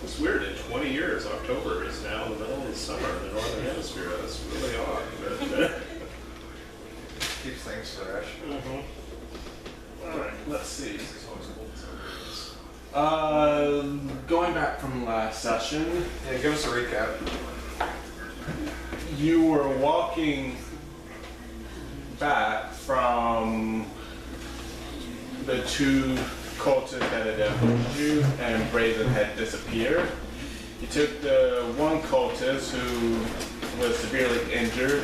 It's weird, in 20 years, October is now the middle of the summer in the Northern Hemisphere. That's really odd. But, Keeps things fresh. Alright, let's see. Going back from last session, Yeah, give us a recap. you were walking back from the two cultists that had ambushed you, and Brazen had disappeared. You took the one cultist who was severely injured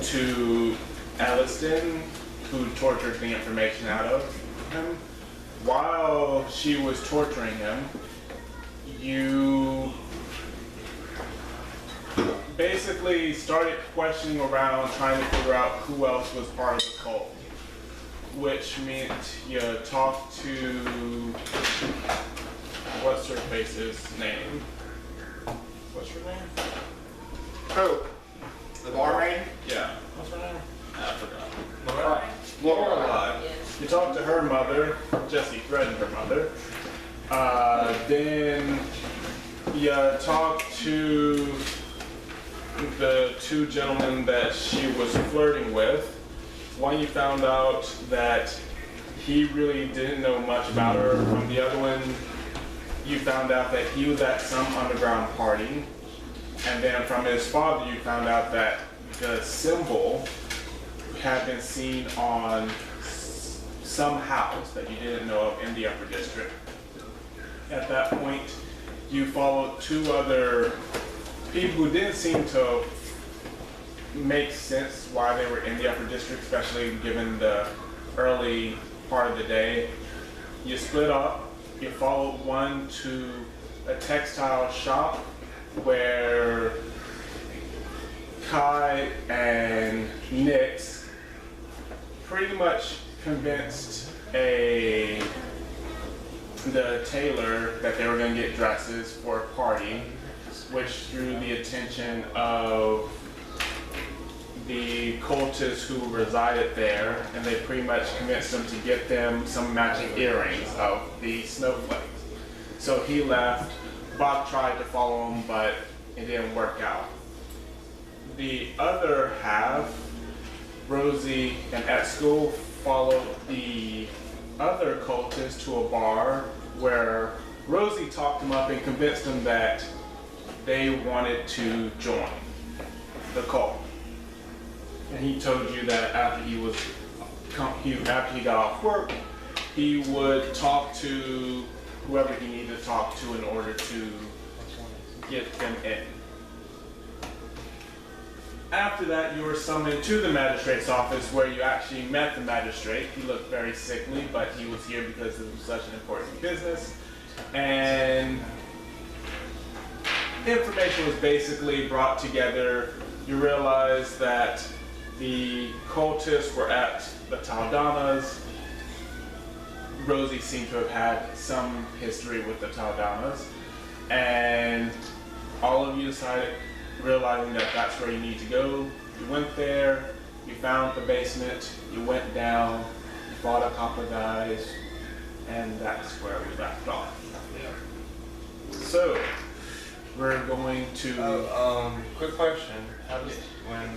to Kailestel, who tortured the information out of him. While she was torturing him, you basically started questioning around, trying to figure out who else was part of the cult, which meant you talked to, what's her face's name? What's her name? Who? The barmaid? Yeah, what's her name? I forgot. Laura. You talked to her mother. Jesse threatened her mother. Then you talked to the two gentlemen that she was flirting with. One, you found out that he really didn't know much about her. From the other one, you found out that he was at some underground party. And then from his father, you found out that the symbol had been seen on some house that you didn't know of in the upper district. At that point, you followed two other people who didn't seem to make sense why they were in the upper district, especially given the early part of the day. You split up. You followed one to a textile shop where Kai and Nix pretty much convinced the tailor that they were going to get dresses for a party, which drew the attention of the cultists who resided there, and they pretty much convinced them to get them some matching earrings of the snowflakes. So he left. Bocq tried to follow him, but it didn't work out. The other half, Rosie and Eskel, followed the other cultist to a bar where Rosie talked him up and convinced him that they wanted to join the cult. And he told you that after he got off work, he would talk to whoever he needed to talk to in order to get them in. After that, you were summoned to the magistrate's office where you actually met the magistrate. He looked very sickly, but he was here because it was such an important business. And information was basically brought together. You realized that the cultists were at the Taldanas. Rosie seemed to have had some history with the Taldanas. And all of you decided, realizing that that's where you need to go. You went there, you found the basement, you went down, you fought a couple of guys, and that's where we left off. yeah. So, we're going to... Quick question. How does, when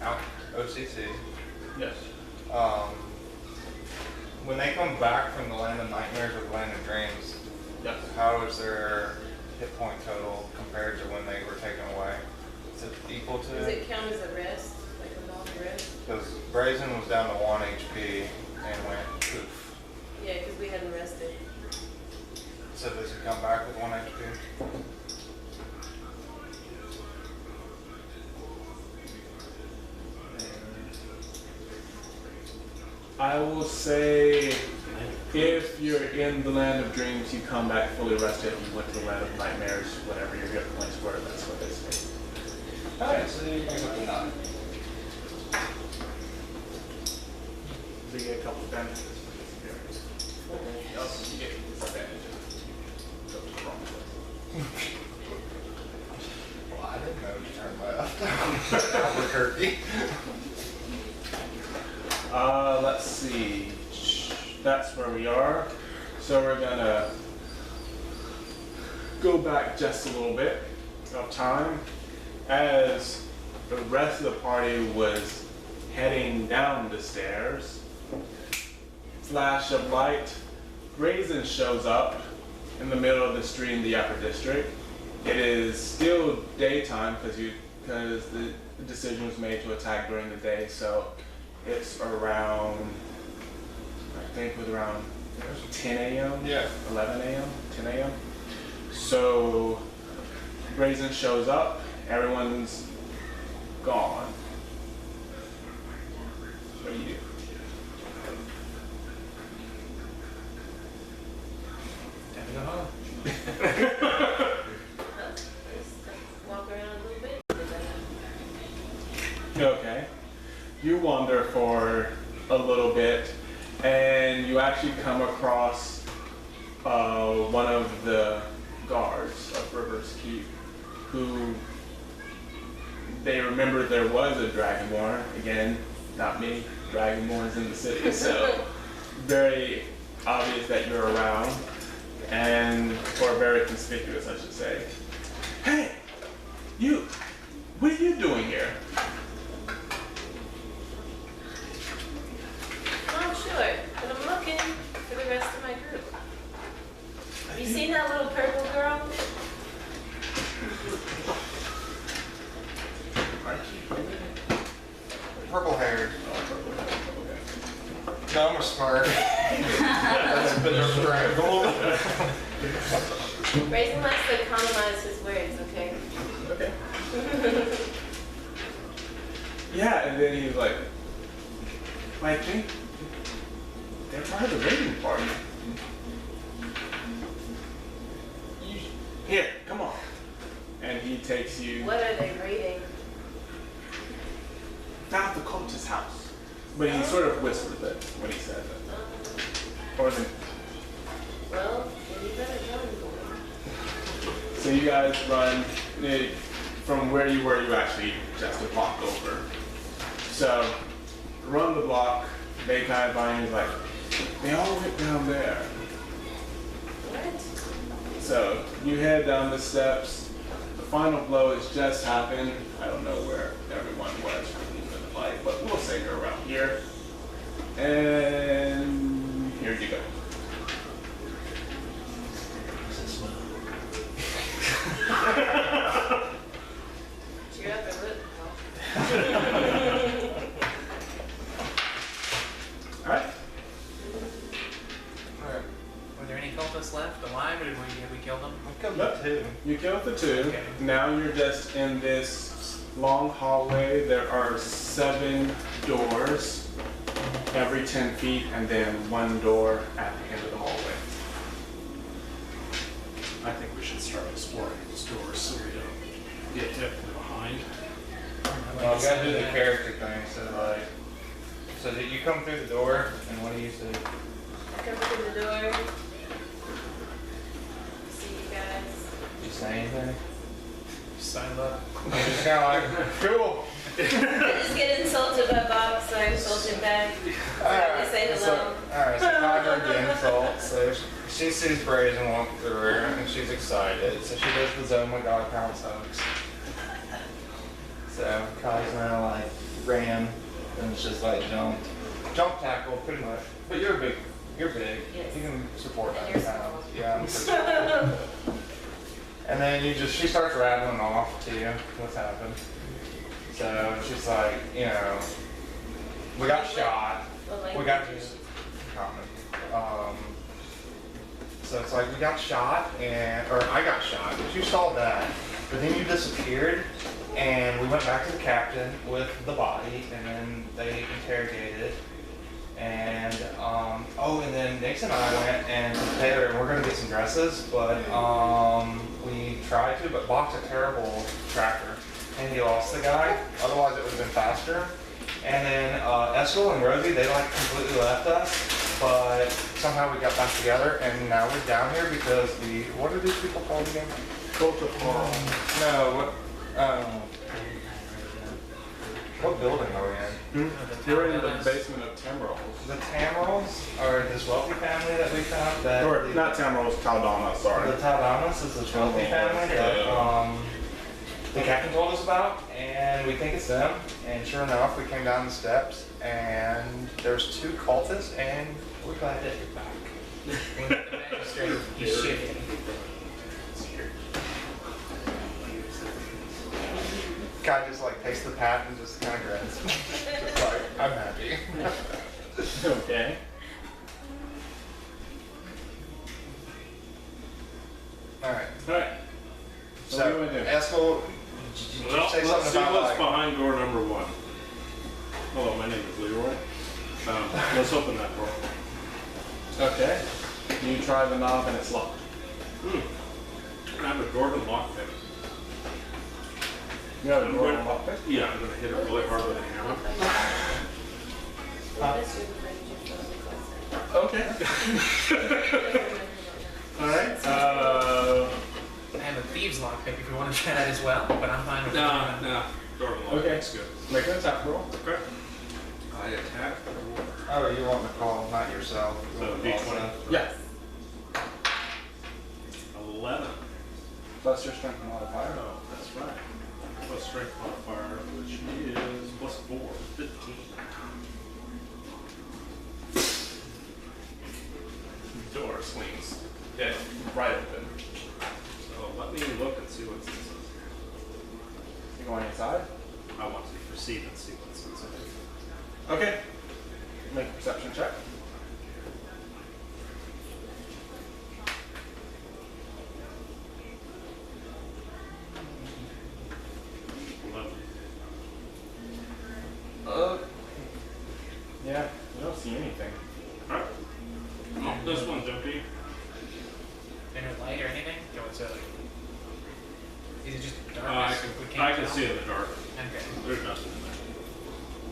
out OCC, Yes. when they come back from the land of nightmares or the land of dreams, Yes. how is their hit point total compared to when they were taken away? Is it equal to? Does it count as a rest, like a long rest? Because Brazen was down to 1 HP and went poof. Yeah, because we hadn't rested. So does it come back with 1 HP? I will say, if you're in the land of dreams, you come back fully rested. You went to the land of nightmares, whatever your hit points were, that's what they say. Okay, so you can go to 9. So you get a couple of damages. Else you get disadvantages. Go to the wrong place. Well, I didn't know to turn left. Albuquerque. Let's see. That's where we are. So we're gonna go back just a little bit of time as the rest of the party was heading down the stairs. Flash of light, Brazen shows up in the middle of the street in the upper district. It is still daytime because the decision was made to attack during the day, so it's around, I think it was around 10 a.m. Yeah. 11 a.m., 10 a.m. So Brazen shows up, everyone's gone. What do you do? Time to go home. Walk around a little bit. Okay. You wander for a little bit, and you actually come across one of the guards of River's Keep, who they remember there was a Dragonborn. Again, not many Dragonborns in the city, so very obvious that you're around, or very conspicuous, I should say. Hey, you! What are you doing here? Oh, sure, but I'm looking for the rest of my group. You seen that little purple girl? Purple haired. No, I'm smart. That's a bit of a strangle. Brazen likes to economize his words, okay? Okay. Yeah, and then he's like, I think they're part of the raiding party. Here, come on. And he takes you What are they raiding? down to the cultist's house. But he sort of whispered it when he said that. Or the, Well, then you better run, boy. so you guys run from where you were, you actually just a block over. So run the block, they kind of find you like, they all went down there. What? So you head down the steps. The final blow has just happened. I don't know where everyone was in the fight, but we'll say you're around here. And here you go. Cheer up and look. All right. Were there any cultists left alive, or have we killed them? We killed the two. You killed the two. Okay. Now you're just in this long hallway. There are 7 doors every 10 feet, and then 1 door at the end of the hallway. I think we should start exploring these doors so we don't get left behind. Well, you gotta do the character thing, so that you come through the door, and what do you say? Come through the door. See you guys. You say anything? Signed up. Just kind of like, cool. I just get insulted by Bocq, so I insulted back. So I say hello. Alright, so Kai heard the insult, so she sees Brazen walk through her, and she's excited, so she does the ZOMG POUNCE HUGZ. So Kai's now like ran, and it's just like jump tackle pretty much. But you're big. Yes. You can support that. And you're small. Yeah, I'm pretty small. And then she starts rattling off to you what's happened. So she's like, we got shot. What We got so it's like we got shot, or I got shot, but you saw that. But then you disappeared, and we went back to the captain with the body, and then they interrogated it. And and then Nix and I went and Taylor, and we're gonna get some dresses, but we tried to, but Bocq's a terrible tracker, and he lost the guy. Otherwise, it would have been faster. And then Eskel and Rosie, they like completely left us, but somehow we got back together, and now we're down here because what are these people called again? Cult of Coral. No, What building are we in? You're in the basement of Tamrolls. The Tamrolls are this wealthy family that we found that... Or not Tamrolls, Taldana, sorry. The Taldanas is this wealthy family that the captain told us about, and we think it's them. And sure enough, we came down the steps, and there's 2 cultists, and we're glad that you're back. When the magistrate, you shifted. Guy just like takes the pat and just kind of grins. Just like, I'm happy. Okay. Alright. Alright. So, what do you want to do? Eskel, Well, say let's something see about what's like... behind door number 1. Hello, my name is Leroy. Let's open that door. Okay. You try the knob and it's locked. I have a Gordon lockpick. You have a door and lock pick? Yeah, I'm gonna hit it really hard with a hammer. Okay. Alright. I have a thieves lockpick if you want to try that as well, but I'm fine with that. Nah, Gordon Okay. lockpick's good. Make an attack roll. Okay. I attack for the water. Oh, you want to call, not yourself. You So want to call D20. stuff. Yeah. 11. Plus your strength modifier. Oh, that's right. Plus strength modifier, which is plus 4, 15. Door swings. Yeah, right open. So let me look and see what's inside. You going inside? I want to proceed and see what's inside. Okay. Make a perception check. Yeah, you don't see anything. Alright. Oh, this one's empty. Inner light or anything? You know, it's like, is it just I darkness? We can can't tell? see in the dark. Okay. There's nothing in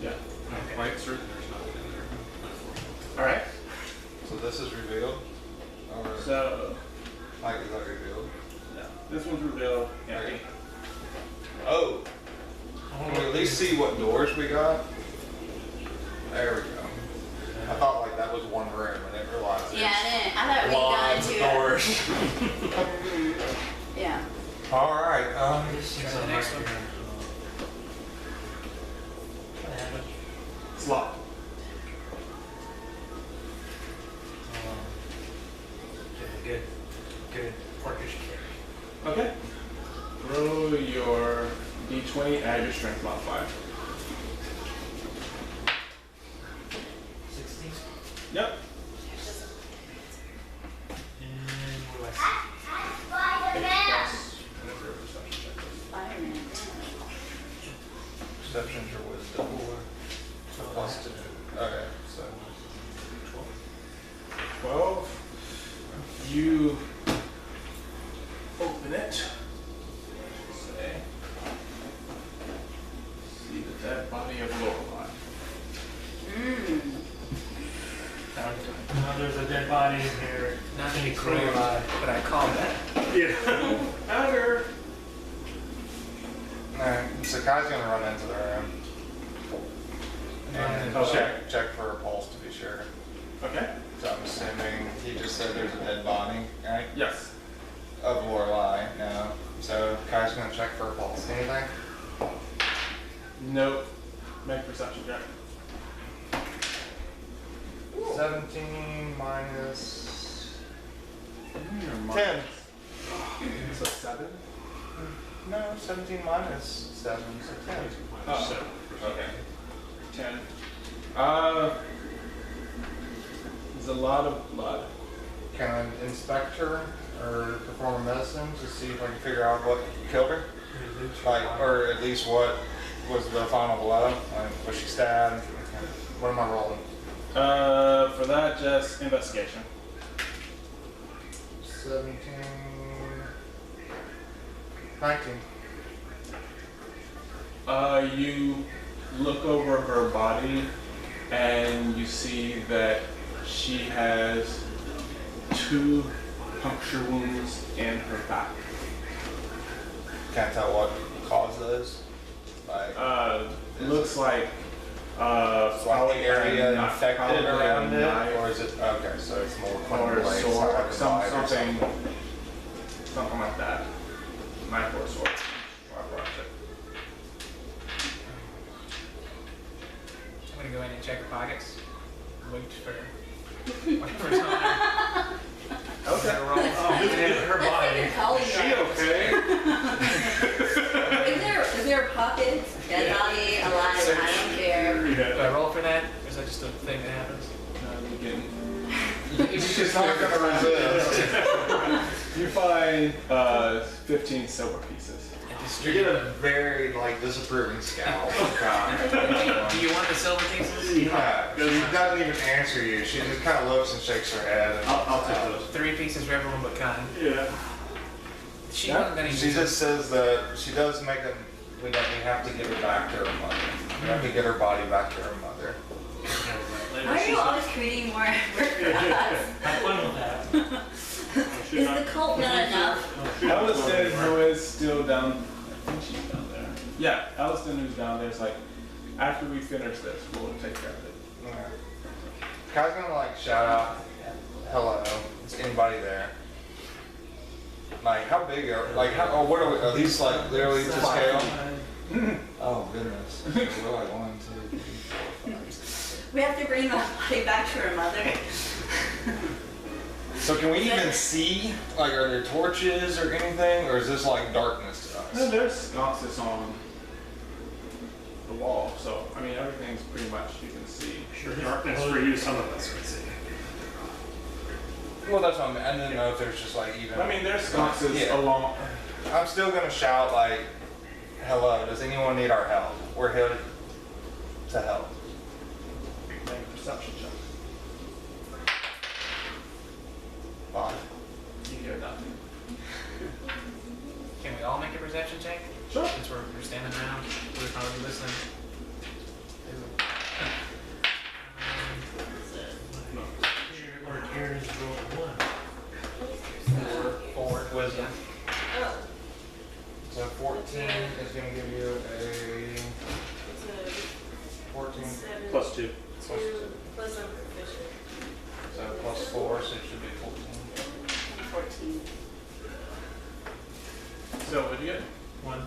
there. Yeah. I'm Okay. quite certain there's nothing in there. Alright. So this is revealed? Or, So, like, is that revealed? yeah. This one's revealed. Empty. Oh! Can we at least see what doors we got? There we go. I thought like that was one room, I didn't realize Yeah, I thought we lots of got doors. into it. Yeah. Alright, Try the next one. It's locked. Good orcish carry. Okay. Roll your d20, add your strength modifier. 60. Yep. And what do I Plus whatever your perception check is. Fireman. Perception's your wisdom. So plus 2. Okay, so. 12. You open it. Say. See the dead body of Lorelei. No, there's a dead body in here. Not to be cruel, but I call that. Yeah. Outer. Alright, so Kai's gonna run into the room. And Okay. check for a pulse to be sure. Okay. So I'm assuming he just said there's a dead body, right? Yes. Of Lorelei now. So Kai's gonna check for a pulse. Anything? Nope. Make perception check. 17 minus Your mark. 10. So 7? No, 17 minus 7, so 10. Oh. 7. Okay. 10. There's a lot of blood. Can I inspect her or perform a medicine to see if I can figure out what killed her? Like, or at least what was the final blow? Like, was she stabbed? What am I rolling? For that, just investigation. 17, 19. You look over her body and you see that she has 2 puncture wounds in her back. Can't tell what caused those. like? Looks like It's like the area not infected probably around a it, knife or is it? Okay, so it's more or a like sword, like a bite or something like that. Knife or a sword. Or a project. I'm gonna go in and check her pockets. Loot for whatever's on there. Okay. Her body. Is she okay? Is there a pocket? Dead body, alive, I don't care. Do I roll for that? Or is that just a thing that happens? She's not gonna resist. You find 15 silver pieces. You get a very like disapproving scowl. Do you want the silver pieces? Yeah, she doesn't even answer you. She just kind of looks and shakes her head. And I'll take those. 3 pieces for everyone but kind. Yeah. She wasn't gonna She use just says that she does make them. We have to give her back to her mother. We have to get her body back to her mother. Why are you always creating more work for us? Have fun with that. Is the cult not enough? Kailestel, who is still down, I think she's down there. Yeah, Kailestel, who's down there, is like, after we finish this, we'll take care of it. Yeah. Kai's gonna like shout out, "Hello, is anybody there?" Like, how big are, like, how, what are we, are these like literally to scale? Oh goodness. We're like 1, 2, 3, 4, 5, 6. We have to bring the body back to her mother. So can we even see, like, are there torches or anything, or is this like darkness to No, us? there's sconces on the wall, so, I mean, everything's pretty much, you can see. Sure, darkness for you, some of us can see. Well, that's what I mean. I didn't know if there's just like even. I mean, there's sconces Yeah. along, I'm still gonna shout like, "Hello, does anyone need our help? We're here to help." make a perception check. 5. You hear nothing. Can we all make a perception check? Sure. Since we're standing around, we're probably listening. Or tears roll 1. 4 wisdom. Oh, So 14 is gonna give you a it's a 14. 7. Plus 2. 2 plus I'm proficient. So plus 4, so it should be 14. 14. So, what'd you get? 1.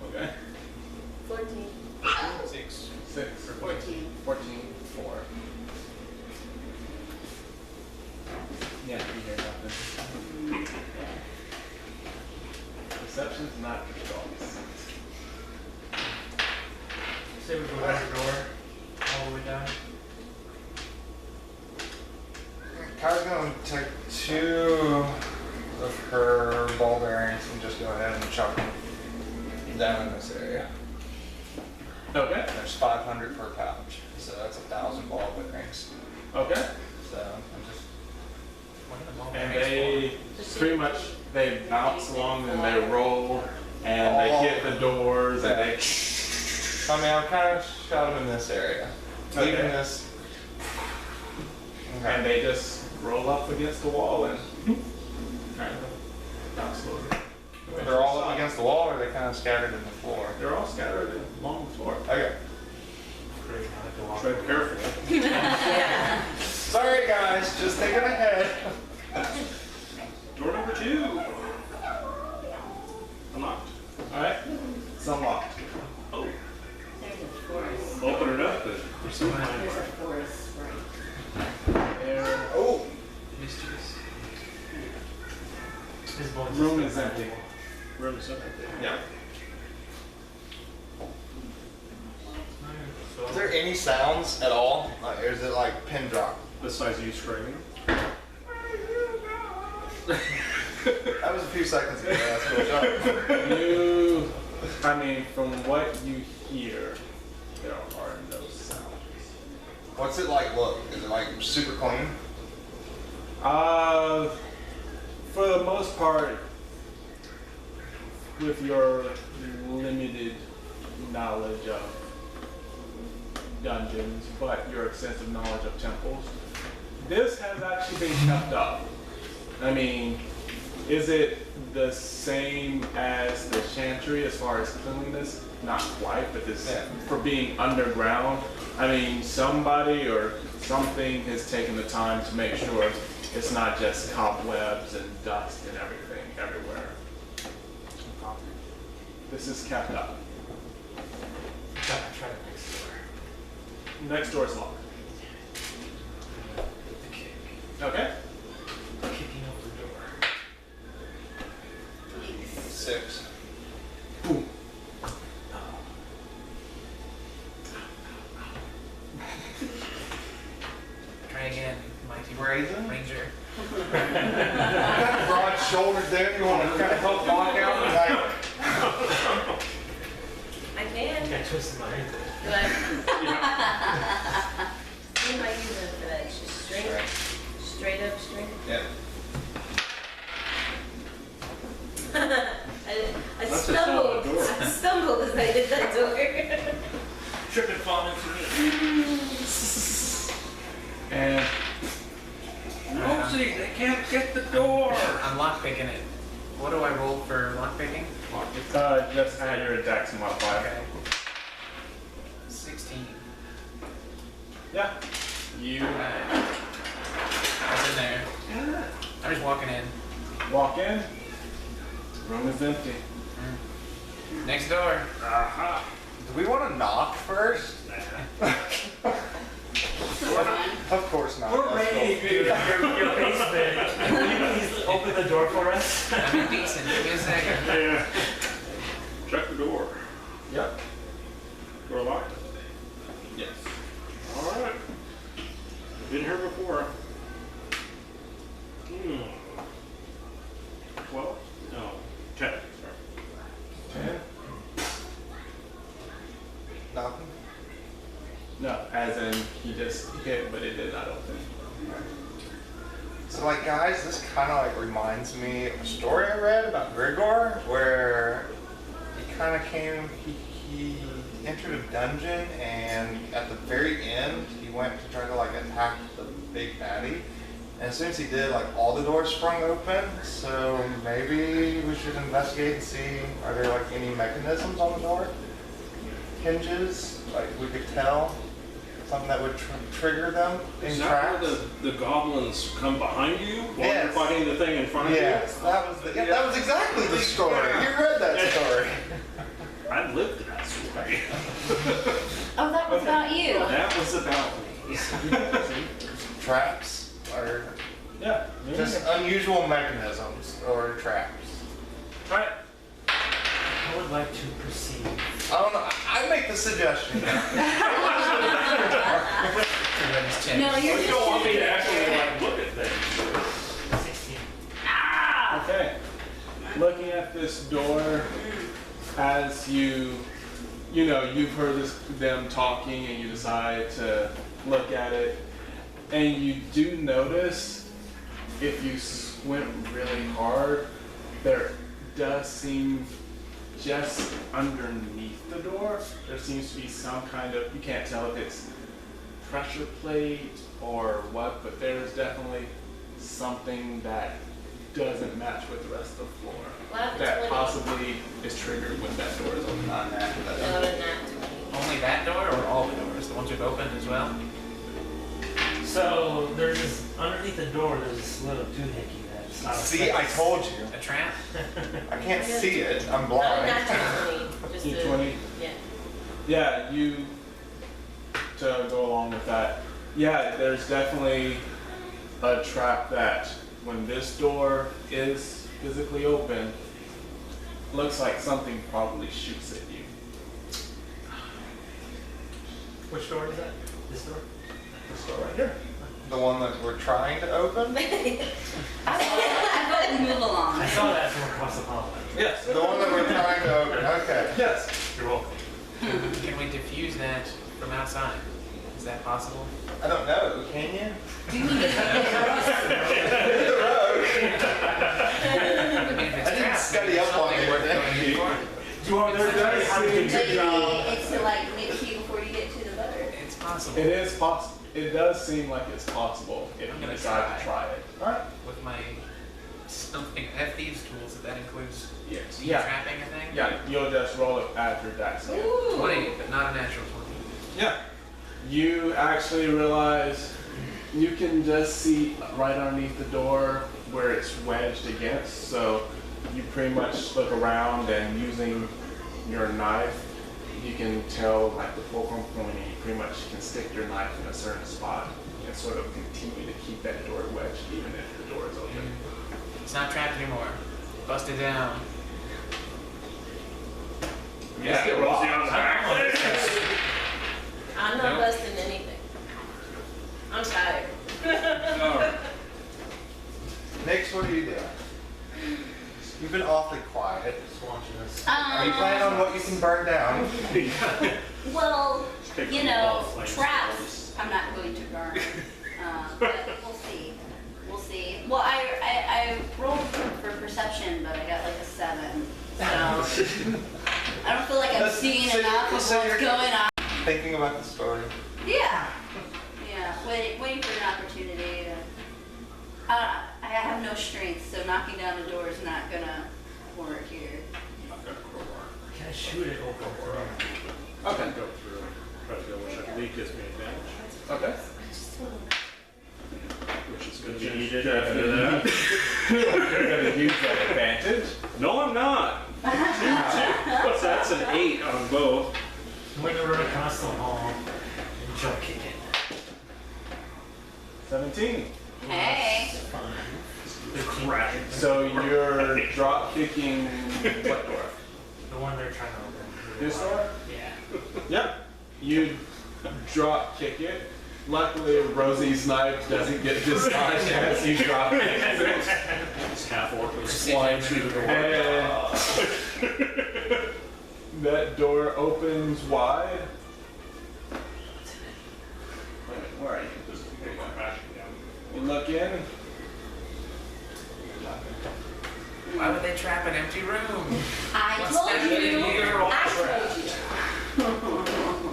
Okay. 14. 6. 6. 14. 14. 4. Yeah, you hear nothing. Perception's not your strong. Say we go back the door, all the way down. Kai's gonna take 2 of her ball bearings and just go ahead and chuck them down in this area. Okay. There's 500 per pouch, so that's 1,000 ball bearings. Okay. So I'm just. What are the ball And bearings they pretty much, they bounce along and they roll and they hit the doors and they. I mean, I'm kind of shot them in this area. Okay. Leaving this. And they just roll up against the wall and kind of bounce slowly. They're all up against the wall, or are they kind of scattered in the floor? They're all scattered along the floor. Okay. Tread carefully. Sorry, guys, just thinking ahead. Door number 2. Unlocked. Alright, it's unlocked. Oh, There's a forest. open it up and there's some There's a kind forest, right? There, Oh, Mischievous. His bones room is empty. room is empty. Yeah. is there any sounds at all? Like, or is it like pin drop? Besides you screaming. That was a few seconds ago. That's cool job. You, I mean, from what you hear, there are no sounds. What's it like? Look, is it like super clean? For the most part, with your limited knowledge of dungeons, but your extensive knowledge of temples, this has actually been kept up. I mean, Is it the same as the chantry as far as cleanliness? Not quite, but this for being underground. I mean, somebody or something has taken the time to make sure it's not just cobwebs and dust and everything everywhere. This is kept up. Try the next door. Next door is locked. The kick. Okay. Kicking over the door. 6. Boom. Try again, mighty Brazen? ranger. Kind of broad shoulders there. You want to kind of help Bocq out? Like, I can. I got twisted my ankle. Do I? What am I using for that? Just straight up strength? yeah. I That's a stumbled. solid door. I stumbled as I did that door. Trip and fall into And Rosie, they can't get the door. I'm lockpicking it. What do I roll for lockpicking? just add your dex modifier. Okay. 16. Yeah. You Alright. That's in there. I'm just walking in. walk in. Room is empty. Next door. Aha. Do we want to knock first? Of course not. We're That's ready, cool. dude. Your basement. Will you please open the door for us? I'm decent. Give me a second. Yeah. Check the door. Yep. Door locked? Yes. All right. Been here before. 12? No, 10. Sorry. 10. Nothing. No, as in he just hit, but it did not open. So like guys, this kind of like reminds me of a story I read about Grigor, where he kind of came, he entered a dungeon, and at the very end, he went to try to like attack the big baddie. And as soon as he did, like all the doors sprung open. So maybe we should investigate and see, are there like any mechanisms on the door? Hinges, like we could tell, something that would trigger them in Is tracks. that where the goblins come behind you while Yes. you're fighting the thing in front of Yes, that was that was exactly the story. You read that story. you? I lived that story. Oh, that was about you. That was about me. Traps or Yeah. just unusual mechanisms or traps. Right. I would like to proceed. I don't know. I make the suggestion. Everybody's checked. No, you're You just. don't want me to actually like look at things. 16. Okay. Looking at this door, as you know, you've heard them talking and you decide to look at it, and you do notice, if you squint really hard, there does seem just underneath the door, there seems to be some kind of, you can't tell if it's pressure plate or what, but there's definitely something that doesn't match with the rest of the floor. What happened to That 20? possibly is triggered when that door is open. Not that. No, not 20. Only that door or all the doors? The ones we've opened as well? So there's this, underneath the door, there's this little doohickey that's not a See, I told you. A trap? I can't see it. I'm Probably blind. not 20. Just a, 20. yeah. Yeah, to go along with that, yeah, there's definitely a trap that when this door is physically open, looks like something probably shoots at you. Which door is that? This door? This door right here. The one that we're trying to open? I vote we move along. I saw that from across the hall. Yes. The one that we're trying to open. Okay. Yes. You're welcome. Can we diffuse that from outside? Is that possible? I don't know. Can you? Do we need to Hit the road. I mean, if it's I didn't trapped, study maybe up on something it. worth going in for. Do you want me to tell you how to do Maybe your job? it's to like nip you before you get to the butter. It's possible. It is possible. It does seem like it's possible if I'm you gonna decide to try. try it. All right. With my something. I have thieves tools. If that includes Yes. Yeah. trapping a thing. Yeah, you'll just roll it at your dex. Ooh. 20, but not a natural 20. Yeah. You actually realize you can just see right underneath the door where it's wedged against. So you pretty much look around and using your knife, you can tell like the fulcrum point. You pretty much can stick your knife in a certain spot and sort of continue to keep that door wedged even if the door is open. It's not trapped anymore. Bust it down. Let's get Rosie on the back. I'm not Nope. busting anything. I'm tired. Nix, what are you doing? You've been awfully quiet. Just watching this. Are you Um, planning on what you can burn down? Well, Pick you up the know, ball of flames. traps, I'm not going to burn. But we'll see. We'll see. Well, I rolled for perception, but I got like a 7. So I don't feel like I'm seeing enough of what's going on. Thinking about the story. Yeah. Yeah. Waiting for an opportunity to. I have no strength, so knocking down the door is not gonna work here. Can I shoot it over? Okay. Go through. Try to go, which I believe gives me advantage. Okay. Which is going to be needed after that. You're gonna use that advantage. No, I'm not. What's that's an 8 on both. I'm going to run across the hall and jump kick it. 17. Hey. 15. So you're drop kicking what door? The one they're trying to open. This door? Yeah. Yep. You drop kick it. Luckily, Rosie's knife doesn't get dislodged as you drop kick it. It's half orc with slide through the door. And that door opens wide. Wait a minute, where are you? There you go. You look in. Why would they trap an empty room? I What's told that you. in here? I told you.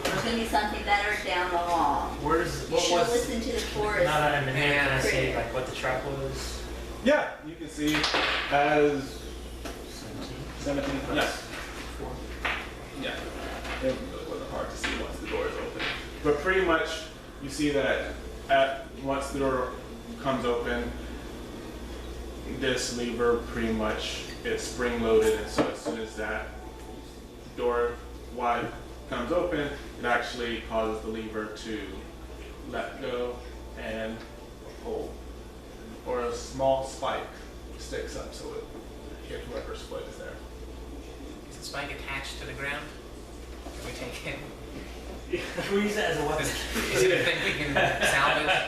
There's gonna be something better down the hall. You What should was? listen to the chorus. Now that I'm in here, can I see Critter. like what the trap was? Yeah, you can see as 17. Yes. Yeah. It wasn't hard to see once the door is open. But pretty much, you see that once the door comes open, this lever pretty much is spring loaded, and so as soon as that door wide comes open, it actually causes the lever to let go and pull. Or a small spike sticks up so it hits whoever's foot is there. Is the spike attached to the ground? Can we take it? Can we use that as a weapon? Is it a thing we can salvage?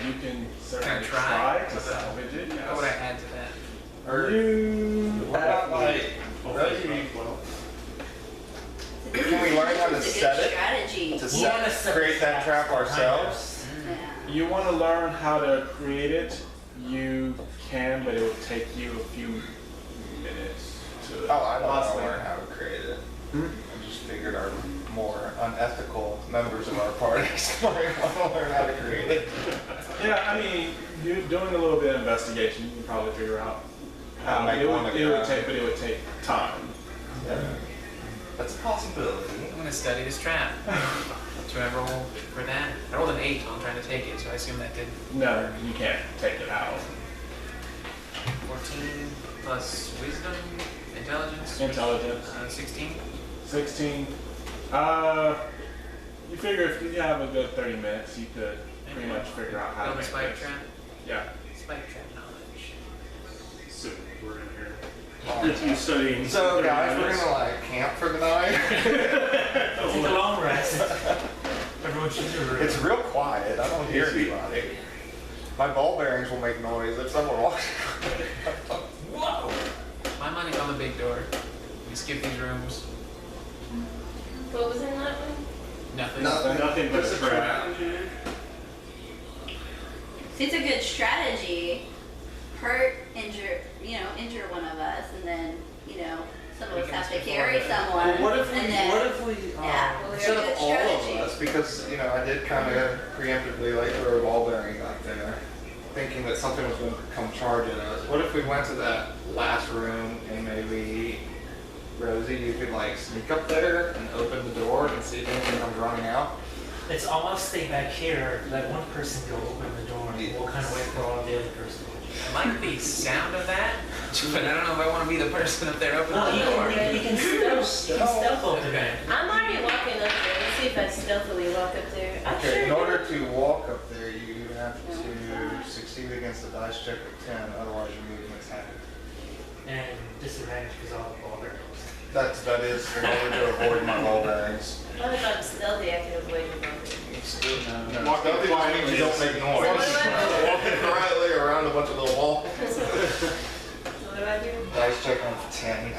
You can certainly Try. try to salvage it, What would I yes. add to that? Or You about like Rosie, can we learn how to This is a set good it? strategy. To Yeah. create that trap ourselves? Yeah. You want to learn how to create it, you can, but it will take you a few minutes to Oh, I don't want to possibly- learn how to create it. Hmm? I just figured our more unethical members of our party might want to learn how to create it. Yeah, I mean, you're doing a little bit of investigation, you can probably figure out how Make it one would, of it would your take, own. but it would take time. Yeah. That's a possibility. I'm gonna study this trap. So I roll for that. I rolled an 8 on trying to take it, so I assume that did No, you can't take it out. 14 plus wisdom, intelligence. Intelligence. 16. 16. You figure if you have a good 30 minutes, you could pretty much figure out how to Build a make spike this. trap. Yeah. Spike trap knowledge. Soon, we're in here. You studying. So guys, we're gonna like camp for the night. Take a long rest. Everyone should do it. It's real quiet. I don't hear anybody. My ball bearings will make noise if someone walks. Whoa! My money's on the big door. We skip these rooms. What was in that one? Nothing. Nothing but a trap. See, it's a good strategy. Hurt, injure one of us, and then, some of We us can have to just carry perform someone. Well, what if we, and then, yeah, well, instead we're a of good all strategy. of us, because, I did kind of preemptively like throw a ball bearing back there. thinking that something was going to come charging us. What if we went to that last room and maybe, Rosie, you could like sneak up there and open the door and see if anything comes running out? It's almost stay back here. Let one person go open the door, and we'll kind of wait for all the other person. I like the sound of that, but I don't know if I want to be the person up there opening No, the you door. can stealth open it. I'm already walking up there. Let's see if I stealthily walk up there. I Okay, sure in do. order to walk up there, you have to succeed against a dice check of 10, otherwise your movement's half. And disadvantage because all the water. That is in order to avoid my roll bags. What if I'm stealthy? I can avoid the bumping. No, Walking stealthy just means you don't make noise. So what do I do? Walking quietly around a bunch of little walls. What do I do? Dice check on 10,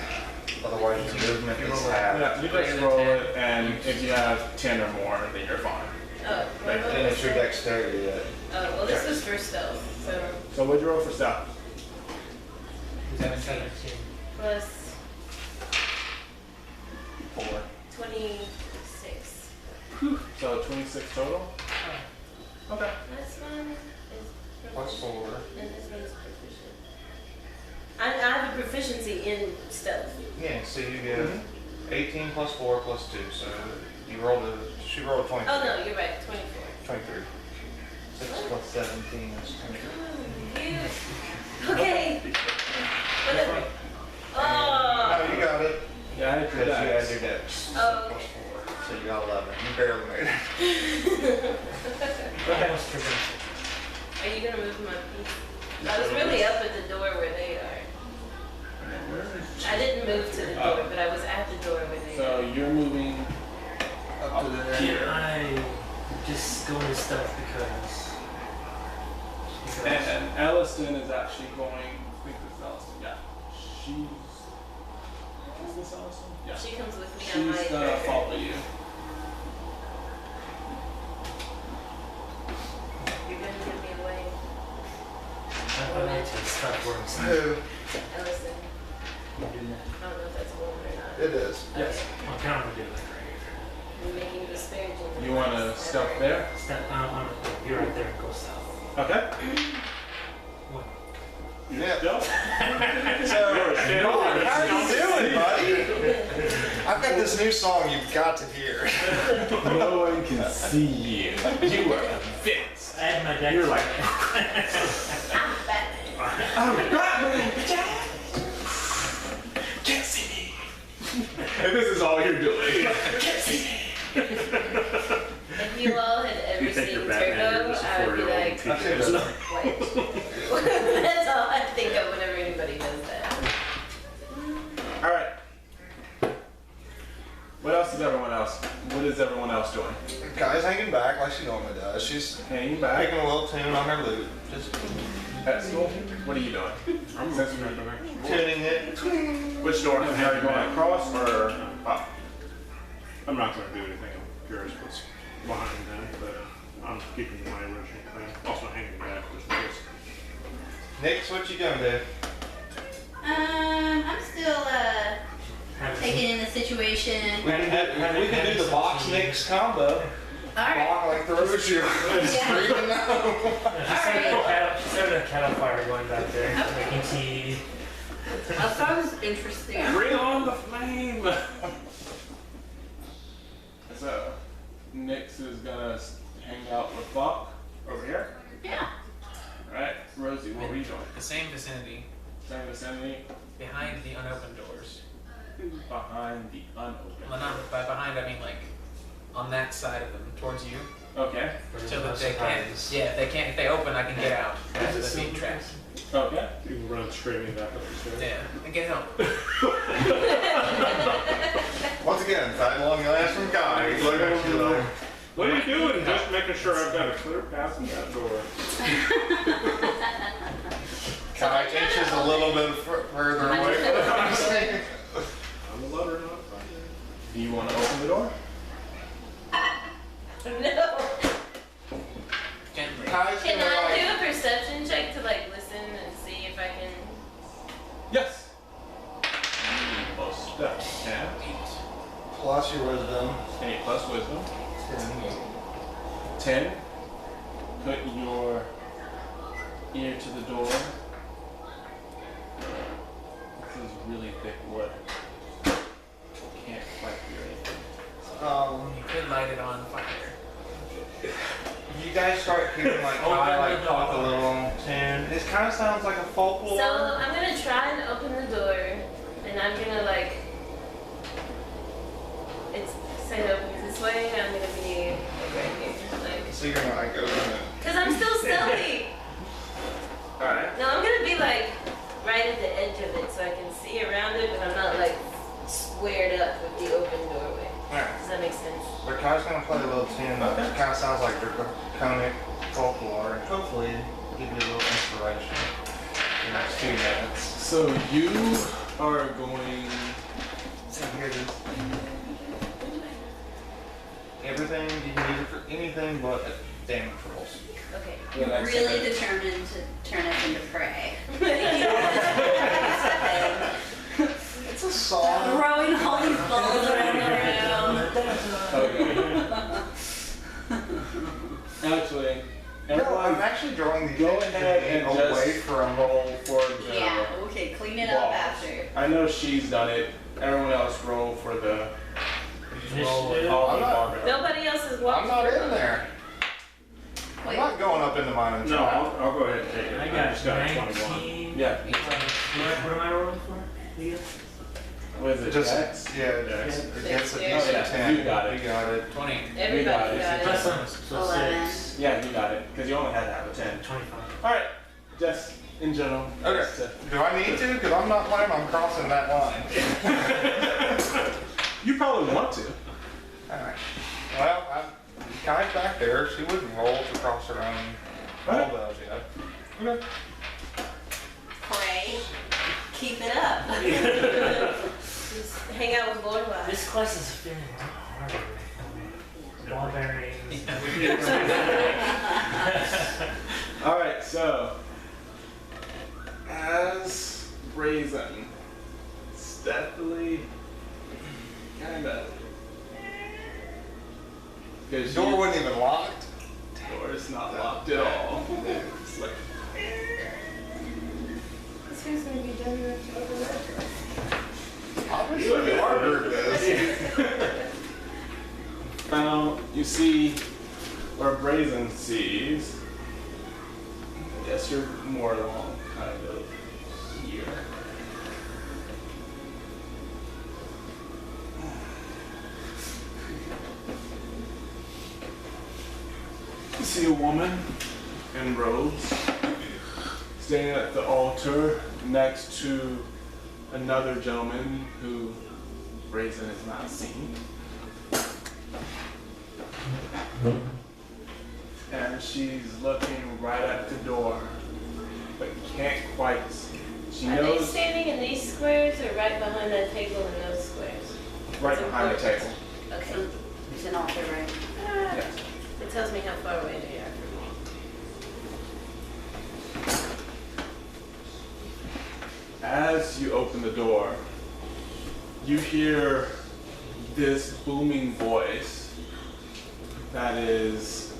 otherwise your movement is half. Yeah, you just roll it, and if you have 10 or more, then you're fine. Oh, what about And it's your this? dexterity yet. Oh, well, this was for stealth, so So what'd you roll for stealth? 17. plus 4. 26. So 26 total? Okay. This one is Plus 4. and this one's proficient. I have a proficiency in stealth. Yeah, so you get 18 plus 4 plus 2, so you rolled she rolled a 23. Oh no, you're right, 24. 23. 6 plus 17 is 23. You. Okay. Whatever. Oh. Oh, you got it. Yeah, I Because you had your dex. Oh, Plus okay. 4. So you got 11. You barely made it. Almost prevention. Are you gonna move my piece? I was really up at the door where they are. I didn't move to the door, but I was at the door where they So are. you're moving Up to the Can here. I just go into stealth because and Ellison is actually going, I think this is Ellison, yeah. Is this Ellison? Yeah. She comes with me on my She's gonna tracker. follow you. You're gonna give me away, I need to start working. Who? Ellison. Do that. I don't know if that's a woman or not. It is. Yes, I'm counting to do that right You're making disparaging. You wanna remarks. stealth there? here. You're right there and go stealth. Okay. What? Yeah. Stealth? So, how you doing, buddy? I've got this new song you've got to hear. No one can see you. You are convinced. I had my deck. You're like, I'm Batman. I'm Batman! Can't see me. And this is all you're doing. Can't see me. If you all had ever You think seen you're Batman, Turbo, you're just a I would be 4-year-old like, teacher. I've seen it. what? That's all I think of whenever anybody does that. Alright. What else is everyone else? What is everyone else doing? Guy's hanging back like she normally does. She's Hanging back. picking a little tune on her lute. Just Eskel, what are you doing? I'm Since moving we- back. tuning it. Which door? Are you going across or up? I'm not gonna do anything. I'm curious what's behind that, but I'm keeping my original plan. Also hanging back, just in case. Nix, what you gonna do? I'm still taking in the situation. We can do the box Nix combo. Alright. Block like throws you. Screaming no. She's having a cattle fire going back there, making tea. That sounds interesting. Bring on the flame! So, Nix is gonna hang out with Bocq over here. Yeah. Alright, Rosie, what were you doing? The same vicinity, Same vicinity behind the unopened doors. behind the unopened. Well, not by behind, I mean like on that side of them, towards you. Okay. So that they can't, yeah, if they can't, if they open, I can get out. That's the being trapped. Okay. You can run screaming back up the stairs. Yeah, and get help. Once again, tag along the last from Guy. He's looking over there. What are you doing? Just making sure I've got a clear path in that door. Kai inches a little bit further away. I'm a lover, not a fighter. Do you want to open the door? No. Gently. Kai's Can gonna I like. do a perception check to like listen and see if I can? Yes. Plus that. Yeah. Plus your wisdom. 8 plus wisdom. 10. Put your ear to the door. This is really thick wood. Can't quite hear anything. You could light it on fire. You guys start hearing like Kai like talk a little tune. It kind of sounds like a folklore. So I'm gonna try and open the door, and I'm gonna like, it's saying opens this way, and I'm gonna be like right here, like. So you're gonna like open it. Cause I'm still stealthy. Alright. No, I'm gonna be like right at the edge of it, so I can see around it, but I'm not like squared up with the open doorway. Alright. Does that make sense? But Kai's gonna play a little tune that kind of sounds like draconic folklore, and hopefully give you a little inspiration in the next 2 minutes. So you are going. So here it is. Everything you need it for anything but damage rolls. Okay. You're really determined to turn us into prey. It's a song. Throwing all these balls around the room. Actually, No, I'm actually drawing the go ahead and away just from. roll for the Yeah, okay, clean it up balls. after. I know she's done it. Everyone else roll for the Initiative. all I'm the not- barbell. Nobody else is walking. I'm not in there. I'm Wait, not going up into mine and No, trying. I'll go ahead and take it. I I got just got a 21. 19. Yeah. What am I rolling for? Again? What is it? Just Dex? yeah, Dex. against a Yeah. DC Oh, yeah, 10. you got it. You got it. 20. Everybody got got it. it. Plus some, so 11. 6. Yeah, you got it. Because you only had to have a 10. 25. Alright, just in general. Okay. just to- Do I need to? Because I'm not planning on crossing that line. You probably want to. Alright. Well, Kai's back there. She wouldn't roll to cross her own ball bells yet. Okay. Pray. Keep it up. Just hang out with Lorelai. This class is feeling harder. Ball bearings. Alright, so as Brazen stealthily kind of The door wasn't even locked. door is not locked at all. It's like, This thing's gonna be done with over Obviously, you are heard this. now you see where Brazen sees. Yes, you're more along kind of here. You see a woman in robes standing at the altar next to another gentleman who Brazen has not seen. And she's looking right at the door, but can't quite see. She Are they knows standing in these squares or right behind that table in those squares? right behind the table. Okay. There's an altar, right? Yes. It tells me how far away they are from me. As you open the door, you hear this booming voice that is,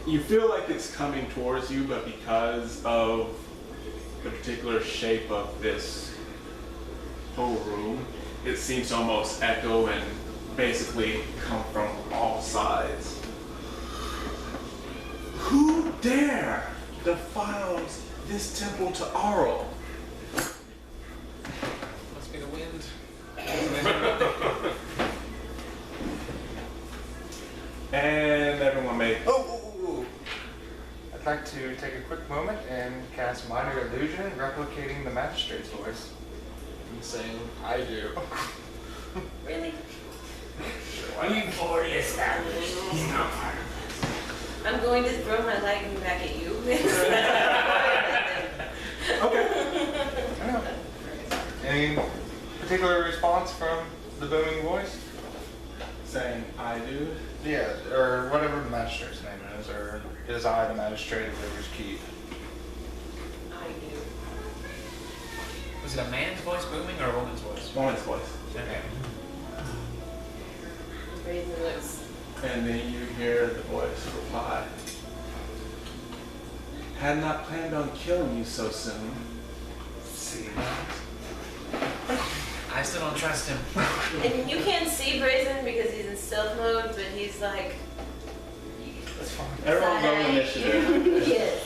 you feel like it's coming towards you, but because of the particular shape of this whole room, it seems to almost echo and basically come from all sides. Who dare defiles this temple to Auril? Must be the wind. And everyone may. Oh. I'd like to take a quick moment and cast Minor Illusion, replicating the magistrate's voice. And saying, I do. Really? We've already established he's not part of I'm going to throw my lightning back at you. Okay. I know. Any particular response from the booming voice? Saying I do. Yeah, or whatever the magistrate's name is, or is I the magistrate of River's Keep? I do. Was it a man's voice booming or a woman's voice? Woman's voice. Okay. Brazen looks. And then you hear the voice reply. Had not planned on killing you so soon. See. I still don't trust him. And you can't see Brazen because he's in stealth mode, but he's like. That's fine. Everyone roll initiative. Yes.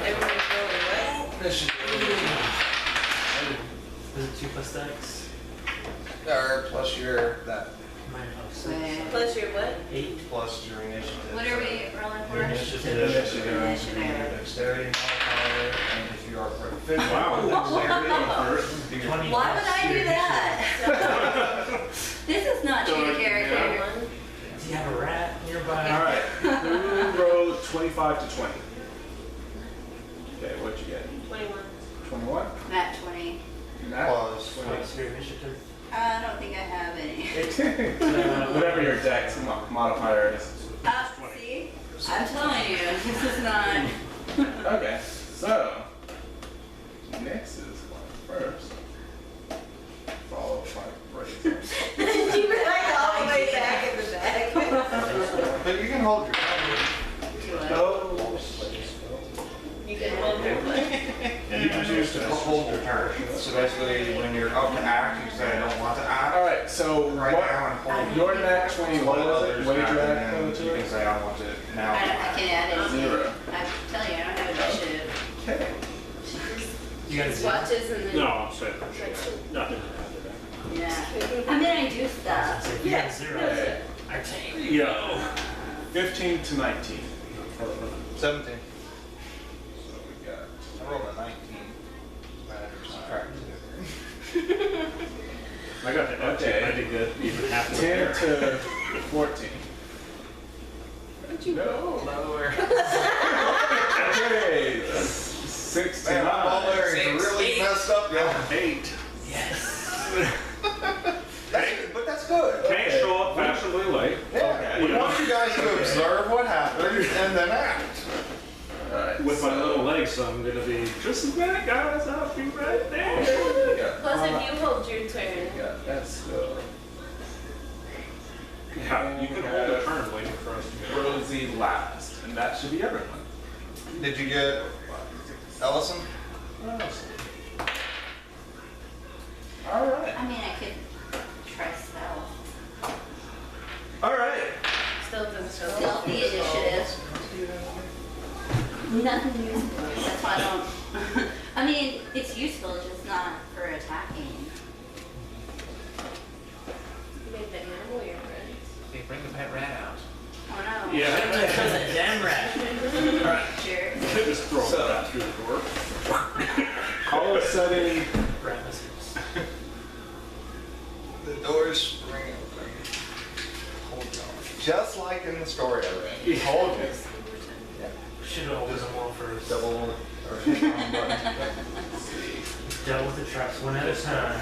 Everyone's rolling what? Is it 2 plus dex? Or plus your that Mine plus Wait. 6. Plus your what? 8. plus your initiative. What are we rolling for? Your initiative. Initiative. Your dexterity modifier, and if you are proficient. Wow. Dexterity. do your- 20 Why would plus I do your that? This is not cheater character. One. Do you have a rat nearby? Alright, who rolled 25 to 20? Okay, what'd you get? 21. 21? Nat 20. Nat? Plus What's your initiative? I don't think I have any. Whatever your dex modifier is. See? I'm telling you, this is not. Okay, so next is one first, followed by Brazen. You were like all the way back in the back. But you can hold your. Oh, You can hold your foot. You can choose to hold your turn. So basically, when you're up to act, you say I don't want to act. all right. So Right what? now, I'm holding. Your nat 20. What was it? What did you add And to you can it? say I want to now. I can't add anything. 0. I'm telling you, I don't have initiative. Okay. You guys do. Watches and then. No, I'm saying nothing. Yeah. I mean, I do stuff. So if you have 0, Okay. I take. Yeah. 15 to 19. 17. So we got. I rolled a 19. I got the Okay. I did good. Even half the 10 there. to 14. Where'd you No. go? Lower. Okay. 6 to Man, my ball 9. bearings are really messed up, yeah. 8. Yes. But that's good. Can't show up fashionably late. Yeah. Okay. We want you guys to observe what happens and then act. Alright. With my little legs, I'm gonna be just as bad, guys. I'll be right there. Plus, if you hold your turn. Yeah, that's good. Yeah, you can hold a turn waiting for us to go. Rosie last, and that should be everyone. Did you get Ellison? Alright. I mean, I could try stealth. Alright. Still doesn't show. Stealth the initiative. Nothing useful. That's why I don't. I mean, it's useful, just not for attacking. You made the animal your friend. They bring the pet rat out. Oh no. Yeah. That's a damn rat. Alright. Sure. Just throw So- that through the door. All of a sudden, Rat missiles. The doors spring open. Hold on. Just like in the story I read. Hold it. Should have opened them all first. Double or hit on button. Dealt with the traps one at a time.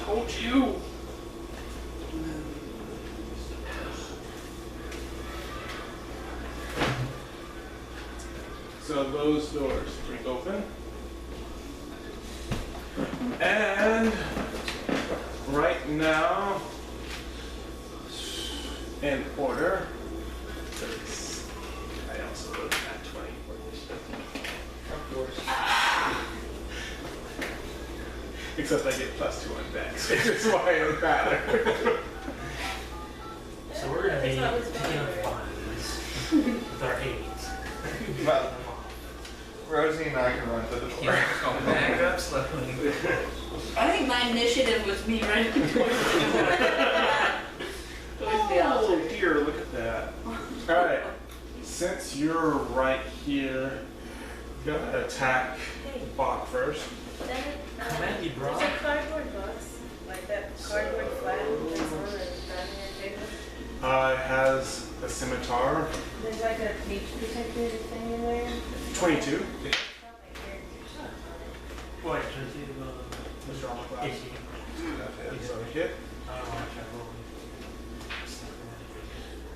Told you. so those doors spring open. And right now, in order, because I also wrote that 20 for this. Of course. Except I get +2 on dex, which is why it matters. So we're gonna be picking up bodies with our 8s. Well, Rosie and I can run to the door. Yeah, just go back up slowly. I think my initiative was me running towards the Oh dear, look at that. Alright, since you're right here, go ahead and attack Bocq first. Command you, bro. There's a cardboard box, like that cardboard flat that's on the dining table. It has a scimitar. There's like a page protector thing in there. 22. Boy, just do the Mr. Armor class. 18. So hit. I don't want to check rolling.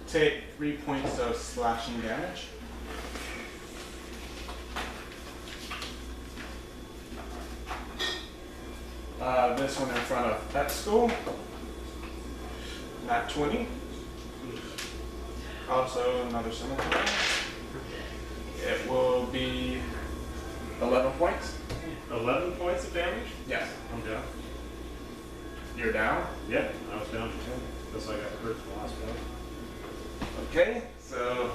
Take 3 points of slashing damage. This one in front of Eskel. Nat 20. Also another scimitar. It will be 11 points. 11 points of damage? Yes. I'm down. You're down. Yeah, I was down to 10. That's why I got hurt from the last one. Okay, so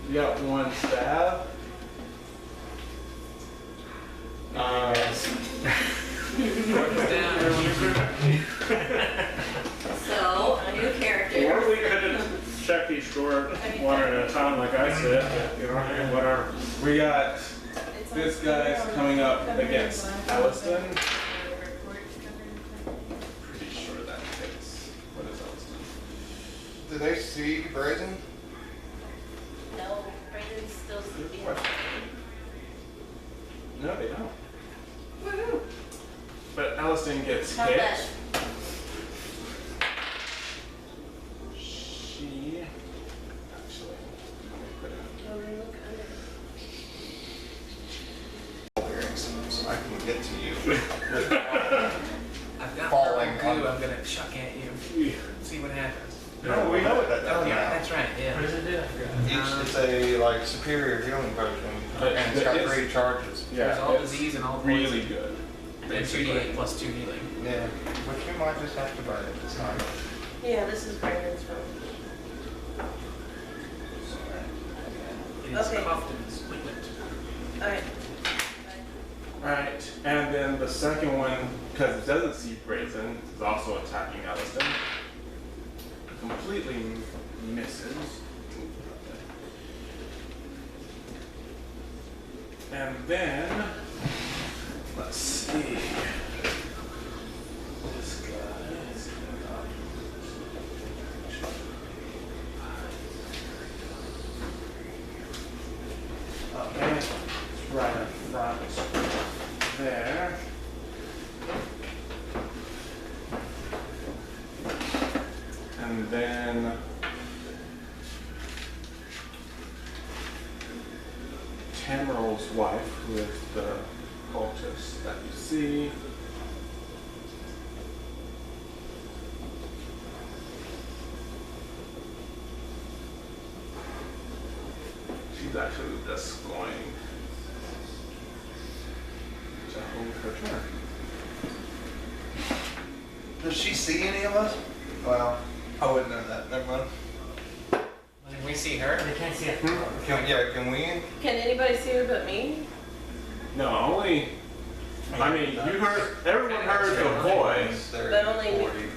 you got one stab. Down, everyone. So, new character. Or we could check each door one at a time, like I said. You know, whatever. We got this guy's coming up against Elliston. Pretty sure that hits. What is Elliston? Do they see Brazen? No, Brazen's still sleeping. No, they don't. Woohoo. But Elliston gets Not hit. bad. She actually, let me put it. Oh, we look under. So I can get to you. I've got Falling purple goo on- I'm gonna chuck at you. See what happens. No, we know what that does Oh yeah, now. that's right, What yeah. does it do? It's a like superior healing potion, and it's got It's- great charges. There's all it's disease and all really poison. good. And basically. 2d8 plus 2 healing. Yeah, which you might just have to burn it this time. Yeah, this is Brazen's phone. It is Okay. cuffed and split. Alright. Alright, and then the second one, because it doesn't see Brazen, is also attacking Elliston. Completely misses. And then, let's see. This guy is okay, it's right in front there. And then Tameryl's wife, who is the cultist that you see. She's actually just going to hold her turn. Does she see any of us? Well, I wouldn't know that. Never mind. Can we see her? They can't see it. Can we? Can anybody see her but me? No, only, I mean, you heard, everyone heard the voice. But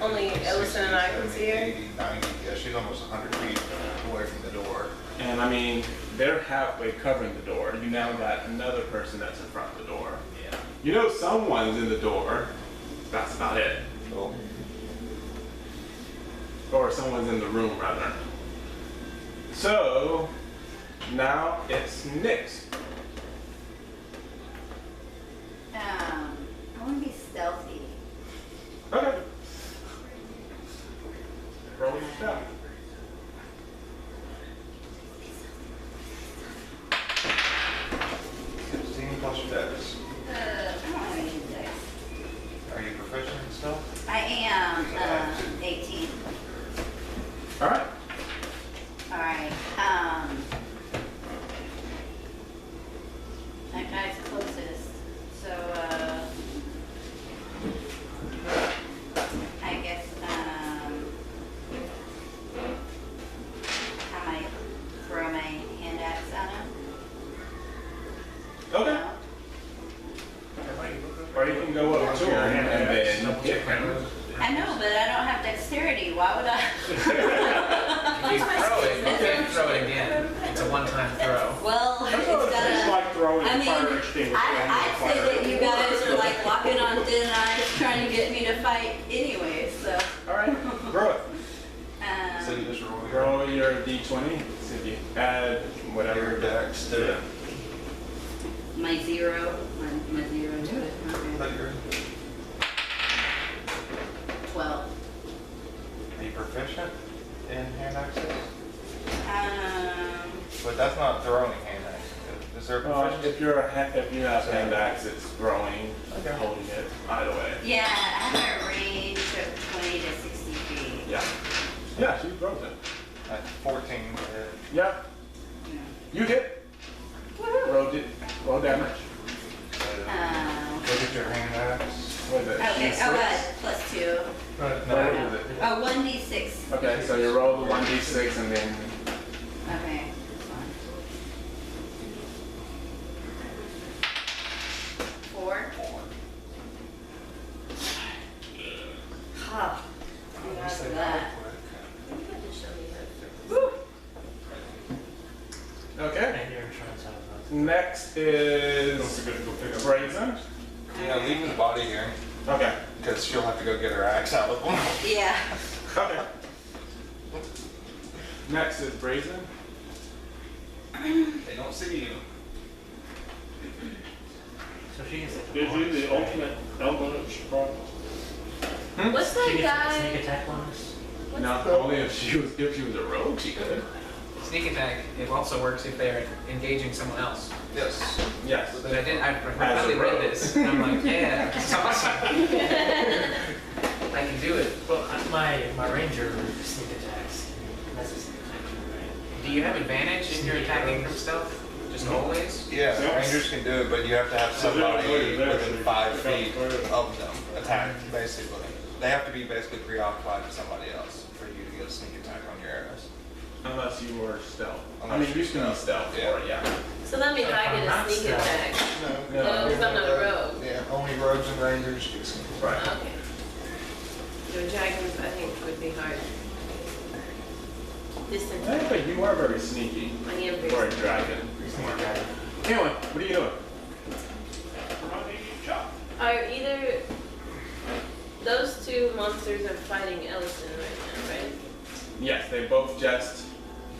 only Ellison and I can see her? 80, 90, yeah, she's almost 100 feet away from the door. And I mean, they're halfway covering the door. You now got another person that's in front of the door. Yeah. You know someone's in the door. That's about it. Cool. Or someone's in the room, rather. So, now it's Nyx. I want to be stealthy. Okay. Roll your stuff. Plus your dex. I don't have any dex. Are you proficient still? I am 18. All right. All right. That guy's closest. So I guess I might throw my hand axe at him. Okay. No? Or you can go up to him and then hit him. I know, but I don't have dexterity. Why would I? If you throw it, you can't throw it again. It's a one-time throw. Well, it's It's gotta. like throwing I a mean, fire extinguisher on I'd fire. say that you guys are like walking on thin ice trying to get me to fight anyway, so. All right. Throw it. So you just roll Roll your d20. See if you add whatever. your dex to it. My zero to it. Okay. But you're, 12. are you proficient in hand axes? Um, But that's not throwing hand axes. Is there a proficiency? If you have hand axe, it's throwing, Okay. holding it either way. yeah, I have a range of 20 to 60 feet. Yeah. Yeah, she throws it. At 14 to hit. Yeah. You hit. Roll damage. Look at your hand axe. What is it? Okay, D6? +2. No, what is it? Oh, 1d6. Okay, so you roll the 1d6 and then Okay, this one. 4. Ha. After that. You had to show me that. Woo. okay. And your insurance out of Next is Brazen. Yeah, leave his body here. Okay. Because she'll have to go get her axe out with him. Yeah. Okay. Next is Brazen. They don't see you. So she gets like Gives you the ultimate element surprise. What's She that gets like a sneak guy? attack bonus. No, only if she was a rogue, she could. Sneak attack, it also works if they're engaging someone else. Yes. Yes. But I As a finally read rogue. this, and I'm like, yeah, it's awesome. I can do it. Well, my ranger sneak attacks. That's a sneak attack, right? Do you have advantage in your attacking from stealth? Just always? Yeah, Yep. rangers can do it, but you have to have somebody within 5 feet of them attack, basically. They have to be basically preoccupied with somebody else for you to get a sneak attack on your arrows. Unless you were stealth. Unless I mean, you're you can be stealth for it, yeah. So that means I get a sneak attack. No. No, because I'm not a rogue. Yeah, only rogues and rangers get sneak attack. Right. Okay. The dragons, I think, would be hard. Distant. Hey, but you are very sneaky I am for a very dragon. Okay. Anyway, what are you doing? Are either those two monsters are fighting Ellison right now, right? Yes, they both just.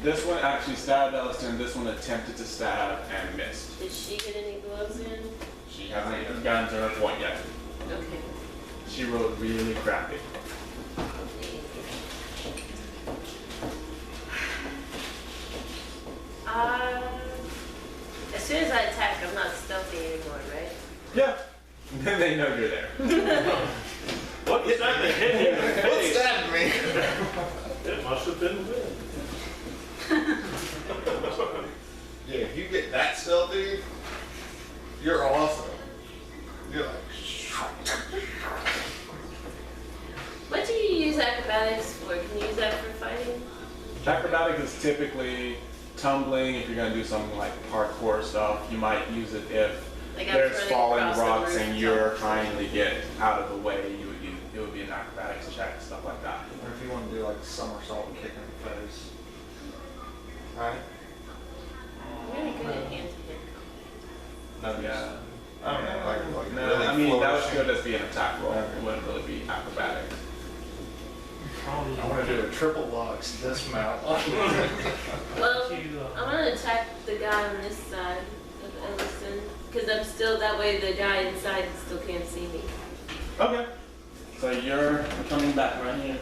This one actually stabbed Elliston, this one attempted to stab and missed. Did she get any blows in? She hasn't even gotten to her point yet. Okay. She rolled really crappy. As soon as I attack, I'm not stealthy anymore, right? Yeah. Then they know you're there. What was that that hit you in the What face? stabbed me? It must have been wind. Yeah, if you get that stealthy, you're awesome. You're like, What do you use acrobatics for? Can you use that for fighting? Acrobatic is typically tumbling. If you're going to do something like parkour stuff, you might use it if Like I'm there's running falling across the rocks roof. and you're trying to get out of the way. It would be an acrobatics check, stuff like that. or if you want to do like a somersault and kick in the face. Right? I'm really good at hand-to-hand combat. No, Yeah. I don't know, like No, really I mean that would flourishing. still just be an attack roll. It wouldn't really be acrobatics. Probably. I want to do a triple box dismount. Well, You, I'm gonna attack the guy on this side of Ellison, because I'm still, that way the guy inside still can't see me. Okay. So you're coming back right here.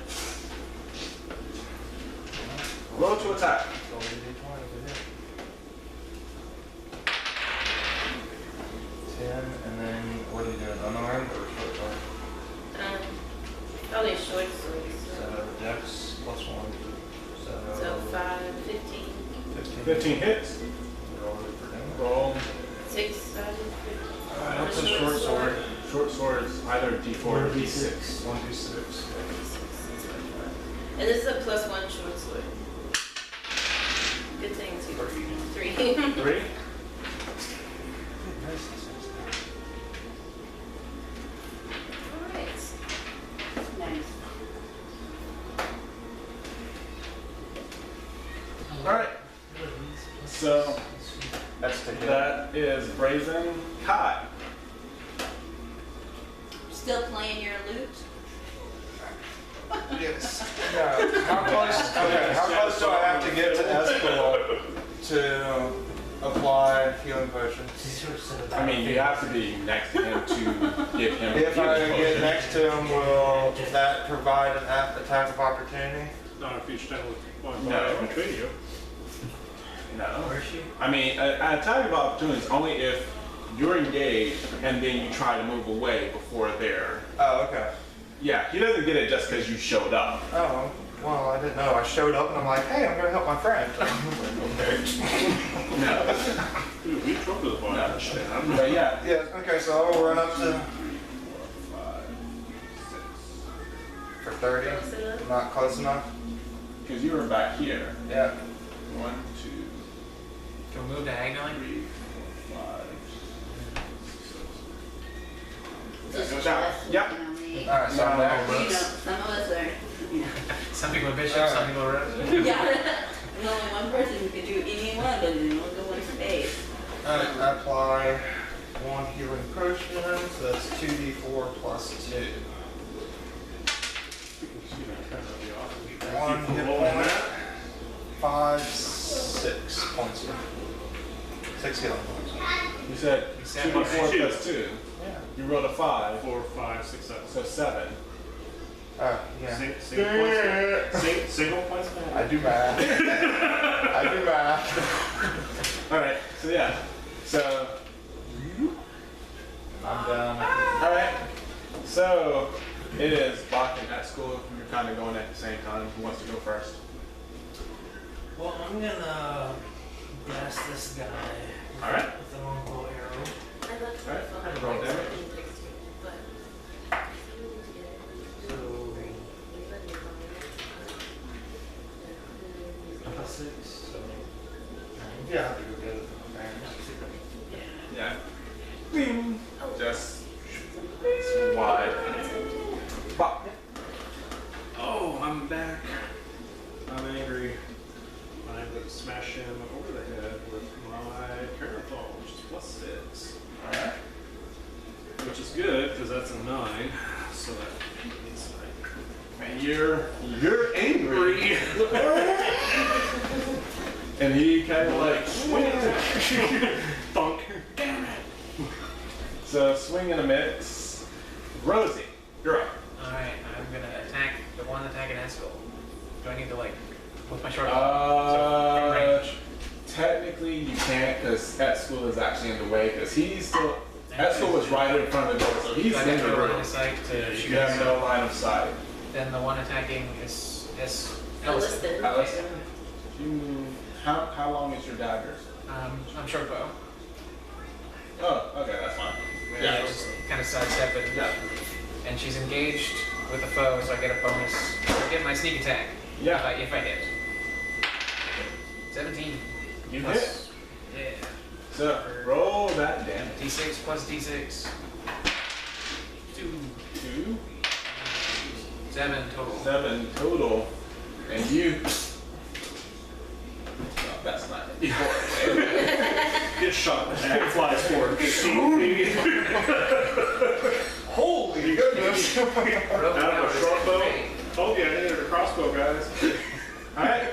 Roll to attack. 10, and then what are you doing? Unarmed or short sword? Probably short swords, So dex plus 1. so 5, 15, 15 hits. Roll it for damage. Roll. 6, 5, 15. What's a short sword? Short sword is either D4 or D6. 1d6. And this is a +1 short sword. Good thing, 2, 3. 3. Alright. Nice. Alright. So That's to hit. that is Brazen Kai. Still playing your lute? Yes. Yeah. How close do I have to get to Eskel to apply healing potions? I mean, you have to be next to him to give him. If I healing get potion. next to him, will that provide an attack of opportunity? Not if you stand with one No. body between you. No. Where is she? I mean, an attack of opportunity is only if you're engaged and then you try to move away before they're. Oh, okay. Yeah, he doesn't get it just because you showed up. Oh, Well, I didn't know. I showed up and I'm like, hey, I'm gonna help my friend. Okay. Dude, we drove to the bar. No. I'm But yeah. Yeah, okay, so I'll run up to 5, 6. for 30. Close enough? Not close enough? Because you were back here. Yeah. 1, 2, Can we move diagonally? 3, 4, 5, 6. Just Go down. less, Yep. you know, me. Alright, so I'm back. You know, some of us are, you know. Some people are bishops, some people are roses. Yeah. There's only one person who can do any one, but they only go one space. Alright, I apply 1 healing potion, so that's 2d4 plus 2. 1 hit point, 5, 6 points. 6 healing points. You said You said 2 plus 4 2. plus 2. Yeah. You rolled a 5, 4, 5, 6, 7. so 7. Yeah. Single points. I do math. I do math. Alright, so yeah. So, I'm down. alright. So, it is Bocq and Eskel. You're kind of going at the same time. Who wants to go first? Well, I'm gonna blast this guy. Alright. With the longbow arrow. I looked for Alright, the phone. have a roll damage. But So, plus 6, so 9. Yeah, I have to go get it. Yeah. Bing. Just wide. Bop. Oh, I'm back. I'm angry. I'm going to smash him over the head with my Kailestel, which is plus 6. Alright. Which is good, because that's a 9. So that means And you're angry. And he kind of like swings. Thunk. Damn it. So swing and a miss. Rosie, you're up. Alright, I'm gonna attack the one attacking Eskel. Do I need to, like, with my short bow? So, from range. Technically you can't because Eskel is actually in the way because he's still. Eskel was right in front of the door, so he's Do I in get the no line room. of sight to shoot You have Eskel? no line of sight. Then the one attacking is Kailestel. Alice, how long is your daggers? I'm short bow. Oh, okay, that's fine. Yeah, just kind of sidestep it. Yeah. And she's engaged with the foe, so I get a bonus. I get my sneak attack. Yeah. If I hit. 17. You Plus- hit. Yeah. So roll that damage. D6 plus D6. 2. 2, 7 total. 7 total, and you. Oh, that's not it. Get shot in the back, flies forward. Holy goodness! Out of a short bow. Told you I needed a crossbow, guys. Alright.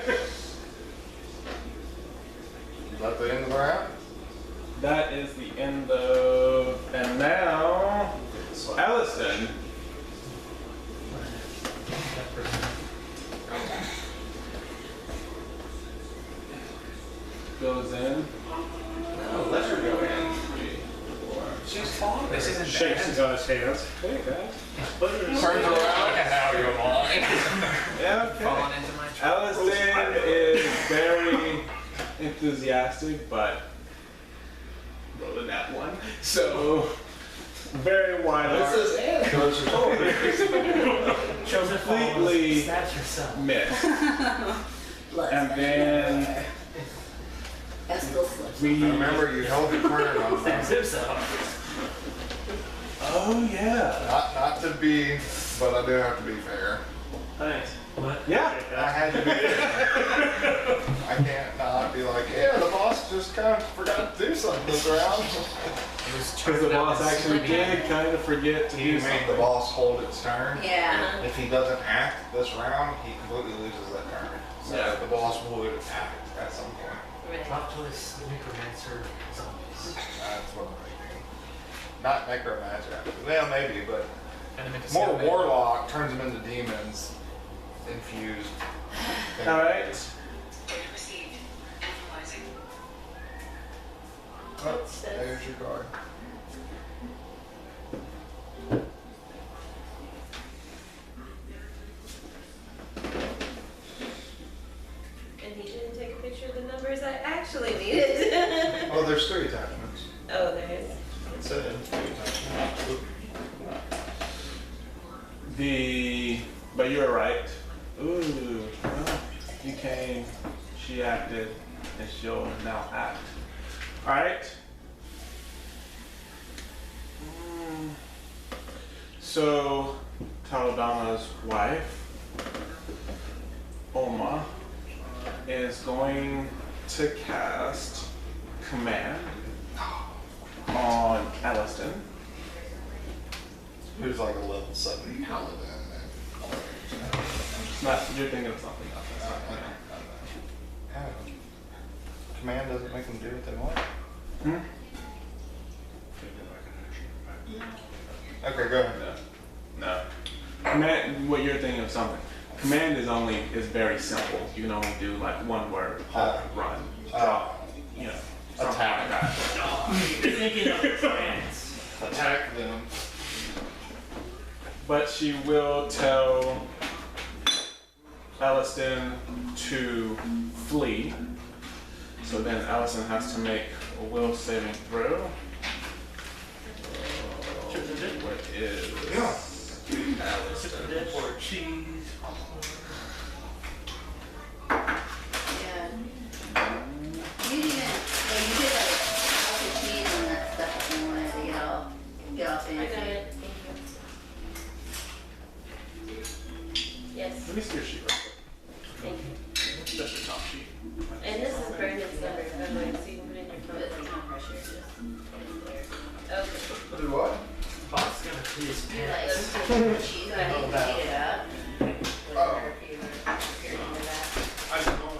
Is that the end of the round? That is the end of. And now. Allison. Goes in. No, let her go in. 3, 4. She's falling. This isn't Shakes his bad. guy's hands. Hey, guys. Pleasure to see Turns you. around and now you're mine. Yeah, okay. Falling into my trap. Allison is very enthusiastic, but rolling that one. So very wide arm. Chosen Completely Stab yourself. miss. Bless And then Eskel slips. we. Remember, you held the corner on Stabs them. himself. Oh yeah. Not to be, but I do have to be fair. Thanks. What? Yeah. I had to be fair. I can't not be like, yeah, the boss just kind of forgot to do something this round. It was Because the charged up boss and actually slipping did out. kind of forget to He do made the something. boss hold its turn. Yeah. If he doesn't act this round, he completely loses that turn. So Yeah. the boss would act at some point. Right. Plot twist, necromancer, zombies. That's what I'm thinking. Not necromancer. Well, maybe, but Kinda meant to more say that. warlock turns them into demons. Infused. All right. Received. Analyzing. Oh, there's your card. and he didn't take a picture of the numbers I actually needed. Oh, there's 3 attachments. Oh, there is. It said 3 attachments. But you were right. Ooh, well, you came, she acted, and she'll now act. Alright. So, Taladana's wife, Oma, is going to cast Command on Elliston. Who's like a level 7 paladin. It's not, you're thinking of something else. That's not Oh. Command doesn't make them do what they want? Hmm? Okay, go ahead. No. Command, what you're thinking of something. Command is very simple. You can only do like one word, halt, run, drop, you know, something attack. like that. You're thinking of France. Attack them. But she will tell Elliston to flee. So then Elliston has to make a will saving throw. What is Elliston? Or cheese. Yeah. You did like healthy cheese and that stuff if you wanted to get off I got fancy. it. Thank you. Yes, Let me see your sheet real quick. thank you. That's your top sheet. And this is Brandon's number, by the way, so you can put it in your phone. But there's no pressure, just there. Okay. Do what? Bob's gonna please You like pants. cheese, I need to heat it up. Oh. If you're into that. I don't know.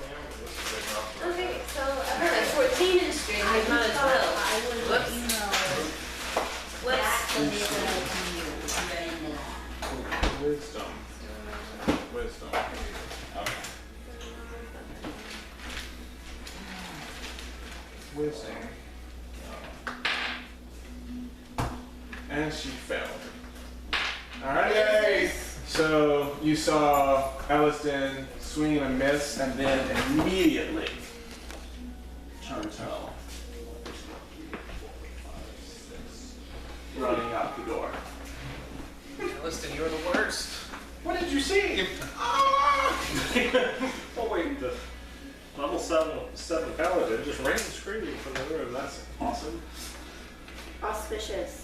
Okay, so I've got a 14 in string, but not a 12. Whoops. What's Wisdom. Wisdom. Okay. Wisdom. And she failed. Alright. Yay! So you saw Elliston swing and a miss, and then immediately Chantel running out the door. Listen, you're the worst. What did you see? Oh wait, the level 7 paladin just ran screaming from the room. That's awesome. Auspicious.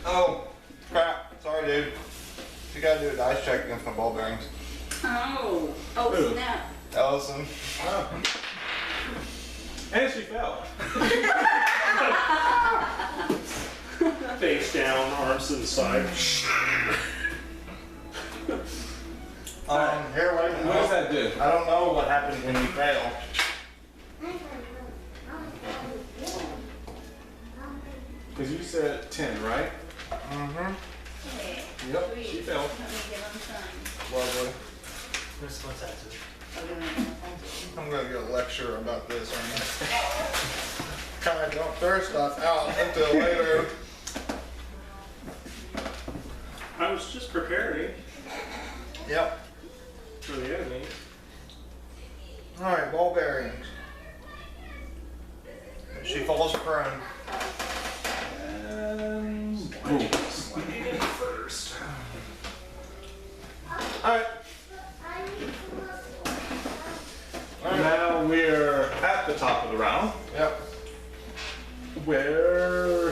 Oh, crap. Sorry, dude. You gotta do a dice check against my ball bearings. Oh. Ooh. Oh, snap. Ellison. And she fell. Face down, arms to the side. Here, wait a minute. What does that do? I don't know what happens when you fail. Because you said 10, right? Mm-hmm. Hey, Yep, sweet. she fell. Let me give him some. Lovely. What's that to? I'll give him some. I'm gonna get a lecture about this, aren't I? Kinda don't throw stuff out until later. I was just preparing Yep. for the enemy. Alright, ball bearings. She falls prone. And boom. First. Alright. Now we're at the top of the round. Yep. Where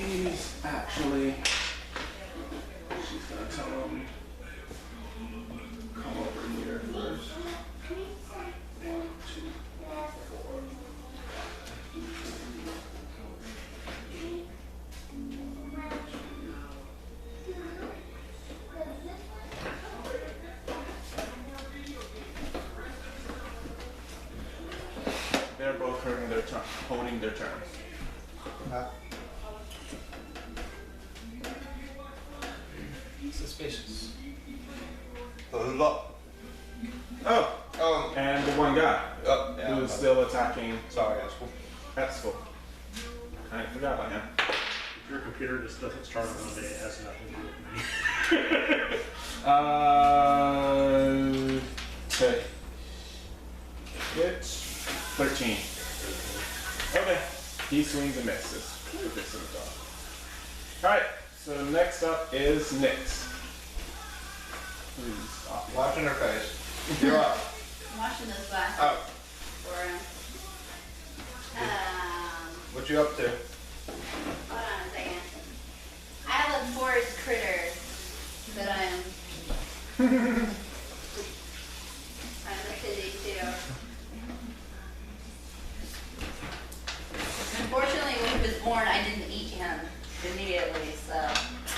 he's actually, she's gonna tell him, come over here first. 1, 2, 4. They're both holding their turns. Suspicious. Who's up? Oh, Oh. and the one guy Oh, yeah. who's still attacking Sorry, Eskel. Eskel. I forgot about him. Your computer just doesn't start on Monday. It has nothing to do with me. To hit 13. Okay. He swings and misses. With this in the dog. Alright, so next up is Nyx. Who's off? Watching her face. You're up. I'm watching this back. Oh, For, what you up to? hold on a second. I have a forest critter that I'm busy too. Unfortunately, when he was born, I didn't eat him immediately, so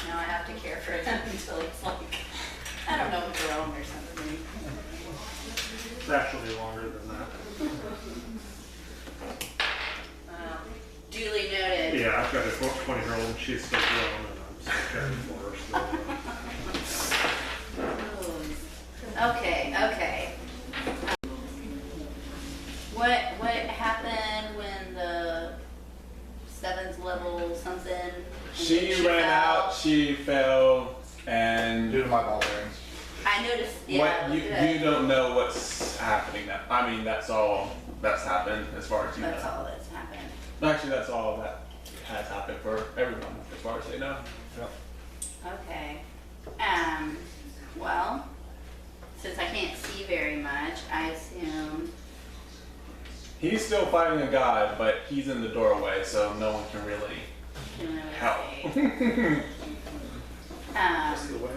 now I have to care for him until he's like, I don't know, grown or something. It's actually longer than that. Duly noted. Yeah, I've got a 20-year-old and she's still grown and I'm still caring for her. Okay. What happened when the 7th level something? and She then ran fell? out, she fell, and Due to my ball bearings. I noticed. Yeah. what you don't know what's happening now. I mean, that's all that's happened as far as you That's know. all that's happened. Actually, that's all that has happened for everyone as far as they know. Okay. Well, since I can't see very much, I assume. He's still fighting a guy, but he's in the doorway, so no one can really Can really help. see. That's the way.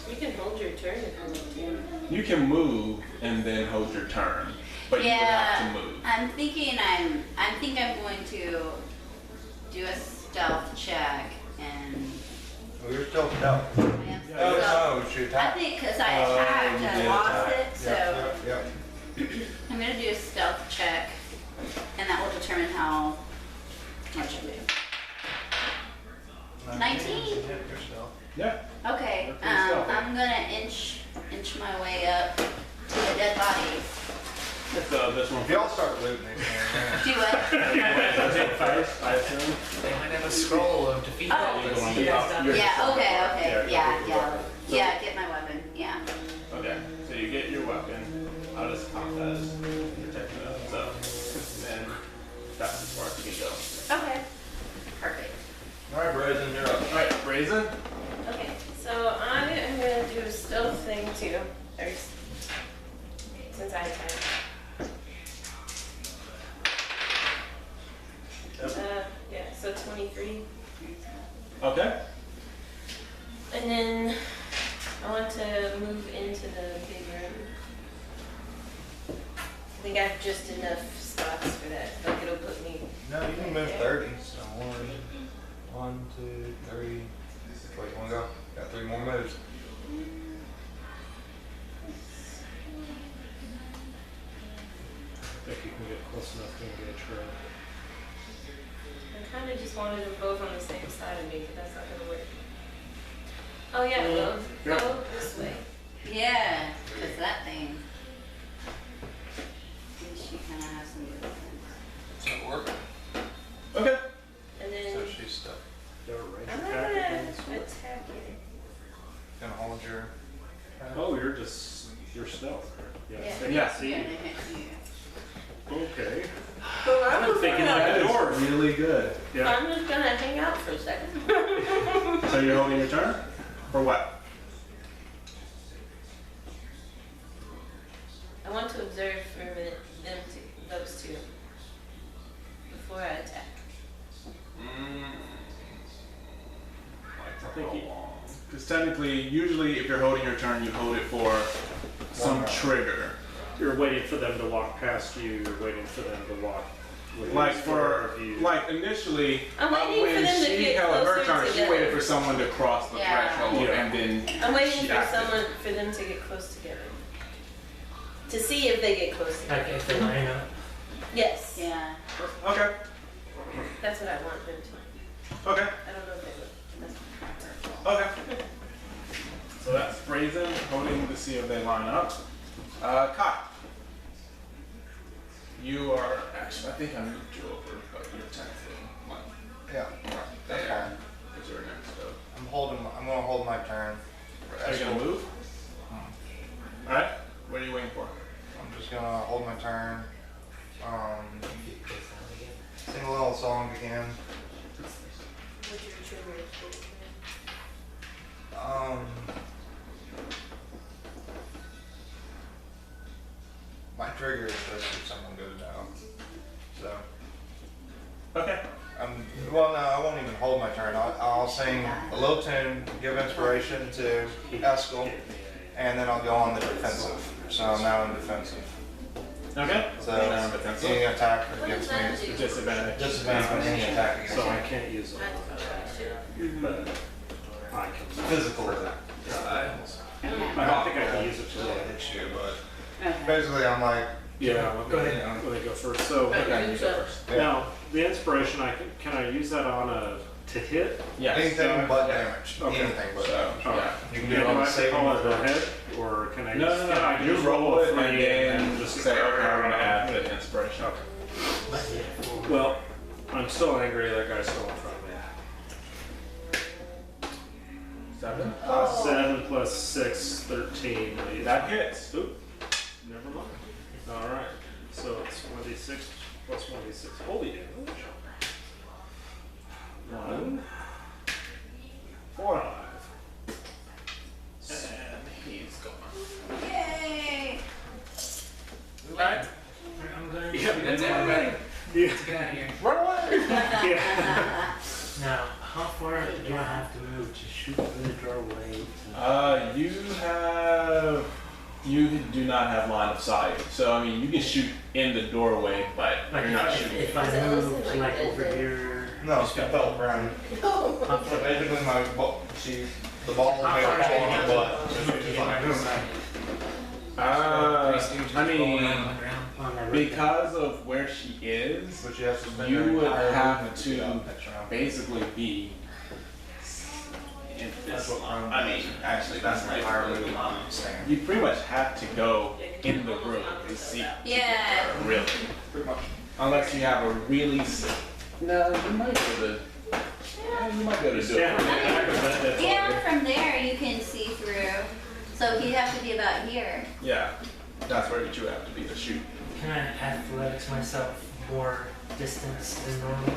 You can hold your turn if you want to. You can move and then hold your turn, but you would have to move. I'm thinking I'm going to do a stealth check and. Well, you're still stealth. I am Oh, stealth. no, she I attacked. think because I Oh, attacked, you I did lost attack. it, so Yep. I'm gonna do a stealth check, and that will determine how much I move. 19. Hit yourself. Yeah. Okay, That's pretty stealthy. I'm gonna inch my way up to the dead bodies. So this one. If y'all start looting it, Do what? First, I assume. They might have a scroll of defeat. Oh. Let's You're see going what's up. up. You're- Yeah. Okay. Yeah, Yeah. Get my weapon. Yeah. Okay, so you get your weapon. I'll just count that as protection of so then that's as far as you can go. Okay. Perfect. Alright, Brazen, you're up. Alright, Brazen. Okay, so I am gonna do a stealth thing too. Since I attacked. Yeah, so 23. Okay. And then I want to move into the big room. I think I have just enough spots for that. Like it'll put me. No, you can move 30. So 1, 2, 3. Wait, you wanna go? Got 3 more moves. I think you can get close enough to engage her. I kind of just wanted them both on the same side of me, but that's not gonna work. Oh yeah, go this way. Yeah, because that thing. She kind of has some good things. Does that work? Okay. And then So she's stuck. Got a range I'm not attack gonna against her. attack it. Gonna hold your. Oh, you're stealth. Yeah. Yeah. They Yeah. can see Yeah, you. they hit you. Okay. I'm Thinking like a door. really good. Yeah. I'm just gonna hang out for a second. So you're holding your turn? For what? I want to observe for a minute those two before I attack. Like how long? Because technically, usually if you're holding your turn, you hold it for some round. trigger. You're waiting for them to walk past you. You're waiting for them to walk. within Like square for, of you. like initially, I'm waiting when for them to she get held her closer turn, she together. waited for someone to cross the Yeah. threshold Yeah. and then I'm waiting she for acted. for them to get close together. To see if they get close together. Like if they line up. Yes. Yeah. Okay, That's what I want them to. okay, I don't know if they will. okay. So that's Brazen holding to see if they line up. Kai. You are, actually, I think I moved you over, but you're 10 feet. Yeah, that's fine. It's your next go. I'm gonna hold my turn. Are you gonna move? Alright, what are you waiting for? I'm just gonna hold my turn. Sing a little song again. What's your trigger? My trigger is just if someone goes down. So, Okay. well, no, I won't even hold my turn. I'll sing a little tune, give inspiration to Eskel, and then I'll go on the defensive. So I'm now in defensive. Okay. So Now I'm defensive. any attack What does against that me, do? Disadvantage. disadvantage on any attack against So me. I can't use all of that, but I can. Physical attack. I don't think I can use it till I hit you, but. Okay. Basically, I'm like, Yeah, go ahead. Let me go first. So, Okay, you go first. Yeah. now, the inspiration, can I use that on to hit? Yes. anything but damage. Okay. Anything but So, damage. yeah. You can Do do it I on have the to saving call it throw. a hit, or can I No, just, no, can I no. You just roll it a and three then just say, okay, I'm gonna add the inspiration. Okay. Well, I'm still angry that guy's still in front of me. 7? 7 plus 6, 13. That hits. Oop, never mind. Alright, so it's 1d6 plus 1d6 holy damage. 1, 4, 5. And he's gone. Yay! Alright. I'm going Yeah, to That's Yeah. everybody. Yeah. Let's get out of here. Run away! Yeah. Now, how far do I have to move to shoot through the doorway? You do not have line of sight. So, I mean, you can shoot in the doorway, but Like you're not if shooting. if I Does it move listen to like like that over then? here. No, it's got felt around. No. So basically, my ball, the ball How made far a do I fall on have the to butt. move to get my room back I mean, on that room? because of where she is, But you have to spend you your would entire have movement to get out next round. basically be in That's this what line. I'm- I mean, actually, that's my entire entire movement stand. You pretty much have to go in the room to see. Yeah. Really. Pretty much. Unless you have a really. No, you might be able to. Yeah, you might be able to do Yeah, it. that's all Yeah, good. from there you can see through. So he'd have to be about here. Yeah, that's where you have to be to shoot. Can I athletics myself more distance than normal?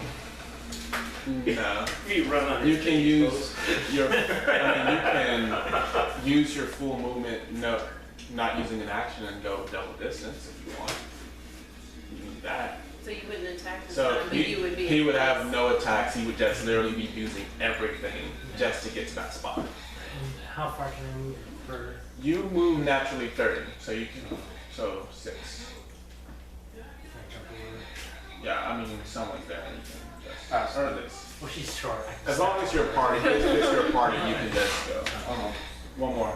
No. You run on You your can feet, use your. I mean, you can use your full movement. No, not using an action and go double distance if you want. You can do that. So you wouldn't attack this So time, but you would be. he in would place. have no attacks. He would just literally be using everything just to get to that spot. And how far can I move for? You move naturally 30, so you can. So 6. Can I jump over? Yeah, I mean, someone's there. You can just. Pass. Or this. Well, she's short. I can As long as you're a party, if it's your party, you can just go. One more.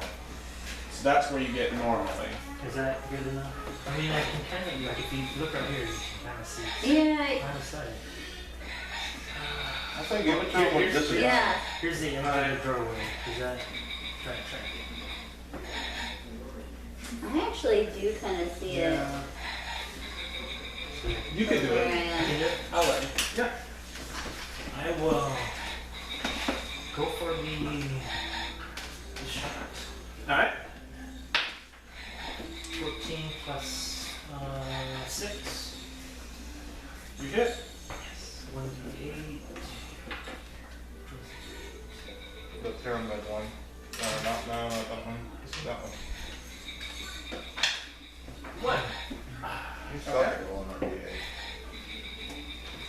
So that's where you get normally. Is that good enough? I mean, I can kind of, like, if you look up here, you can kind of see. Yeah. Line of sight. I think give it to him with disadvantage. Yeah. Here's the end of the doorway. Is that track? I actually do kind of see it. You can do Where I it. am. I'll let you. Yeah. I will go for the shot. Alright. 14 plus 6. You hit. Yes. 1d8. The pyramid one. Not that one. That one. One. You suck at rolling RDA.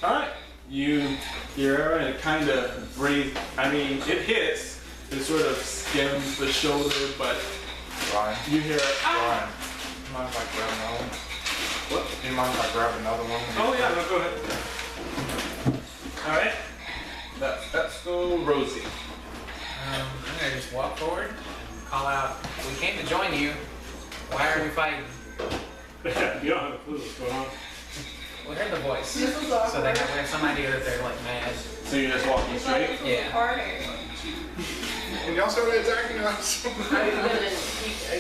Alright. Your arrow and it kind of breathes. I mean, it hits. It sort of skims the shoulder, but Ryan. you hear it. Ryan. Do you mind if I grab another one? What? Do you mind if I grab another one? Oh yeah, no, go ahead. Alright. Let's go Rosie. I'm gonna just walk forward, call out, we came to join you. Why are we fighting? You don't have a clue what's going on. We heard the voice. So we have some idea that they're like mad. So you're just walking straight? Yeah. Harder. And y'all started attacking us. Are you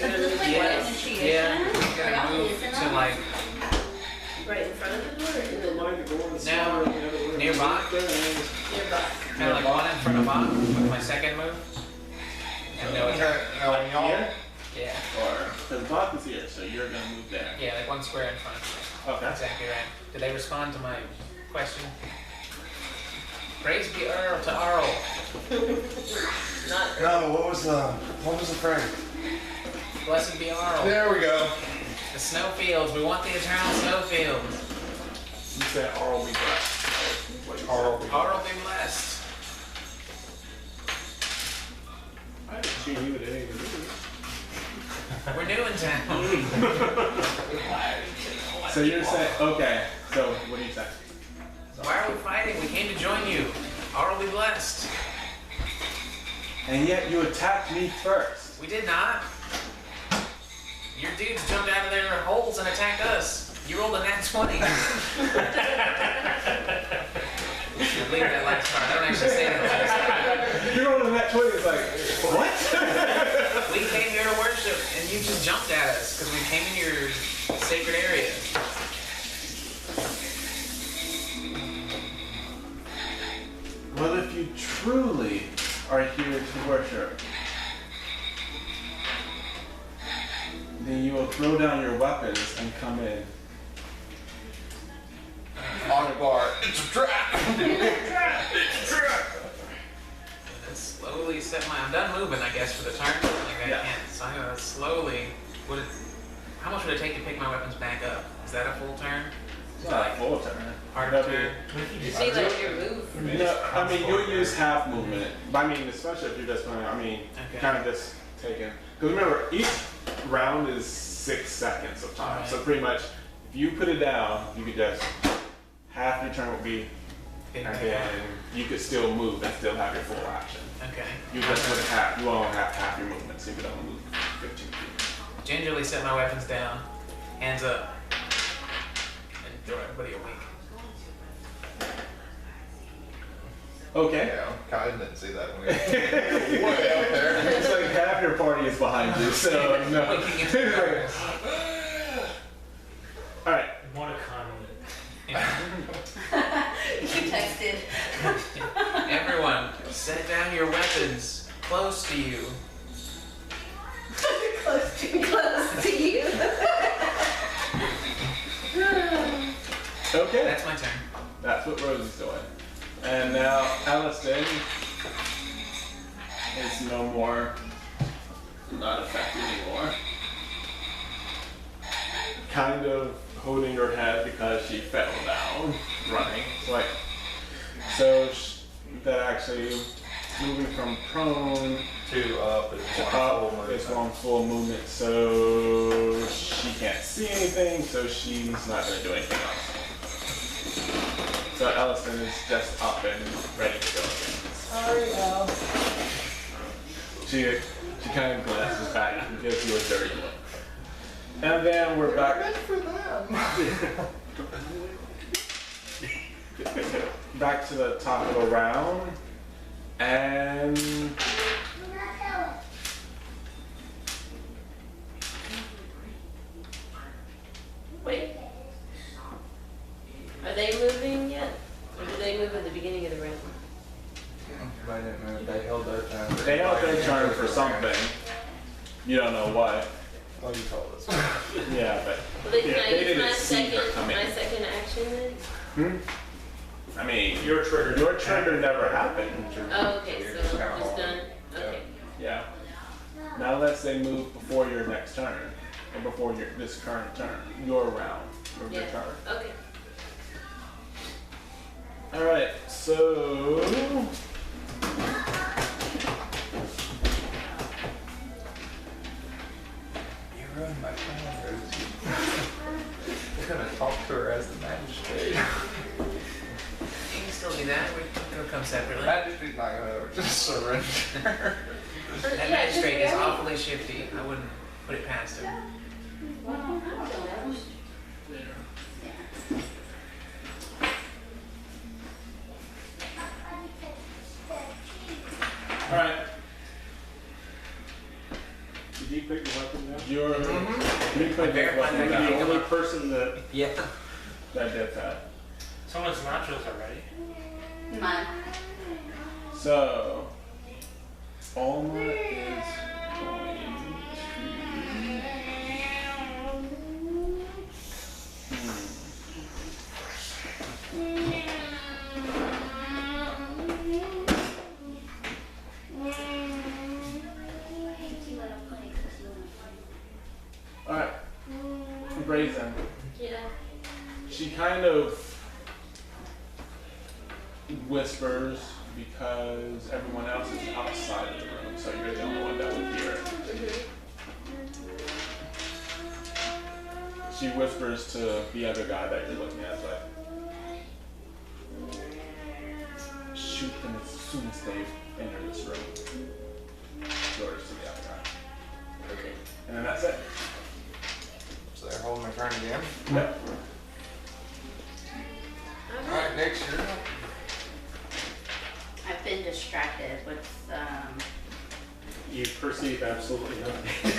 gonna move Yeah. Initiation? Yeah. Are We're y'all gonna move using to them? like right in front of the door or in the Mind to go on the Now, side, the other way. near Bocq. Your Bocq. Kind of like one in front of Bocq with my second move. And no attack. Here? Yeah. Or, because Bocq is here, so you're gonna move there. Yeah, like one square in front of me. Okay. That's exactly right. Did they respond to my question? Praise be Earl to Auril. Not No, what was the phrase? Blessed be Auril. There we go. The snowfields. We want the eternal snowfields. You said Auril be blessed. Auril. Auril be blessed. I didn't see you at any of the We're new in town. So you're saying, okay, so what do you say? Why are we fighting? We came to join you. Auril be blessed. And yet you attacked me first. We did not. Your dudes jumped out of their holes and attacked us. You rolled a nat 20. You should leave that last part. I don't actually say that last part. You're rolling that 20, it's like, what? We came here to worship and you just jumped at us because we came in your sacred area. Well, if you truly are here to worship, then you will throw down your weapons and come in. Akbar. It's a trap. Let's slowly set my. I'm done moving, I guess, for the turn. Like I Yeah. can't. So I'm gonna slowly. How much would it take to pick my weapons back up? Is that a full turn? It's not a full turn. Hard That'd turn. You see like your move. No, I mean, you'll use half movement. But I mean, especially if you're just going to, Okay. kind of just taking. Because remember, each round is 6 seconds of time. Alright. So pretty much, if you put it down, you could just, half your turn would be, Pick and back then up. you could still move and still have your full action. Okay. You just would have, you only have half your movement, so you could only move 15 feet. Gingerly set my weapons down, hands up, and throw everybody a wink. Okay. Yeah, Kai didn't see that when we were way out there. It's like half your party is behind you, so no. Winking at the guards. Alright. What a comment. You texted. Everyone, set down your weapons close to you. Close to you. Okay. That's my turn. That's what Rosie's doing. And now Kailestel is no more not affected anymore. Kind of holding her head because she fell down running. That actually moving from prone Two up is to one up full movement. is one full movement, so she can't see anything, so she's not going to do anything else. So Ellison is just up and ready to go again. Sorry, Al. She kind of glances back and gives you a dirty look. And then we're back. Back to the top of the round. And Wait. Are they moving yet? Or did they move at the beginning of the round? They didn't move. They held their turn. they held their turn for something. You don't know what. Oh, you told us. Yeah, but Well, they, Yeah, can I they use didn't my see her second, coming. my second action then? I mean, your trigger never happened. Oh, okay, You're so just just kinda holding. done. Okay. Yeah. Now let's say move before your next turn, or before this current turn, your round, or your Yeah. turn. Okay. All right, so You ruined my plan, Rosie. I'm gonna talk to her as the magistrate. You can still do that. It'll come separately. Magistrate's not gonna just surrender. That magistrate is awfully shifty. I wouldn't put it past him. all right, Did you pick the weapon now? you're you pick I the verified weapon that. You're down. the only person that Yeah. That did that. Someone's nachos already. Mine. So, Alma is going to. Alright. Brazen. Yeah. She kind of whispers because everyone else is outside of the room, so you're the only one that would hear it. She whispers to the other guy that you're looking at, like, shoot them as soon as they enter this room. She orders to the other guy. Okay. And then that's it. So they're holding my turn again. Yep. Alright, next year. I've been distracted with You perceive absolutely nothing.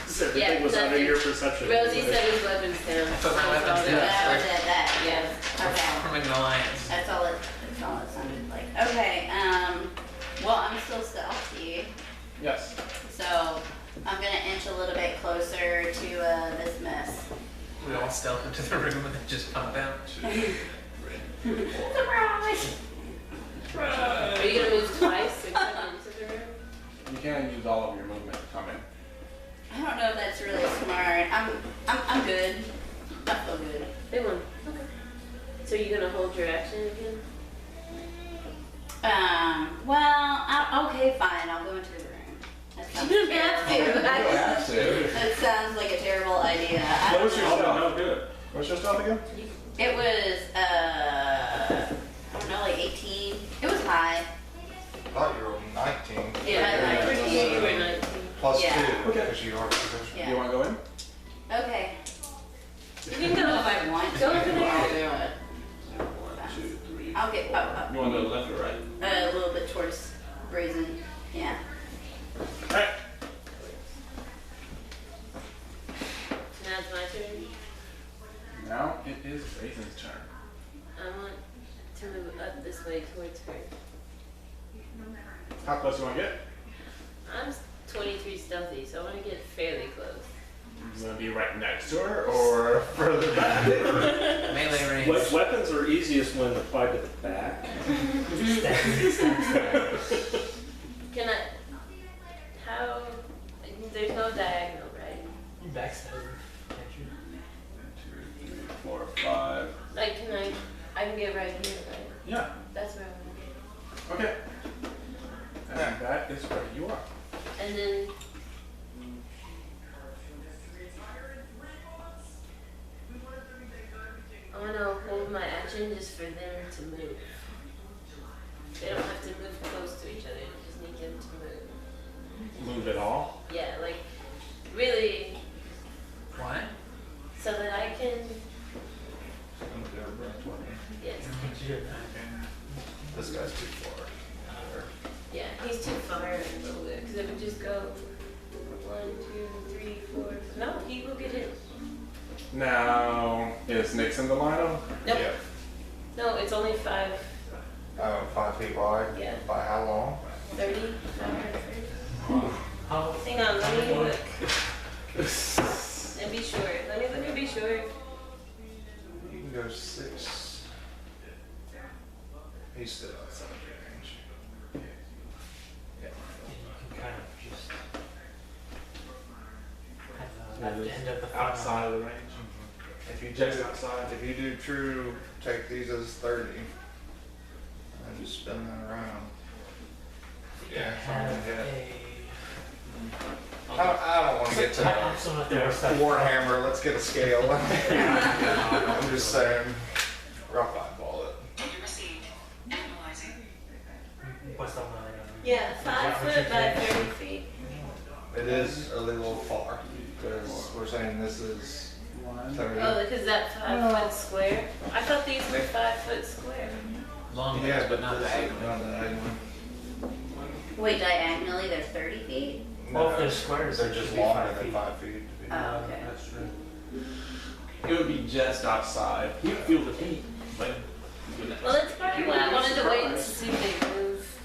'Cause everything Yeah, was under nothing. your perception. Rosie set his weapons down. put my weapons down. that was it, that, Yeah. okay. From an alliance. That's all it sounded like. Okay, well, I'm still stealthy, Yes. so I'm gonna inch a little bit closer to this mess. We all stealth into the room and then just pop out. Surprise! Are you gonna move twice to come into the room? You can use all of your movement to come in. I don't know if that's really smart. I'm good. I feel good. Big one. Okay. So you're gonna hold your action again? Well, okay, fine. I'll go into the room. That sounds You don't have terrible. to. That sounds like a terrible idea. I What don't was your know. stealth? No, good. What's your stealth again? It was, I don't know, like 18. It was high. I thought you were 19. Yeah, I you were 19. Plus Yeah. 2, Okay. because you are position. Yeah. You want to go in? Okay. You can I don't know go. if I want to. Go over there. I'll do it. 1, 2, 3. I'll get up, You want to go left or right? a little bit towards Brazen. Yeah. Alright. Now it's my turn. Now it is Brazen's turn. I want to move up this way towards her. How close you want to get? I'm 23 stealthy, so I want to get fairly close. You want to be right next to her or further back? Melee range. Weapons are easiest when applied to the back. Can I? How? There's no diagonal, right? You backstab, can't you? 1, 2, 3, 4, 5. Like, can I can get right here, right? Yeah. That's where I want to Okay. And that is where you are. get. And then. I want to hold my action just for them to move. They don't have to move close to each other, you just need them to move. Move it all. Yeah, like, really, What? so that I can, yes. This guy's too far. Yeah, he's too far a little bit, because it would just go 1, 2, 3, 4. No, he will get it. Now, is Nixon the lino? Nope. Yeah. No, it's only 5, 5 feet wide. Yeah. By how long? 30. How? Hang on, let me look. And be sure. Let me be sure. You can go 6. He's still outside of range. Yeah. You can kind of just have the end of the funnel. Outside of the range. If you Just do, outside. if you do true, take these as 30. And just spin that around. Yeah. Have Yeah. a. I don't want to get to I'm still not the worst stuff. Warhammer. Let's get a scale. I'm just saying, rough eyeball it. You received. Analyzing. What's on my? Yeah, 5 foot by 30 feet. It is a little far because we're saying this is 30. Oh, because that 5 foot square? I thought these were 5 foot square. Long range, Yeah, but not this is diagonal. not diagonal. Wait, diagonally, they're 30 feet? Well, if they're squares, they're it just should be longer 5 than feet. 5 feet. Oh, okay. That's true. It would be just outside. You feel the heat, but Well, that's probably why I wanted to wait to see if they move.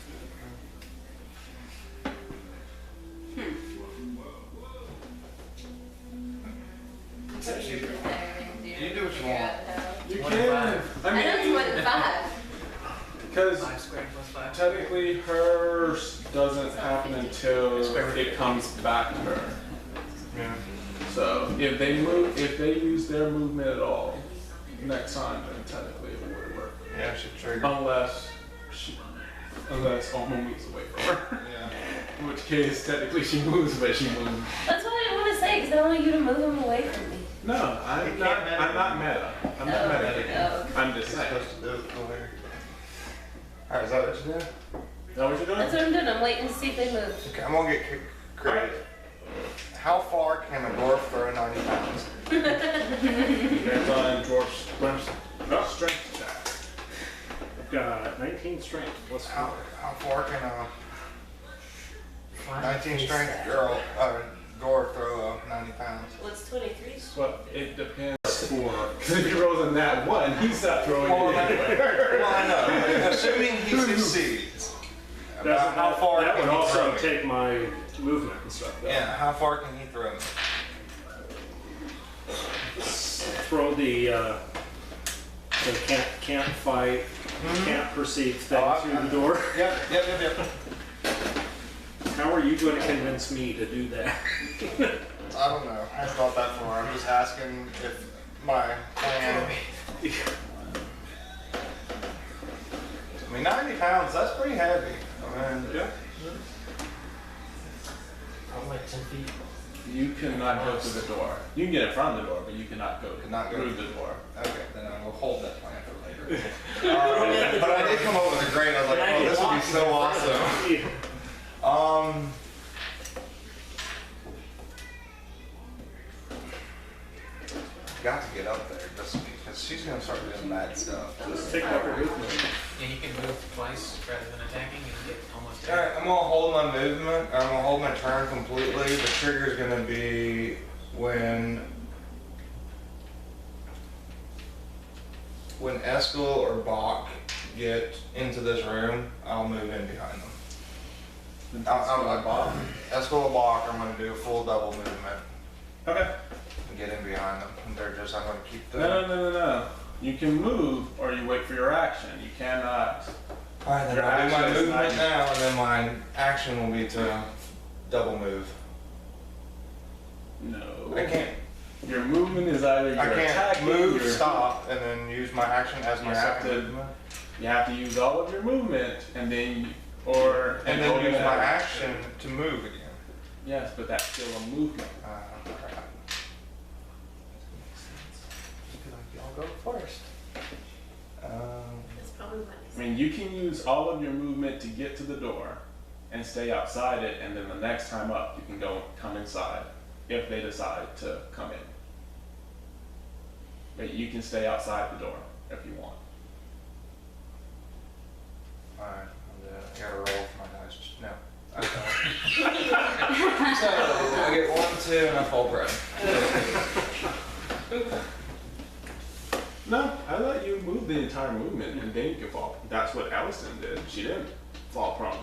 technically hers doesn't happen until it comes back to her. Yeah. So if they use their movement at all next time, then technically it would work. Yeah, she triggered. Unless Alma moves away from her. Yeah. In which case, technically she moves, but she moves. That's what I didn't want to say, because I don't want you to move him away from me. No, I'm not meta. I'm not meta. Oh. I'm just You're saying. supposed to do it over here. Alright, is that what you did? Is that what you're doing? That's what I'm doing. I'm waiting to see if they move. Okay, I'm gonna get creative. How far can a dwarf throw 90 pounds? Depends on Dwarf's strength check. I've got 19 strength. What's How far can a 19 strength dwarf throw 90 pounds? What's 23? Well, it depends because if he rolls on that one, he's not throwing it anyway. Well, I know. Assuming he succeeds. About how far that can would he also throw me? take my movement and stuff. Though. Yeah, how far can he throw me? Throw the can't fight, can't perceive thing through the door. Yep. How are you going to convince me to do that? I don't know. I thought that for. I'm just asking if my plan. I mean, 90 pounds, that's pretty heavy. I mean, Yeah. I'm like 10 feet. You cannot go through the door. You can get in front of the door, but you cannot go through the door. okay, then I will hold that plan for later. But I did come up with a great, I was like, oh, this would be so awesome. Got to get up there just because she's gonna start doing bad stuff. Just take over movement. Yeah, you can move twice rather than attacking and get almost All right, I'm gonna hold my movement. I'm gonna hold my turn completely. The trigger's gonna be when Eskel or Bocq get into this room. I'll move in behind them. Eskel or Bocq, I'm gonna do a full double movement Okay. and get in behind them. And they're just, I'm gonna keep them. No. You can move, or you wait for your action. You cannot. All right, then Your I'll do my action is movement not- now, and then my action will be to double move. No. I can't. Your movement is either I you're can't attacking, move, you're- stop, and then use my action as my You have second to- movement. You have to use all of your movement, and then And then hold use it my out. action to move again. Yes, but that's still a movement. Crap. Just be like, y'all go first. That's probably what I mean, you can use all of your movement to get to the door and stay outside it, and then the next time up, you can come inside if they decide to come in. But you can stay outside the door if you want. Alright, I gotta roll for my dice. No. I don't. So, I get 1, 2, and I fall prone. No, I let you move the entire movement and then you can fall. That's what Allison did. She didn't fall prone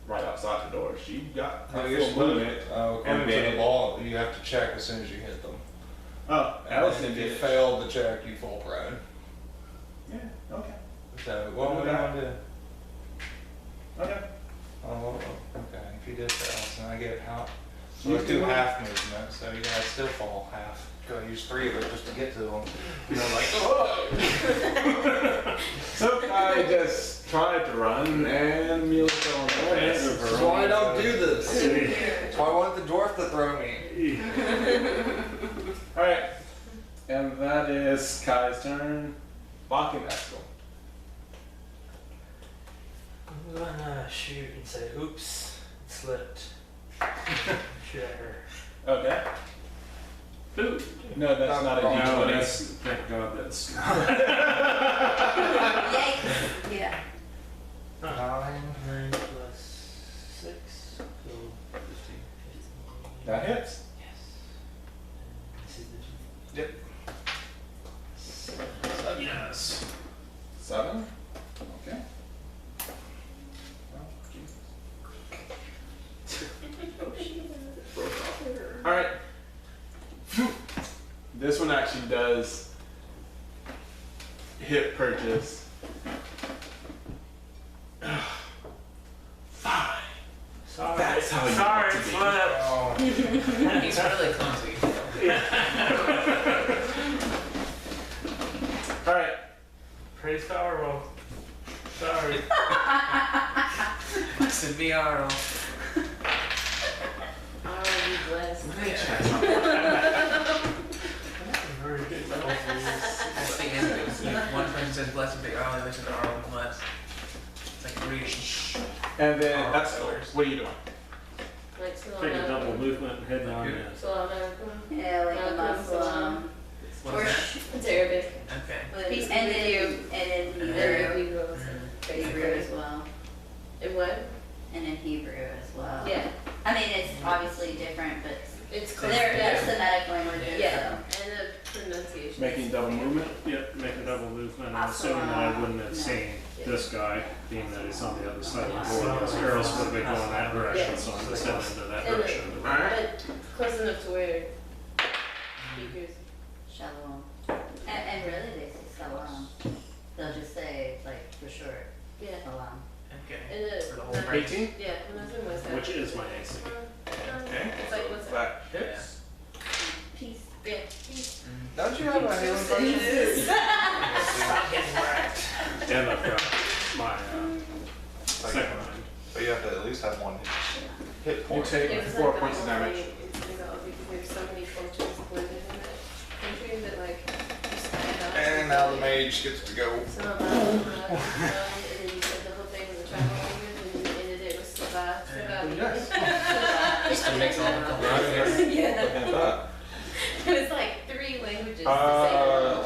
right outside the door. She got her full movement. According and to then- the ball, you have to check as soon as you hit them. Oh, Allison And if you did. failed the check, you fall prone. Yeah, okay. So, what would I do? Okay. Oh, okay. If you did fail, then I get half. So You let's do can- half movement. So yeah, I still fall half. Gotta use 3 of it just to get to them. You know, like, oh! So Kai just tried to run and Mila fell on the face. That's why I don't do this. That's why I want the dwarf to throw me. Alright. And that is Kai's turn. Bocq and Eskel. I'm gonna shoot and say, oops, it slipped. Shoot at her. Okay. No, that's not a No, D20. that's, thank God that's. Yikes. Yeah. 9. 9 plus 6, so 15. That hits. Yes. And this is the Yep. 7. Yes. 7? Okay. Alright. This one actually does hit purchase. Sorry. That's how you Sorry, want to be. slip. He's really clumsy. All right. Praise to Auril. Sorry. Blessed be Auril. Oh, you blessed. That's the end of it. One person says blessed be Auril, the other says Auril is blessed. It's like three. And then Oh, that's colors. what are you doing? Like slow Take a double movement and head on in. Slow Yeah, like a muscle. What Or is that? It's Arabic. Okay. Peace be and with then you. And then Arabic Hebrew. Hebrew also. Hebrew as well. And what? And in Hebrew as well. Yeah. I mean, it's obviously different, but It's close. they're Yeah. Semitic languages. Yeah. And the pronunciation. Making double movement. Yep, make a double movement. I'm Also, assuming that I wouldn't have no. seen this guy, being that he's on the other side of the board. Because Earl's would be going that direction, so I'm just heading into that And direction. But close enough to where speakers. So, shalom. And really, they say salam. They'll just say, like, for short, Yeah. salam. Okay. And For the whole the, phrase. 18? yeah, when I was in West Which is my AC. Okay. It's like, what's that? That hits. Peace. Yeah. Peace. Don't you have a healing potion? Stop getting wrecked. And I've got my second mind. But you have to at least have one hit You point. take It was 4 like the points of whole damage. thing is, because there's so many cultures blended in that country that like you stand out. And now the mage gets to go. Some of them, and then you said the whole thing was a tribal language, and you ended it with Saba. Yes. Just to mix all the colors. Yeah. Look at that. It was like 3 languages to say Uh,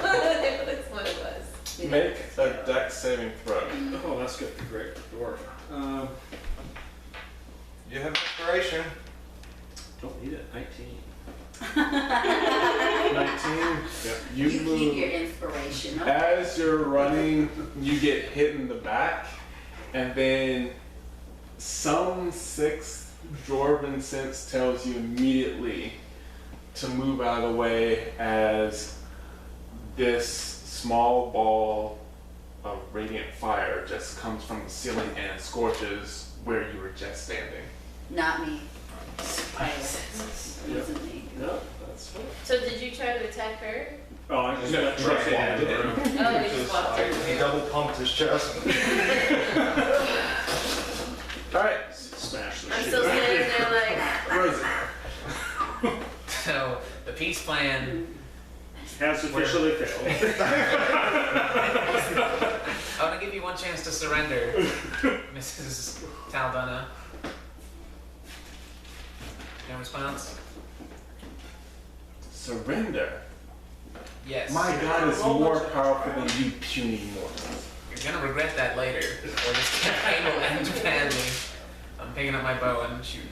That's what it was. Make a dex saving throw. Oh, that's good. Great. Dwarf. You have inspiration. Don't need it. 19. 19. Yep. You You keep move. your inspiration. Okay. As you're running, you get hit in the back, and then some sixth Dwarven sense tells you immediately to move out of the way as this small ball of radiant fire just comes from the ceiling and scorches where you were just standing. Not me. Wasn't me. No, that's fine. So did you try to attack her? Oh, I just No, got trust right walked into the in. room. Oh, you just walked her. He double pumped his chest. Alright, Smash the I'm shit still out of standing it. there like, Rosie. So the peace plan. Has officially failed. I want to give you one chance to surrender, Mrs. Taldana. No response? Surrender. Yes. My God is more powerful than you puny mortals. You're gonna regret that later, or this campaign will end badly. I'm picking up my bow and shooting.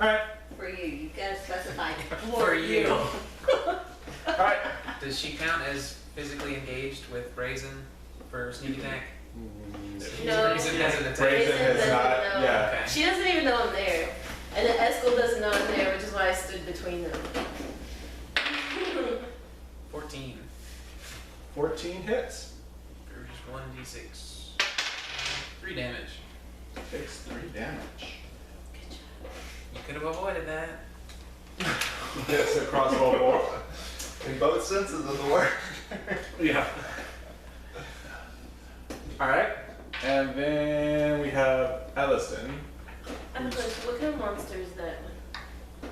Alright, For you. You gotta specify. For you. alright. Does she count as physically engaged with Brazen for sneak attack? No. Brazen has an attack. Brazen has doesn't not, know. yeah. Okay. She doesn't even know I'm there. And then Eskel doesn't know I'm there, which is why I stood between them. 14. 14 hits. For just 1d6. 3 damage. Takes 3 damage. You could have avoided that. Hits a crossbow bolt. In both senses of the word. Yeah. Alright, and then we have Ellison. I have a question. What kind of monster is that one?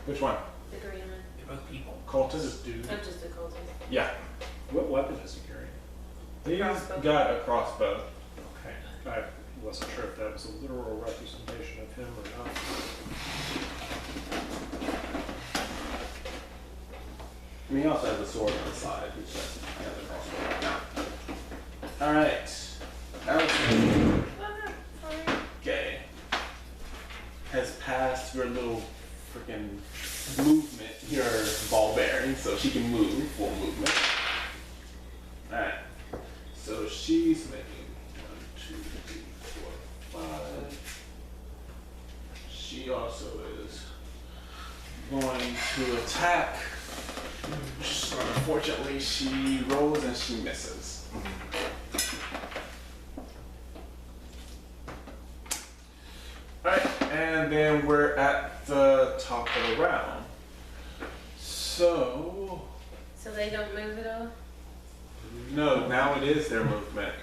Which one? The green one? They're both people. Cultist? Dude. I'm just a cultist. Yeah. What weapon is he carrying? He's Crossbow. got a crossbow. Okay. I wasn't sure if that was a literal representation of him or not. I mean, he also has a sword on the side. He's just has a crossbow. Alright. Ellison. Okay. Has passed your little freaking movement, your ball bearing, so she can move, full movement. Alright. So she's making 1, 2, 3, 4, 5. She also is going to attack. So unfortunately, she rolls and she misses. Alright, And then we're at the top of the round. So, So they don't move at all? no, now it is their movement.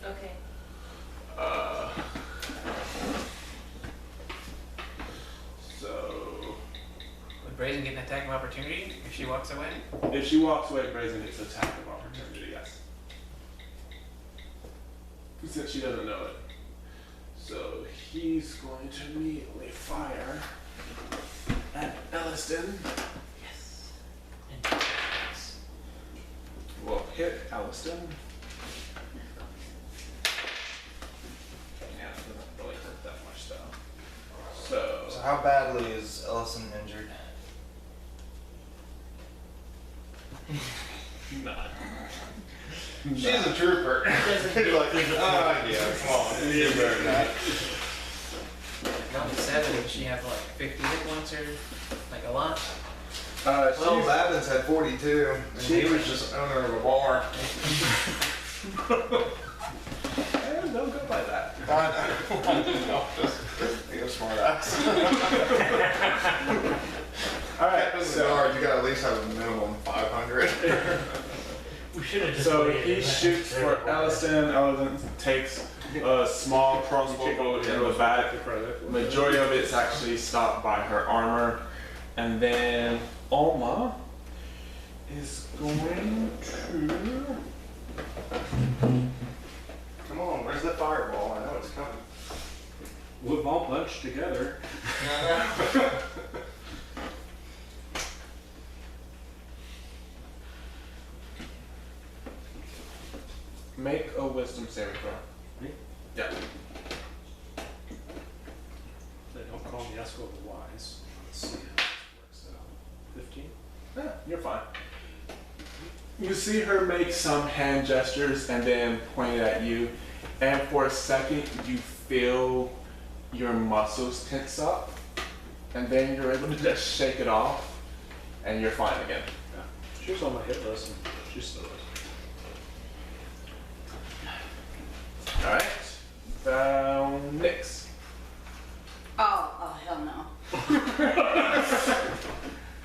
Okay. So, Would Brazen get an attack of opportunity if she walks away? if she walks away, Brazen gets an attack of opportunity, yes. Since she doesn't know it. So he's going to immediately fire at Elliston. Yes. We'll hit Elliston. Yeah, it doesn't really hurt that much though. So how badly is Ellison injured? Not. She's a trooper. You're like, yeah, come on, you did better than that. Down to 7, she has like 50 hit points or like a lot. Well, Babins had 42, and he was just owner of a bar. Don't go by that. I know, just be a smart ass. Alright, So you gotta at least have a minimum 500. We should have just. so played he it. shoots for Elliston. Elliston takes a small crossbow bolt in the back. Majority of it's actually stopped by her armor. And then Alma is going to... Come on, where's the fireball? I know it's coming. We've all bunched together. Make a wisdom saving throw. Me? Yeah. They don't call me Eskel the Wise. Let's see how this works out. 15? Yeah, you're fine. You see her make some hand gestures and then point it at you, and for a second you feel your muscles tense up, and then you're able to just shake it off, and you're fine again. Yeah. She was on my hit list and she still is. Alright. Nyx. Oh, hell no.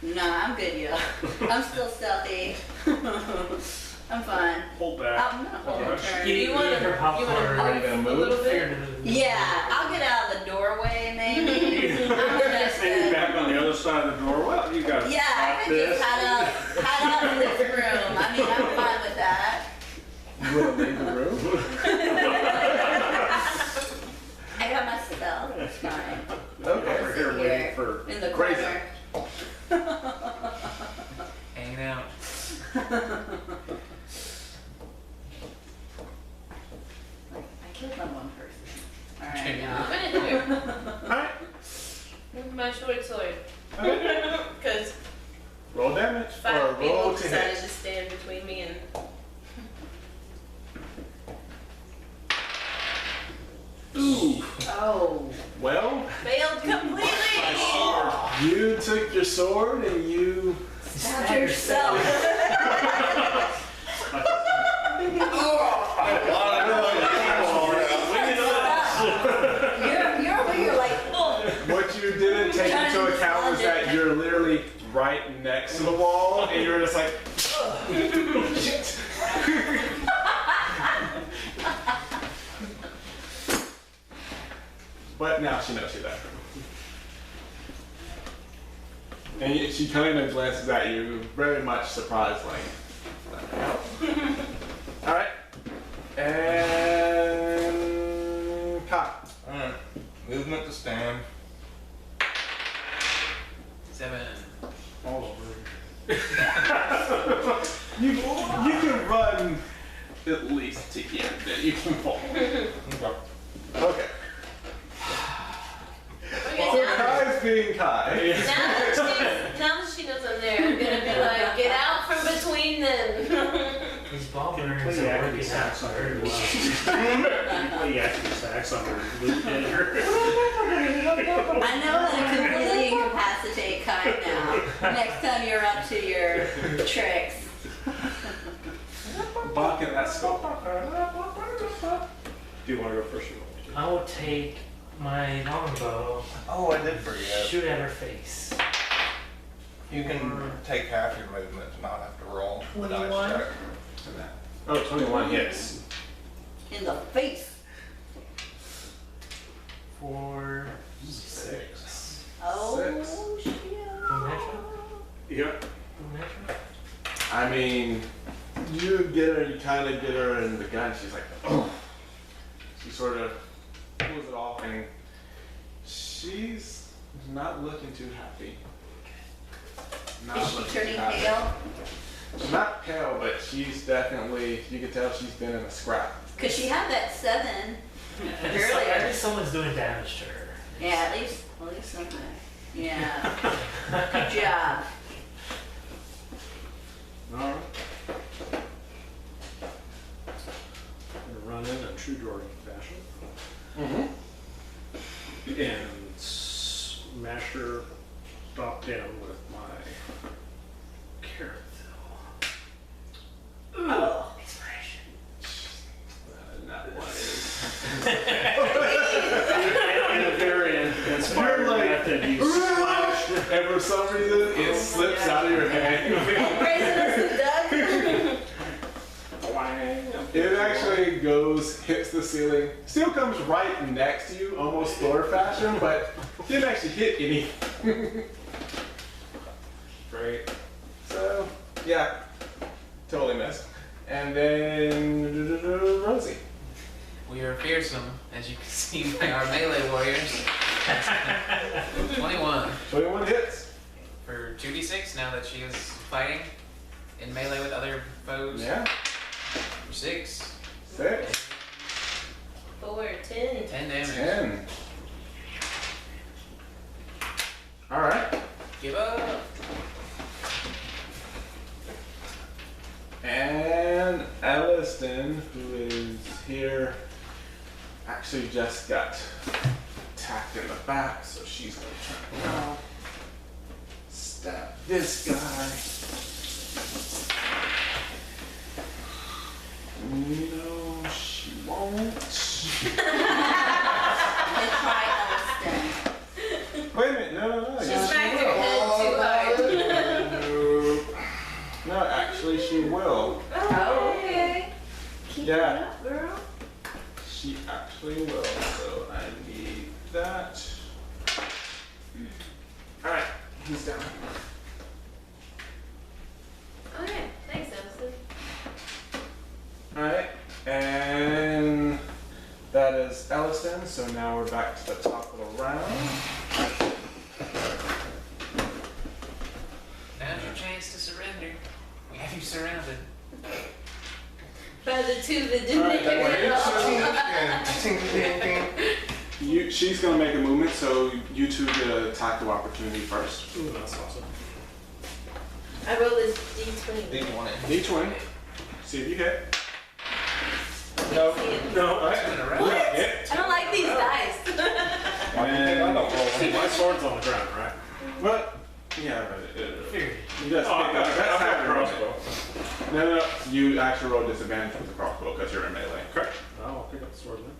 Nah, I'm good, yo. I'm still stealthy. I'm fine. Hold back. I'm gonna hold Alright. my turn. You You wanna, your popcorn. Are you gonna a move? little bit? Yeah, I'll get out of the doorway, maybe. I'm gonna Maybe back on the other side of the door. Well, you got Yeah, I could just hide out in this room. I mean, I'm fine with that. You wanna leave the room? I got my spell. It's fine. Okay. We're here waiting for In the Brazen. corner. Hanging out. I killed my one person. Alright, Okay. yeah. What did you Alright. do? My short sword. Because Roll damage or 5 people roll to decided hit. to stand between me and... Ooh. Oh. Well, Failed completely! you took your sword and you... Stab yourself. You're like, oh. What you didn't take into account was that you're literally right next to the wall and you're just like... Shit. But now she knows you're there. And she kind of glances at you, very much surprised, like, what the hell? Alright. And... Kai. Alright, movement to stand. 7. all over. You can run at least to here, then you can fall. Okay. Okay, So Kai's being Kai. now that she knows I'm there, I'm gonna be like, get out from between them. These ball bearings Play are active working out sax on very her. well. Play active sax on her loop digger. I know how to completely incapacitate Kai now. Next time you're up to your tricks. Bocq and Eskel. Do you want to go first or you want me to? I will take my longbow, Oh, I did forget. shoot at her face. You can take half your movement to not have to roll the dice 21. check. Oh, 21 hits. In the face. For 6. Oh, shit. Yep. I mean, you get her, you kind of get her in the gun. She's like, oh. She sort of pulls it off, and she's not looking too happy. Not Is she looking turning too happy. pale? She's not pale, but she's definitely, you can tell she's been in a scrap. Cause she had that 7 At earlier. least someone's doing damage to her. Yeah, at least something. Yeah. Good job. Alright. Gonna run in a true Jordan fashion. Mm-hmm. And smash her top down with my Kailestel. Oh. Inspiration. Not one In a very inspired You're like, method, you slash. and for some reason, it slips out of your hand. Brazen is done. It actually goes, hits the ceiling, still comes right next to you, almost Thor fashion, but didn't actually hit anything. Great. So, yeah, totally missed. And then Rosie. We are fearsome, as you can see by our melee warriors. 21 21 hits. for 2d6 now that she is fighting in melee with other foes. Yeah. For 6. 6. 4, 10. 10 damage. 10. Alright. Give up. And Elliston, who is here, actually just got attacked in the back, so she's gonna turn around. Stab this guy. No, she won't. Let's try Elliston. Wait a minute, no. She yes, smacked she her will. head too hard. No, actually she will. Oh, okay. Keep Yeah. it up, girl. She actually will, so I need that. Alright, he's down. Okay, thanks, Allison. Alright, and that is Elliston, so now we're back to the top of the round. Now's your chance to surrender. We have you surrounded. By the two that didn't Alright, make it that at all. She's gonna make a movement, so you two get an attack of opportunity first. Ooh, that's awesome. I rolled this D20. D20. See if you hit. No, no, Alright. What? Hit. I don't like these dice. Why do you think I don't roll See, any? my sword's on the ground, right? What? Yeah, Figured. you just Oh, I've got that's half a your crossbow. No, you actually roll disadvantage with the crossbow because you're in melee. Correct. I'll pick up the sword then.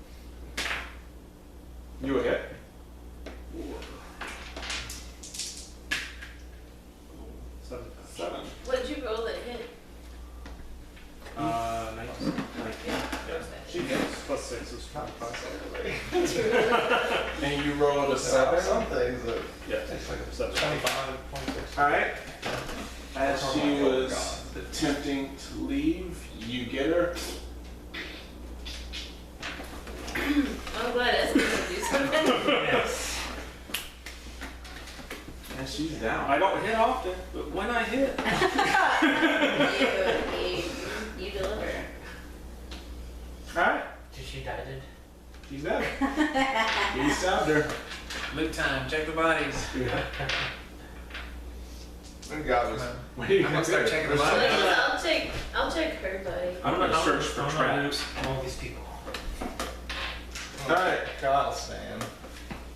You will hit. 7. What'd you roll that hit? 19. She hits. Plus 6 is 25. And you rolled a 7. Some things that Yeah, it's like 7. 25, 26. Alright. As she was attempting to leave, you get her. I'm glad Eskel can do something. Yes. And she's down. I don't hit often, but when I hit, You deliver. Alright. Did she die? Did? She's dead. He stabbed her. Loot time. Check the bodies. Good God, was What are you I'm gonna start checking the Well, bodies. I'll check her body. I'm gonna search for I'm traps. all these people. Alright. Kailestel.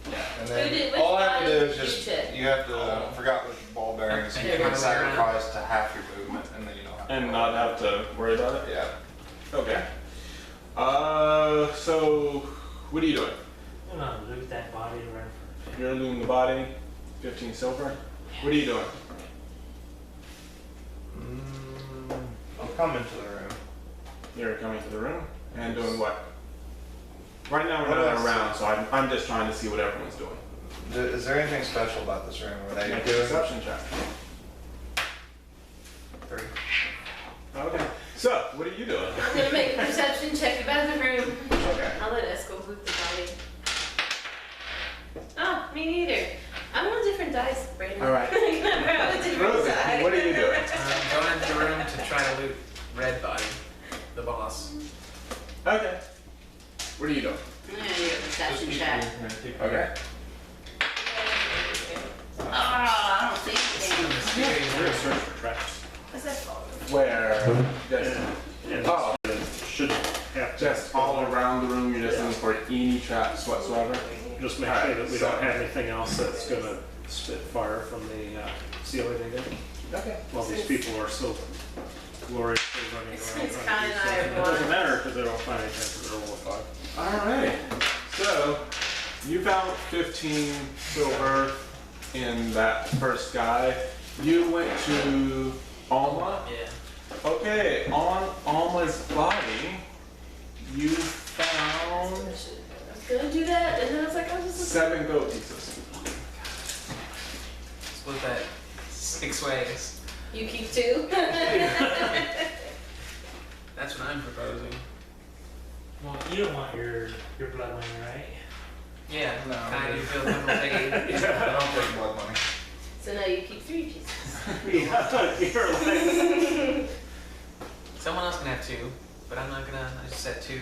And Who then did- which all I have to do body is did you just, check? you have to, I forgot which ball bearings, And you get can my sacrifice to half your movement and then you don't have to. And not have to worry about it? Yeah. Okay. So, what are you doing? I'm gonna loot that You're looting the body. 15 silver. What are you doing? I'm coming to the room. You're coming to the room and doing what? Right now we're What not else? around, so I'm just trying to see what everyone's doing. Is there anything special about this room? Were they Make a doing perception check. 3? Okay. So, what are you doing? I'm gonna make a perception check about the room. Okay. I'll let Eskel loot the body. Oh, me neither. I'm on different dice, Braden. All right. We're on a different Rosie, side. what are you doing? Going into the room to try to loot Red Body, the boss. Okay. What are you doing? I'm gonna do a perception check. Okay. I don't see anything. We're gonna search for traps. What's that called? Where? Just, And oh, should have just all around the room, you're just looking for any traps whatsoever? Just make sure that we don't have anything else that's gonna spit fire from the ceiling again. Okay. While these people are so gloriously running around. Since trying to Kai and I do are something. It doesn't blind. matter because they don't find anything for their roll of 5. Alright. So, you found 15 silver in that first guy. You went to Alma. Yeah. Okay, on Alma's body, you found I was gonna do that, and then I was like, I'll just look. 7 goat pieces. Split that 6 ways. You keep 2. That's what I'm proposing. Well, you don't want your blood money, right? Yeah, No, I do dude. feel comfortable taking. I don't take blood money. So now you keep 3 pieces. You're like, Someone else can have 2, but I'm not gonna. I just said 2.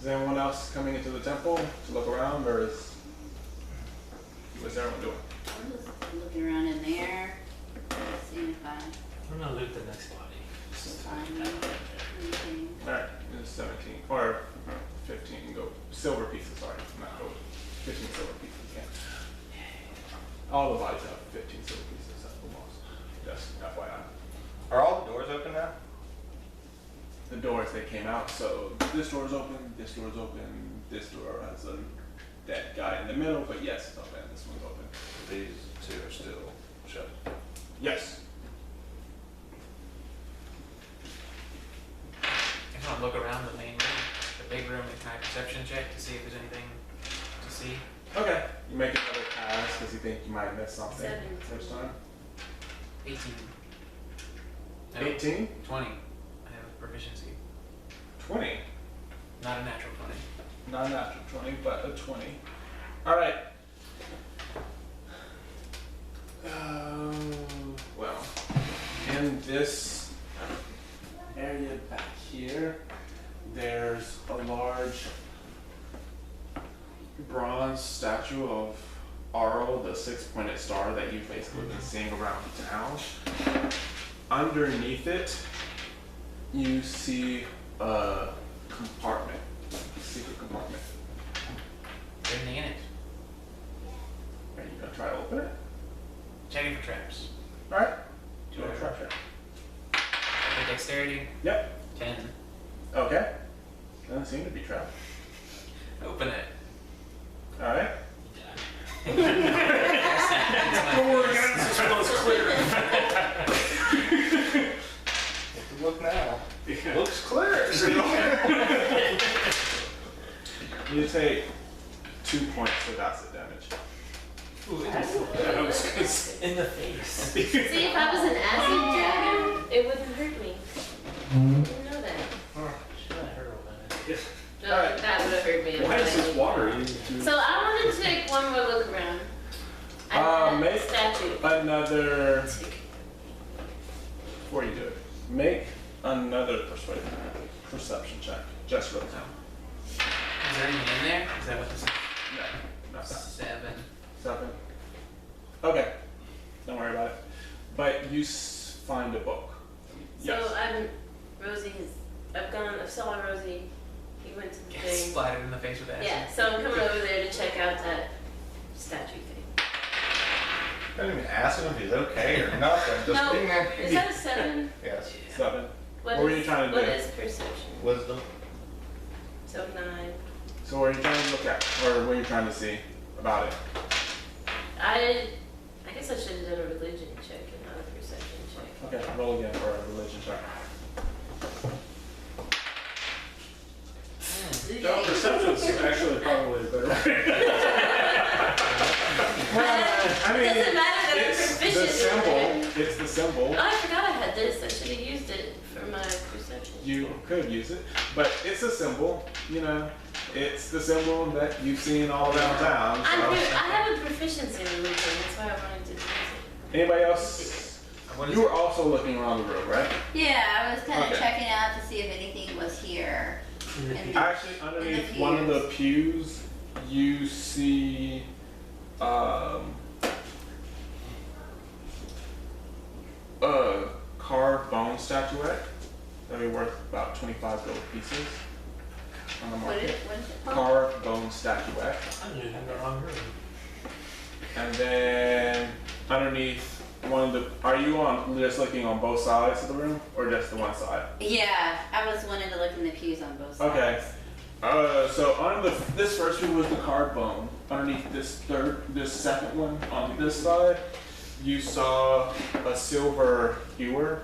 Is anyone else coming into the temple to look around, or what's everyone doing? I'm just looking around in there, seeing if I I'm gonna loot the next body. find anything. Alright, it's 17, or 15 gold, silver pieces, sorry, not gold. 15 silver pieces, yeah. All the bodies have 15 silver pieces, that's the most. Just FYI. Are all the doors open now? The doors, they came out, so this door's open, this door's open, this door has a dead guy in the middle, but yes, it's open, this one's open. These 2 are still shut. Yes. I just want to look around the main room, the big room, and kind of perception check to see if there's anything to see. Okay. You make another pass because you think you might miss something 17. first time. 18. No, 18? 20. I have a proficiency. 20. Not a natural 20. Not a natural 20, but a 20. Alright. Well, in this area back here, there's a large bronze statue of Auril, the 6-pointed star that you've basically been seeing around town. Underneath it, you see a compartment, a secret compartment. Is there anything in it? Are you gonna try to open it? Checking for traps. Alright. Do it. Try it. Okay, dexterity. Yep. 10. Okay. Doesn't seem to be trapped. Open it. Alright. Don't worry, guys. this one's clear. Look now. Yeah. Looks clear. You take 2 points of acid damage. Ooh, I was gonna say. in the face. See, if I was an acid dragon, it wouldn't hurt me. You didn't know that. Should I heard about it? No, Alright. that would have hurt me. Why is this water? So I wanted to take one more look around. I had a Make statue. another, before you do it, make another perception check, just for the town. Is there anything in there? Is that what this is? No, not that. 7. 7. Okay, don't worry about it. But you find a book. Yes. So I've saw Rosie. He went to the Get thing. splattered in the face with acid. Yeah, so I'm coming over there to check out that statue thing. I didn't even ask him if he's okay or nothing. Just No, being there. is that a 7? Yes. 7. What were you trying to What do? is perception? Wisdom. So 9. So what are you trying to look at? Or what are you trying to see about it? I guess I should have done a religion check and not a perception check. Okay, roll again for a religion check. No, perception's actually probably better. I mean, It doesn't matter that I'm it's proficient the in symbol. it. It's the symbol. Oh, I forgot I had this. I should have used it for my perception. You could use it, but it's a symbol. You know, it's the symbol that you've seen all around town. I So. have a proficiency in religion. That's why I wanted to use it. Anybody else? What is You were also looking around the room, right? Yeah, I was kind of Okay. checking out to see if anything was here. And Actually, underneath one of the pews, you see a carved bone statuette that would be worth about 25 gold pieces on the what is market. what is it called? Carved bone statuette. I'm in the wrong room. And then underneath one of the, are you on just looking on both sides of the room or just the one side? Yeah, I was wanting to look in the pews on both sides. Okay. So under this first one was the carved bone. Underneath this second one on this side, you saw a silver ewer,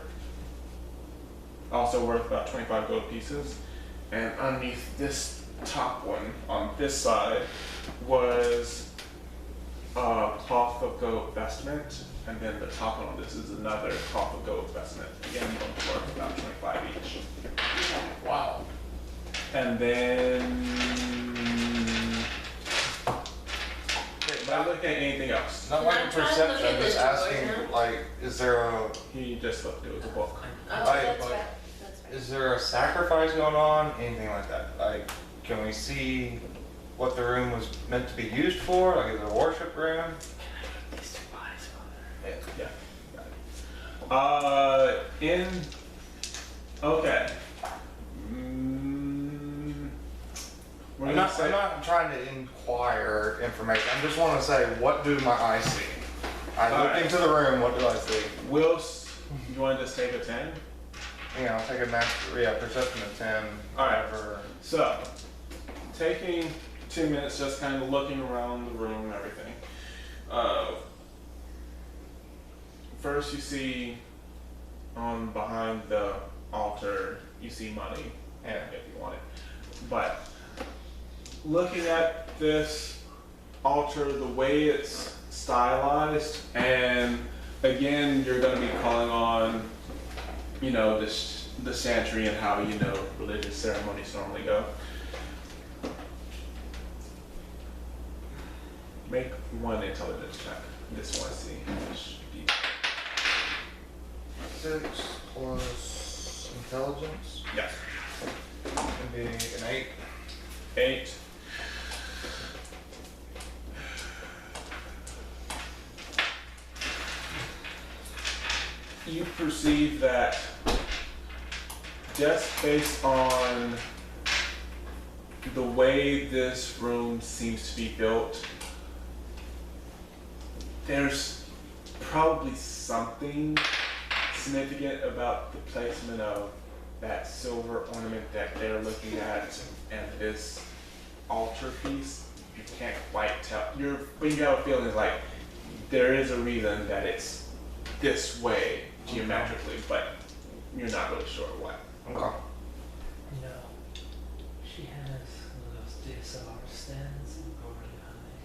also worth about 25 gold pieces. And underneath this top one on this side was a cloth of gold vestment. And then the top one on this is another cloth of gold vestment. Again, both worth about 25 each. Wow. And then, am I looking at anything else? Not Can like I a try to look perception, at I'm the just door asking, now? like, is there a, He just looked, it was a book. Oh, Like, that's like- right. That's right. is there a sacrifice going on? Anything like that? Like, can we see what the room was meant to be used for? Like, is it a worship room? These two bodies, Father. Yeah. Okay. We're I'm gonna not, say, I'm not trying to inquire information. I just want to say, what do my eyes see? I look Alright. into the room, what do I see? you want to just take a 10? You know, I'll take a master, yeah, perception of 10, Alright. whatever. So, taking 2 minutes just kind of looking around the room and everything. First you see on behind the altar, you see money, Yeah. if you want it. But looking at this altar, the way it's stylized, and again, you're going to be calling on, you know, the chantry and how, you know, religious ceremonies normally go. Make one intelligence check. This one, see. Which D- 6 plus intelligence, Yes. would be an 8. 8. You perceive that just based on the way this room seems to be built, there's probably something significant about the placement of that silver ornament that they're looking at and this altar piece. You can't quite tell. But you have a feeling like there is a reason that it's this way geometrically, but you're not really sure what. Okay. No. She has one of those DSLR stands over behind.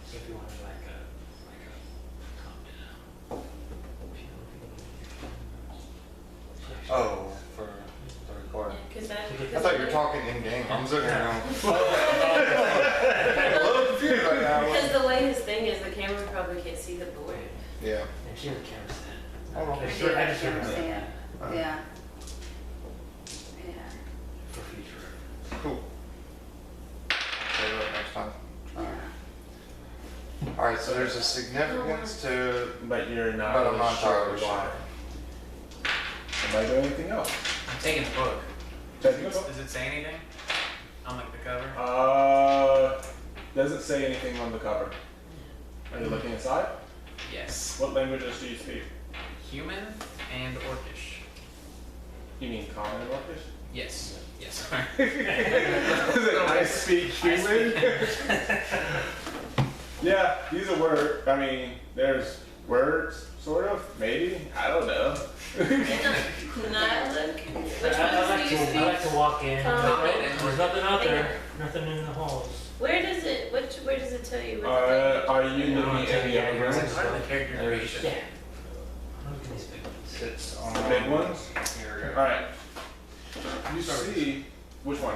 So if you wanted like a top down view of your cameras. Oh, for the recording. Because I thought you were talking in-game. I'm sitting there going, a little confused right now. Because the way his thing is, the camera probably can't see the board. Yeah. And she has a camera stand. Oh, I okay. just- I just Yeah, remember that yeah. Yeah. Yeah. for future. Cool. I'll say that next time. Yeah. Alright, so there's a significance to, But you're not but I'm really not sure entirely why. sure. Am I doing anything else? I'm taking the book. Taking a book? Does it say anything on like the cover? Doesn't say anything on the cover. Are you looking inside? Yes. What languages do you speak? Human and Orcish. You mean common and Orcish? Yes. Yes. I speak human. Yeah, these are words. I mean, there's words, sort of, maybe. I don't know. Not look. Which I ones do you I like speak? to walk in. There's nothing out there. Yeah. Nothing in the halls. Where does it? Where does it tell you? What the Are you looking at the other rooms? The character creation. Yeah. Look at these big ones. It's on The big ones? Here we go. Alright. You see, which one?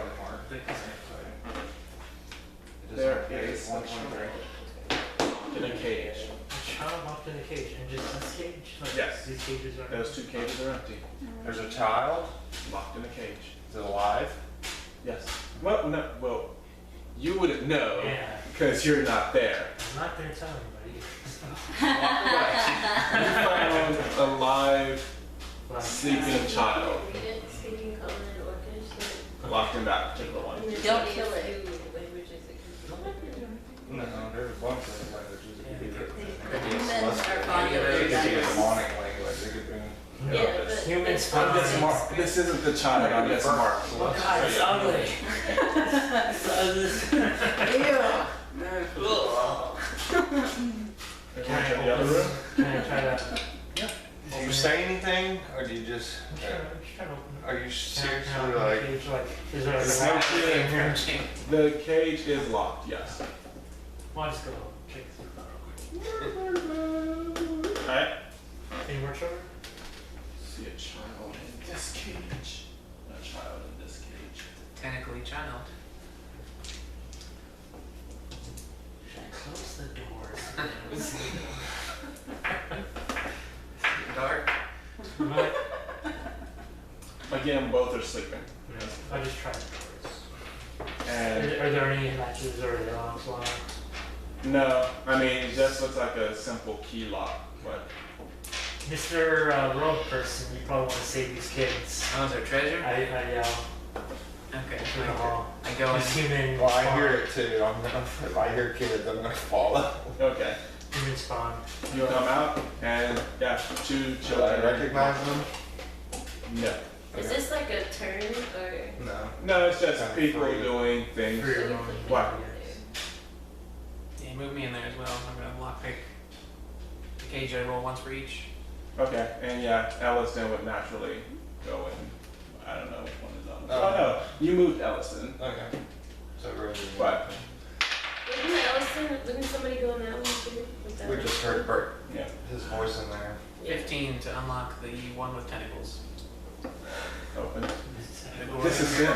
There is one. in a cage. A child locked in a cage, and just this cage? Like, Yes. These cages are. Those 2 cages are empty. There's a child. Locked in a cage. Is it alive? Yes. Well, no, well, you wouldn't know Yeah. because you're not there. I'm not gonna tell anybody. You found a live, But sleeping child Read it. Speaking common orcish. locked in that particular one. Don't kill it. Languages it can be. No, there's a bunch of languages. It could be Humans are fond of It could be a those. demonic language. It could be. Yeah, but Humans it's find I'm this this mark. mark. This isn't the child. I'm this mark. Oh God, it's ugly. Can I check the other room? Can I try to? Do you say anything, or do you just? Sure, just try to open it. Are you Can I seriously open the like? cage, like, is there It's a lock actually in here? The cage is locked. Yes. Well, I'll just go check this out real quick. Alright. Any more children? See a child in this cage. A child in this cage. Technically child. Should I close the doors? Dark. Right. Again, both are sleeping. I just tried the doors. And Are there any latches or locks locked? no, I mean, it just looks like a simple key lock, but Mr. Rogue person, you probably want to save these kids. Oh, is there treasure? I yell Okay. through the hall. I go in. This human Well, I spawn. hear it too. I'm gonna. If I hear kids, I'm gonna follow. okay. Human spawn. You come out, and yeah, 2 Should children. I recognize them? No. Is this like a turn or? No. No, it's just Kinda people free. doing things. Free. So you click What? Yeah, move me in there as well. I'm gonna lockpick the cage. I roll once for each. Okay, and yeah, Elliston would naturally go in. I don't know which one is on. Oh. Oh no, you moved Elliston. Okay. So Rosie. What? Wouldn't somebody go in that one too? Was that We one? just heard Bert, Yeah. his voice in there. Yeah. 15 to unlock the one with tentacles. Open. The gore. This is it.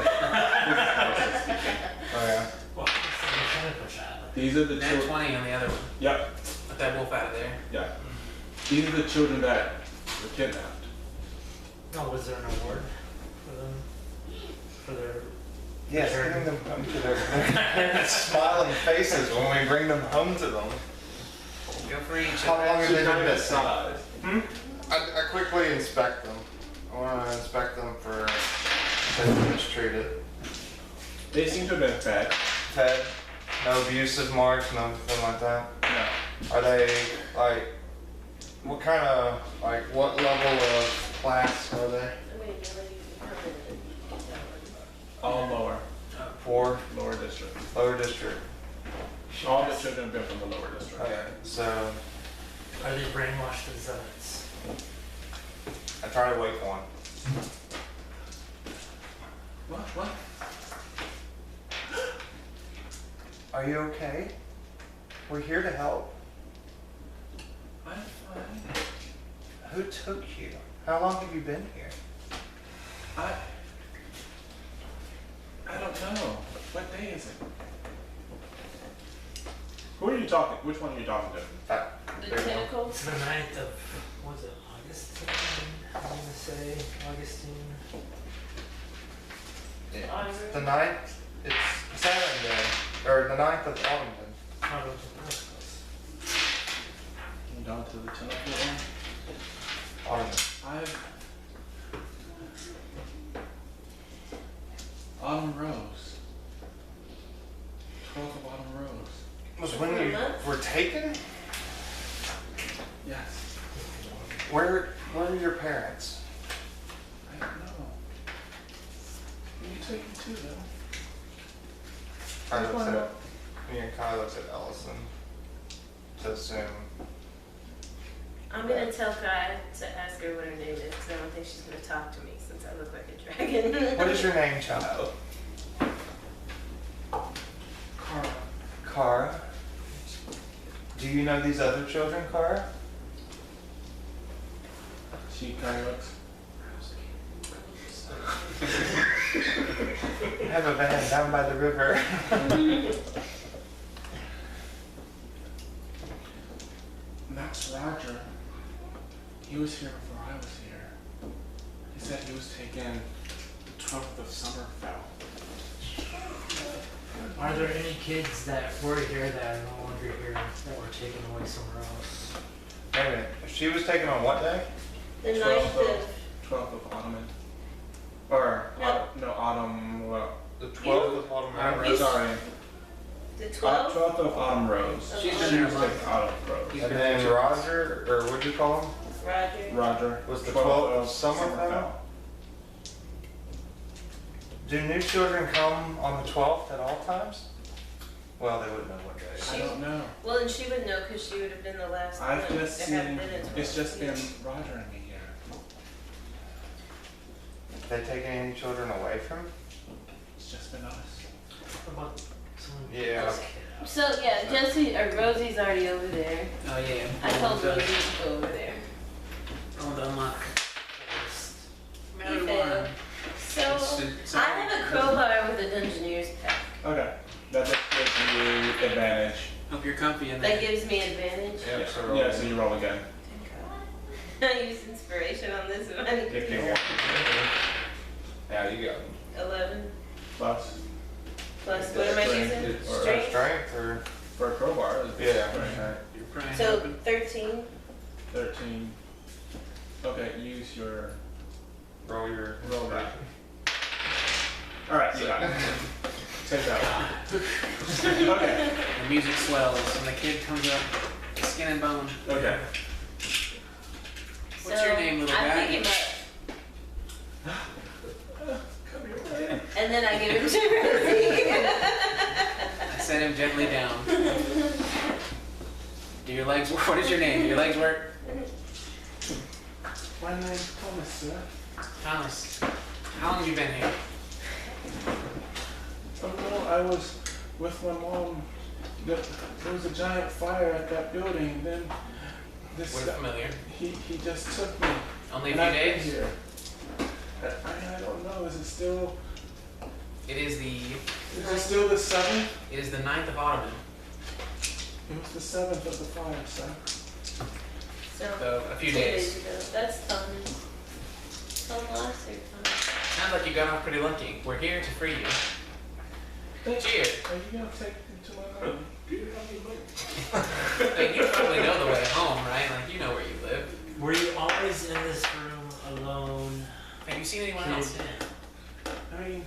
Oh yeah. Well, it's a mechanical child. These are the Nat children. 20 on the other one. Yep. Let that wolf out of there. Yeah. These are the children that were kidnapped. No, was there an award for them? For their. Yes, bring them home to their smiling faces when we bring them home to them. Go for each. How long have they been missing? Size. I quickly inspect them. I want to inspect them for if they've been mistreated. They seem to have been fed. Fed, no abusive marks, nothing like that. No. Are they like, what kind of, like, what level of class are they? I mean, you come in and get that one. All lower. Four, Lower district. lower district. All the children have been from the lower district. Okay, so Are they brainwashed as zealots? I try to wake one. What? Are you okay? We're here to help. I'm fine. Who took you? How long have you been here? I don't know. What day is it? Who are you talking? Which one are you talking to? That The big one. tentacles? It's the 9th of, what was it, Augustine? I'm gonna say Augustine. Yeah. The 9th, it's Saturday, or the 9th of autumn. Not of the Pentacles. Down to the 10th one. Autumn. Autumn Rose. 12th of Autumn Rose. Was when you were taken? Yes. Where are your parents? I don't know. taking two then. I looks at me and Kai looks at Ellison to assume. I'm gonna tell Kai to ask her what her name is, because I don't think she's gonna talk to me since I look like a dragon. What is your name, child? Kara. Kara. Do you know these other children, Kara? She kind of looks. I have a van down by the river. That's Roger. He was here before I was here. He said he was taking the 12th of Summerfell. Are there any kids that were here that are no longer here that were taken away somewhere else? Wait a minute. She was taken on what day? The 12th 9th of, of, 12th of Autumn. Or, No. no, Autumn, well, The 12th of Autumn. I'm sorry. the 12th? 12th of Autumn Rose. She's She been there was a month. taking Autumn Rose. He's And been then here. Roger, or what'd you call him? Roger. Roger. Was the 12th 12th of Summerfell? Do new children come on the 12th at all times? Well, they wouldn't know what day. I don't know. Well, and she would know because she would have been the last I've one. just There seen, haven't been a 12th. it's just been Roger and me here. Have they taken any children away from? It's just been us. What about someone Yeah. else? So, yeah, Jesse, or Rosie's already over there. Oh yeah. I told Rosie to go over there. Roll the unlock. He Matter failed. one. So, I have a crowbar with a Dungeoneer's pack. Okay. That just gives you advantage. Hope you're comfy in there. That gives me advantage. Yep, so roll. Yeah, so you roll again. I use inspiration on this one. If you want. Yeah, you go. 11 Plus, plus, what am I Strength using? is- or Strength? Strength or? for a crowbar, it's Yeah. right. You're probably So, hoping. 13. 13. Okay, use your Roll your. roll back. Alright, you got it. Take that one. Okay. The music swells and the kid comes up, skin and bone. Okay. What's your name, little I guy? pick him up. And then I give him to Rosie. I set him gently down. Do your legs work? What is your name? Do your legs work? My name's Thomas, sir. Thomas, how long have you been here? Oh no, I was with my mom. There was a giant fire at that building. Then this We're guy, familiar. he just took me. Only a And few I've been days? here. I don't know. Is it still? It is the Is it still the 7th? 9th of autumn. It was the 7th of the fire, sir. So a few 2 days. ago. That's Thomas. Thomas or Thomas? Sounds like you got off pretty lucky. We're here to free you. Cheers. Are you gonna take me to my room? Like, you probably know the way home, right? Like you know where you live. Were you always in this room alone? Have you seen anyone else? I mean,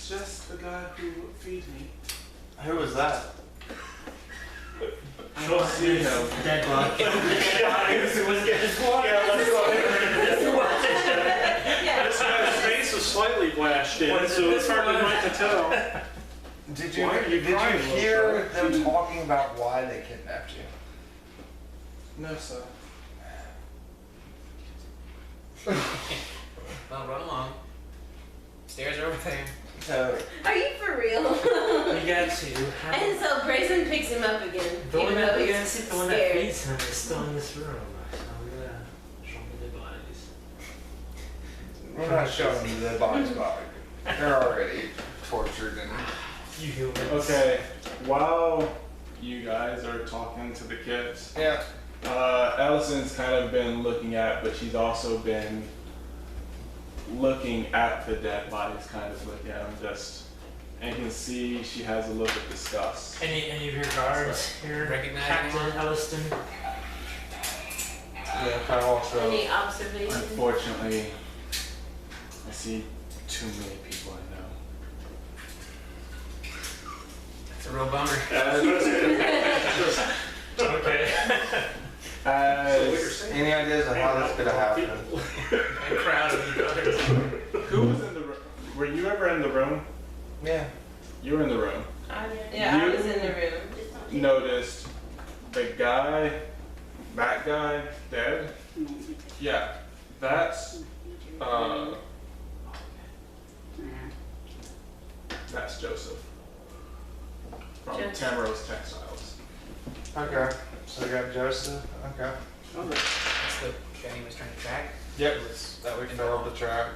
just the guy who feeds me. Who was that? I don't see him. Dead body. This guy's face was slightly blashed in, Was it so it's this hard one? to tell. Did you Why are you did you crying, little hear them talking about why they kidnapped you? No, sir. Well, run along. Stairs are over there. So Are you for real? You got to. And so Brazen picks him up again, The one even that though we he's the one that scared. feeds him is still in this room. So we're gonna show me the bodies. we're not showing you the bodies back. They're already tortured and. You humans. Okay. While you guys are talking to the kids, Yeah. Ellison's kind of been looking at, but she's also been looking at the dead bodies, kind of looking at them just, and you can see she has a look of disgust. Any of your guards here? Recognize Captain anyone? Elliston. Yeah, kind of also. Any observations? Unfortunately, I see too many people I know. It's a real bummer. Okay. As Any ideas of how this could have happened? A crowd of you brothers. who was in ever in the room? Yeah. You were in the room. Yeah, I You- was in the room. Just don't take Noticed the guy, that guy, dead. Yeah, that's Nah. that's Joseph from Joseph. Tamrose Textiles. Okay. So we got Joseph. Okay. That's the guy he was trying to track. Yep. That we failed to track.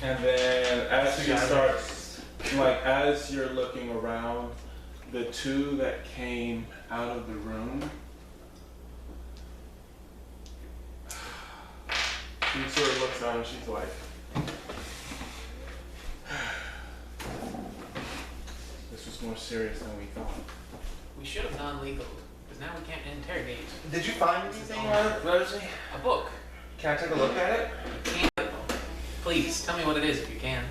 And then as So you you start, like as you're looking around, the two that came out of the room, she sort of looks out and she's like, this was more serious than we thought. We should have non-legal, because now we can't interrogate. Did you find anything, Rosie? A book. Can I take a look at it? Please, tell me what it is if you can.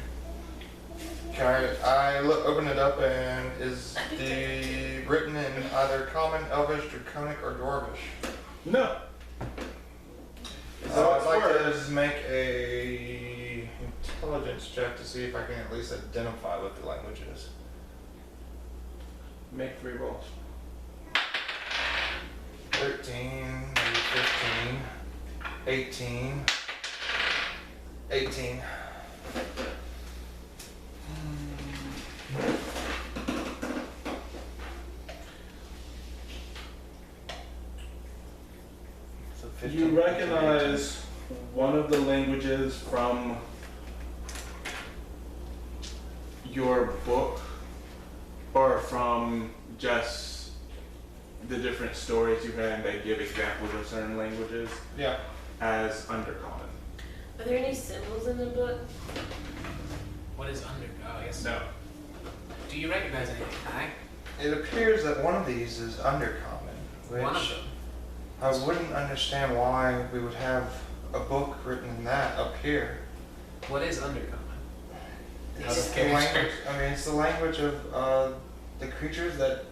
Okay, I open it up and is the written in either Common, Elvish, Draconic, or Dwarvish? No. I'd like to make a intelligence check to see if I can at least identify what the language is. Make 3 rolls. 13, maybe 15, 18, 18. So 15, You recognize one of the languages from your book, or from just the different stories you had, and they give examples of certain languages Yeah. as undercommon. Are there any symbols in the book? What is under? Oh, yes. No. Do you recognize anything, Ty? It appears that one of these is undercommon, which One of them. I wouldn't understand why we would have a book written in that up here. What is undercommon? It's the language. I mean, it's the language of the creatures that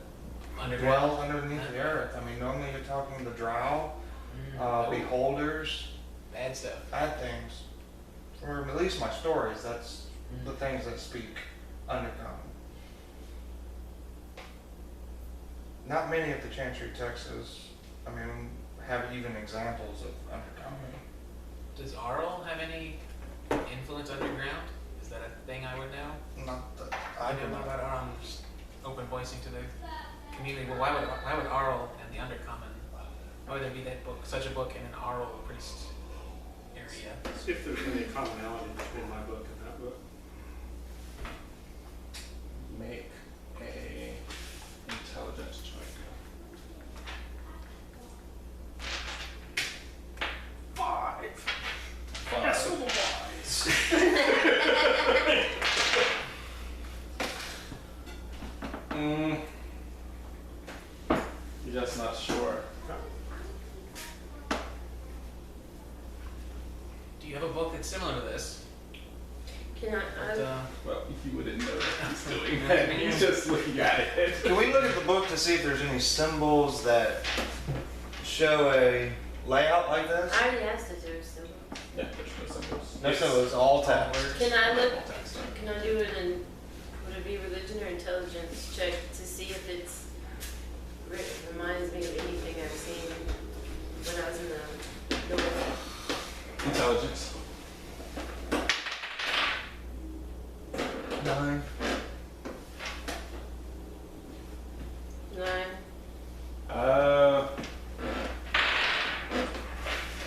dwell underneath the earth. I mean, normally you're talking the drow, beholders, Bad stuff. bad things. Or at least my stories. That's the things that speak undercommon. Not many of the Chantry texts, I mean, have even examples of undercommon. Does Auril have any influence underground? Is that a thing I would know? Not that I I do don't know not. about Auril. I'm just open voicing to the community. Well, why would Auril and the undercommon? Why would there be that book, such a book in an Auril priest area? See if there's any commonality between my book and that book. Make a intelligence check. 5. Five. That's so wise. You're just not sure. Do you have a book that's similar to this? Can I? But, Well, you wouldn't know that he's doing that. He's just looking at it. Can we look at the book to see if there's any symbols that show a layout like this? I already asked if there was symbols. Yeah, there's no symbols. No symbols, all text. Can I look? All text. Can I do it in? Would it be religion or intelligence check to see if it's reminds me of anything I've seen when I was in the north? Intelligence. 9. 9.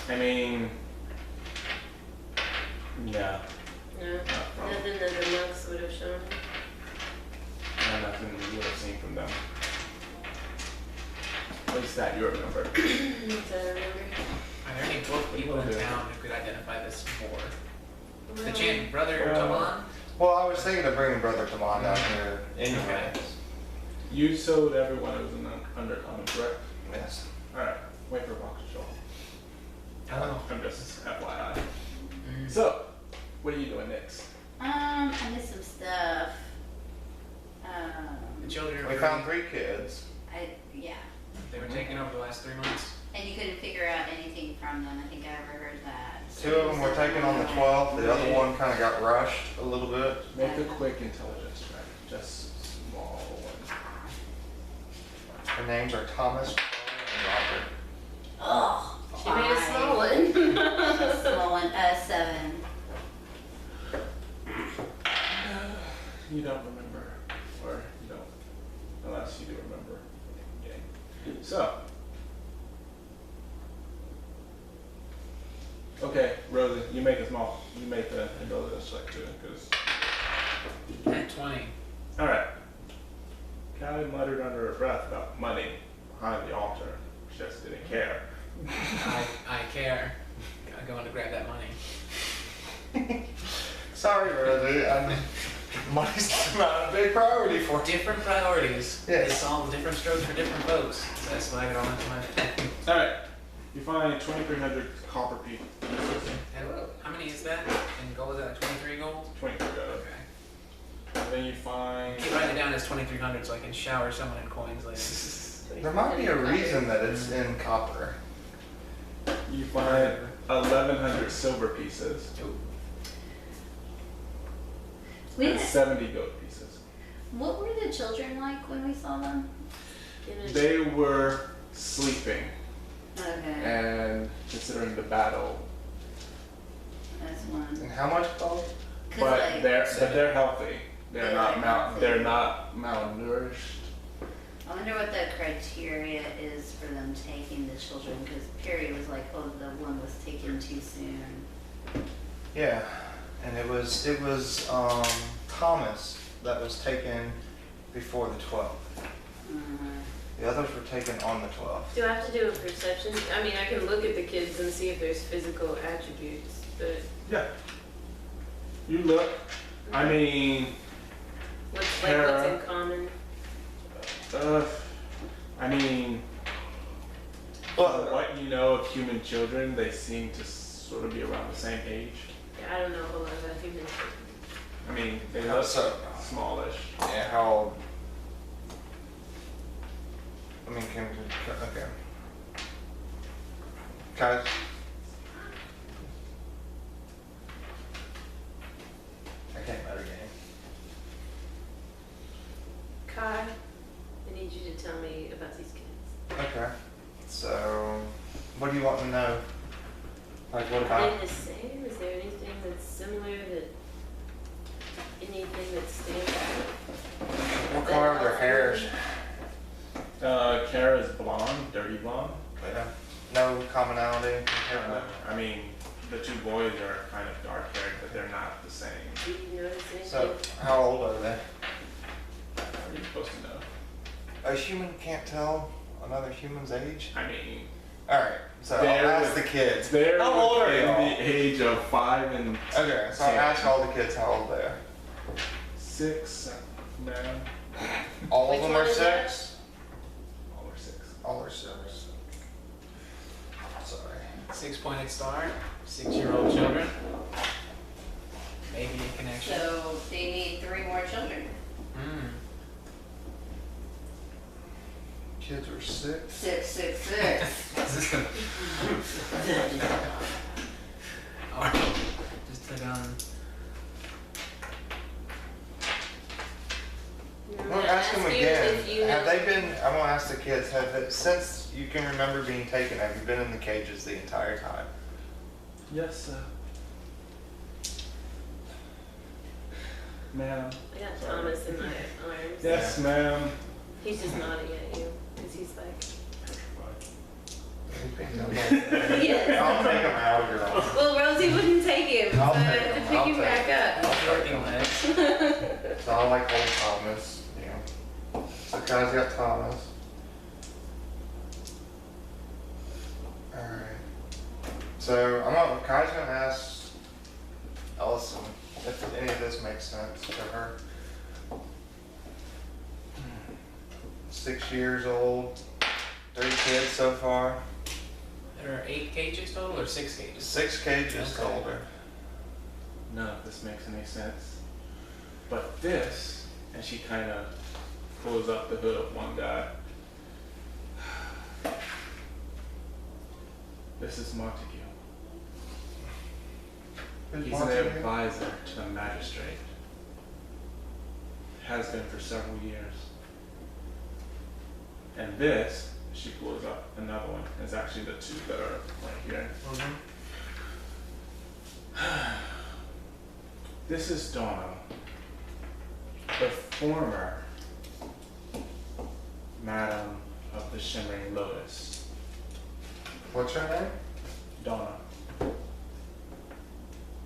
I mean, yeah, No. Nothing that the monks would have shown. nothing you would have seen from them. At least that you remember. That I remember. Are there any book people in Okay. town who could identify this more? The Well, chant brother Taman? Well, I was thinking of bringing Brother Taman down here anyway. You told everyone it was an undercommon, correct? Yes. Alright, wait for Bocq to show up. Oh. I'm just FYI. Mm. So, what are you doing next? I did some stuff. The children are We found 3 kids. Yeah. They were taken over the last 3 months. And you couldn't figure out anything from them. I think I overheard that. So 2 of you them were said taken on the 12th. The other one kind of got rushed a little bit. Make a quick intelligence check. Just small one. Their names are Thomas, Charlie, Oh, She made a small one. A small one. 7. You don't remember, or you don't, unless you do remember. Okay. So, okay, Rosie, you make a small, you make the intelligence check too, because. At 20. All right. Callie muttered under her breath about money behind the altar. She just didn't care. I care. Gotta go in to grab that money. Sorry, Rosie. Money's not a big priority for you. Different priorities. Yes. They solve different strokes for different folks. So that's why I got all into my All right. You find 2,300 copper pieces. How many is that? And gold is that 23 gold? 23 gold. Okay. And then you find. Keep writing it down as 2,300 so I can shower someone in coins later. There might be a reason that it's in copper. You find 1,100 silver pieces We and 70 gold pieces. What were the children like when we saw them? They were sleeping, Okay, and considering the battle, that's one. And how much gold? 'Cause, but like, they're healthy. They're They're not healthy. they're not malnourished. I wonder what the criteria is for them taking the children, because Perry was like, oh, the one was taken too soon. Yeah, and it was Thomas that was taken before the 12th. The others were taken on the 12th. Do I have to do a perception? I mean, I can look at the kids and see if there's physical attributes, but Yeah. You look. I mean, what's Kara. in common? I mean, Well, what you know of human children, they seem to sort of be around the same age. Yeah, I don't know a whole lot about humans. I mean, they How look so? smallish. yeah, how old? I mean, okay. Guys? I can't remember game. Kai, I need you to tell me about these kids. Okay. So, what do you want to know? Like, what Are about? they the same? Is there anything that's similar anything that stands out? What color are their hairs? Kara's blonde, dirty blonde. Yeah. No commonality. I mean, the two boys are kind of dark haired, but they're not the same. Do you notice anything? So, how old are they? How are you supposed to know? A human can't tell another human's age? I mean, Alright, so They're I'll ask with- the kids. they're How old are within y'all? the age of 5 and Okay, so I'll ask all the kids how old they are. 6, man. All Which of them one are is that? 6? All are 6. All are 6. Sorry. 6-pointed star, 6-year-old children. Maybe a connection. So they need 3 more children. Hmm. Kids are 6. 6, 6, 6. Oh, just took on. I'm gonna ask them you again. if you Have know- they been, I'm gonna ask the kids, since you can remember being taken, have you been in the cages the entire time? Yes, sir. Ma'am. I got Thomas in my arms. Yes, ma'am. He's just nodding at you because he's like, Yes. I'll take them out, girl. well, Rosie wouldn't take him, so I'll I take have to him. pick I'll him take back him. up. I'll take Working 'em. legs. So I like old Thomas, yeah. So Kai's got Thomas. Alright. So Kai's gonna ask Ellison if any of this makes sense to her. 6 years old, 3 kids so far, There are 8 cages total or 6 cages? 6 cages Okay. told her. None of this makes any sense. But this, and she kind of pulls up the hood of one guy. This is Montague. Who's He's Montague? an advisor to the magistrate. Has been for several years. And this, she pulls up another one, is actually the two that are right here. This is Donna, the former Madam of the Shimmering Lotus. What's her name? Donna,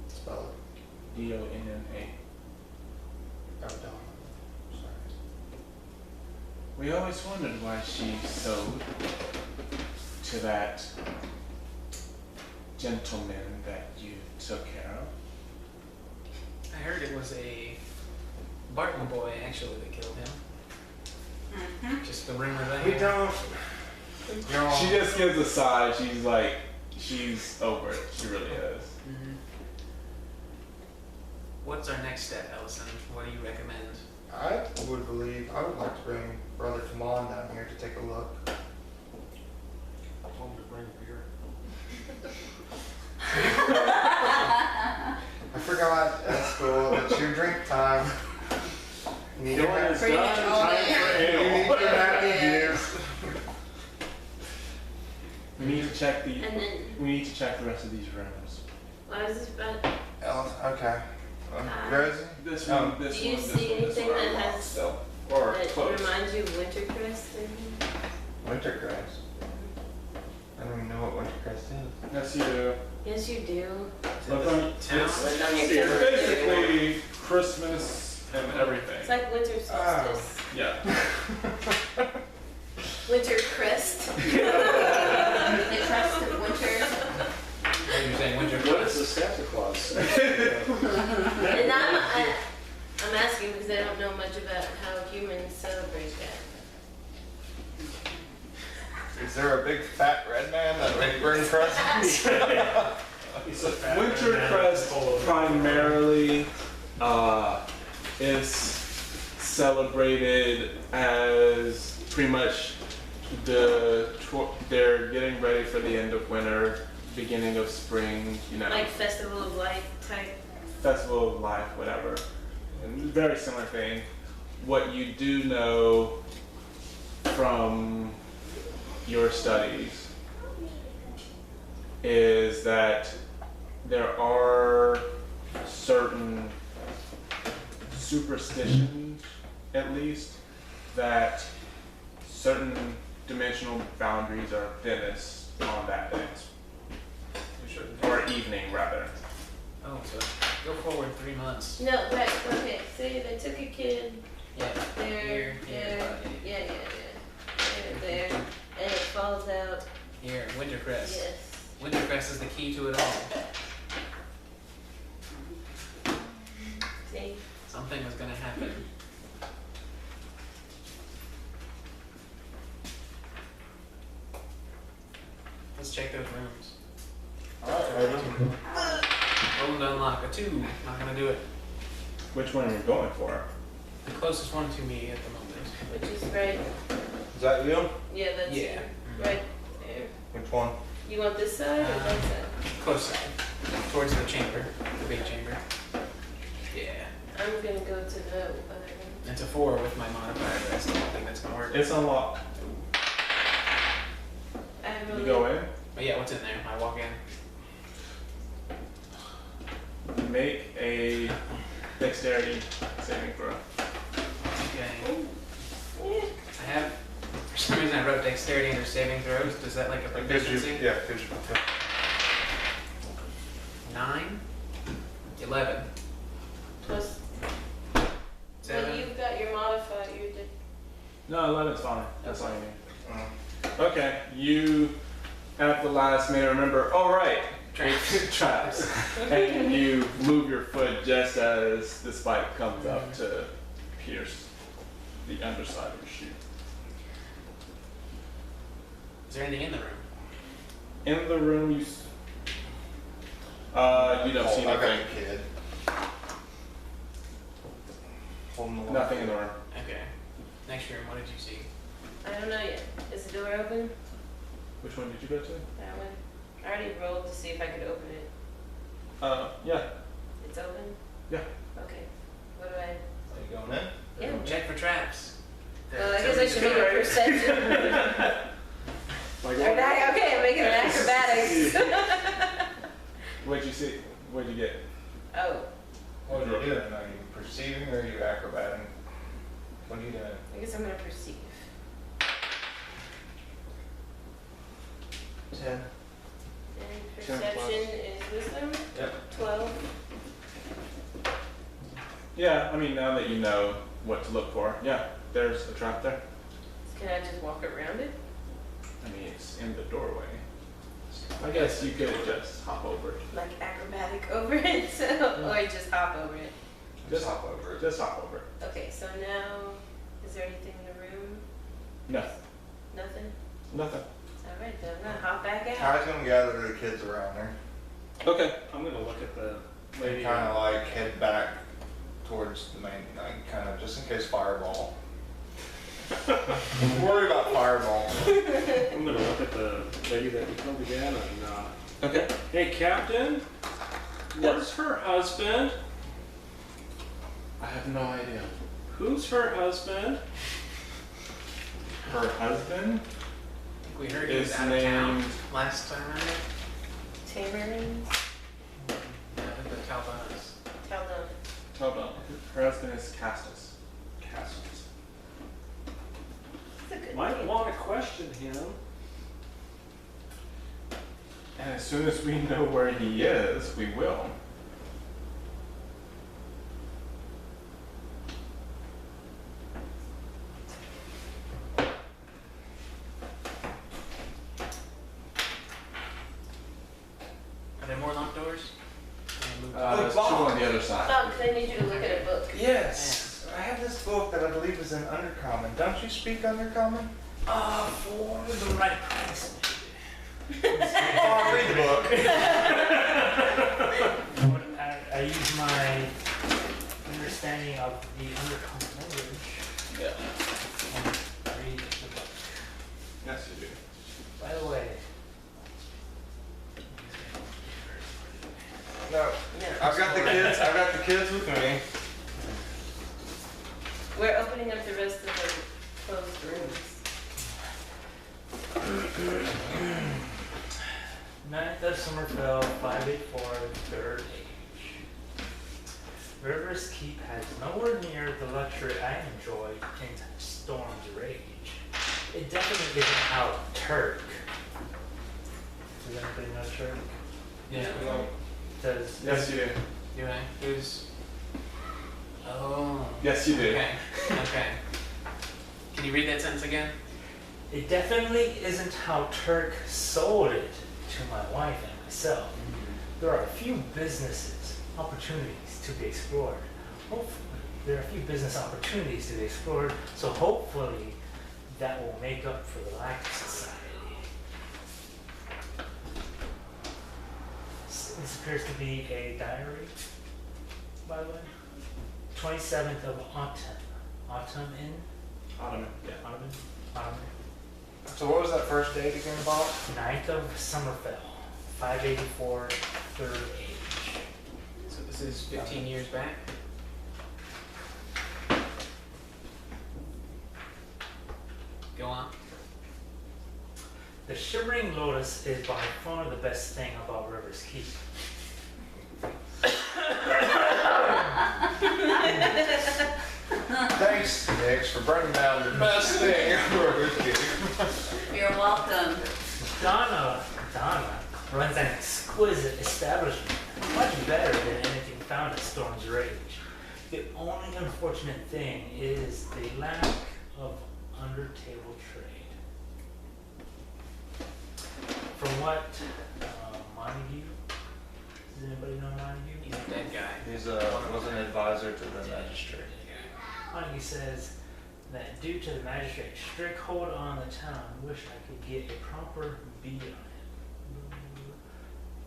Spell D-O-N-N-A. it. Oh, Donna. Sorry. We always wondered why she sewed to that gentleman that you took care of. I heard it was a Barton boy actually that killed him. Just the rumor that We don't. No. She just gives a sigh. She's like, she's over it. She really is. What's our next step, Ellison? What do you recommend? I would like to bring Brother Tamon down here to take a look. I told him to bring beer. I forgot at school, it's your drink time. You need your Dylan is Pretty much done. all Time day. for you ale. need your happy juice. We need to check the. And then, We need to check the rest of these rooms. well, I was just about, Okay. Rosie? This Oh. one, this do you one, this see one, this anything one are that locked has, still, or that closed. reminds you of Wintercrest? Wintergrass. I don't even know what Wintergrass is. Yes, you do. Yes, you do. Look on. Town? It's basically Christmas and everything. It's like winter solstice. Yeah. Winter crest. The crest of winter. What are you saying, winter What is crust? the Santa Claus? And I'm asking because I don't know much about how humans celebrate that. Is there a big fat red man that would bring presents? He's a fat Wintercrest man. primarily is celebrated as pretty much they're getting ready for the end of winter, beginning of spring, you know, Like Festival of Light type. Festival of Life, whatever. And very similar thing. What you do know from your studies is that there are certain superstitions, at least, that certain dimensional boundaries are thinnest on that day. Or evening, rather. Oh, so go forward 3 months. No, right, okay, say they took a kid, Yeah. there, Here, yeah, there, and it falls out, Here, Wintercrest. yes. Wintercrest is the key to it all. See? Something was gonna happen. Let's check those rooms. Roll to unlock a 2. Not gonna do it. Which one are you going for? The closest one to me at the moment. Which is right, Is that you? yeah, that's you, Yeah. right there. Which one? You want this side or that side? Close side. Towards the chamber. The big chamber. Yeah. I'm gonna go to the other one. It's a 4 with my modifier, but I still don't think that's gonna work. It's unlocked. I have You go in, But yeah, what's in there? I walk in. make a dexterity saving throw. Okay. Yeah. I have, for some reason I wrote dexterity under saving throws. Does that like a proficiency? Yeah, gives you. 9? 11. Plus, 7. when you've got your modifier, you did. No, 11's fine. That's all you need. Okay, you at the last minute remember, all right, traps. And you move your foot just as the spike comes up to pierce the underside of your shoe. Is there anything in the room? In the room, you don't see I got anything. a kid. Holding the Nothing in the room. Okay. Next room, what did you see? I don't know yet. Is the door open? Which one did you go to? That one? I already rolled to see if I could open it. Yeah. It's open? Yeah. Okay. What do I? Are you going in? Yeah. Check for traps. Well, I guess I should make a perception. Like, Okay, I'm making an acrobatics. What'd you see? What'd you get? Oh, What are you doing? Are you perceiving or are you acrobating? What are you doing? I guess I'm gonna perceive. 10. And 10 perception plus. is wisdom? Yep. 12. Yeah, I mean, now that you know what to look for, yeah, there's a trap there. Can I just walk around it? I mean, it's in the doorway. I guess you could just hop over it. Like acrobatic over it? Or just hop over it? Just hop over it. Just hop over it. Okay, so now, is there anything in the room? No, Nothing? nothing. Alright, then I'm gonna hop back out. Ty's gonna gather the kids around her. Okay. I'm gonna look at the And lady. kind of like head back towards the main, like, kind of just in case fireball. Worry about fireball. I'm gonna look at the lady that we killed again and, Okay. hey, Captain, where's her husband? I have no idea. Who's her husband? Her husband? I think we heard he was His out of town name- last time, right? Tamarins? Yeah, I think the Calvados. Tell them. Hold on. Her husband is Castus. Castles. That's a good Might name. want to question him. And as soon as we know where he is, we will. Are there more locked doors? Can I move There's two on the other side. Bob, I need you to look at a book. Yes. I have this book that I believe is in Undercommon. Don't you speak Undercommon? For the right price, I'll read the book. I use my understanding of the undercommon language Yeah. and read the book. Yes, you do. By the way, No, No. I've got the kids. I've got the kids with me. We're opening up the rest of the closed rooms. 9th of Summerfell, 584, third age. River's Keep has nowhere near the luxury I enjoy in Storm's Rage. It definitely isn't out Turk. Does anybody know Turk? Yeah. Does Yes, you do. Do I? Who's? Oh. Yes, you do. Okay. Okay. Can you read that sentence again? It definitely isn't how Turk sold it to my wife and myself. There are a few businesses, opportunities to be explored. There are a few business opportunities to be explored, so hopefully that will make up for the lack of society. This appears to be a diary, by the way. 27th of autumn. Autumn in? Ottoman. Yeah. Autumn? Autumn. So what was that first date again, Bob? 9th of Summerfell, 584, third age. So this is 15 years back. Go on. The Shivering Lotus is by far the best thing about River's Keep. Thanks, Nix, for bringing down the best thing ever. You're welcome. Donna runs an exquisite establishment, much better than anything found at Storm's Rage. The only unfortunate thing is the lack of under-table trade. From what Montague? Does anybody know Montague? He's a dead guy. He's was an advisor to the magistrate. Montague says that due to the magistrate's strict hold on the town, wish I could get a proper beat on him.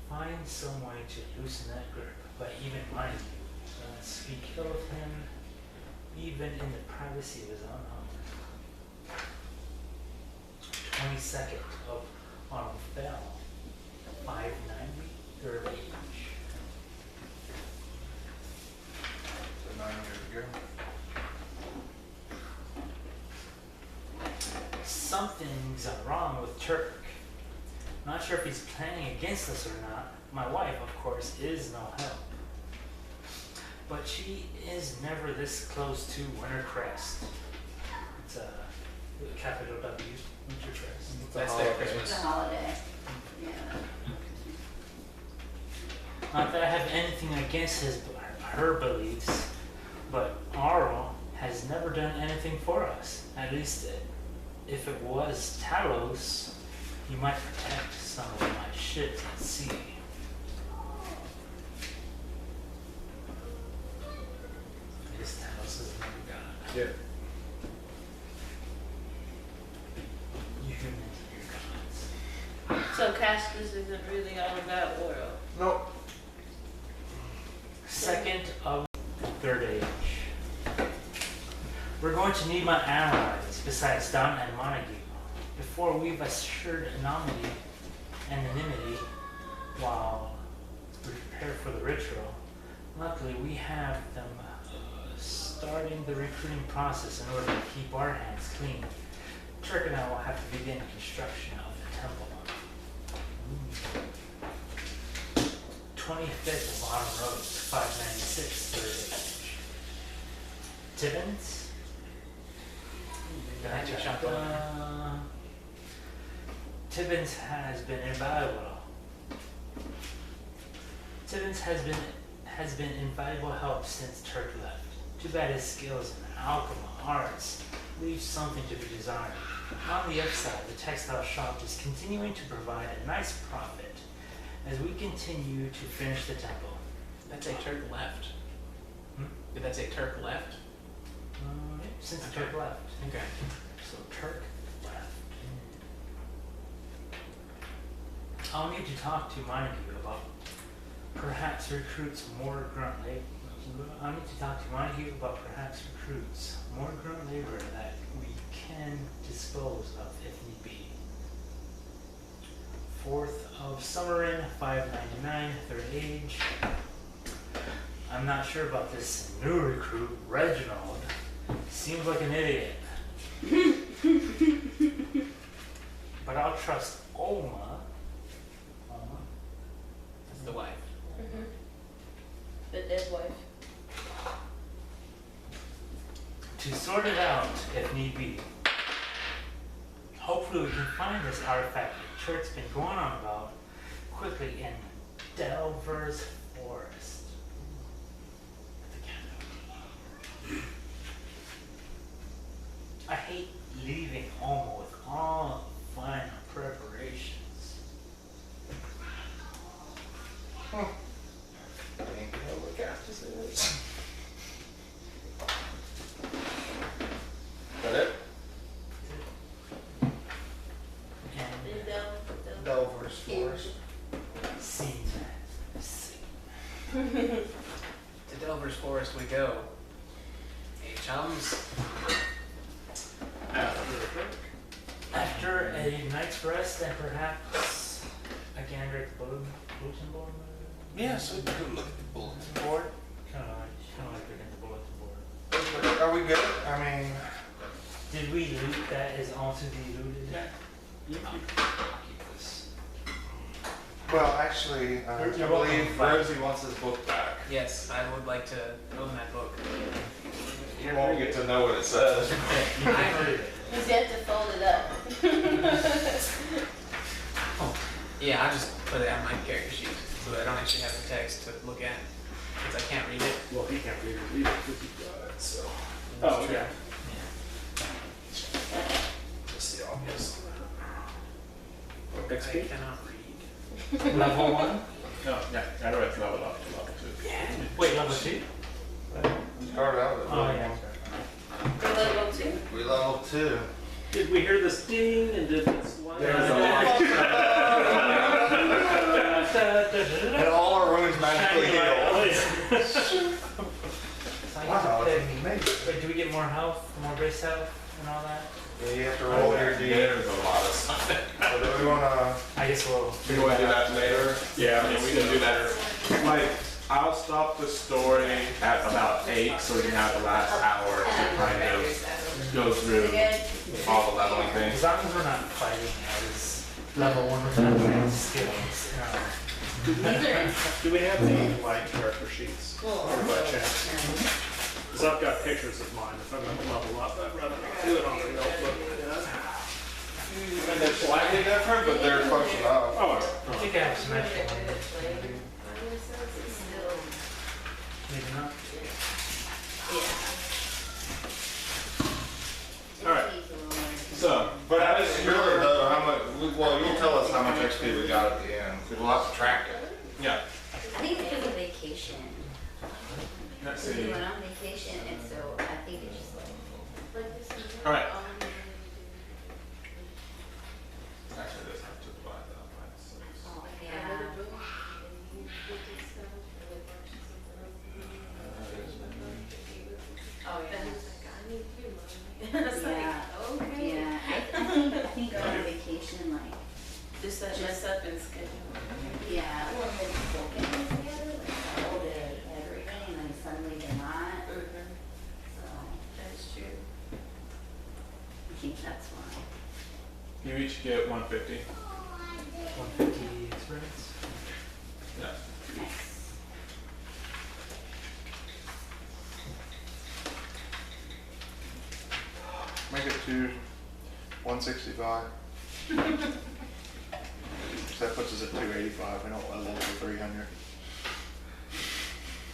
Find some way to loosen that grip, but even Montague doesn't speak ill of him, even in the privacy of his own home. 22nd of Fell, 590, third age. So 9 years ago. Something's wrong with Turk. Not sure if he's planning against us or not. My wife, of course, is no help. But she is never this close to Wintercrest. It's a capital W, Wintercrest. That's their It's Christmas. a holiday. Yeah. Not that I have anything against her beliefs, but Auril has never done anything for us. At least if it was Talos, he might protect some of my ships at sea. I guess Talos is another god. Yeah. You humans are your gods. So Castus isn't really all about Auril. Nope. Second of third age. We're going to need my allies besides Don and Montague before we've assured anonymity while we prepare for the ritual. Luckily, we have them starting the recruiting process in order to keep our hands clean. Turk and I will have to begin construction of the temple. 25th of Autumn Road, 596, third age. Tibbins? Magic shop. Tibbins has been invaluable. Tibbins has been invaluable help since Turk left. Too bad his skills in alchemy arts leave something to be desired. On the upside, the textile shop is continuing to provide a nice profit as we continue to finish the temple. That's a Turk left. Hmm? Did that say Turk left? Since Okay. Turk left. Okay. So Turk left. I'll need to talk to Montague about perhaps recruits more grunt labor. I need to talk to Montague about perhaps recruits more grunt labor that we can dispose of if need be. 4th of Summerin, 599, third age. I'm not sure about this new recruit, Reginald. Seems like an idiot. But I'll trust Oma. That's the wife. Mm-hmm. The dead wife. To sort it out if need be. Hopefully we can find this artifact that Turk's been going on about quickly in Delver's Forest. I hate leaving Oma with all final preparations. Ain't know what Castus is. That it? And Delver's Forest. scenes. To Delver's Forest we go. Hey, chums. After a night's rest and perhaps a gander at the bulletin board? Yeah, so we can go look at the bulletin board. Kind of like looking at the bulletin board. Are we good? I mean, Did we loot that is all to be looted? Yeah. Keep this. well, actually, I You're believe welcome. Rosie wants his book back. Yes, I would like to own that book. You won't get to know what it says. You can read it. He's yet to fold it up. Yeah, I just put it on my character sheet so that I don't actually have the text to look at because I can't read it. Well, he can't read it either because he's got it, so. That's Oh, true. okay. Just the obvious. I XP? cannot read. Level 1? No, yeah, I know it's leveled up to level 2. Wait, level 2? Start out at Oh, level yeah. one. We're level 2. We level 2. Did we hear this ding and did this one? There's a light. And all our wounds magically heal. Wow, it's amazing. Wait, do we get more health, more base health, and all that? Yeah, you have to roll your D. There's a lot of stuff. For do we wanna? I guess we'll. We want to do that later? Yeah, I mean, we can do that. Like, I'll stop the story at about 8 so we can have the last hour to kind of go through all the leveling As things. long as we're not fighting as level 1 with advanced skills. Do we have any like character sheets? Or by chance? Because I've got pictures of mine. If I'm going to level up, I'd rather not do it on the notebook. And they're slightly different, but they're close enough. Oh, I think I have some extra ones. Maybe not. Alright. So, But I just really though, how much, well, you'll tell us how much XP we got at the end, because we'll have to track it. yeah, I think it's because of vacation. let's We see. went on vacation, and so I think it's just like. Alright. Actually, this have to divide that by 6. Oh, yeah. Oh, yeah. Yeah, I think going on vacation, like, Just that mess up in schedule. yeah, well, they're spoken together, like, oh, they're everything, and then suddenly they're not, so That's true. I think that's why. You each get 150. 150 experience. Yeah. Nice. Make it to 165. So that puts us at 285, we don't level to 300.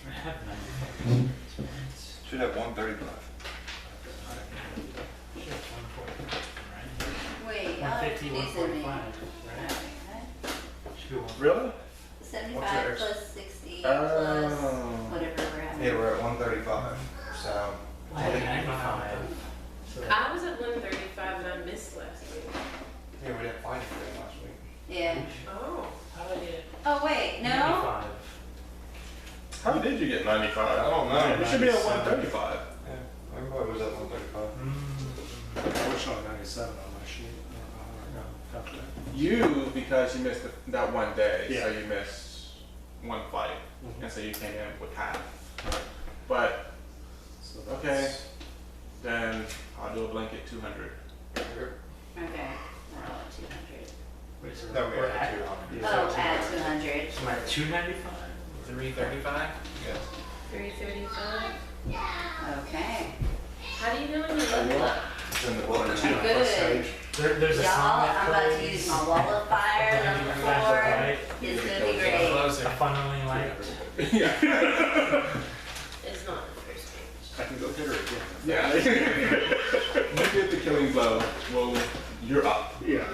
I have 90 experience. Should have 135. Should have 145, right? Wait, 150, these are me. 145, right? Should be 145. Really? 75 yours? plus 60 Oh. plus whatever we're having. Yeah, we're at 135, so. I had 95. So I was at 135 and I missed last week. Yeah, we didn't find anything last week. Yeah. Oh. how did I get Oh, wait, no? 95? How did you get 95? I don't know. You should be at 135. Yeah, everybody was at 135. I wish I had 97 on my sheet. I don't know how I got that. You, because you missed that one day, so Yeah. you missed one fight, Mhm. and so you came in with half. But, So okay, then I'll do a blanket 200. Okay, we're all at 200. Wait, so No, we're at 200. Oh, add 200. So I'm at 295? 335? Yes. 335. Okay. How do you know when you level up? It's in the book. Good. There's a Y'all, song that I'm about to plays. use my wall of fire When number you 4. flash the light, It's gonna be great. Closer. a funneling light. Yeah. It's not the first page. I can go hit her again. Yeah. You get the killing blow. Well, you're up. Yeah.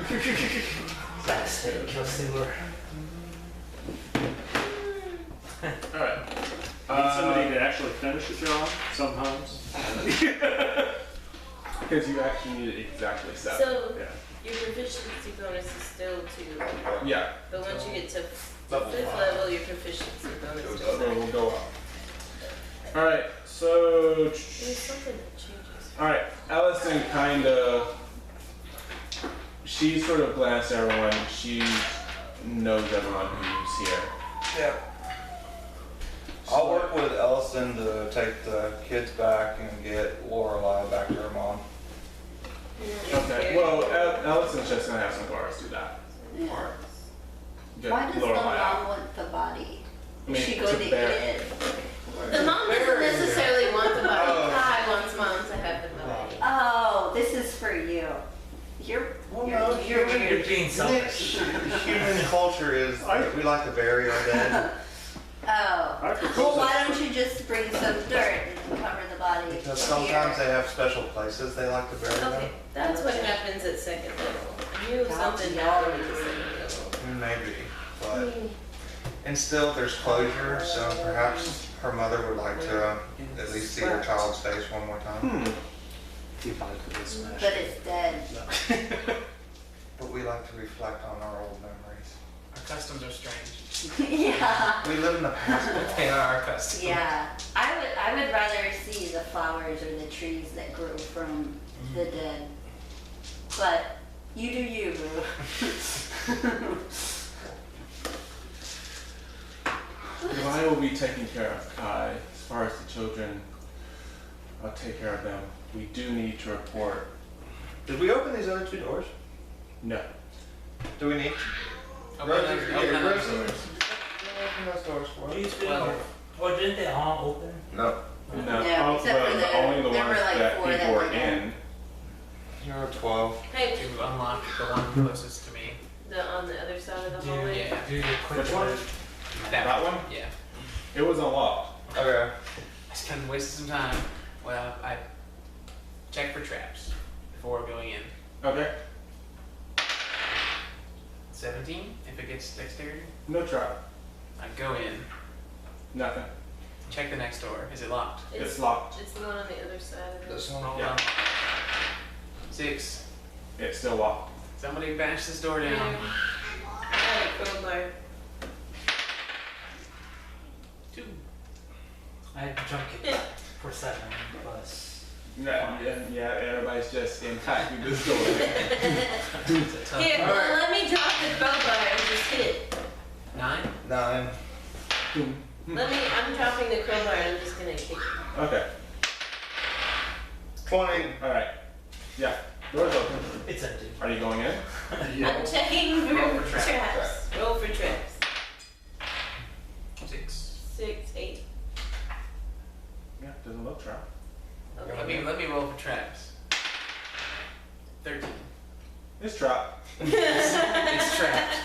Let's see where. Alright. Need somebody to actually finish the job sometimes. Because you actually need exactly 7. So, Yeah. your proficiency bonus is still 2, Yeah, but once you get to Level 5th five. level, your proficiency bonus Goes goes up. so up. we'll go up. Alright, so. There's something that changes. Alright, Ellison kinda. She sort of glanced at everyone. She knows everyone who's here. Yeah. I'll work with Ellison to take the kids back and get Lorelai back to her mom. Okay, well, Ellison's just gonna have some guards do that. Yeah. Get Why does the Lorelai mom out. want the body? I Is mean, she going to eat bear- it? The mom doesn't necessarily want the body. Oh. Kai wants mom to have the body. Oh, this is for you. You're weird. being selfish. Human culture is, we like to bury our dead. Oh. I propose Well, why that- don't you just bring some dirt and cover the body Because sometimes here? they have special places they like to bury Okay, them. that's what happens at 2nd level. I knew something happened at 2nd level. Maybe, but, and still there's closure, so perhaps her mother would like to at least see her child's face one more time. Keep on to this smash. But it's dead. But we like to reflect on our old memories. Our customs are strange. Yeah. We live in the past. They are our customs. Yeah. I would rather see the flowers or the trees that grew from the dead. But You do you, boo. I will be taking care of Kai. As far as the children, I'll take care of them. We do need to report. Did we open these other 2 doors? No. Do we need? Open Rosie, those- yeah, open those Rosie, doors. open those doors for us. These Well- people, or didn't they all open? No. No. Yeah, All except for the- only the there ones were like that 4 that people were were there. in. You're 12. Hey, To unlock the one closest to me. on the other side of the Do hallway. Yeah. do the quick Which one? load. That one? Yeah. It was unlocked. Okay. I spent wasting some time. Well, I check for traps before going in. Okay. 17, if it gets dexterity. No trap. I go in, Nothing. check the next door. Is it locked? It's locked. It's the one on the other side of This it. one? Roll Yeah. down. 6. It's still locked. Somebody bash this door down. Yeah. I had a crowbar. 2. I jump it for 7 plus. Yeah, everybody's just impacting this door. It's a tough. Here, well, let me drop the crowbar and just hit it. 9. 9. I'm dropping the crowbar and I'm just gonna kick it. Okay. 20. Alright. Yeah. Door's open. It's empty. Are you going in? I'm checking Roll for for traps. traps. Roll for traps. 6. 6, 8. Yeah, doesn't look trap. Okay. Let me roll for traps. 13. It's trap. It's trapped.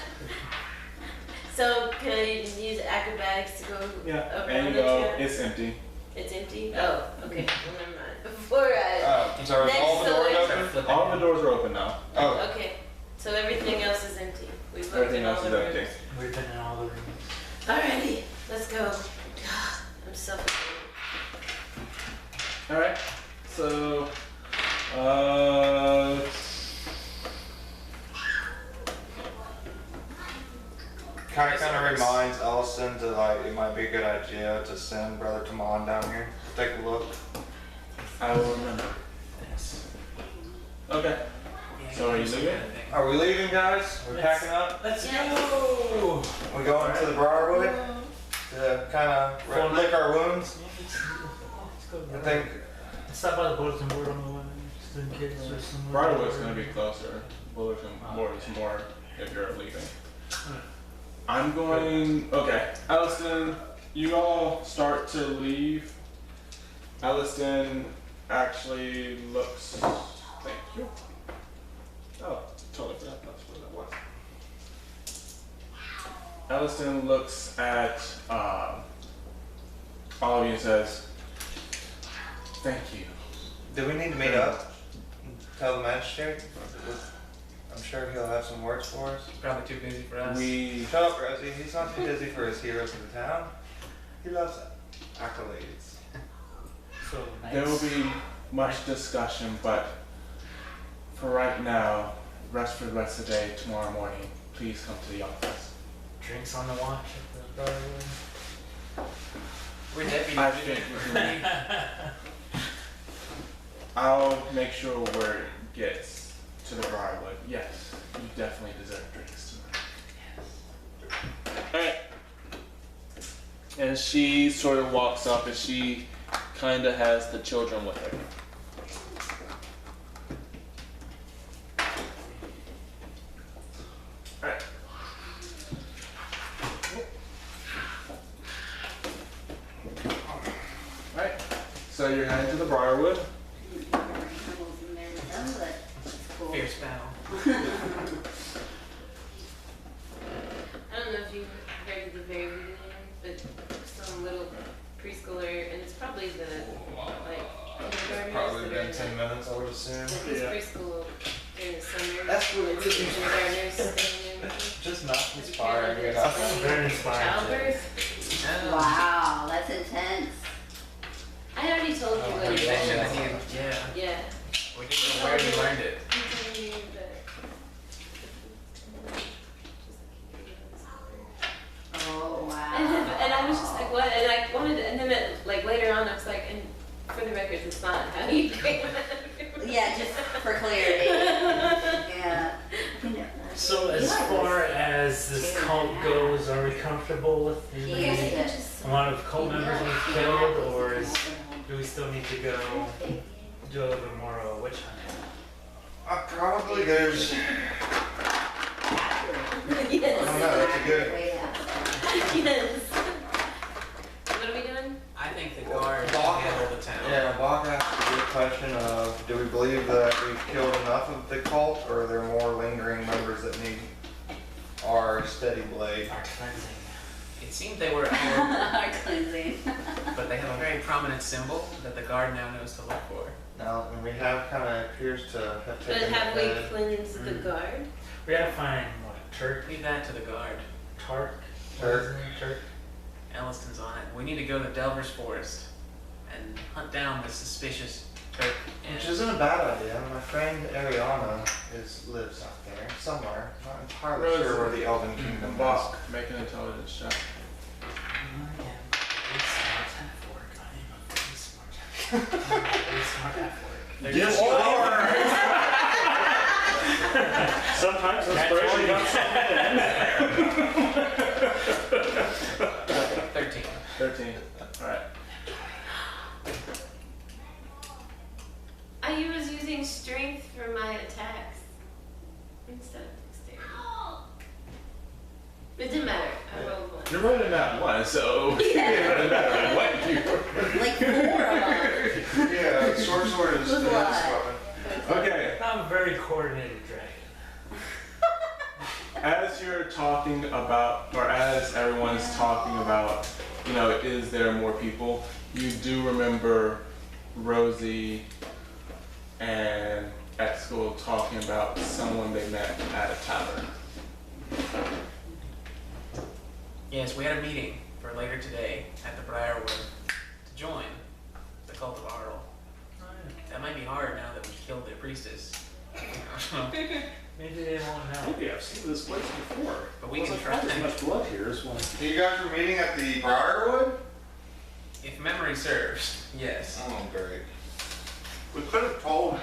So can I use acrobatics to go Yeah. around And you the go, trap? it's empty. It's empty? Oh, okay. Well, never mind. Before I... I'm sorry, Next all the doors door. open? All the doors are open now. Oh. Okay. So everything else is empty. We've looked Everything in all else is the empty. rooms. We've been in all the rooms. Alrighty. Let's go. I'm suffocating. Alright. So, Kai kind of reminds Ellison to like, it might be a good idea to send Brother Tamon down here to take a look. I will remember. Thanks. Okay. So are you leaving? Are we leaving, guys? We're Let's- packing up? Let's Yes. go! We going to the Briarwood to kind of lick our wounds? Yeah, let's go. I think. Stop by the bulletin board on the way, just in case there's some. Briarwood's gonna be closer. Bulletin board is more if you're leaving. I'm going, okay. Elliston, you all start to leave. Elliston actually looks, thank you. Oh, totally forgot that's what that was. Elliston looks at all of you and says, thank you. Do we need to meet up? Tell the magistrate? I'm sure he'll have some words for us. Probably too busy for us. Shut up, Rosie. He's not too busy for his heroes of the town. He loves accolades. So nice. There will be much discussion, but for right now, rest for the rest of the day, tomorrow morning, please come to the office. Drinks on the watch at the Briarwood. We're deputies. I We think didn't- I'll make sure word gets to the Briarwood. Yes, you definitely deserve drinks tonight. Alright. And she sort of walks up and she kind of has the children with her. Alright. Alright, so you're heading to the Briarwood. Animals in there with them, but it's cool. Fierce battle. I don't know if you heard at the very beginning, but some little preschooler, and it's probably the like kindergartners Probably that are been in 10 minutes, I would assume. like this Yeah. preschool during the summer. That's what the really- kindergartners staying in. Just not As a inspiring, parent, you know? it's Very inspiring. Childbirth. Wow, that's intense. I already told you what You it mentioned was. that he, yeah. Yeah. We didn't know where you learned it. Continue, but- Oh, wow. And I was just like, what? And I wanted to, and then like later on, I was like, and for the record, it's not how you came. Yeah, just for clarity. Yeah. as this cult goes, are we comfortable with He the used it. amount of cult members we've killed, or do we still need to go do a little bit more of a witch hunt? Probably there's, I don't know, that's a good, Yes. What are we doing? I think the guard can Bocq- handle the town. yeah, Bocq asked a good question of, do we believe that we've killed enough of the cult, or are there more lingering members that need our steady blade? Our cleansing. It seemed they were, Our cleansing. but they have a very prominent symbol that the guard now knows to look for. Now, and we have kind of appears to have But taken have the we head. cleansed the Mm. guard? We gotta find what, Turk? Leave that to the guard. Turk? Turk. Turk? Elliston's on it. We need to go to Delver's Forest and hunt down the suspicious Turk. Which isn't a bad idea. My friend Ariana lives out there somewhere. Not entirely Rosie. sure where the Elven Kingdom is. Bocq, make an intelligence check. I am very smart half orc. I am a very smart half orc. I'm a very smart half orc. Yes, you are. Sometimes inspiration comes from 13. 13. Alright. I was using strength for my attacks instead of dexterity. It didn't matter. I rolled one. You're running that one, so it doesn't matter what you. Like 4 of them. Yeah, sword is With the what? next weapon. Okay, I'm a very coordinated dragon. as you're talking about, or as everyone's talking about, you know, is there more people? You do remember Rosie and Eskel talking about someone they met at a tavern. Yes, we had a meeting for later today at the Briarwood to join the cult of Auril. That might be hard now that we've killed their priestess. Maybe they won't know. Maybe I've seen this place before. But we can Wasn't try. quite as much blood here as when. You guys were meeting at the Briarwood? If memory serves, yes. Oh, great. We could have told,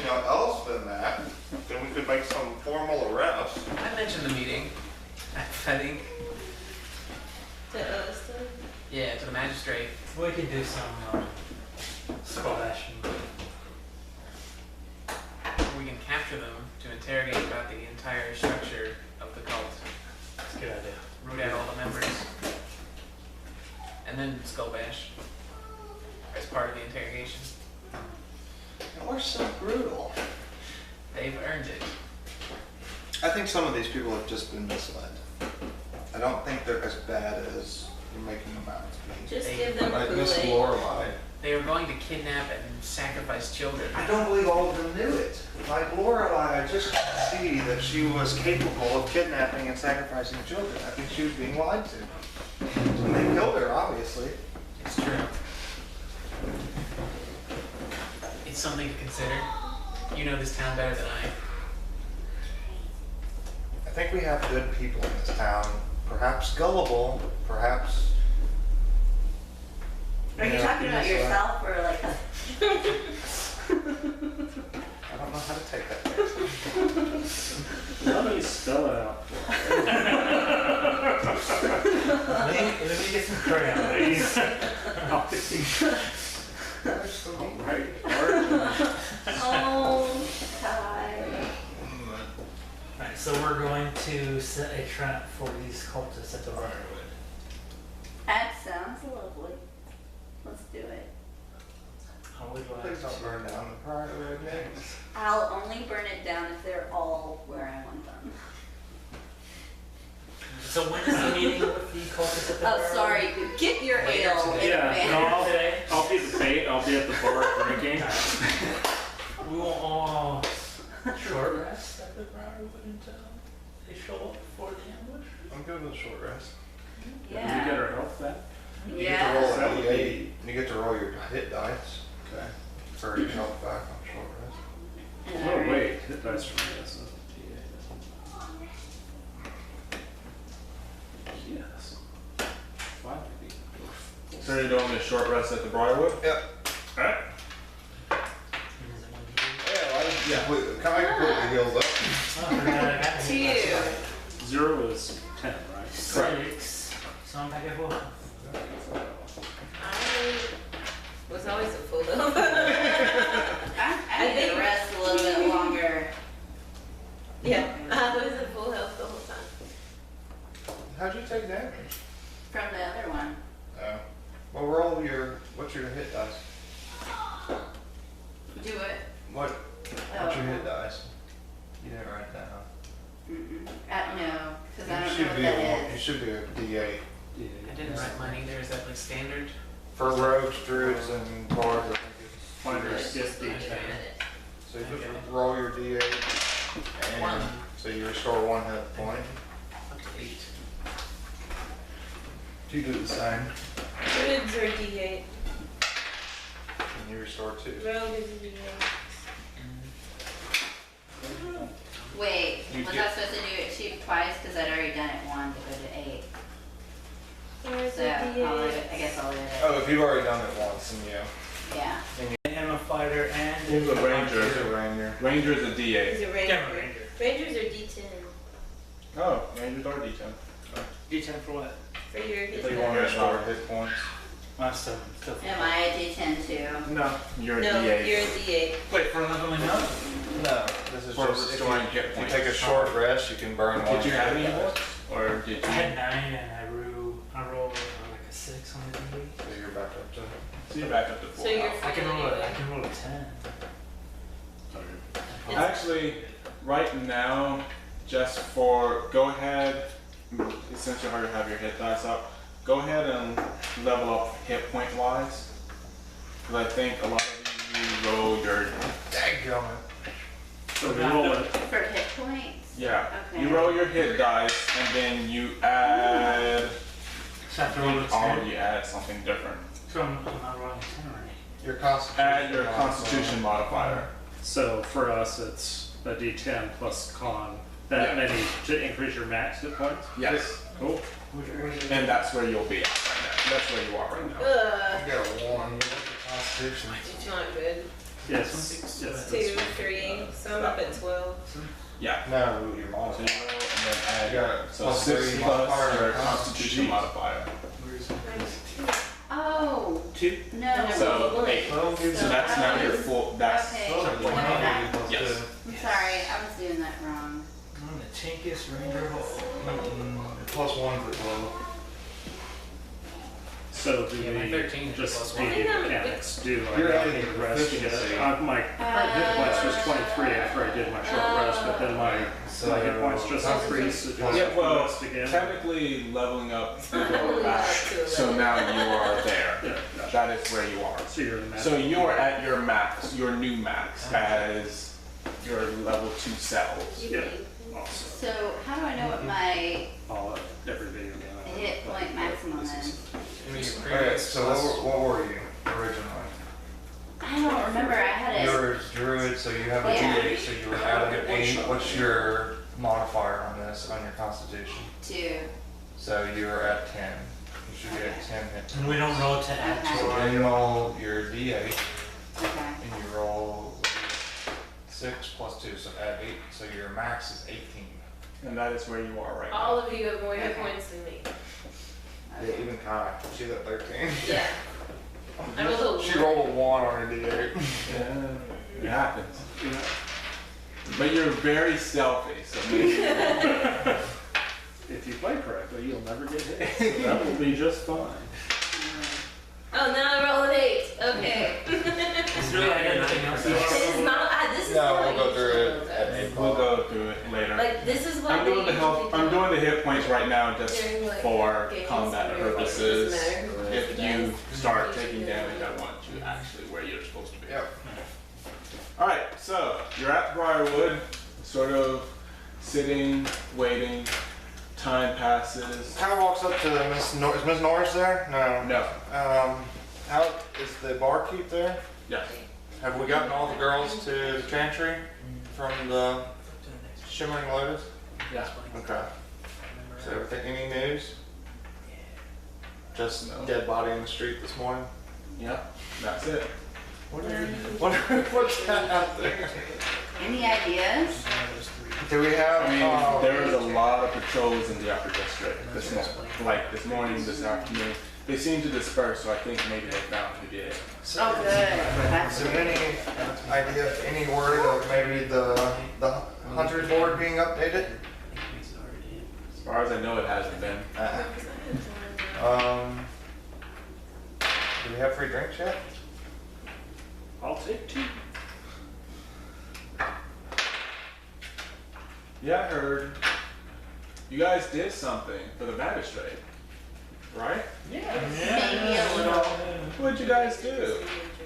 Elliston that, then we could make some formal arrest. I mentioned the meeting, I think. To Elliston? Yeah, to the magistrate. We can do some splashing. We can capture them to interrogate about the entire structure of the cult. That's a good idea. Root out all the members. And then skull bash as part of the interrogation. We're so brutal. They've earned it. I think some of these people have just been misled. I don't think they're as bad as you're making them out to be. Just give them Like Miss Kool-Aid. Lorelei. They were going to kidnap and sacrifice children. I don't believe all of them knew it. Like Lorelei, I just see that she was capable of kidnapping and sacrificing children. I think she was being lied to. And they killed her, obviously. It's true. It's something to consider. You know this town better than I. I think we have good people in this town. Perhaps gullible, perhaps. Are you talking about misled. yourself or like a... I don't know how to take that. Let me spell it out. Let me get some crayons. Right. Oh, God. Alright, so we're going to set a trap for these cultists at the Briarwood. That sounds lovely. Let's do it. How would you like Please don't to- burn down the Briarwood names. I'll only burn it down if they're all where I want them. So when is the meeting with the cultists at the Oh, Briarwood? sorry. Get your Later ale in today. Yeah, advance. Today? I'll be the bait. I'll be at the bar drinking. We will all short rest at the Briarwood until they show up for the ambush. I'm good with a short rest. Did we get Yeah. our health back? You Yeah. get to roll That an would D8, be- and you get to roll your hit dice Okay. for your health back on short rest. And Oh, I- wait. Hit dice for me. That's not yes. 5 maybe. So you're doing a short rest at the Briarwood? Yep. Alright. And is it one Yeah, I completely healed up. Oh, I forgot I got the hit dice. 2. 0 is 10, right? 6. So I'm back at full health. I was always a full health. I need to rest a little bit longer. Yeah, I was at full health the whole time. How'd you take damage? From the other one. Oh. Well, roll what's your hit dice? Do it. What's Oh. your hit dice? You didn't write that down. No, because I You don't should know what be that you is. should be a D8. I didn't write mine either. Is that like standard? For rogues, druids, and bards, I think Mine it's is just D10. So you just roll your D8, and One. so you restore 1 hit point. Up to 8. You do the same, Druids are D8. and you restore 2. Rogue is D8. Wait, You was get- I supposed to do it cheap twice? Because I'd already done it 1 to go to 8. Where's So the I'll leave D8? it, I guess I'll leave it. Oh, if you've already done it once, then Yeah. I am a fighter and Who's a ranger? Here's a ranger. Ranger's a D8. He's a Yeah, ranger. I'm a ranger. Rangers are D10 Oh, Rangers are D10. D10 for what? for your hit So you want to restore hit points. My stuff. Am I a D10 too? No. You're a No, D8. you're a D8. Wait, for leveling up? No, this is For just if you, restoring hit if you points. take a short rest, you can burn 1. Did you have any hit of dice. those? Or did I you? had 9 and I rolled like a 6 on the D8. So you're back up to. So you're back up to 4 So you're health. I can fine roll anyway. a 10. Actually, right now, just go ahead, since you already have your hit dice up, go ahead and level up hit point wise. Because I think a lot of you roll your, Dadgummit. So we roll it. For hit points? yeah, Okay. you roll your hit dice and then you add, So I have to roll a all 10. of you add something different. So I'm not rolling a 10 right? Your constitution. Add your constitution modifier. So for us, it's a D10 plus con. That many to increase your max hit points. Yes. Cool. And that's where you'll be at right now. That's where you are right now. You got a 1. Constitution. It's not good. Yes. Yes. 2, 3, so I'm up at 12. Yeah. No, your So modifier. you roll and then add You got your, so plus 6 3 plus modifier your and constitution modifier. Oh, 2. no. So 8. Well, So that's now your full, that's, Okay. yes. I'm sorry, I was doing that wrong. I'm the tinkiest ranger of all. Plus 1 for 12. So do Yeah, my we 13 is just plus do one. the I think I'm- mechanics? Do I You're not adding need to rest to get proficiency. it? My current hit points was 23 after I did my short rest, but then my hit points just increased. So do I Yeah, have to well, rest again? technically leveling up is Leveling going up back. to So 11. now you are there. Yeah, gotcha. That is where you are. So you're the max. So you are at your max, your new max as your level 2 selves. You Yeah. can- Awesome. So how do I know what my All every video game. hit point maximum is? Okay, so what were you originally? I don't remember, I had You it. were druid, so you have a Yeah. D8, so you were at an 8. What's your modifier on this, on your constitution? 2. So you were at 10. You should be at 10 hit. And we don't roll to add Okay. So to then you roll your D8, Okay. and you roll 6 plus 2, so add 8. So your max is 18. And that is where you are right All now. of you have more hit Okay. points than me. Yeah, even Kai. She's at 13. Yeah. I rolled a She 1. rolled a 1 on her D8. Yeah, it happens. But you're very selfish, so maybe If you play correctly, you'll never get hit. So that will be just fine. Oh, now I roll an 8. Okay. Is there like anything else? This is not. This is No, how I we'll go through usually it roll at those. 8. we'll go through it later. Like this is what I'm they doing the health. usually I'm do. doing the hit points right now just During, like, for games combat where, like, it purposes. doesn't matter who If does you this. start Usually taking do damage, it. I want you actually where you're supposed to be. Yep. All right, so you're at Briarwood, sort of sitting, waiting. Time passes. Kind of walks up to Miss Is Miss Norris there? No. No. How is the barkeep there? Yes. Have we gotten all the girls to the chantry from the Shimmering Lotus? Yeah. Okay. So everything, any news? Just No. dead body in the street this morning? Yep. That's it. What's that out there? Any ideas? Do we have? I mean, there was a lot of patrols in the upper district this morning, like this morning, this afternoon. They seem to disperse, so I think maybe they found who did it. Oh, good. Is there any idea, any word of maybe the hunter's board being updated? As far as I know, it hasn't been. Do we have free drinks yet? I'll take 2. Yeah, I heard you guys did something for the magistrate, right? Maybe a little. What'd you guys do? You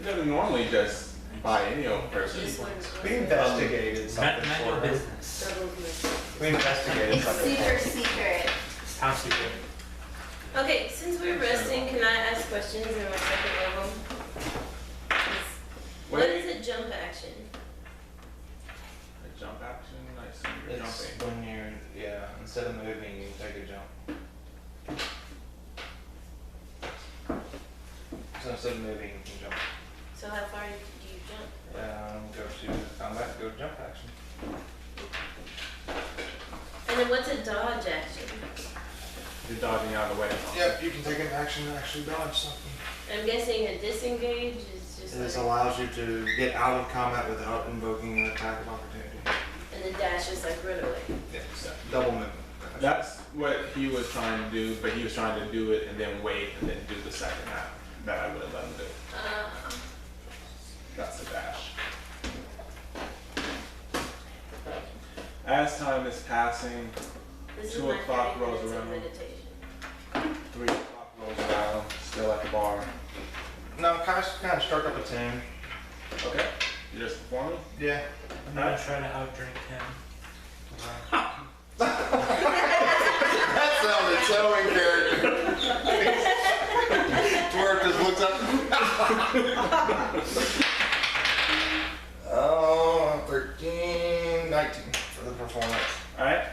never normally just buy any old person. This one's We investigated something Not for your her. business. double my- We investigated It's something for super her. secret. Top secret. Okay, since we're resting, can I ask questions in my second level? What Wait. is a jump action? A jump action, I assume you're It's jumping. when you're, yeah, instead of moving, you take a jump. So instead of moving, you can jump. So how far do you jump? Go to combat, go to jump action. And then what's a dodge action? You're dodging out of the way. Yep, you can take an action to actually dodge something. I'm guessing a disengage is just This like, allows you to get out of combat without invoking an attack of opportunity. and the dash is like run away. Yes. Double movement. That's what he was trying to do, but he was trying to do it and then wait and then do the second half that I wouldn't let him do. That's the dash. As time is passing, This 2 is my o'clock 30 rolls minutes of around. meditation. 3 o'clock rolls around, still at the bar. No, kind of struck up a tune. Okay, you're just performing? Yeah. I'm gonna try to outdrink him. That sounded so in character. Twerk just looks up. Oh, 13, 19 for the performance. Alright.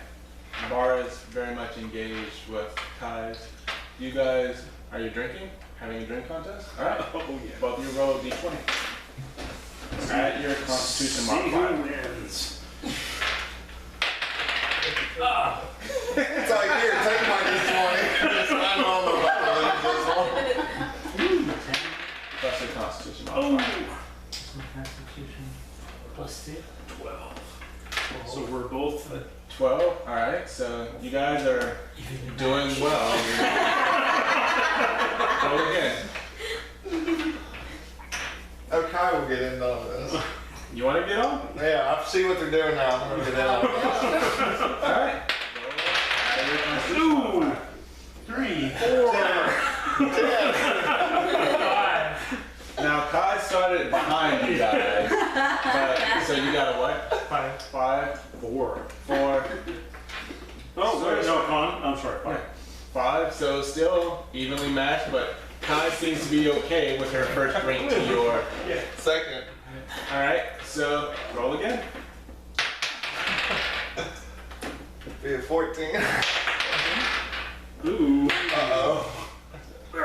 The bar is very much engaged with ties. You guys, are you drinking? Having a drink contest? Alright. Oh yeah. Both of you roll d20. At your constitution See who modifier. wins. It's like, here, take my D20. I know I'm about to lose this one. That's your constitution Oh, modifier. What's my constitution? +2. 12. So we're both 12. Alright, so you guys are doing well. Roll again. Okay, we'll get into this. You want to get on? Yeah, I see what they're doing now. I'm gonna get in on this. Alright. Add your constitution Ooh. modifier. 3, 4, 5. Now Kai started behind you guys. But, so you got a what? 5. 5, 4. 4, Oh, wait, no, Con. I'm sorry, 5. 5, so still evenly matched, but Kai seems to be okay with her first drink to your. Second. Alright, so roll again. Be a 14. Ooh. Uh-oh. 22.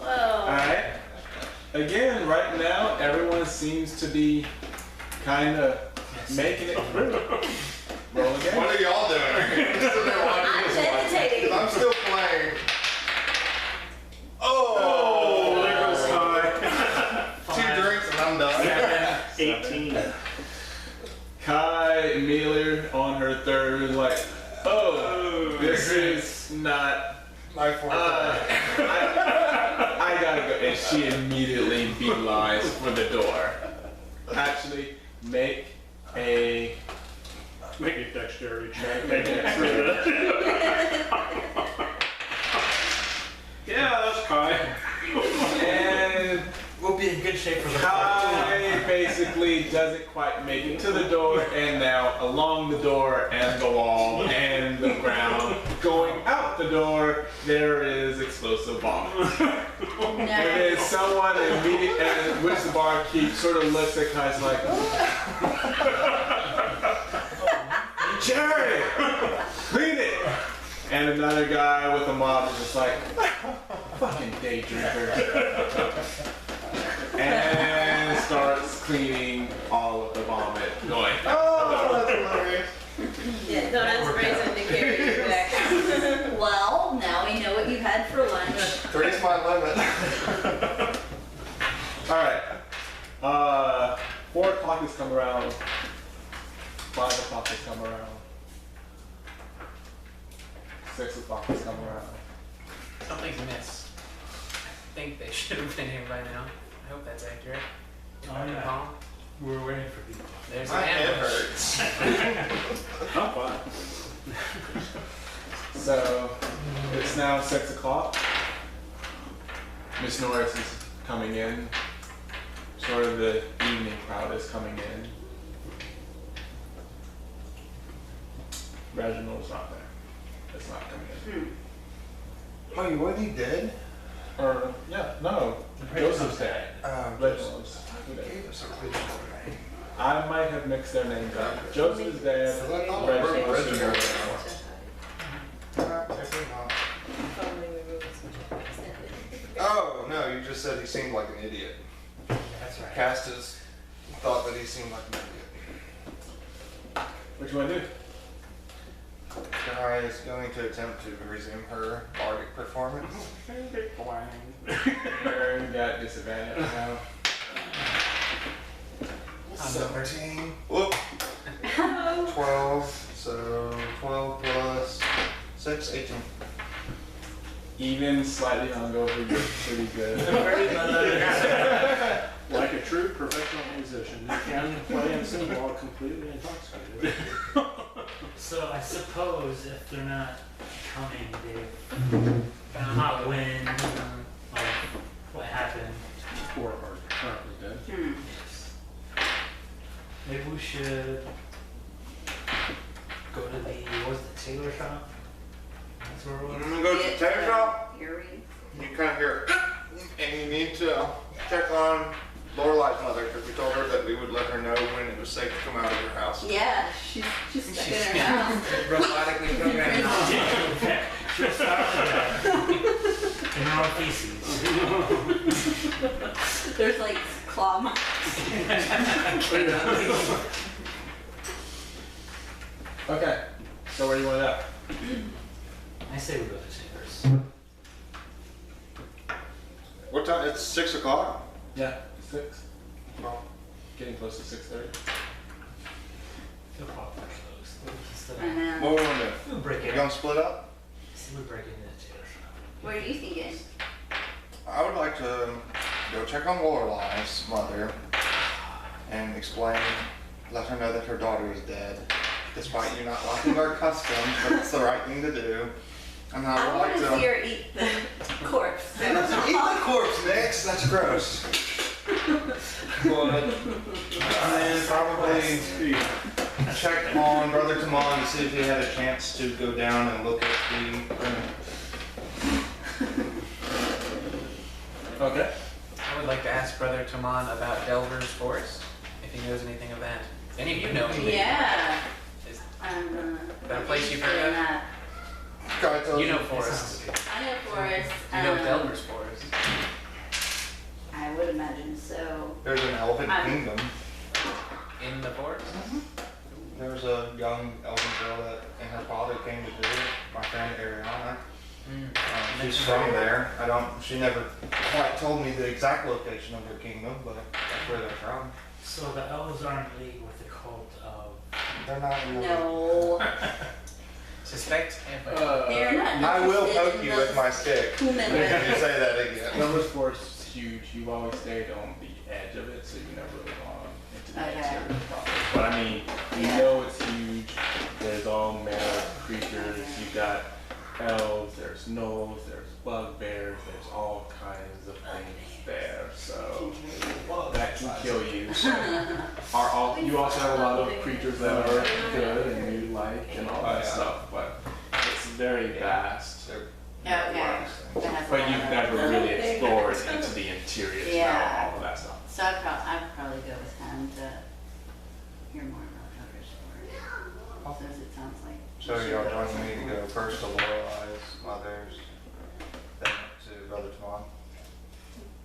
Whoa. Alright. Again, right now, everyone seems to be kind of making it through. Roll What again. are y'all doing? I'm sitting there watching I'm this one. meditating. 'Cause I'm still playing. Oh, there goes Kai. 2 drinks and I'm done. 18. Kai immediately on her third was like, oh, this is not. My fourth. I gotta go. And she immediately beelines for the door. Actually, make a. Make a dexterity check. Yeah, that's Kai. And We'll be in good shape for the Kai basically doesn't quite make it to the door, and now along the door and the wall and the ground, going out the door, there is explosive bomb. And then someone immediately, and which the barkeep sort of looks at Kai's like, Jerry, clean it. And another guy with a mop is just like, fucking day drinker. And starts cleaning all of the vomit, going, oh, come around. 5 o'clock has come around. 6 o'clock has come around. Something's amiss. I think they should have been here by now. I hope that's accurate. If I Oh, yeah. recall. We're waiting for people. There's My an head ambush. hurts. Not fun. So it's now 6 o'clock. Miss Norris is coming in. Sort of the evening crowd is coming in. Reginald's not there. It's not coming in. Wait, what, he dead? Or, yeah, no. Joseph's there. Reginald's. Gave us a vision, right? I might have mixed their names up. Joseph is there. So I thought Reginald's Reginald there. Maybe not. Oh, no, you just said he seemed like an idiot. That's right. Castus thought that he seemed like an idiot. What you want to do? Guy is going to attempt to resume her bardic performance. Aaron got disadvantage now. 17. Whoop. 12. So 12 plus 6, 18. Even slightly hungover, you're pretty good. Like a true professional musician, you can play and sing while completely intoxicated. So I suppose if they're not coming, they've hot wind, like what happened. Or are currently dead. Maybe we should go to what was the tailor shop? That's where it was. Go to the tailor shop. Earrings. You kind of hear, and you need to check on Lorelai's mother because we told her that we would let her know when it was safe to come out of her house. Yeah, she's stuck in her house. Robotically programmed. She'll start with that. In her own feces. There's like claw marks. Okay, so where do you want to go? I say we go to Taylor's. What time? It's 6 o'clock. Yeah, 6. Getting close to 6:30. Feel probably close. Instead And of, then, What we want to do? we'll break You it. gonna split up? See, we break into the tailor shop. what are you thinking? I would like to go check on Lorelai's mother and explain, let her know that her daughter is dead, despite you not liking our customs, but it's the right thing to do. And I I would want like to see her eat the corpse. Eat the corpse next. That's gross. But and then probably check on Brother Taman to see if he had a chance to go down and look at the. Okay. I would like to ask Brother Taman about Delver's Forest, if he knows anything of that. If any of you know anything. Yeah. Is That a place you've heard of? that. Guy told You know That Forest. sounds good. I know Forest. You know Delver's Forest. I would imagine so. There's an elephant kingdom. In the forest? There's a young elven girl that and her father came to visit. My friend Ariana. She's from there. She never quite told me the exact location of her kingdom, but that's where they're from. So the elves aren't in league with the cult of. They're not in the No. Suspect? They're not I will interested poke in you with those my stick if human you life. say that again. Delver's Forest is huge. You've always stayed on the edge of it, so you never really gone into the Okay. interior properly. But I mean, you Yeah. know it's huge. There's all manner of creatures. You've got elves, there's gnolls, there's bugbears, there's all kinds of things there. So that can kill you. You also have a lot of creatures that are good and you like and all that stuff, but it's very vast. Yeah, okay. That has a But lot you've of- never really explored into the interior to Yeah. know all of that stuff. So I'd probably go with him to hear more about Delver's Forest. Since it sounds like. So y'all join me to go first to Lorelai's mother's, then to Brother Taman.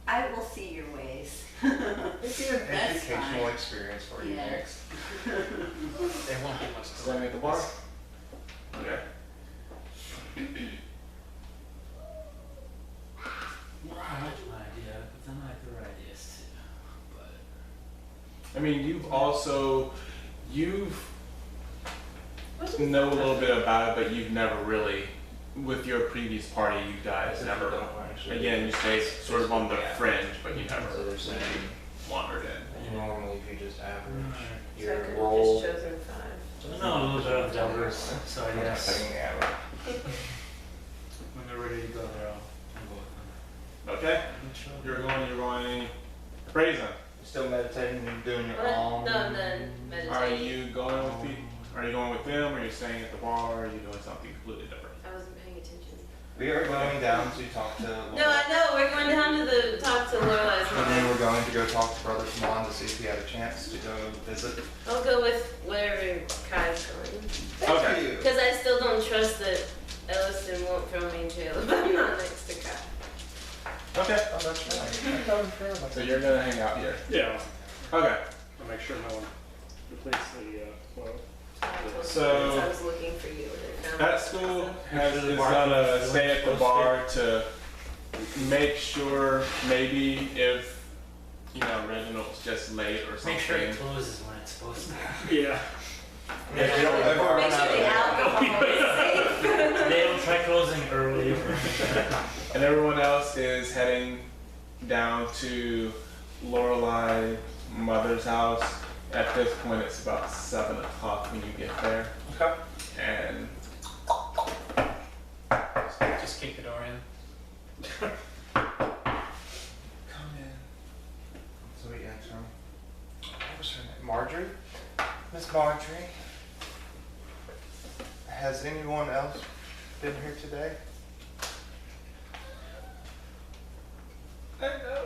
I will see your ways. It'd be an That's educational fine. experience for you Yeah. next. There won't be much to Standing at the bar? Okay. I like my idea, but then I like their ideas too. But I mean, you've also, you've know a little bit about it, but you've never really, with your previous party, you guys never, again, you stay sort of on the fringe, but you So never they're saying wandered in. normally if you just average So I your could have roll. just chosen 5. No, a little bit of numbers, so I guess Taking the average. when they're ready to go, they're all, I'll go with them. Okay, you're going Brazen. You still meditating and doing your What? own. No, I'm done meditating. Are you going with are you going with them, or are you staying at the bar, or are you doing something completely different? I wasn't paying attention. We are going down to talk to. No, I know. We're going down to the talk to Lorelai's And then mom. we're going to go talk to Brother Swan to see if he had a chance to go visit. I'll go with wherever Kai's going. Okay. Because I still don't trust that Elliston won't throw me in jail if I'm not next to Kai. Okay. Oh, that's right. So you're gonna hang out here. Yeah. Okay. I'll make sure no one depletes the well. So- I was looking for you. and I found Eskel After the is bar, gonna the stay at the one's bar to make sure maybe if, Reginald's just late or something. Make sure it closes when it's supposed to. Yeah. If you don't ever Make run out sure of the alcohol. alcohol is safe. They don't try closing early. And everyone else is heading down to Lorelai Mother's house. At this point, it's about 7 o'clock when you get there. Okay. And Just kick the door in. come in. So we answer him. What was her name? Marjorie? Miss Marjorie? Has anyone else been here today? I know.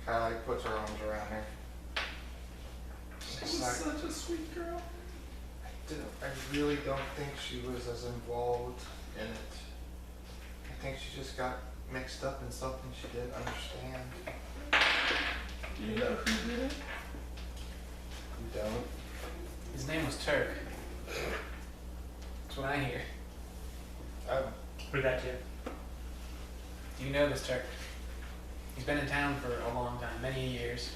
Kylie puts her arms around her. She's like, Such a sweet girl. I really don't think she was as involved in it. I think she just got mixed up in something she didn't understand. You know who did it? You don't? His name was Turk. That's what I hear. We got you. Do you know this Turk? He's been in town for a long time, many years.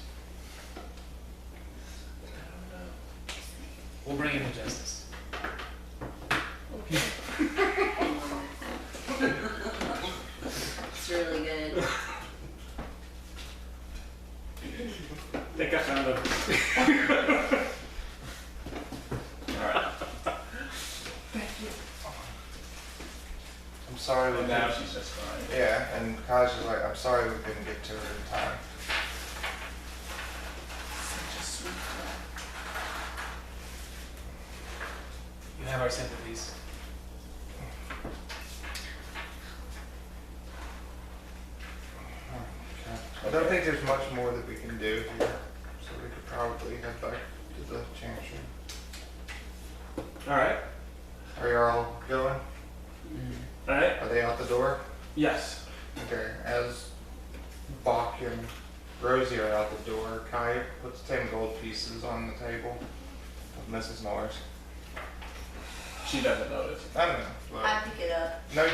We'll bring him to justice. It's really good. I think I found him. Alright. I'm sorry we And now didn't. she's just crying. Yeah, and Kai's just like, I'm sorry we couldn't get to her in time. Such a sweet girl. You have our sympathies. I don't think there's much more that we can do here, so we could probably head back to the chantry. Alright. Are you all going? Alright. Are they out the door? Yes. Okay, as Bocq and Rosie are out the door, Kai puts 10 gold pieces on the table of Mrs. Norris. She doesn't notice. I don't know. I pick it up. No, you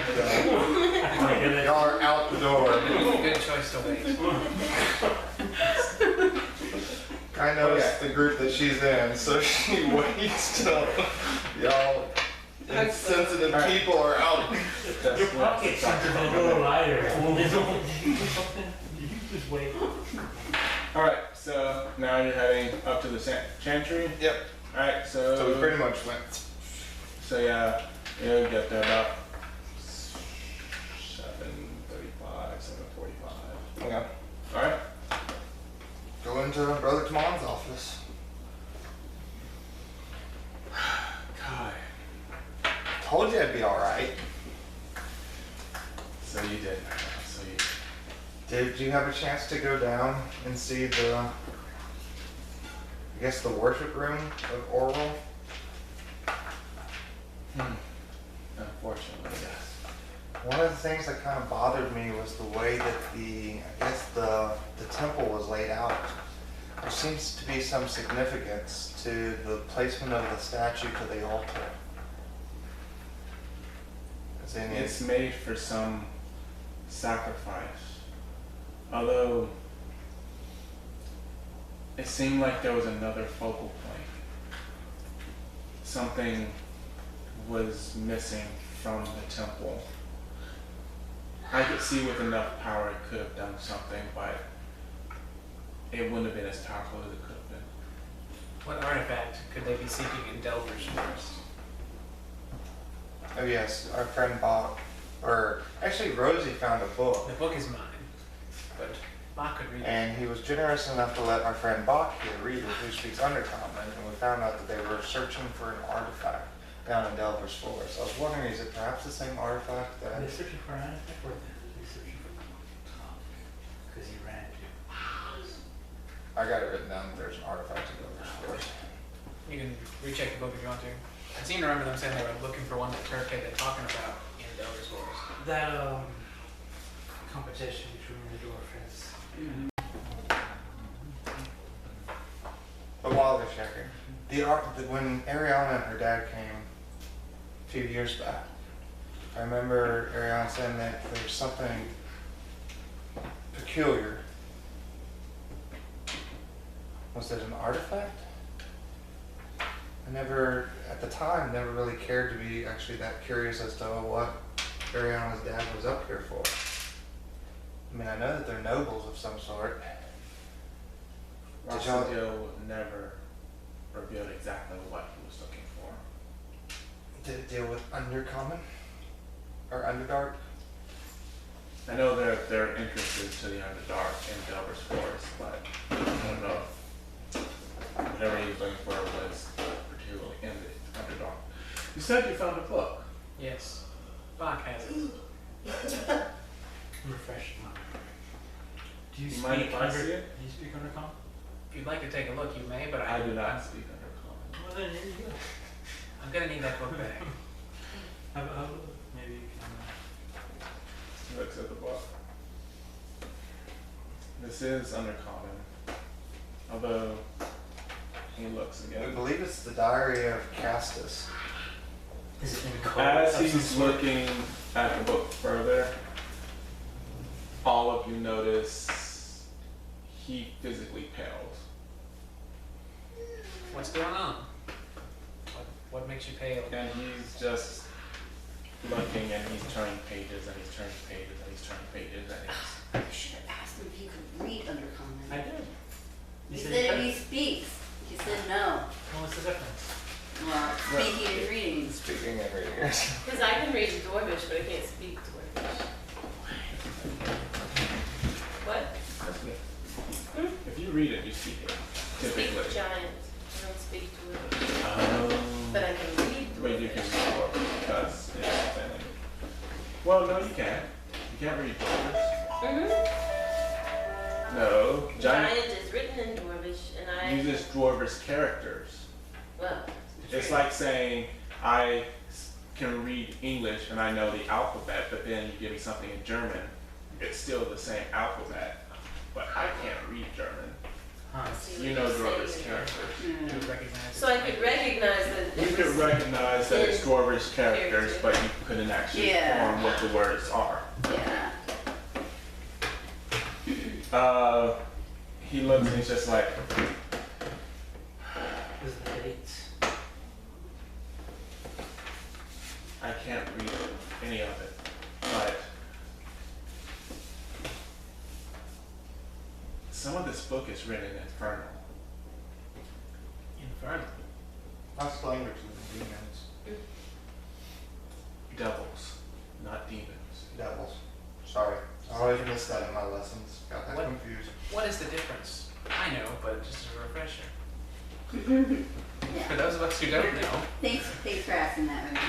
don't. Y'all are out the door. Good choice to wait. I noticed the group that she's in, so she waits till y'all insensitive people are out. Your pockets are a little lighter. You just wait. Alright, so now you're heading up to the chantry. Yep. Alright, So we pretty much went. So yeah, you'll get there about 7:35, 7:45. Okay. Alright? Go into Brother Tamon's office. Kai. Told you I'd be alright. So you did. So you Did you have a chance to go down and see the, I guess the worship room of Auril? Unfortunately, yes. One of the things that kind of bothered me was the way that the temple was laid out. There seems to be some significance to the placement of the statue to the altar. As in It's made for some sacrifice. Although It seemed like there was another focal point. Something was missing from the temple. I could see with enough power it could have done something, but it wouldn't have been as powerful as it could have been. What artifact could they be seeking in Delver's Forest? Oh yes, our friend Bocq, or actually Rosie found a book, The book is mine, but Bocq could read it. and he was generous enough to let our friend Bocq here read it, who speaks Undercommon, and we found out that they were searching for an artifact down in Delver's Forest. I was wondering, is it perhaps the same artifact Are that... they searching for an artifact or are they searching for Tom? Because he ran to. I got it written down that there's an artifact in Delver's Forest. You can recheck the book if you want to. I seem to remember them saying they were looking for one that Turk had been talking about in Delver's Forest. That competition between the dwarfs. But while they're checking, when Ariana and her dad came a few years back, I remember Ariana saying that there was something peculiar. Was it an artifact? I never, at the time, never really cared to be actually that curious as to what Ariana's dad was up here for. I mean, I know that they're nobles of some sort. Did y'all- Rosie never revealed exactly what he was looking for. Did it deal with Undercommon? Or Underdark? I know they're interested to the Underdark in Delver's Forest, but I don't know if whatever he was looking for was particularly in the Underdark. You said you found a book. Yes. Bocq has it. I'm refreshing my memory. Do you You mind speak if I under? see it? Do you speak undercommon? If you'd like to take a look, you may, but I do not speak Undercommon. Well then, there you go. I'm gonna need that book back. Maybe you can. He looks at the book. This is Undercommon. Although he looks I again. believe it's the Diary of Castus. Is it in code? As of some he's sort? looking at the book further, all of you notice he physically pales. What's going on? What makes you pale? And he's just looking and he's turning pages and he's turning pages and he's turning pages and he's... I should have asked him if he could read Undercommon. I did. He You said said he speaks. He said no. What's the difference? Well, speaking and reading. Speaking and reading. Because I can read Dwarvish, but I can't speak Dwarvish. What? If you read it, you speak it, typically. Speak giant. I don't speak Dwarvish. But I can read Wait, you can Dwarvish. read Dwarvish because it's something. Well, no, you can't. You can't read Dwarvish. No, Giant is written in Dwarvish, and I... uses Dwarvish characters. Well, It's like saying I can read English and I know the alphabet, but then you give me something in German, it's still the same alphabet, but I can't read German. Huh. see You what know you're Dwarvish saying. characters. You would recognize So I could recognize that You it could was... recognize that it's in Dwarvish characters, character. but you couldn't actually Yeah. form what the words are. Yeah. He looks and he's just like, Is the dates? I can't read any of it, but some of this book is written in Infernal. Infernal. That's language of the demons. Devils, not demons. Devils. Sorry. I always miss that in my lessons. Got that What? confused. What is the difference? I know, but just as a refresher. Yeah. For those of us who don't know, Thanks for asking that, Ruby.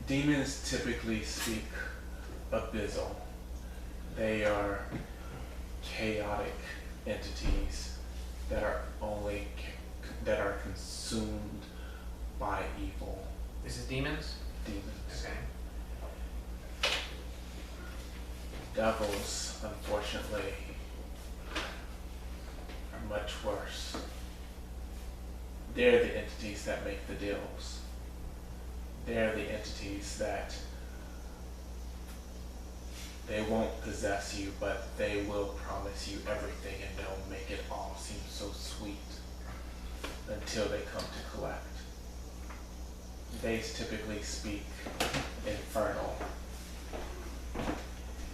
Demons typically speak abyssal. They are chaotic entities that are that are consumed by evil. this is demons. Demons. Okay. Devils, unfortunately, are much worse. They're the entities that make the deals. They're the entities that They won't possess you, but they will promise you everything, and they'll make it all seem so sweet until they come to collect. They typically speak infernal.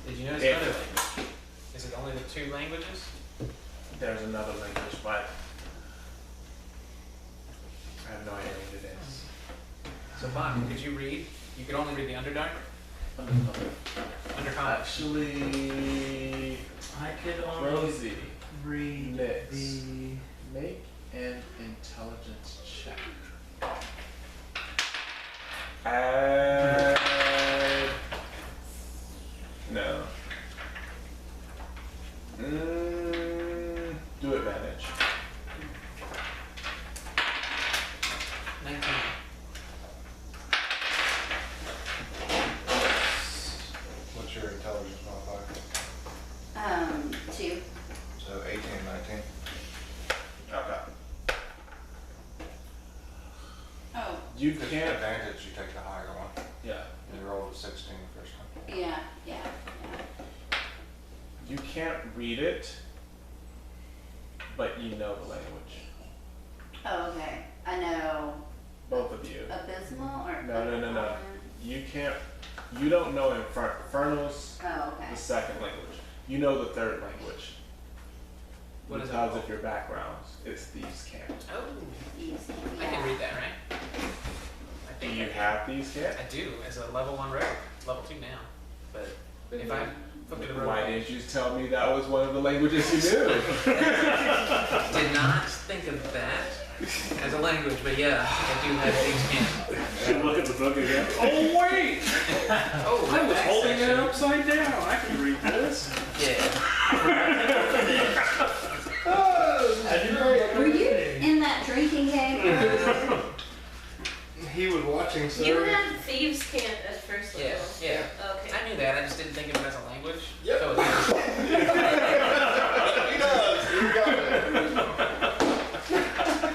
Did you notice If- another language? Is it only the 2 languages? There's another language, but I have no idea what it is. So Bocq, could you read? You could only read the Underdark? Undercommon. Actually, I could only Rosie, read Nix. the. make an intelligence check. No. Do advantage. 19. What's your intelligence modifier? 2. So 18 and 19. Okay. Oh, You Just can't. advantage, you take the higher one. Yeah. You rolled a 16 the first time. yeah. You can't read it, but you know the language. Oh, okay. I know Both of you. abysmal or No. You can't. You don't know Infernal's Oh, okay. the second language. You know the third language. What is it because called? of your backgrounds. It's Thieves' Camp. Oh, Thieves' Camp, I can yeah. read that, right? I Do think you I have Thieves' Camp? I do, as a level 1 rogue. Level 2 now. But if I flip to the rogue Why page- didn't you tell me that was one of the languages you knew? Did not think of that as a language, but yeah, I do have Thieves' Camp. And look at the book again. Oh wait! Oh, I was back holding it section. upside down. I can read this. Yeah. I didn't know. Were you in that drinking game? He was watching, You had Thieves' Camp at first Yeah, level. yeah. Okay. I knew that, I just didn't think of it as a language. Yep. So it's He does. You got it.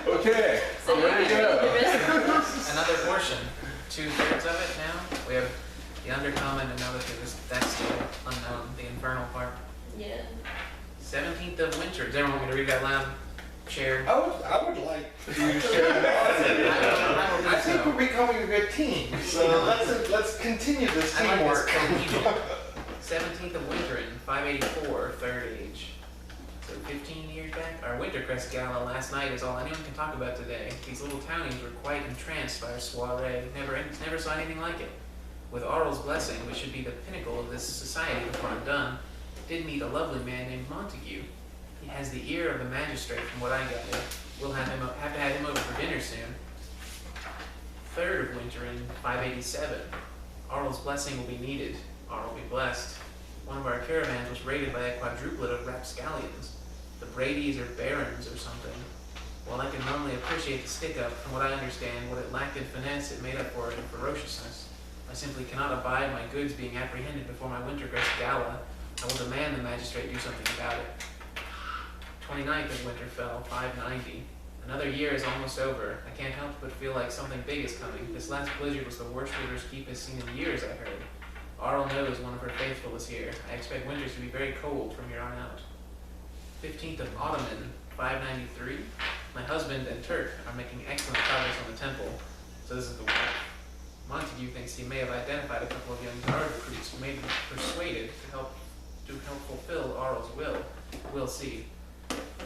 Okay. So Alright. you're doing the rest of another portion. 2/3 of it now. We have the Undercommon and another thing, that's still unknown, the Infernal part. Yeah. 17th of Winter. Does everyone want me to read that loud? Share. I would like to share that. I think we're becoming a good team, so let's continue this I like teamwork. this cohesion. 17th of Winter in 584, third age. So 15 years back, our Wintercrest Gala last night is all anyone can talk about today. These little townies were quite entranced by our soiree. Never saw anything like it. With Auril's blessing, we should be the pinnacle of this society before I'm done. Did meet a lovely man named Montague. He has the ear of the magistrate from what I gather. We'll have to have him over for dinner soon. 3rd of Winter in 587. Auril's blessing will be needed. Auril will be blessed. One of our caravans was raided by a quadruplet of rapscallions. The Bradys or Barons or something. While I can normally appreciate the stick-up, from what I understand, what it lacked in finesse, it made up for it in ferociousness. I simply cannot abide my goods being apprehended before my Wintercrest Gala. I will demand the magistrate do something about it. 29th of Winterfell, 590. Another year is almost over. I can't help but feel like something big is coming. This last blizzard was the worst Wither's Keep has seen in years, I heard. Auril knows one of her faithful is here. I expect winters to be very cold from here on out. 15th of Ottoman, 593. My husband and Turk are making excellent progress on the temple. So this is the wife. Montague thinks he may have identified a couple of young guard recruits who may be persuaded to help fulfill Auril's will. We'll see.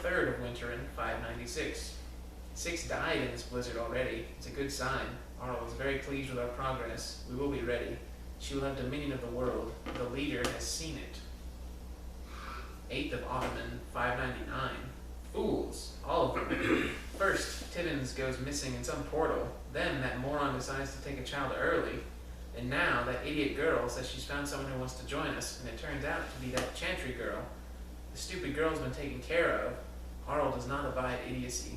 3rd of Winter in 596. 6 died in this blizzard already. It's a good sign. Auril is very pleased with our progress. We will be ready. She will have dominion of the world. The leader has seen it. 8th of Ottoman, 599. Fools, all of them. First, Tibbins goes missing in some portal. Then that moron decides to take a child early. And now that idiot girl says she's found someone who wants to join us, and it turns out to be that Chantry girl. The stupid girl's been taken care of. Auril does not abide idiocy.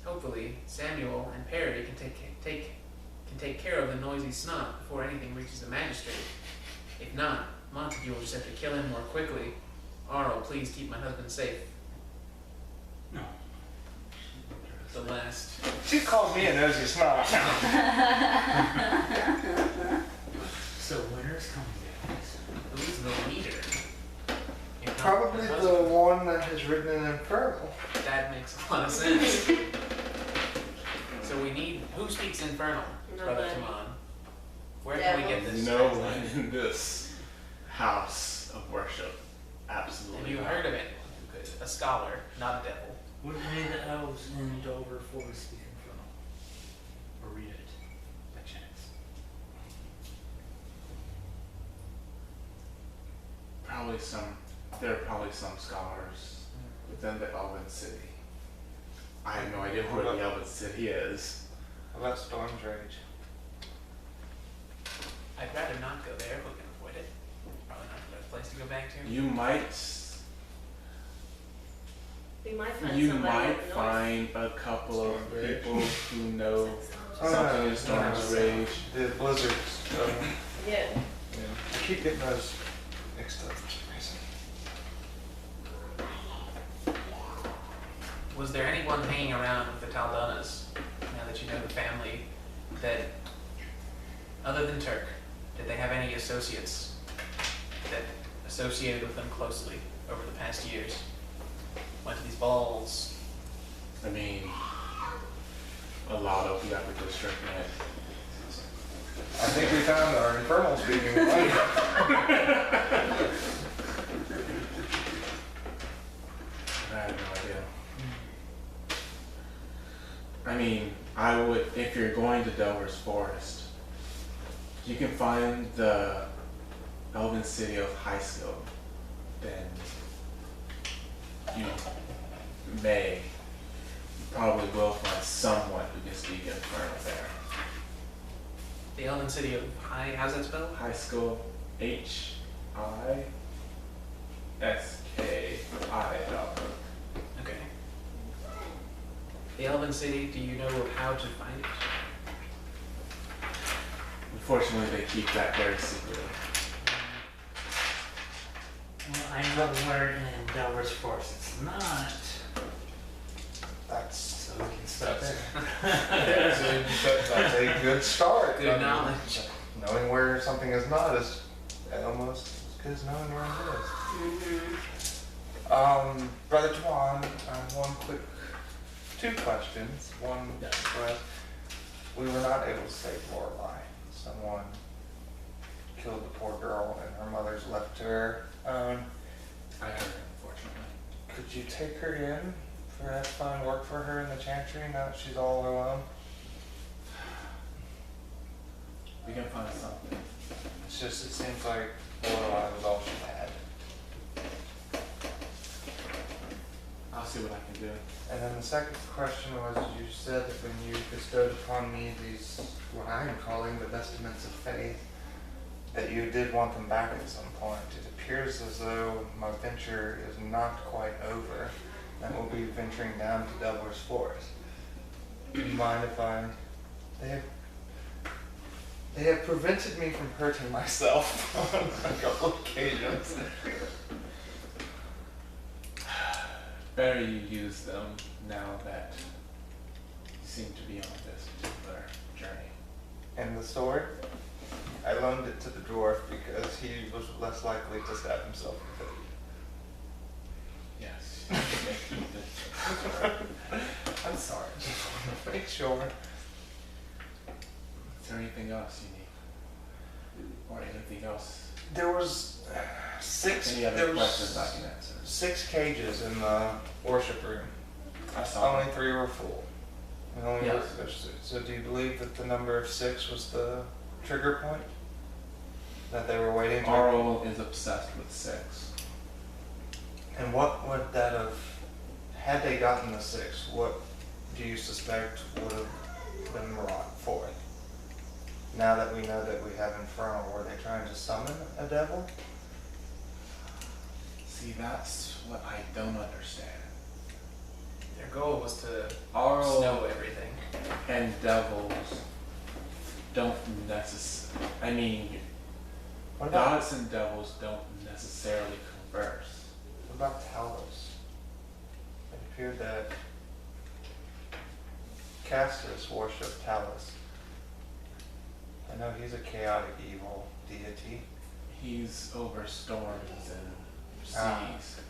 Hopefully, Samuel and Perry can take care of the noisy snot before anything reaches the magistrate. If not, Montague will just have to kill him more quickly. Auril, please keep my husband safe. No. The last. She calls me a nosy snot. So winter's coming, guys. who's the leader? If not Probably her the husband? one that has written in Infernal. That makes a lot of sense. So we need, who speaks Infernal, Brother Nobody. Timon? Where can we get this? No one in this house of worship. Have Absolutely. you not. heard of anyone who could? A scholar, not a devil. Would any of the elves in Dover Forest speak Infernal? Or read it, by chance? Probably some. There are probably some scholars within the Elven City. I have no idea where the Elven City is. What about Storm's Rage? I'd rather not go there if we can avoid it. Probably not the best place to go back to. You might. We might find You somebody might up north. find a couple of Storm's Rage. people who know Oh, something no, in Storm's Rage. The blizzards. Yeah. I keep getting those mixed up for some reason. Was there anyone hanging around with the Taldonas, now that you know the family, that, other than Turk, did they have any associates that associated with them closely over the past years? Went to these balls? I mean, a lot of the upper district, man. I think we found our Infernal speaking language. I have no idea. I mean, I would, if you're going to Delver's Forest, you can find the Elven City of High Skill, then you probably will find someone who can speak Infernal there. The Elven City of High, how's that spelled? High School, Hiski. Okay. The Elven City, do you know how to find it? Unfortunately, they keep that very secret. Well, I know where in Delver's Forest it's not. That's So we can start That's- there. that's a good start. Good knowledge. Knowing where something is not is almost as good as knowing where it Mm-hmm. is. Brother Tuan, two questions. One was, we were not able to save Lorelei. Someone killed the poor girl and her mother's left to her. I heard, unfortunately. Could you take her in for that fine work for her in the chantry now that she's all alone? We can find something. It's just, it seems like Lorelei was all she had. I'll see what I can do. And then the second question was, you said that when you bestowed upon me these, what I am calling the vestments of faith, that you did want them back at some point. It appears as though my venture is not quite over, and we'll be venturing down to Delver's Forest. Do you mind if they have prevented me from hurting myself on a couple of occasions. Better you use them now that you seem to be on this particular journey. And the sword, I loaned it to the dwarf because he was less likely to stab himself with it. Yes. I'm sorry, just wanted to make sure. Is there anything else you need? Or anything else? There was Any other questions I can answer? 6 cages in the worship room. I saw Only 3 were full. And only Yes. So do you believe that the number of 6 was the trigger point? That they were waiting to... Auril is obsessed with 6. And what would that have... Had they gotten the 6, what do you suspect would have been brought forth? Now that we know that we have Infernal, were they trying to summon a devil? See, that's what I don't understand. Their goal was to Auril snow everything. and devils don't necessarily... I mean, What about, gods and devils don't necessarily converse. what about Talos? It appeared that casters worship Talos. I know he's a chaotic evil deity. He's over storms and seas.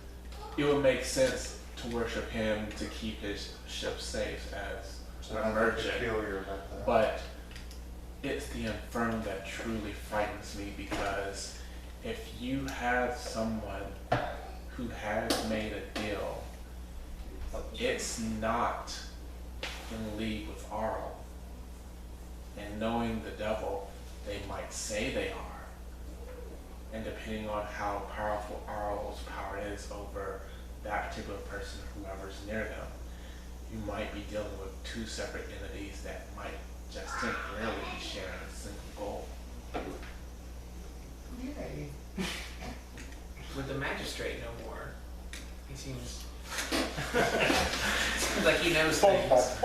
It would make sense to worship him to keep his ship safe as So a nothing merchant. peculiar about that. But it's the infernal that truly frightens me, because if you have someone who has made a deal, it's not in league with Auril. And knowing the devil, they might say they are. And depending on how powerful Auril's power is over that particular person, whoever's near them, you might be dealing with two separate entities that might just temporarily be sharing a single goal. Yay. With the magistrate no more. He seems seems like he knows things.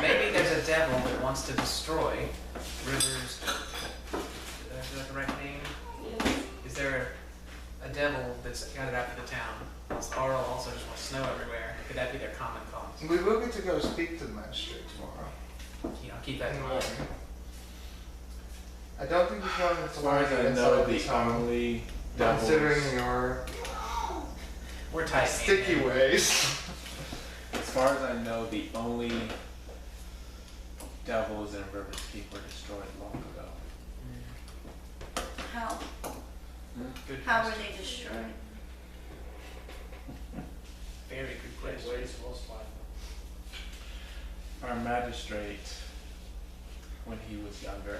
Maybe there's a devil that wants to destroy rivers. Is that the right name? Is there a devil that's got it out for the town? Auril also just wants snow everywhere. Could that be their common cause? We will get to go speak to the magistrate tomorrow. Yeah, I'll keep that in mind. I don't think he's going to As far as I lie know, against the only devils, considering your We're tight. sticky ways. as far as I know, the only devils in Rivers Keep were destroyed long ago. How? Good How were question. they destroyed? Very good question. Our magistrate, when he was younger,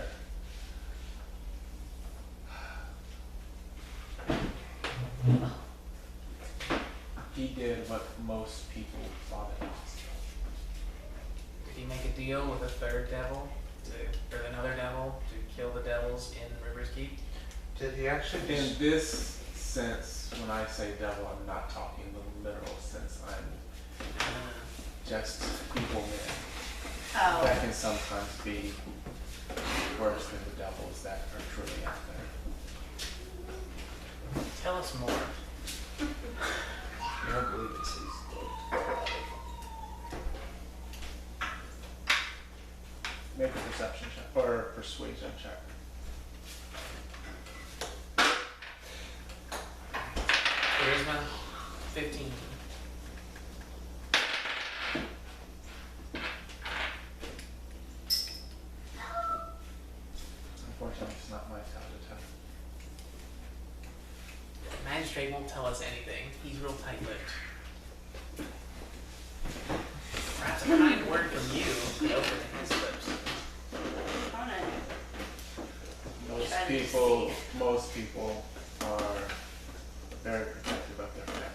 he did what most people thought it was. Did he make a deal with a third devil or another devil to kill the devils in Rivers Keep? Did he actually In just... this sense, when I say devil, I'm not talking the literal sense. I'm just evil men. Oh, That can sometimes be worse than the devils that are truly out there. Tell us more. You don't believe this is Make a perception check or persuasion check. Charisma, 15. Unfortunately, it's not my time to tell. The magistrate won't tell us anything. He's real tight-lipped. Perhaps a kind word from you could open his lips. I'm gonna Most Try to people, deceive. most people are very protective of their family.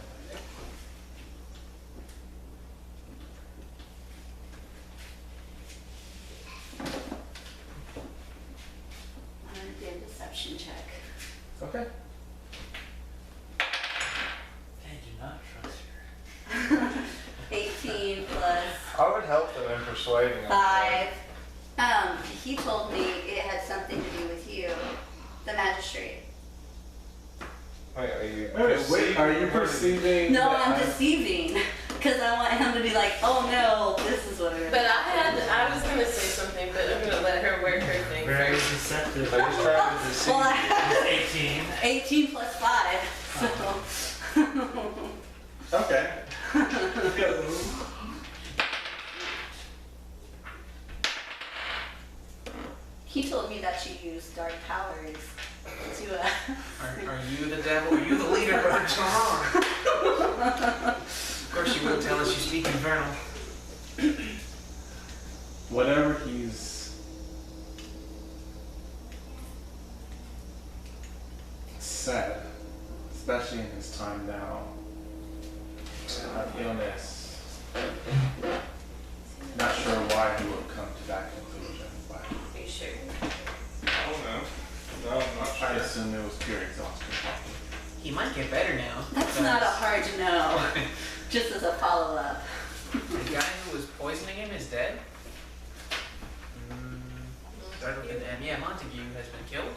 do a deception check. Okay. I do not trust her. 18 plus I would help them in persuading him. 5. He told me it had something to do with you, the magistrate. Wait, are you Wait, are you perceiving? No, that I'm deceiving. Because I want him to be like, oh no, this is what it is. But I was gonna say something, but I'm gonna let her work her thing Very first. deceptive. I just tried to deceive. Well, I 18. 18 plus 5. So. Okay. He told me that you use dark powers to Are you the devil? Are you the leader, Brother John? Of course you won't tell us you speak infernal. Whatever he's said, especially in his time now, of illness, not sure why he would come to that conclusion, but Are you sure? I don't know. No, I'm not I sure. assume it was pure exhaustion. He might get better now. That's not a hard to know. Just as a follow-up. The guy who was poisoning him is dead? Started with an M. Yeah, Montague has been killed.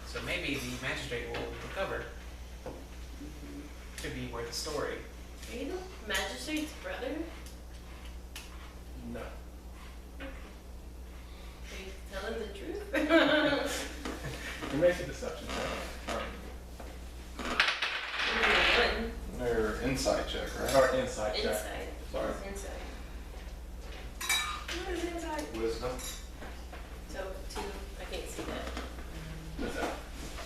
So maybe the magistrate will recover. Could be worth a story. Are you the magistrate's brother? No. Are you telling the truth? You make a deception check. insight check, right? Or insight check. Inside. Sorry. Inside. What is inside? Wisdom. So 2. I can't see that. What's that?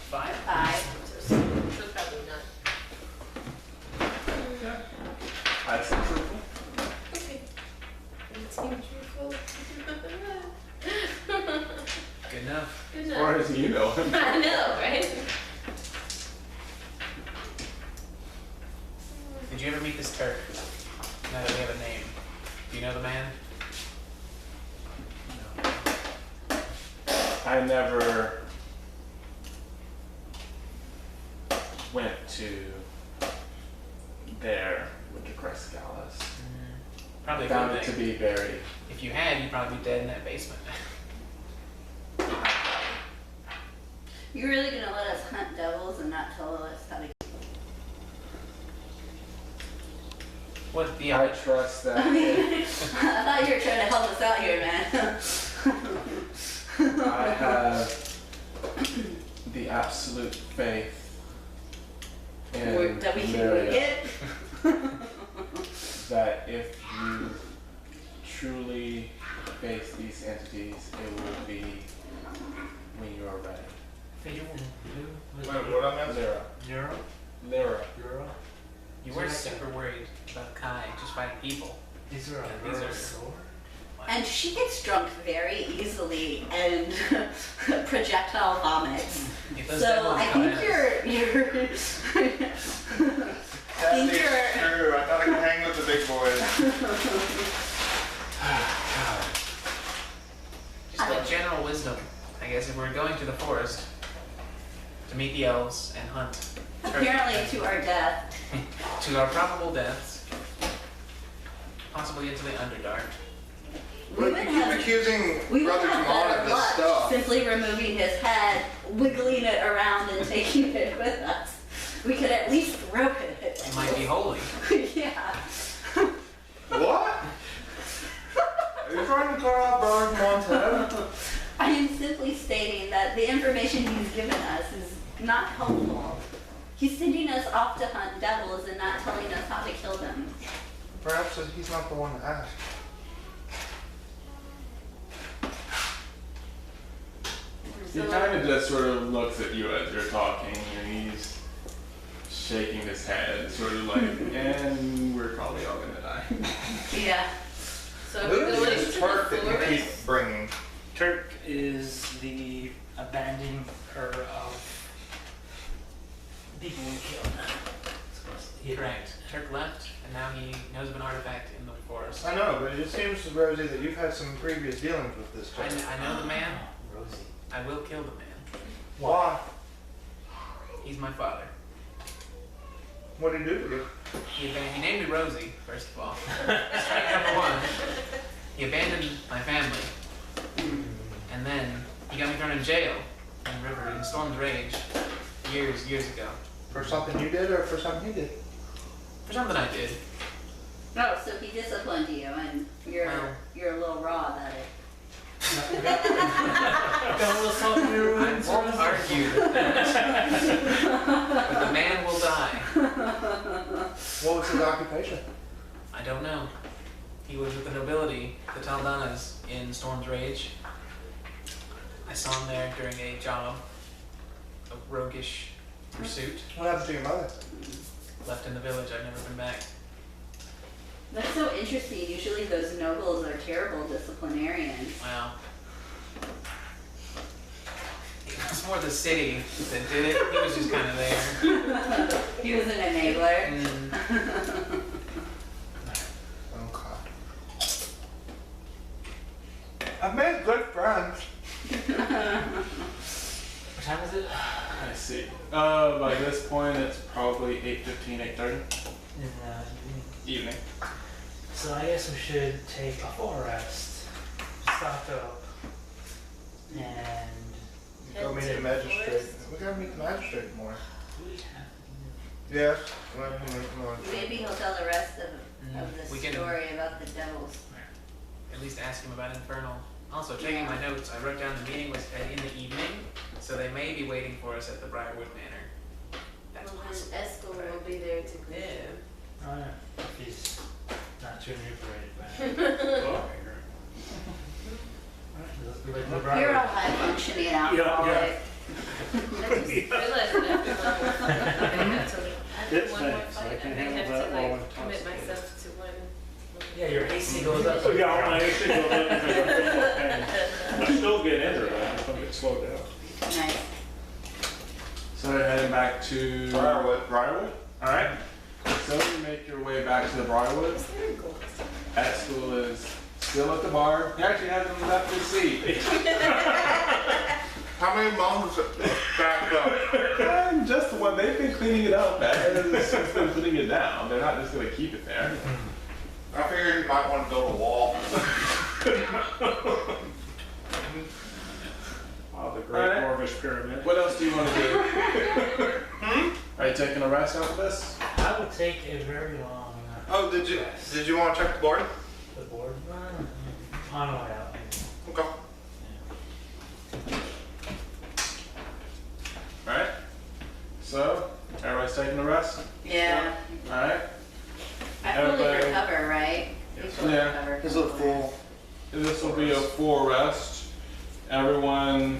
5? 5. So probably not. I said truthful. Okay. You seem truthful. Good enough. Good As enough. far as you know. I know, right? Did you ever meet this Turk? Now that we have a name. Do you know the man? I never went to there with the Crest Gallus. Probably a Found good it to thing. be very. If you had, you'd probably be dead in that basement. You're really gonna let us hunt devils and not tell us how to? What the I trust that. I mean, I thought you were trying to help us out here, man. I have the absolute faith in That we can Myria make it. that if you truly face these entities, it will be when you are ready. Wait, what I meant? Lyra. Lyra. You were super worried about Kai just fighting people. These are These a are- real sword? And she gets drunk very easily and projectile vomits. If those So devils I come think at us- That Think is you're- true. I thought I could hang with the big boys. Just like general wisdom, I guess, if we're going to the forest to meet the elves and hunt. apparently to our death. To our probable deaths, possibly into the Underdark. We But would you keep have accusing we would Brother have Jamon better of this luck stuff. simply removing his head, wiggling it around, and taking it with us. We could at least throw it. It might be holy. Yeah. What? Are you trying to call out Brother Jamon's head? I am simply stating that the information he's given us is not helpful. He's sending us off to hunt devils and not telling us how to kill them. Perhaps he's not the one to ask. He kind of just sort of looks at you as you're talking, and he's shaking his head, sort of like, and we're probably all gonna die. Yeah. So Who we're is going this to Turk the that you keep forest. bringing? Turk is the abandoner of people we killed. Supposedly. Correct. Turk left, and now he knows of an artifact in the forest. I know, but it seems to Rosie that you've had some previous dealings with this I, child. I know the man. Rosie. I will kill the man. Why? He's my father. What did he do to you? He named me Rosie, first of all. Strike number 1. He abandoned my family. And then he got me thrown in jail in River in Storm's Rage years ago. For something you did or for something he did? For something I did. No, so he disciplined you, and you're Well. you're a little raw about it. Got a little salt in your I wounds, won't Rosie? argue that. But the man will die. What was his occupation? I don't know. He was with the nobility, the Taldanas, in Storm's Rage. I saw him there during a job, a roguish pursuit. What happened to your mother? Left in the village, I've never been back. That's so interesting. Usually those nobles are terrible disciplinarians. Wow. It was more the city that did it. He was just kind of there. He was an enabler. Okay. I've made good friends. What time is it? I see. By this point, it's probably 8:15, 8:30 In the evening. evening. So I guess we should take a full rest, stock up, and Go meet the magistrate. We gotta meet the magistrate more. we have Yes. Let me meet the magistrate. Maybe he'll tell the rest of We the can- story about the devils. At least ask him about Infernal. Also, checking my notes, I wrote down the meeting was in the evening, so they may be waiting for us at the Briarwood Manor. That's Well, then possible. Eskel will be there to greet them. Oh, too inebriated by Oh, You're all high functioning alcoholic. I just realized that after It's one more thanks, I fight, can I may handle have that to while like I'm commit intoxicated. myself to one. Yeah, your AC goes up. Yeah, my AC goes up because I'm feeling pain. I still get into it, I just don't get slowed down. Nice. So we're heading back to Briarwood. Briarwood? Alright. So you make your way back to the Briarwood. Is there a goal? Eskel is still at the bar. He actually hasn't left his seat. How many months backed up? Just the one. They've been cleaning it up. It's been putting it down. They're not just going to keep it there. I figured you might want to build a wall. Oh, the Great Alright. Dwarvish Pyramid. What else do you want to do? Are you taking a rest after this? I would take a very long Oh, did you want to check the board? the board run on the way out. Okay. Alright. So, everybody's taking a rest? Yeah. Alright. I fully Everybody- recover, right? You fully Yeah. recover. Is it full? This will be a full rest. Everyone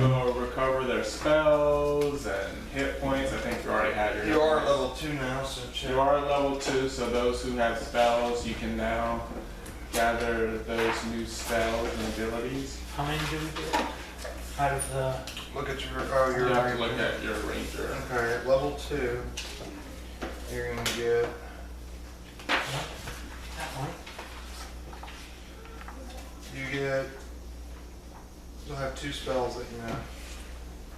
will recover their spells and hit points. I think you already had your. You are level 2 now, so check. You are level 2, so those who have spells, you can now gather those new spells and abilities. How many do we get out of the? Look at your, You have to look at your ranger. Okay, at level 2, you're gonna get, That one? you'll have 2 spells that you know,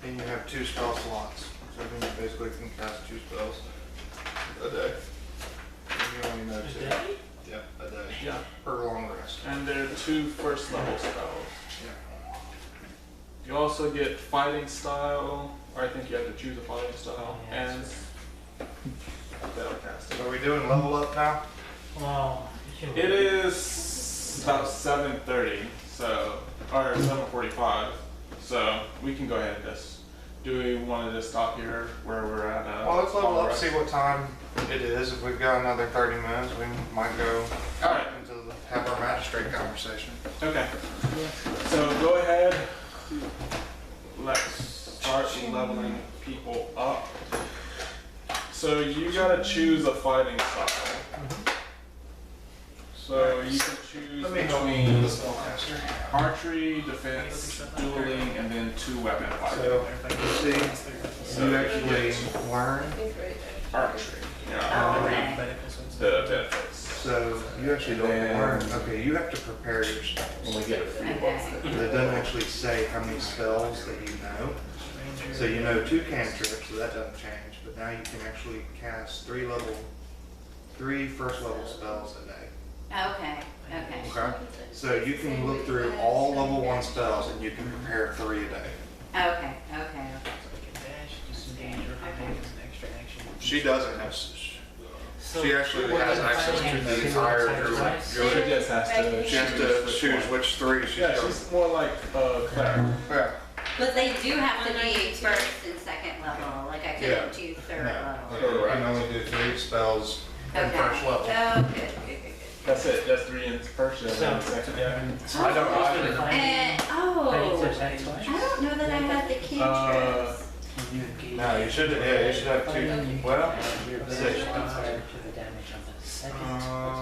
and you have 2 spell slots. So you basically can cast 2 spells a day. And you only know 2. Yep, a day. Yeah. Per long rest. And they're 2 first level spells. Yeah. You also get fighting style, or I think you have to choose a fighting style, Yeah, and spellcasting. So are we doing level up now? Well, you can. It is about 7:30, so, or 7:45, so we can go ahead and just, do we want to just stop here where we're at? Well, let's level long up, rest? see what time it is. If we've got another 30 minutes, we might go Alright. have our magistrate conversation. Okay, so go ahead, let's start leveling people up. So you gotta choose a fighting style. So you can choose Let me help between the spellcaster. archery, defense, dueling, and then 2 weapon fighting. So, you see, So you actually learn, I think right archery, Oh, yeah, okay. the benefits. so you actually don't learn, okay, you have to prepare your spells. When we get a few Okay. books. It doesn't actually say how many spells that you know. So you know 2 cantrips, so that doesn't change, but now you can actually cast 3 first level spells a day. Okay, okay. Okay? So you can look through all level 1 spells and you can prepare 3 a day. Okay, okay, okay. She doesn't have, she actually has access to the entire Druid. She just has to. She has to choose which 3 she's Yeah, going. she's more like a cleric. Yeah. But they do have to be first and second level, like I couldn't do third level. You can only do 3 spells in Okay. first level. Oh, good, good, good, That's it, just 3 in first and then second. I don't know. good. And, oh, I don't know that I had the cantrips. No, you should, yeah, you should have 2. Well,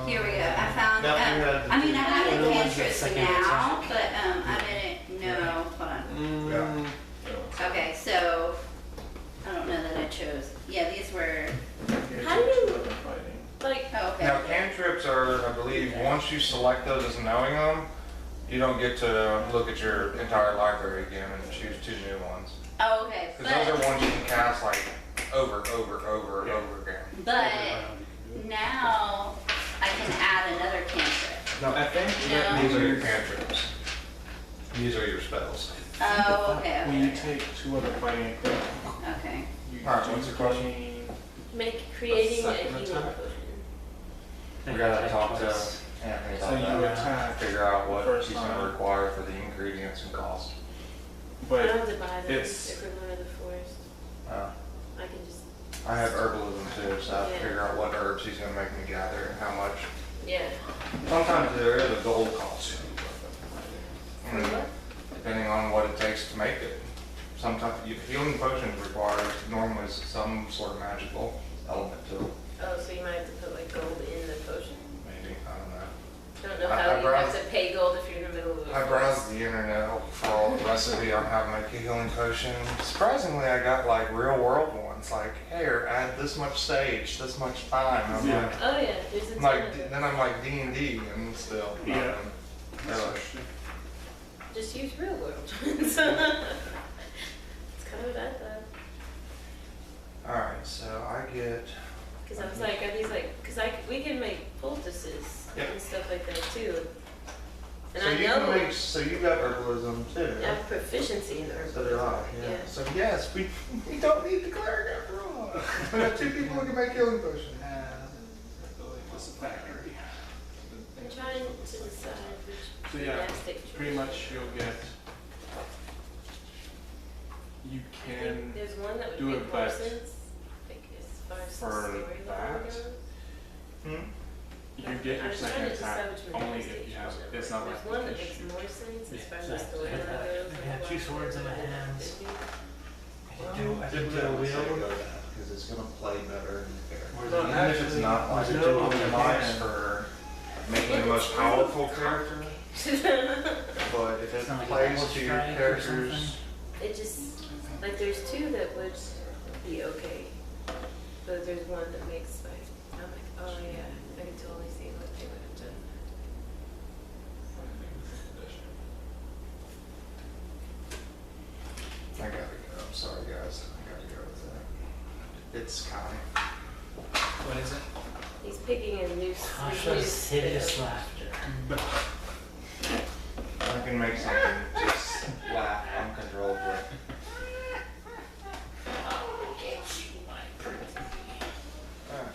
Here we go, I found, No, you had the I mean, I have the two. cantrips Second now, attack. but, I didn't know, hold on. Mm, Okay, so, I don't know that I chose, yeah, these were, How do you- fighting. Like, oh, okay. now cantrips are, I believe, once you select those as knowing them, you don't get to look at your entire library again and choose 2 new ones. Oh, okay, Because those are but, ones you can cast like over and over again. but now I can add another cantrip. No, I think No. that these are your means cantrips. These are your spells. Oh, okay, when you okay, take 2 other fighting equipment, okay. you Alright, what's the question? creating a Second healing attack. potion. We gotta talk to Anthony So about you that. attack, Figure out what first he's time. gonna require for the ingredients and cost. I don't but have to buy them it's- if we're going to the forest. Uh, I can just I have herbalism too, so I have to Yeah. figure out what herbs he's gonna make me gather and how much. Yeah. Sometimes there is a gold cost. For what? Depending on what it takes to make it. Sometimes healing potions require normally some sort of magical element to it. Oh, so you might have to put like gold in the potion? Maybe, I don't know. Don't know I how you browsed- have to pay gold if you're in the middle of a I browsed the internet for a recipe on how to make a healing potion. Surprisingly, I got like real world ones, like, here, add this much sage, this much thyme. I'm Yeah. like, Oh yeah, there's a I'm ton like, of it. then I'm like D&D and still. Yeah. nothing. Really. Just use real world ones. It's kind of what I thought. Alright, so I get, Because I was like, are these like, because we can make poultices Yep. and stuff like that too. And so I you know can make, so you got herbalism too. I have proficiency in herbs. So do I, yeah. So yes, we don't need the cleric after all. We have 2 people who can make healing potions. What's the factory? I'm trying to decide which So yeah, gymnastic pretty much you'll get. You I can. think there's one that would do make it, more but sense, like as far as the for storyline that, goes. Hmm? You get I'm your trying second to decide attack which only manifestation if you have. should It's work. not like There's one that because makes more sense as far as Yeah, the exactly. storyline goes. I have 2 swords in my hands. I can Typically, do a I would say wheel. go that, because it's gonna play better in the character. Or Well, the- Even if it's not like no, optimized for making the most powerful character, but if it It's not like a plays double to your strike or character's, It just, like, there's 2 that would be okay, but there's one that makes like, I'm like, oh yeah, I can totally see what they would have done. I gotta go. I'm sorry guys, I gotta go with that. It's Kai. What is it? He's picking a new Tasha's hideous laughter. I can make something just laugh uncontrollably. Alright,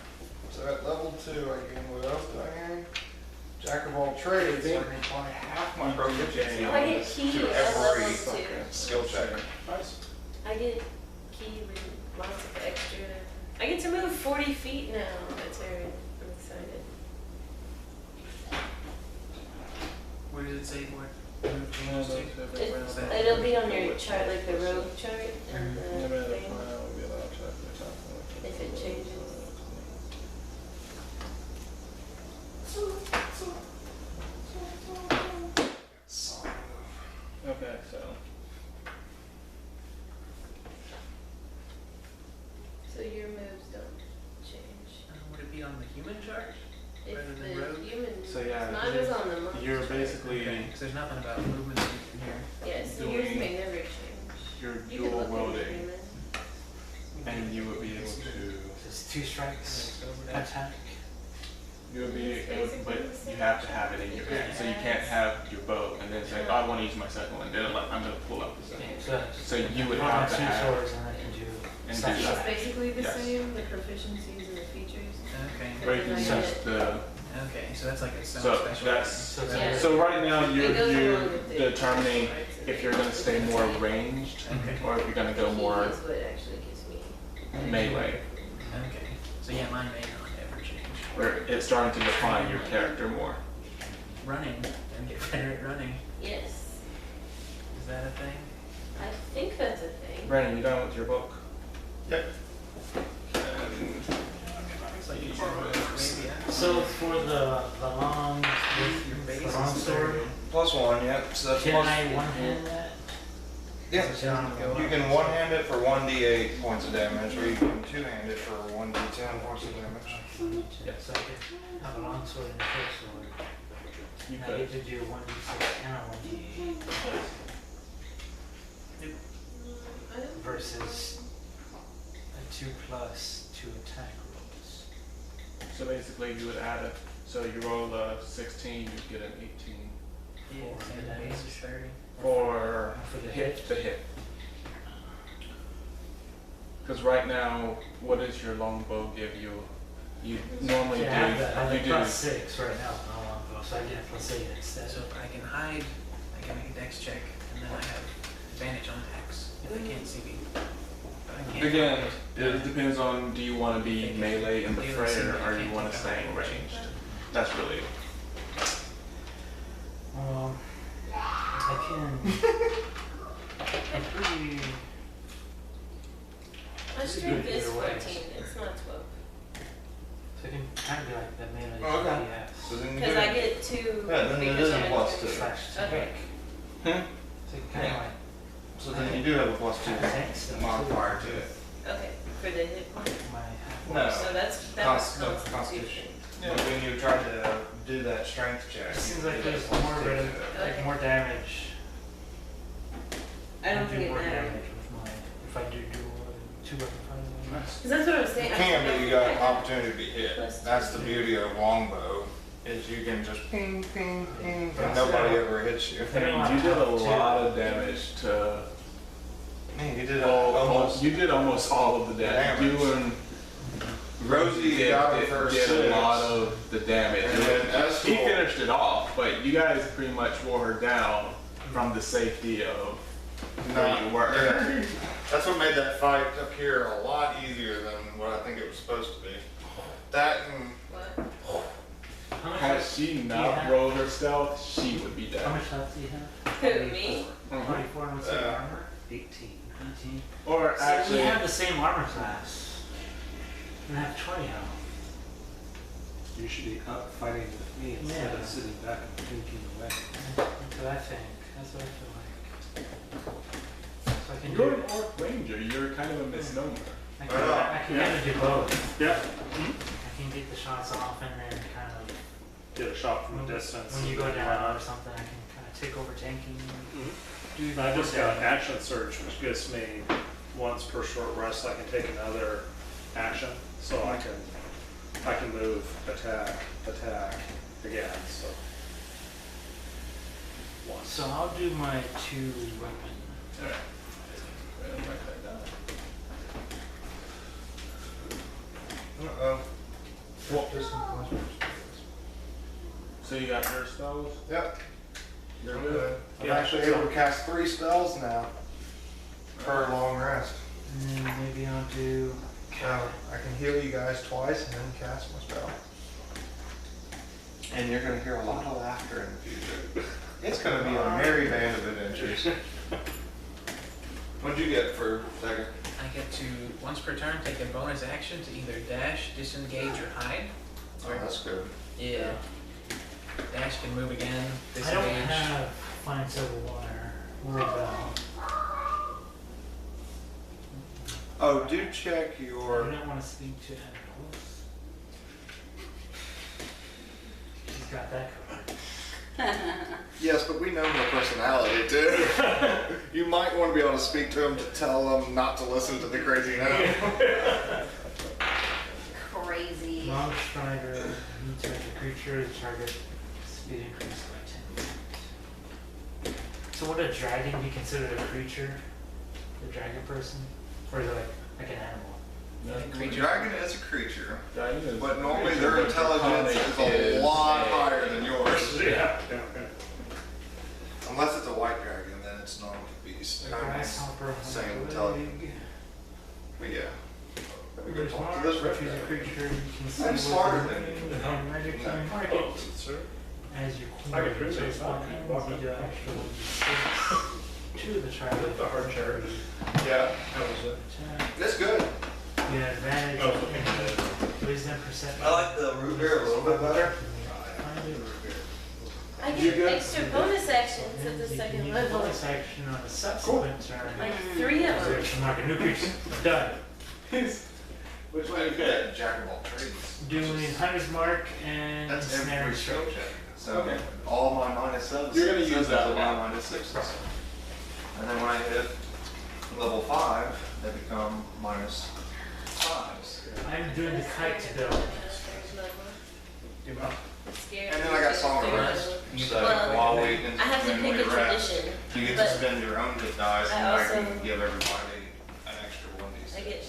so at level 2 I gain, what else do I gain? Jack of all trades, I can apply half my proficiency Oh, I on get this key to at every level 2. skill check. Nice. I get key with lots of extra. I get to move 40 feet now. That's very, I'm excited. Where does it say what? Move changes to? It'll be on your chart, like the rogue chart and Yeah, the but thing, will be allowed to if it changes. Okay, so. So your moves don't change. Would it be on the human chart? If Rather than the rogue? human, So, yeah, mine is on the monk You're chart. basically Because there's nothing about movement in here. Yeah, so yours doing- may never change. you're You could dual look at wielding, human. and you would be able to. It's 2 strikes attack. You would be It's able, basically but the same. you have to have it in your hand. So you can't have your bow and then say, oh, I want to use my second one. Then like, I'm going to pull up the second. So, So you would I have to 2 have. swords and I can do And do slash that. It's basically the Yes. same, the proficiencies and the features. Okay. Or you can use the. Okay, so that's like a So special. that's. So Yeah. it's So right now It you're goes along with the determining parts of if it. you're going to stay more ranged Okay. or if you're going to go Key more is what actually gives me. melee. Okay. So yeah, mine may not ever change. Where it's starting to define your character more. Running and get better at running. Yes, Is that a thing? I think that's a thing. Brandon, you done with your book? Yep. It's like you should maybe. So for the long, Your base the long is sword, 30. +1, yep. So that's can plus. I one-hand that? Yeah. So then go You up. can one-hand it for 1d8 points of damage, or you can two-hand it for 1d10 points of damage. Yes. So I can have a long sword and a short sword. You And I could. get to do 1d6 and a 1d8 I don't versus a 2+2 attack rolls. So basically you would add a, so you roll a 16, you get an 18 Yeah, and the base is 30. for For the hit hit. to hit. Because right now, what does your longbow give you? You normally See, I have that. I do, have you do, +6 right now on a longbow, so I get a +8 instead. So I can hide, I can make a dex check, and then I have advantage on attacks if they can't see me. I can't Again, find it depends on do you want to be melee in the Leave fray this in or there, do you can't want to keep stay them ranged? That's really I can. I'm pretty. My strength is 14, it's not 12. So I can kind of be like the melee Oh, okay. DPS. So then you Because do I get 2 Yeah, then it because is a I'm plus infantry. 2. Slash Okay. tank. Hmm? So you kind of like. So then you do have a plus 2 tank stuff. modifier to it. Okay, for the hit point. My No. So that was constitution. But when you try to do that strength check, It seems you like get a there's plus more 2 to red, it. like more damage. I don't do think it more matters. damage with my if I do more than 2 weapon fires. Because that's what I was You saying. can, but you got opportunity to be hit. Plus That's the two. beauty of longbow, is you can just ping, ping, ping, and That's nobody it. ever hits you. I mean, you did a lot of damage to Man, you did almost. You did almost all of the damage. Damage. You and Rosie did, got her did, first did six. a lot of the damage. And then Eskel- He finished it off, but you guys pretty much wore her down from the safety of where you were. Yeah. That's what made that fight up here a lot easier than what I think it was supposed to be. That and What? How much Had health she do you not have? rolled her stealth, she would be How dead. much health do you have? Who, me? 24 and what's your Uh, armor? 18. 18. Or So actually, we have the same armor class. And I have 20 health. You should be up fighting with me instead Yeah. of sitting back and thinking away. That's what I think. That's what I feel like. So I can you're do. an orc ranger. You're kind of a misnomer. I can kind of do both. Yeah. I can get the shots off and then kind of Get a shot from a distance. when you go and then down run. or something, I can kind of take over tanking. Mhm. Do I just more got damage. action surge, which gives me once per short rest. I can take another action, so I can move, attack again. So once. So I'll do my 2 weapon. Alright. Write that down. So you got your spells? Yep. You're I'm good. good. I'm Yeah. actually able to cast 3 spells now per long rest. And then maybe I'll do. I can heal you guys twice and then cast my spell. And you're gonna hear a lot of laughter in the future. It's gonna be a merry band of adventures. What'd you get for second? I get to, once per turn, take a bonus action to either dash, disengage, or hide. Oh, that's good. Yeah. Dash can move again, I don't disengage. have fine silver wire or a bell. Oh, do check I your. don't want to speak to animals. She's got that covered. Yes, but we know her personality too. You might want to be able to speak to him to tell him not to listen to the crazy gnome. Crazy. Long strider, you target the creature, the target speed increased by 10%. So would a dragon be considered a creature? The dragon person? Or is it like an animal? The dragon is a creature, Dragon is but normally creature, their but intelligence draconic is a lot a- higher than yours. Yeah. Unless it's a white dragon, then it's not a beast. A grasshopper, Same has a intelligence. leg. But yeah. Let me go There's talk Mars, to this which red is a guy. creature you can see I'm with smarter the than moon, you. and magic No. can target Oh, sir. as your queen. I could prove So it's it's not. one hand, Walk you up do that. extra 1d6 to the target. The hard charge. Yeah, How was it? Attack. that's good. You have advantage Oh, in wisdom, perception. I like the root beer a little bit better. I You get good? extra bonus actions at the You can second use level. bonus action on a subsequent turn. Like 3 of So them. it's mark a new creature. Done. Which way you get? Jack of all trades. Doing Hunter's Mark and That's Snare every and skill Stroke. check. So Okay. all my minus subs. You're gonna use that are my one. minus sixes. And then when I hit level 5, they become minus 5s. I'm doing the kite build. Scared. And then I got Song of Rest. So Well, while we I have to when pick we a rest, tradition. you get but to spend your own hit dice, I and I also- can give everybody an extra 1d6. I get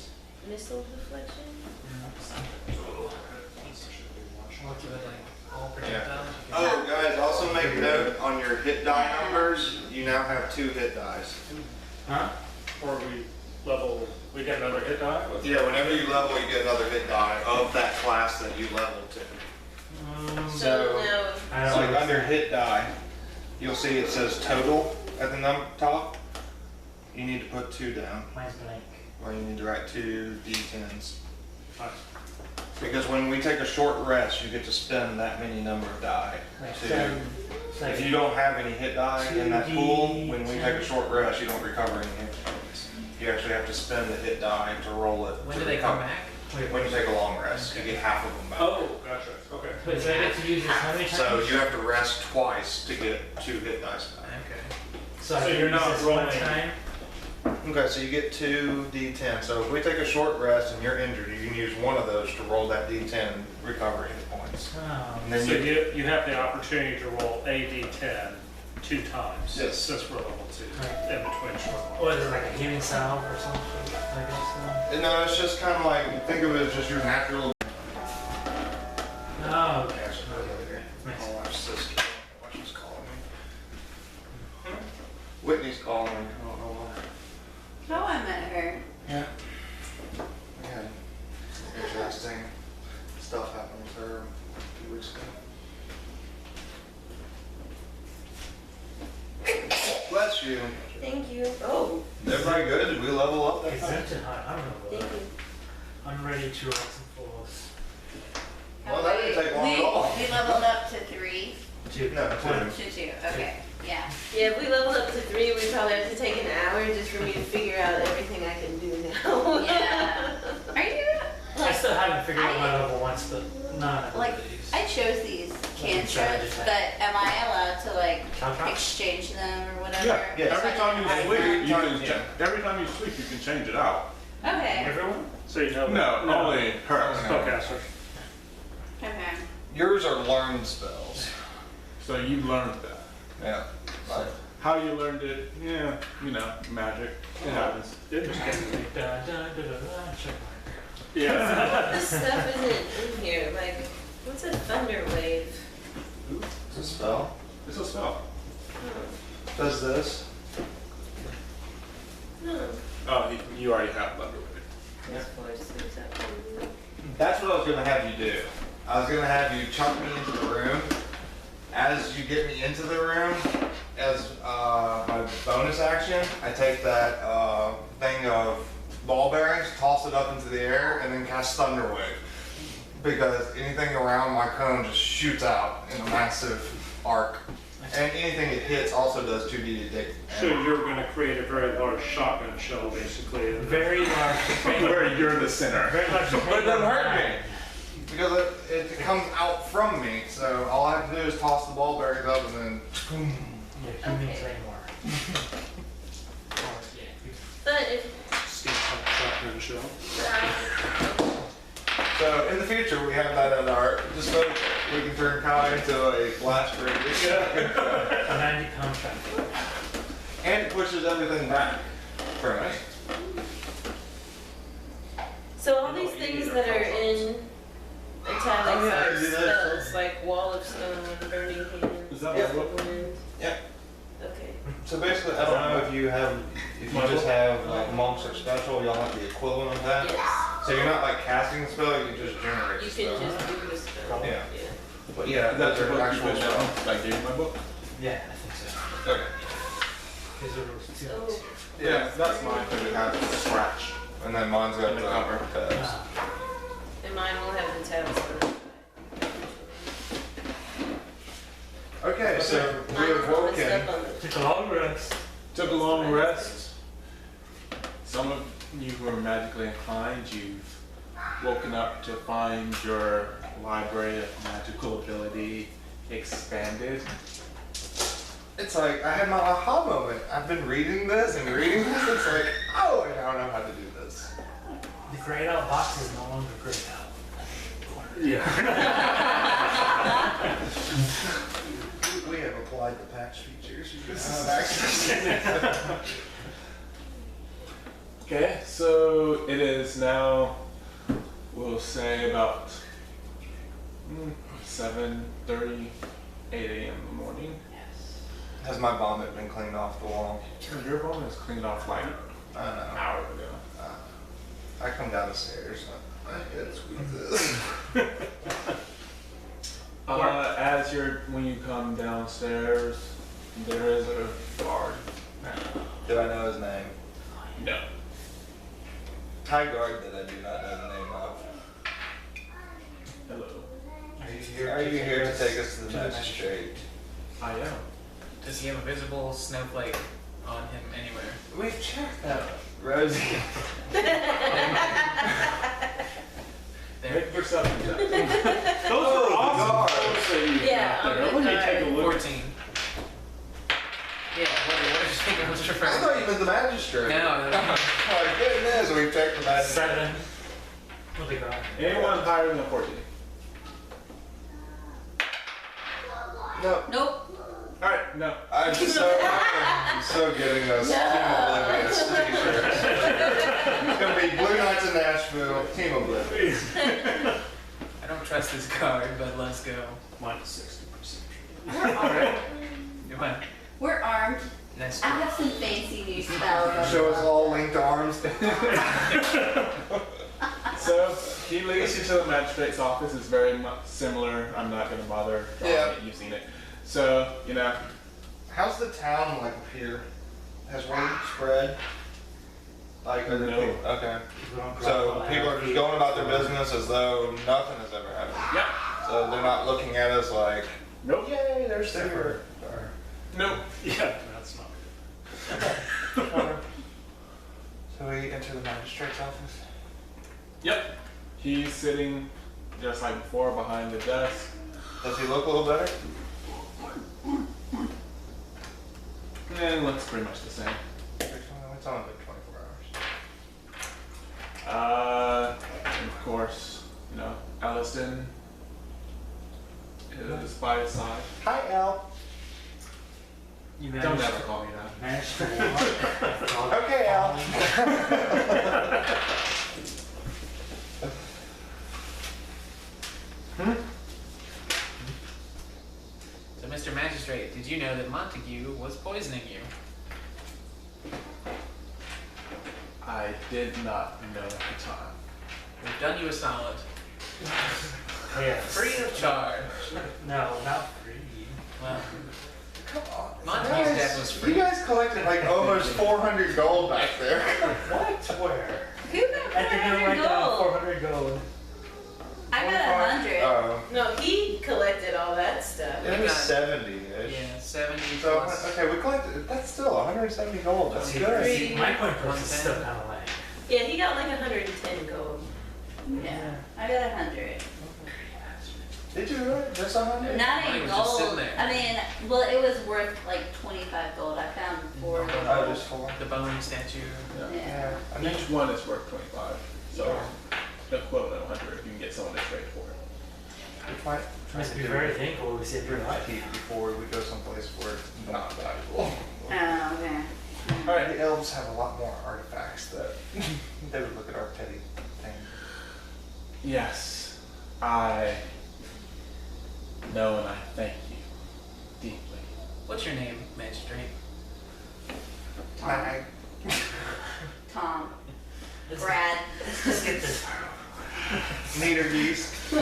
missile deflection. Or to like all Yeah. projectiles. you can- Oh, guys, also make note on your hit die numbers, you now have 2 hit dice. Huh? Or we level, we We get another hit die? Yeah, whenever you level, you get another hit die of that class that you leveled to. So now, I It's don't like know. under hit die, you'll see it says total at the top. You need to put 2 down, Mine's blank. or you need to write 2 D10s. Nice. Because when we take a short rest, you get to spend that many number of die. Like to- 7. It's like If you don't have any hit die in that pool, when we 2D10. take a short rest, you don't recover any hit points. You actually have to spend the hit die to roll it. When to do they come recover. back? When you take a long rest, you get half of them back. Oh, gotcha. Okay. Wait, so I get to use this how many times? So you have to rest twice to get 2 hit dice back. Okay. So I So can you're use not this one rolling- time? Okay, so you get 2 D10. So if we take a short rest and you're injured, you can use one of those to roll that D10 and recover hit points. Oh. And then So you, you have the opportunity to roll a d10 2 times. Yes. Since we're level 2, Right. in between short ones. What is it, like a healing salve or something? I guess no, it's just kind of like, think of it as just your natural. so. Oh, okay. I'll watch this. Watch who's calling me. Whitney's calling me. I don't know why. Oh, I met her. Yeah. We had interesting stuff happen with her a few weeks ago. Bless you. thank you. Oh, Everybody good? Did we level up that time? Exemption high, I don't know thank what. you. I'm ready to roll some fools. Well, that didn't take long at all. We leveled up to 3. 2. No, 2. To 2, okay, yeah. Yeah, if we leveled up to 3, we probably have to take an hour just for me to figure out everything I can do now. Yeah. Are you, I still haven't figured out I- my level once, but not like, abilities. I chose these cantrips, but am I allowed to like Contract? exchange them or whatever? Yeah, Yes. every time you I- sleep, you every can time- cha- every time you sleep, you can change it out. Okay, Everyone? So you know. No, only her. Spellcasters. okay. Yours are learned spells. So you learned that. Yeah. Like, How you learned it, yeah, you know, magic. It happens. Interesting. Dun, dun, dun, dun, dun, check mark. Yeah. This stuff isn't in here. Like, what's a thunder wave? it's a spell. It's a spell. Does this? No. Oh, you already have Thunder Wave. That's force. Is that one? That's what I was gonna have you do. I was gonna have you chuck me into the room. As you get me into the room, as my bonus action, I take that thing of ball bearings, toss it up into the air, and then cast Thunder Wave. Because anything around my cone just shoots out in a massive arc. And anything it hits also does 2d damage. So you're going to create a very large shotgun shell, basically. and- Very large. Where you're the center. Very large. But it doesn't hurt me. Because it comes out from me, so all I have to do is toss the ball bearings up and then. Yeah, he means way more. Or, yeah, you- But if Steampunk shotgun shell. So in the future, we have that at our disposal. We can turn Kai into a blast radius. a 90-pound tractor. And it pushes everything back for me. so, all these things that are in italics Oh, yeah, I are do that. spells like Wall of Stone, Burning Hands, Is that Gust what- of Wind. Yep. Okay. So basically, I don't know if you just have like monks or special, y'all have the equivalent of that. Yes. So you're not like casting the spell, you just generate the You spell. can just do the spell. Yeah. Yeah. But yeah, Is that those the are book you actual put spells. down? Like gave you my book? Yeah, I think so. Okay. Because there was 2 So- books here. Yeah, that's mine. Because it has the scratch. And then mine's got In the the cover. tabs. Ah, And mine will have the tabs on it. Okay, so we Mine have will have the woken. stuff on it. took a long rest. Took a long rest. Some of you who are magically inclined, you've woken up to find your library of magical ability expanded. It's like, I had my aha moment. I've been reading this and reading this. It's like, oh, I now know how to do this. The grayed out box is no longer grayed out. Yeah. We have applied the patch features. You can have access. Okay, so it is now, we'll say about 7:30, 8 a.m. in the morning. Yes. Has my vomit been cleaned off the wall? Your phone is cleaned off like I don't an know. hour ago. I come down the stairs. I can't squeeze this. When you come downstairs, there is a guard. Do I know his name? No. High guard that I do not know the name of. Hello. Are you here to take us to the magistrate? I am. Does he have a visible snowflake on him anywhere? We've checked that. Rosie. There. Make perception check. Those Oh, are awesome God. rolls that you Yeah, got there. I'm Let me with take a look. 14. Yeah, what did you think I was I referring thought to? you meant the magistrate. No, no. Oh my goodness, we've checked the magistrate. 7. What they got? Anyone higher than a 14? No, Nope. Alright, no. I'm so getting those Team Oblivious t-shirts. It's gonna be Blue Knights in Nashville, Team Oblivious. I don't trust this card, but let's go. Minus 60 perception. We're armed. What? We're armed. Nice. I have some fancy new spells. Show us all linked arms. So, he leads you to the magistrate's office. It's very much similar. I'm not going to bother drawing Yeah. it. You've seen it. So, you know, How's the town like up here? Has word spread? Like, are there No. people? Okay. So people are just going about their business as though nothing has ever happened. yeah. So they're not looking at us like, Nope. yay, there's Silver. Nope. Yeah, that's not good. So we enter the magistrate's office. Yep. He's sitting just like before behind the desk. Does he look a little better? And looks pretty much the same. It's only been 24 hours. And of course, you know, Elliston is by his side. Hi, El. You Don't managed ever to, call me that. managed to walk. Okay, Al. So, Mr. Magistrate, did you know that Montague was poisoning you? I did not know at the time. We've done you a solid. Yes. Free of charge. No, not free. Well, Come on. Montague's death was free. You guys collected like almost 400 gold back there. What? Where? Who got I think I 400 went down gold? 400 gold. I got 100. Oh. No, he collected all that stuff. It was got- 70-ish. Yeah, 70 So, plus. okay, we collected, that's still 170 gold, that's See, good. see, my point person is still 110. kind of like. Yeah, he got like 110 gold. Yeah, I got 100. Did you really? Just 100? Not Mine in was just sitting gold. there. I mean, well, it was worth like 25 gold. I found 4 Oh, gold. just 4? The bone statue. Yeah. I mean, Each one is worth 25. So, the equivalent of 100 if you can get someone to trade for it. we might try Must to be do very thankful we saved your pretty life. cheap before we go someplace where it's not valuable. Oh, okay. Alright. The elves have a lot more artifacts that they would look at our petty thing. Yes, I know and I thank you deeply. What's your name, Magistrate? I Tom. Let's- Brad. Let's just get this. Neater geese. No.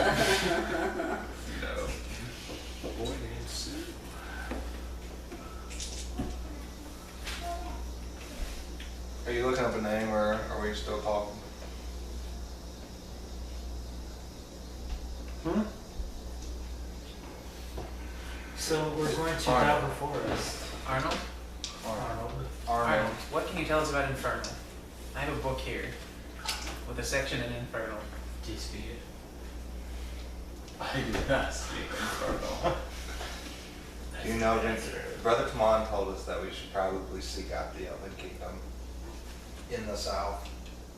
Boy named Sue. Are you looking up a name or are we still talking? Hmm? So we're going to Arnold. Dalver Forest. Arnold? Arnold. Arnold, what can you tell us about Infernal? I have a book here with a section in Infernal. Do you speak it? I do not speak Infernal. You know, Brother Tamon told us that we should probably seek out the Elven Kingdom in the south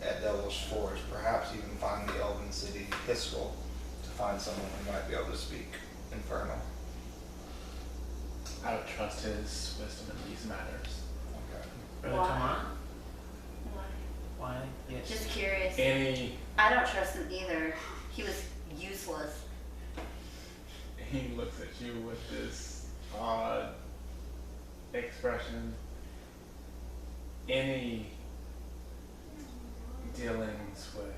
at Devil's Forest, perhaps even find the Elven city Eskel to find someone who might be able to speak Infernal. I would trust his wisdom in these matters. Okay. Brother Why? Toman? Why? Why? Yes. Just curious. Any, I don't trust him either. He was useless. he looks at you with this odd expression. Any dealings with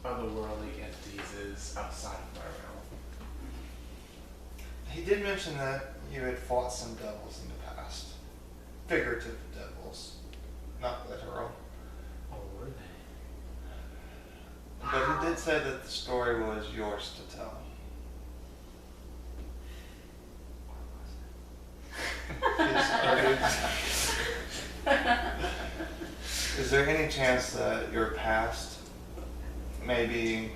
otherworldly entities is outside of my realm. He did mention that you had fought some devils in the past. Figurative devils, not literal. Oh, were they? But he did say that the story was yours to tell. Is there any chance that your past may be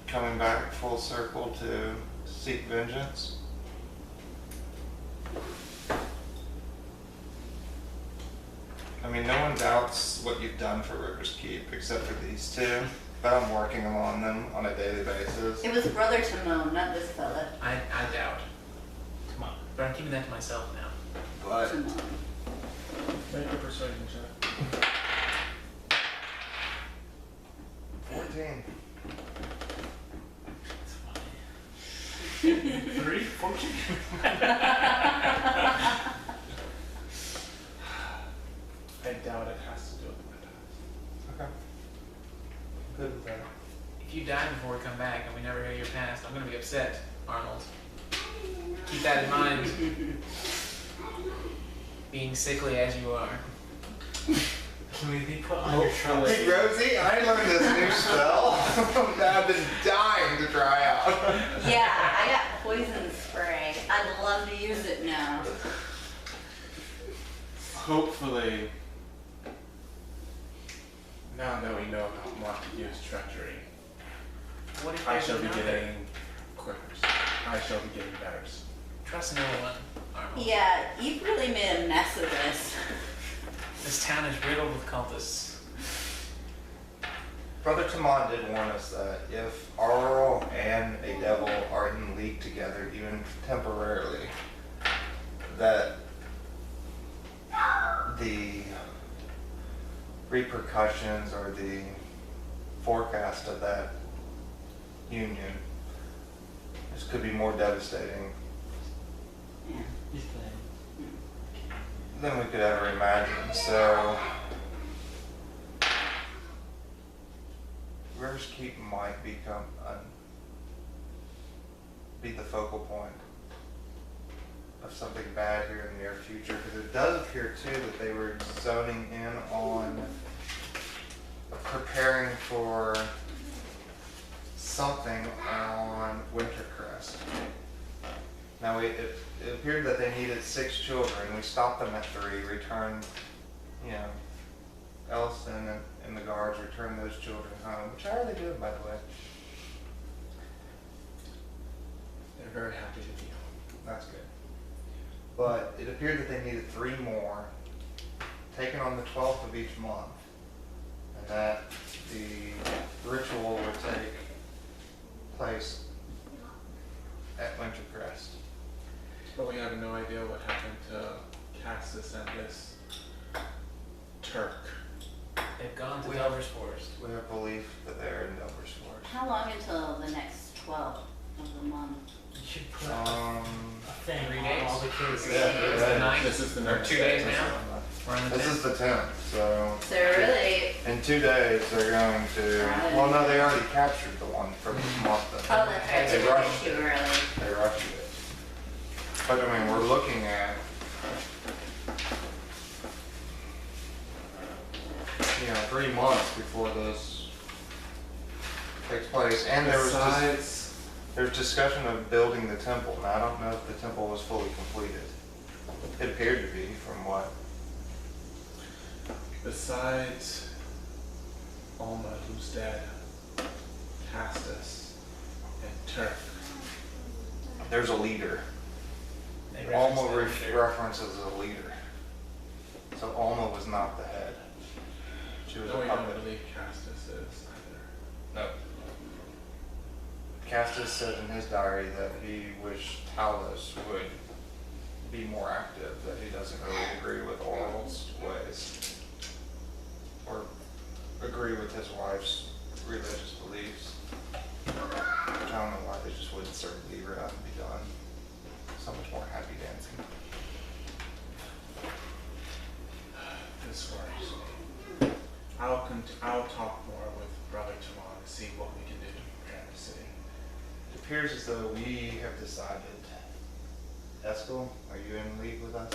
coming back full circle to seek vengeance? I mean, no one doubts what you've done for River's Keep except for these two, but I'm working on them on a daily basis. It was Brother Timon, not this fella. I doubt. Come on. But I'm keeping that to myself now. But Timon. Make a persuasion check. 14. It's funny. 3, 14. I doubt it has to do with my past. Okay. Good with that. If you die before we come back and we never hear your past, I'm gonna be upset, Arnold. Keep that in mind. Being sickly as you are. Can we be put on your trust? Hey Rosie, I learned this new spell that I've been dying to try out. Yeah, I got poison spray. I'd love to use it now. Hopefully, now that we know about Montague's treachery, What if I there's shall be another? getting quivers. I shall be getting betters. Trust no one, Arnold. Yeah, you've really made a mess of this. This town is riddled with cultists. Brother Timon did warn us that if Auril and a devil are in league together, even temporarily, that the repercussions or the forecast of that union could be more devastating Yeah. He's playing. than we could ever imagine. So River's Keep might become be the focal point of something bad here in the near future, because it does appear too that they were zoning in on preparing for something on Wintercrest. Now it appeared that they needed 6 children. We stopped them at 3, returned, Ellison and the guards returned those children home, which how are they doing, by the way? They're very happy to be home. That's good. But it appeared that they needed 3 more, taken on the 12th of each month, and that the ritual would take place at Wintercrest. But we have no idea what happened to Cassis and this Turk. They've gone to We Delver's Forest. We have belief that they're in Delver's Forest. How long until the next 12 of the month? You should put a thing 3 on days. all the kids. Yeah, It's the 9th. This is the Or next 2 days now. We're on the This 10th. is the 10th, so So really, in 2 days they're going to, well no, they already captured the one from Martha. oh, that's right, They so rushed too it. early. They rushed it. But I mean, we're looking at, 3 months before this takes place. And there was Besides, there's discussion of building the temple. Now, I don't know if the temple was fully completed. It appeared to be from what. besides Alma, who's dead, Cassis, and Turk, There's a leader. They Alma referenced it. references a leader. So Alma was not the head. She was no, a we don't puppet. believe Cassis is either. No. Castus said in his diary that he wished Talos would be more active, that he doesn't really agree with Auril's ways. Or agree with his wife's religious beliefs. Which I don't know why they just wouldn't serve Libra out and be done. So much more happy dancing. this works. I'll talk more with Brother tomorrow to see what we can do to prepare the city. It appears as though we have decided. Eskel, are you in league with us?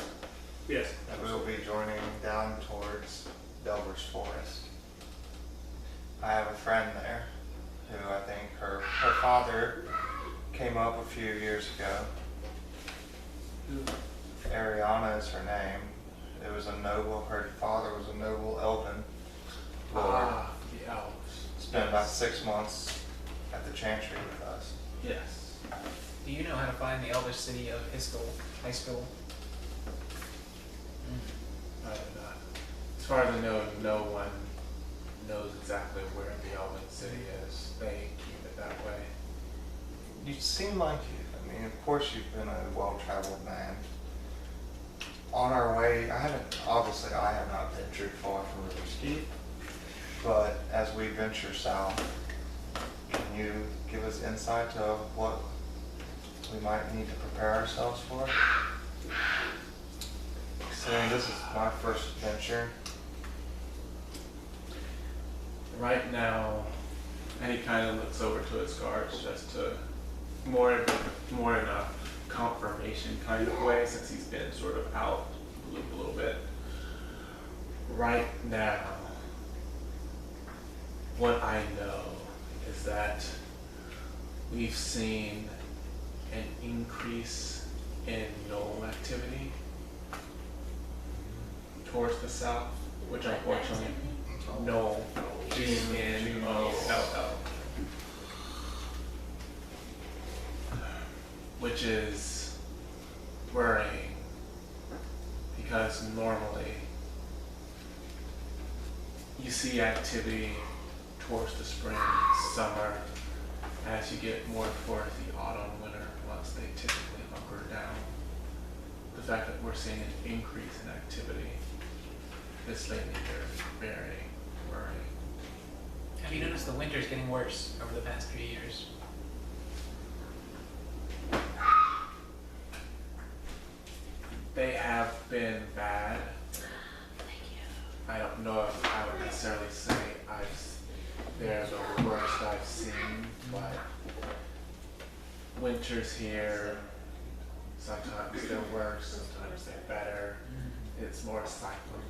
Yes. That we will be joining down towards Delver's Forest. I have a friend there who I think her father came up a few years ago. Ariana is her name. It was a noble, her father was a noble elven lord. Ah, the elves. Spent about 6 months at the Chantry with us. Yes. Do you know how to find the elvish city of Eskel High School? As far as I know, no one knows exactly where the Elven City is. They keep it that way. You seem like you. I mean, of course you've been a well-traveled man. On our way, I have not ventured far from Riverski, but as we venture south, can you give us insight to what we might need to prepare ourselves for? Considering this is my first venture. Right now, and he kind of looks over to his guards just to more in a confirmation kind of way, since he's been sort of out the loop a little bit. Right now, what I know is that we've seen an increase in Gnome activity towards the south, which unfortunately, Gnome, G-N-O-L-L, which is worrying because normally you see activity towards the spring, summer, as you get more towards the autumn, winter months, they typically hunker down. The fact that we're seeing an increase in activity this lately here is very worrying. Have you noticed the winter's getting worse over the past few years? They have been bad. I don't know if I would necessarily say they're the worst I've seen, but winters here, sometimes they're worse, sometimes they're better. It's more cyclical.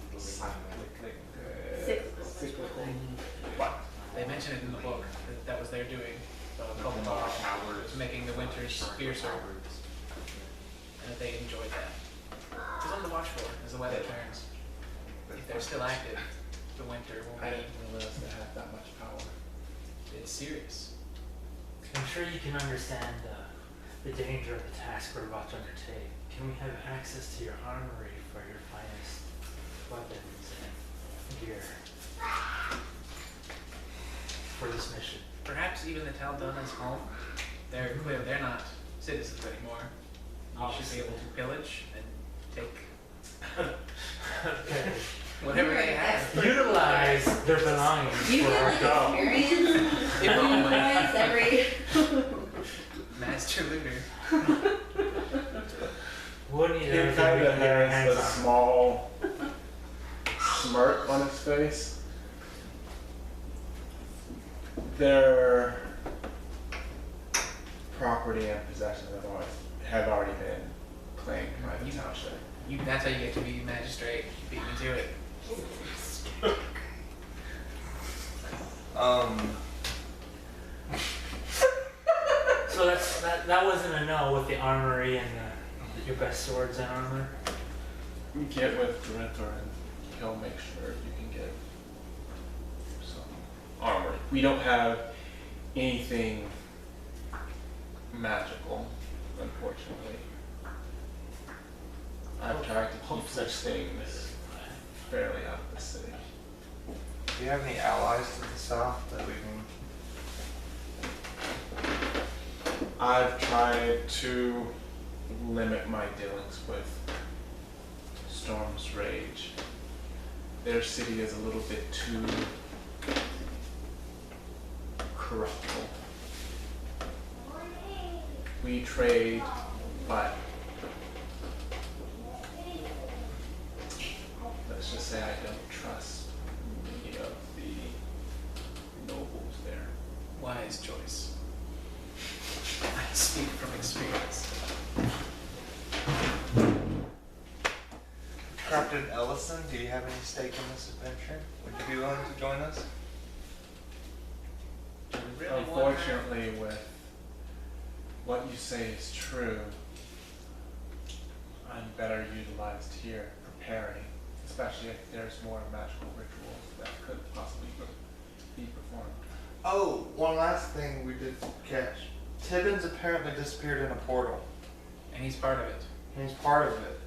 But They mention it in the book that was their doing. Was making the winters fiercer, and that they enjoyed that. It's something to watch for as the weather turns. If they're still active, the winter will I be. didn't realize they had that much power. It's serious. I'm sure you can understand the danger of the task we're about to undertake. Can we have access to your armory for your finest weapons and gear for this mission? Perhaps even the Taldona's home. They're clear they're not citizens anymore. You should be able to pillage and take Okay. whatever they have. Utilize their belongings You for get our like goal. experience looting-wise every. Master looter. We'll need He everything kind we of can get our has hands a on. small smirk on his face. Their property and possessions have already been claimed by the township. That's how you get to be magistrate. You beat me to it. So that wasn't a no with the armory and your best swords and armor. You get with Director and he'll make sure you can get some armor. We don't have anything magical, unfortunately. I've tried to keep such things fairly out of the city. Do you have any allies to the south that we can? I've tried to limit my dealings with Storm's Rage. Their city is a little bit too corruptible. We trade, but let's just say I don't trust any of the nobles there. Wise choice. I speak from experience. Captain Ellison, do you have any stake in this adventure? Would you be willing to join us? Do we really want her? Unfortunately, with what you say is true, I'm better utilized here preparing, especially if there's more magical rituals that could possibly be performed. Oh, one last thing we did catch. Tibbins apparently disappeared in a portal. And he's part of it. And he's part of it.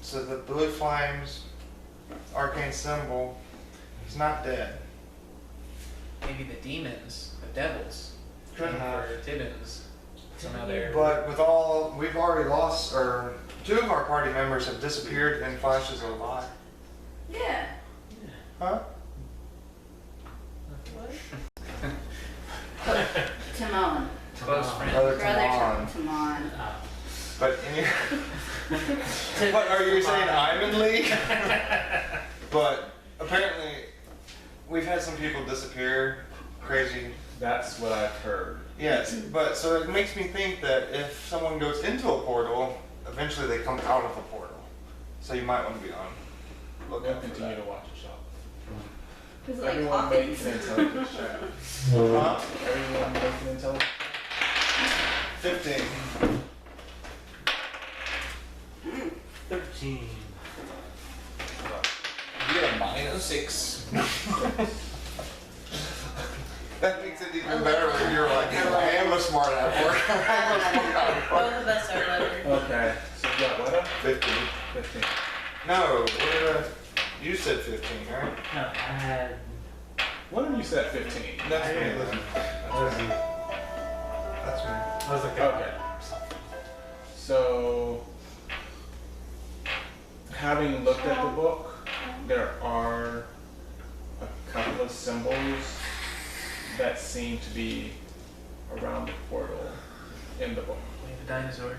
So the blue flames, arcane symbol, he's not dead. Maybe the demons, the devils, Could came have. for Tibbins. Somehow they're. But with all, we've already lost, or 2 of our party members have disappeared in flashes of light. Yeah. Huh? Timon. Close friend. Brother Brother Timon. Timon. But in your, what are you saying? I'm in league. But apparently, we've had some people disappear. Crazy. That's what I've heard. Yes, but so it makes me think that if someone goes into a portal, eventually they come out of the portal. So you might want to be on. We'll Look out for continue that. to watch a shop. Is it like Everyone make Hawkins? an intelligence check. Huh? Everyone make an intelligence. 15. 13. You get a -6. That makes it even better when you're like, I am a smart ass. Both of us are letters. Okay, so you got what up? 15. 15. No, you said 15, right? No, I had. What have you said 15? That's I me. had Listen. That's me. I was like, Okay. So, having looked at the book, there are a couple of symbols that seem to be around the portal in the book. We have a dinosaur.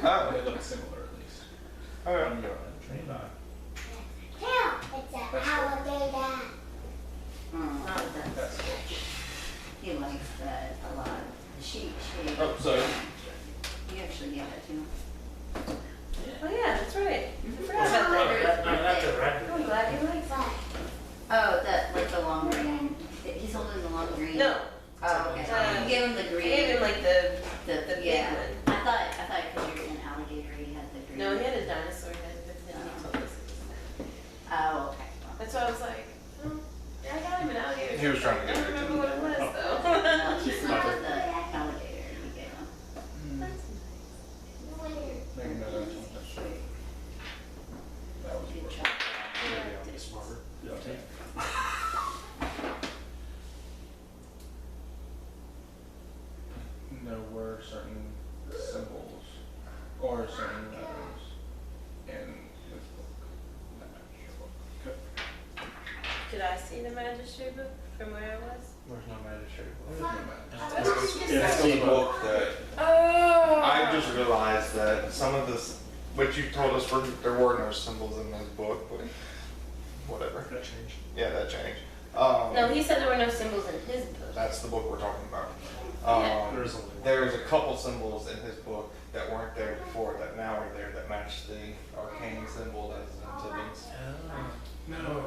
Oh, They look similar at least. okay. On your untrained eye. Oh, That's cool. he likes that a lot. She, Oh, sorry. you actually gave that to him. Oh yeah, that's right. I forgot about that. No, not the red. I'm glad you like that. Oh, that, like the long green. He's holding the long green. No, Oh, okay. You gave him the I green. gave him like the big yeah. one. I thought because you're an alligator, he had the green. No, he had a dinosaur head, but then he told us it was that. Oh, okay. That's why I was like, oh, yeah, I got him an alligator. He was trying to I get don't it to remember what it was though. No, he's not the alligator you gave him. Make another intelligence check. That was Good worth job. Maybe I'll be smarter. There were certain symbols or certain letters in his book. The magic book. Okay. Could I see the magistrate book from where I was? There's no magistrate There's book. no magic. It's the book that Oh! I just realized that some of this, what you told us, there were no symbols in this book, but whatever. That changed. Yeah, that changed. No, he said there were no symbols in his book. That's the book we're talking about. Yeah. There's only one. There's a couple symbols in his book that weren't there before that now are there that match the arcane symbol as in Tibbins. No,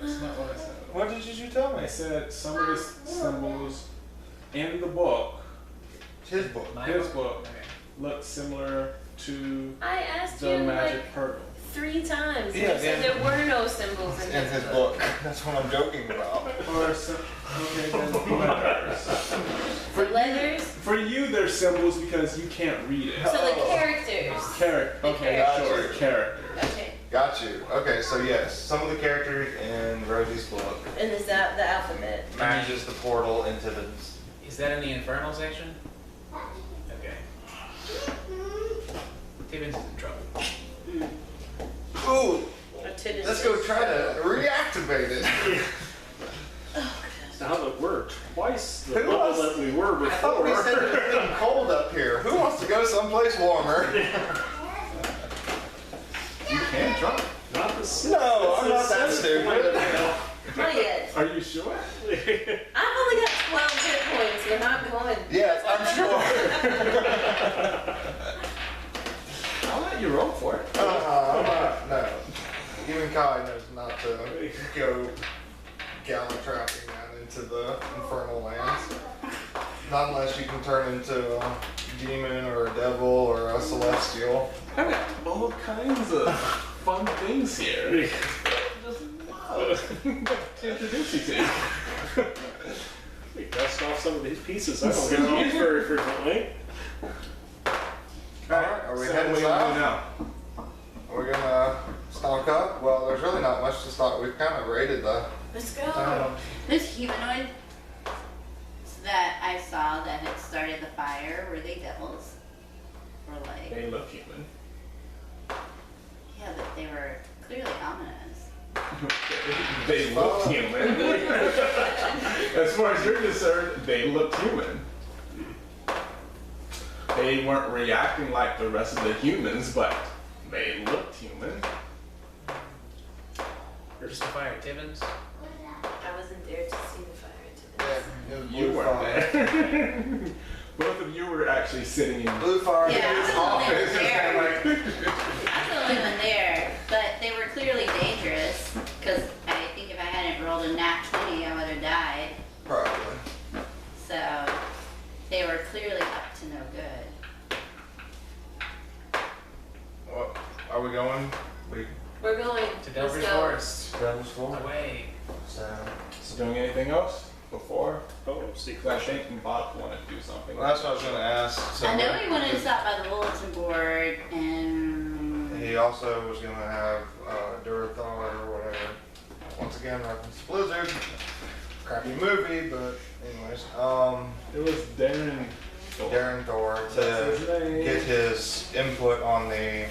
that's not what I said. What did you tell I me? said some of the symbols in the book, His book. his book, Okay. look similar to I asked the you magic like hurdle. 3 times. And Yeah, you said yeah. there were no symbols in In his book. That's what I'm joking about. Or some, okay, then letters. The letters? For you, they're symbols because you can't read it. So the Oh. characters. Character. Okay, Gotcha. sure. Character. Okay. Got you. Okay, so yes, some of the characters in Rosie's book And is that the alphabet? matches the portal into the. Is that in the infernal section? Okay. Tibbins is in trouble. Ooh, Or Tibbins let's go is- try to reactivate it. Now that we're twice the Who level wants- that we were I thought we before. said it was getting cold up here. Who wants to go someplace warmer? You can try. Not No, I'm not that stupid. Not yet. Are you sure? I've only got 12 hit points. We're not going. Yes, I'm sure. I'll let you roll for it. I'm not, no. Even Kai knows not to go gallon trapping out into the infernal lands. Not unless you can turn into a demon or a devil or a celestial. I've got all kinds of fun things here. Just love to introduce you to. We dust off some of these pieces I don't get to use very frequently. Alright, are we So heading what do you do south? now? Are we gonna stock up? Well, there's really not much to stock. We've kind of raided the Let's go. town. This humanoid that I saw that had started the fire, were they devils? Or like, They look human. yeah, but they were clearly ominous. They look human. As far as you're concerned, they look human. They weren't reacting like the rest of the humans, but they looked human. You're just a fire, Tibbins. I wasn't there to see the fire today. Yeah, it was You blue weren't fire. there. Both of you were actually sitting in Blue fire. Yeah, I was the only office. one Just there. kinda like, I was the only one there, but they were clearly dangerous, because I think if I hadn't rolled a nat 20, I would have died. Probably. So, they were clearly up to no good. What, are we going? We're going. To Let's Delver's go. Forest. Devil's Forest. Away. So, So doing anything else before? Oh, Because secret. I think Bocq wanted to do something. well, that's what I was gonna ask. So I know he wanted to stop by the bulletin board, and he also was gonna have Druid or whatever. Once again, reference to Blizzard. Crappy movie, but anyways. It was Darren. Darren Thor That's his to name. get his input on the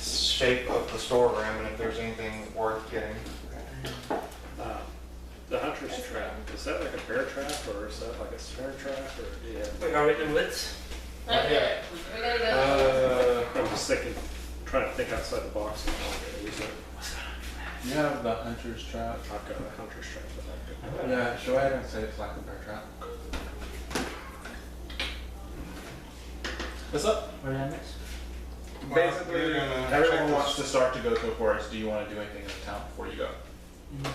shape of the storeroom and if there's anything worth getting. The hunter's trap. Is that like a bear trap or is that like a snare trap or yeah? Wait, are we in the woods? Not yet. We gotta go. I'm just thinking, trying to think outside the box. You have the hunter's trap. I've got a hunter's trap, but I'm good. Yeah, go ahead and say it's like a bear trap. What's up? Where did I miss? Basically, We're gonna everyone check wants this. to start to go to a forest. Do you want to do anything in the town before you go? In town.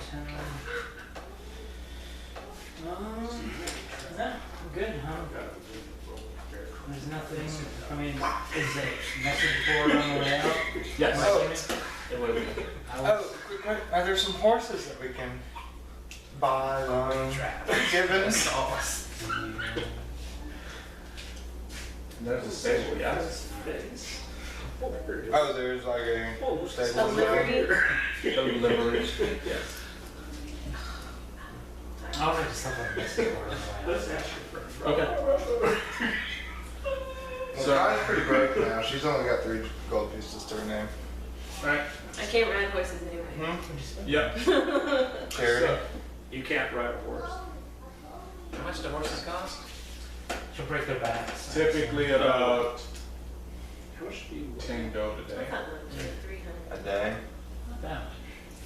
No, I'm good. There's nothing. I mean, is it message board on the way out? Yes. Am I assuming? It would be. I was Are there some horses that we can buy, given? Sauce. There's a stable, yes. Oh, there's like a stable. A livery. A livery. Yes. I'll write stuff on the message board on the way out. Okay. So Kai's pretty broke now. She's only got 3 gold pieces to her name. Alright. I can't ride horses anyway. Yep. Charity. You can't ride a horse. How much do horses cost? She'll break their backs. Typically about How much do you 10 gold a I day. thought it was 300. A day. Not that much.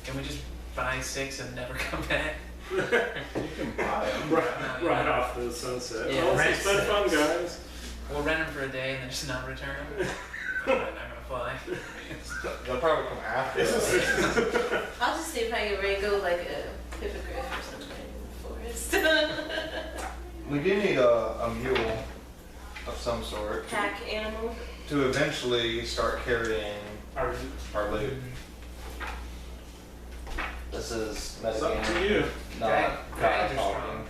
Can we just buy 6 and never come back? You can buy them. Right off the sunset. Yeah, Well, right. it's been fun, guys. We'll rent them for a day and then just not return them. I'm not gonna fly. They'll probably come after us. I'll just see if I can wrangle like a hippogriff or something in the forest. We do need a mule of some sort Pack animal. to eventually start carrying Are our loot. This is It's up to metagaming, you. not Dragons are talking.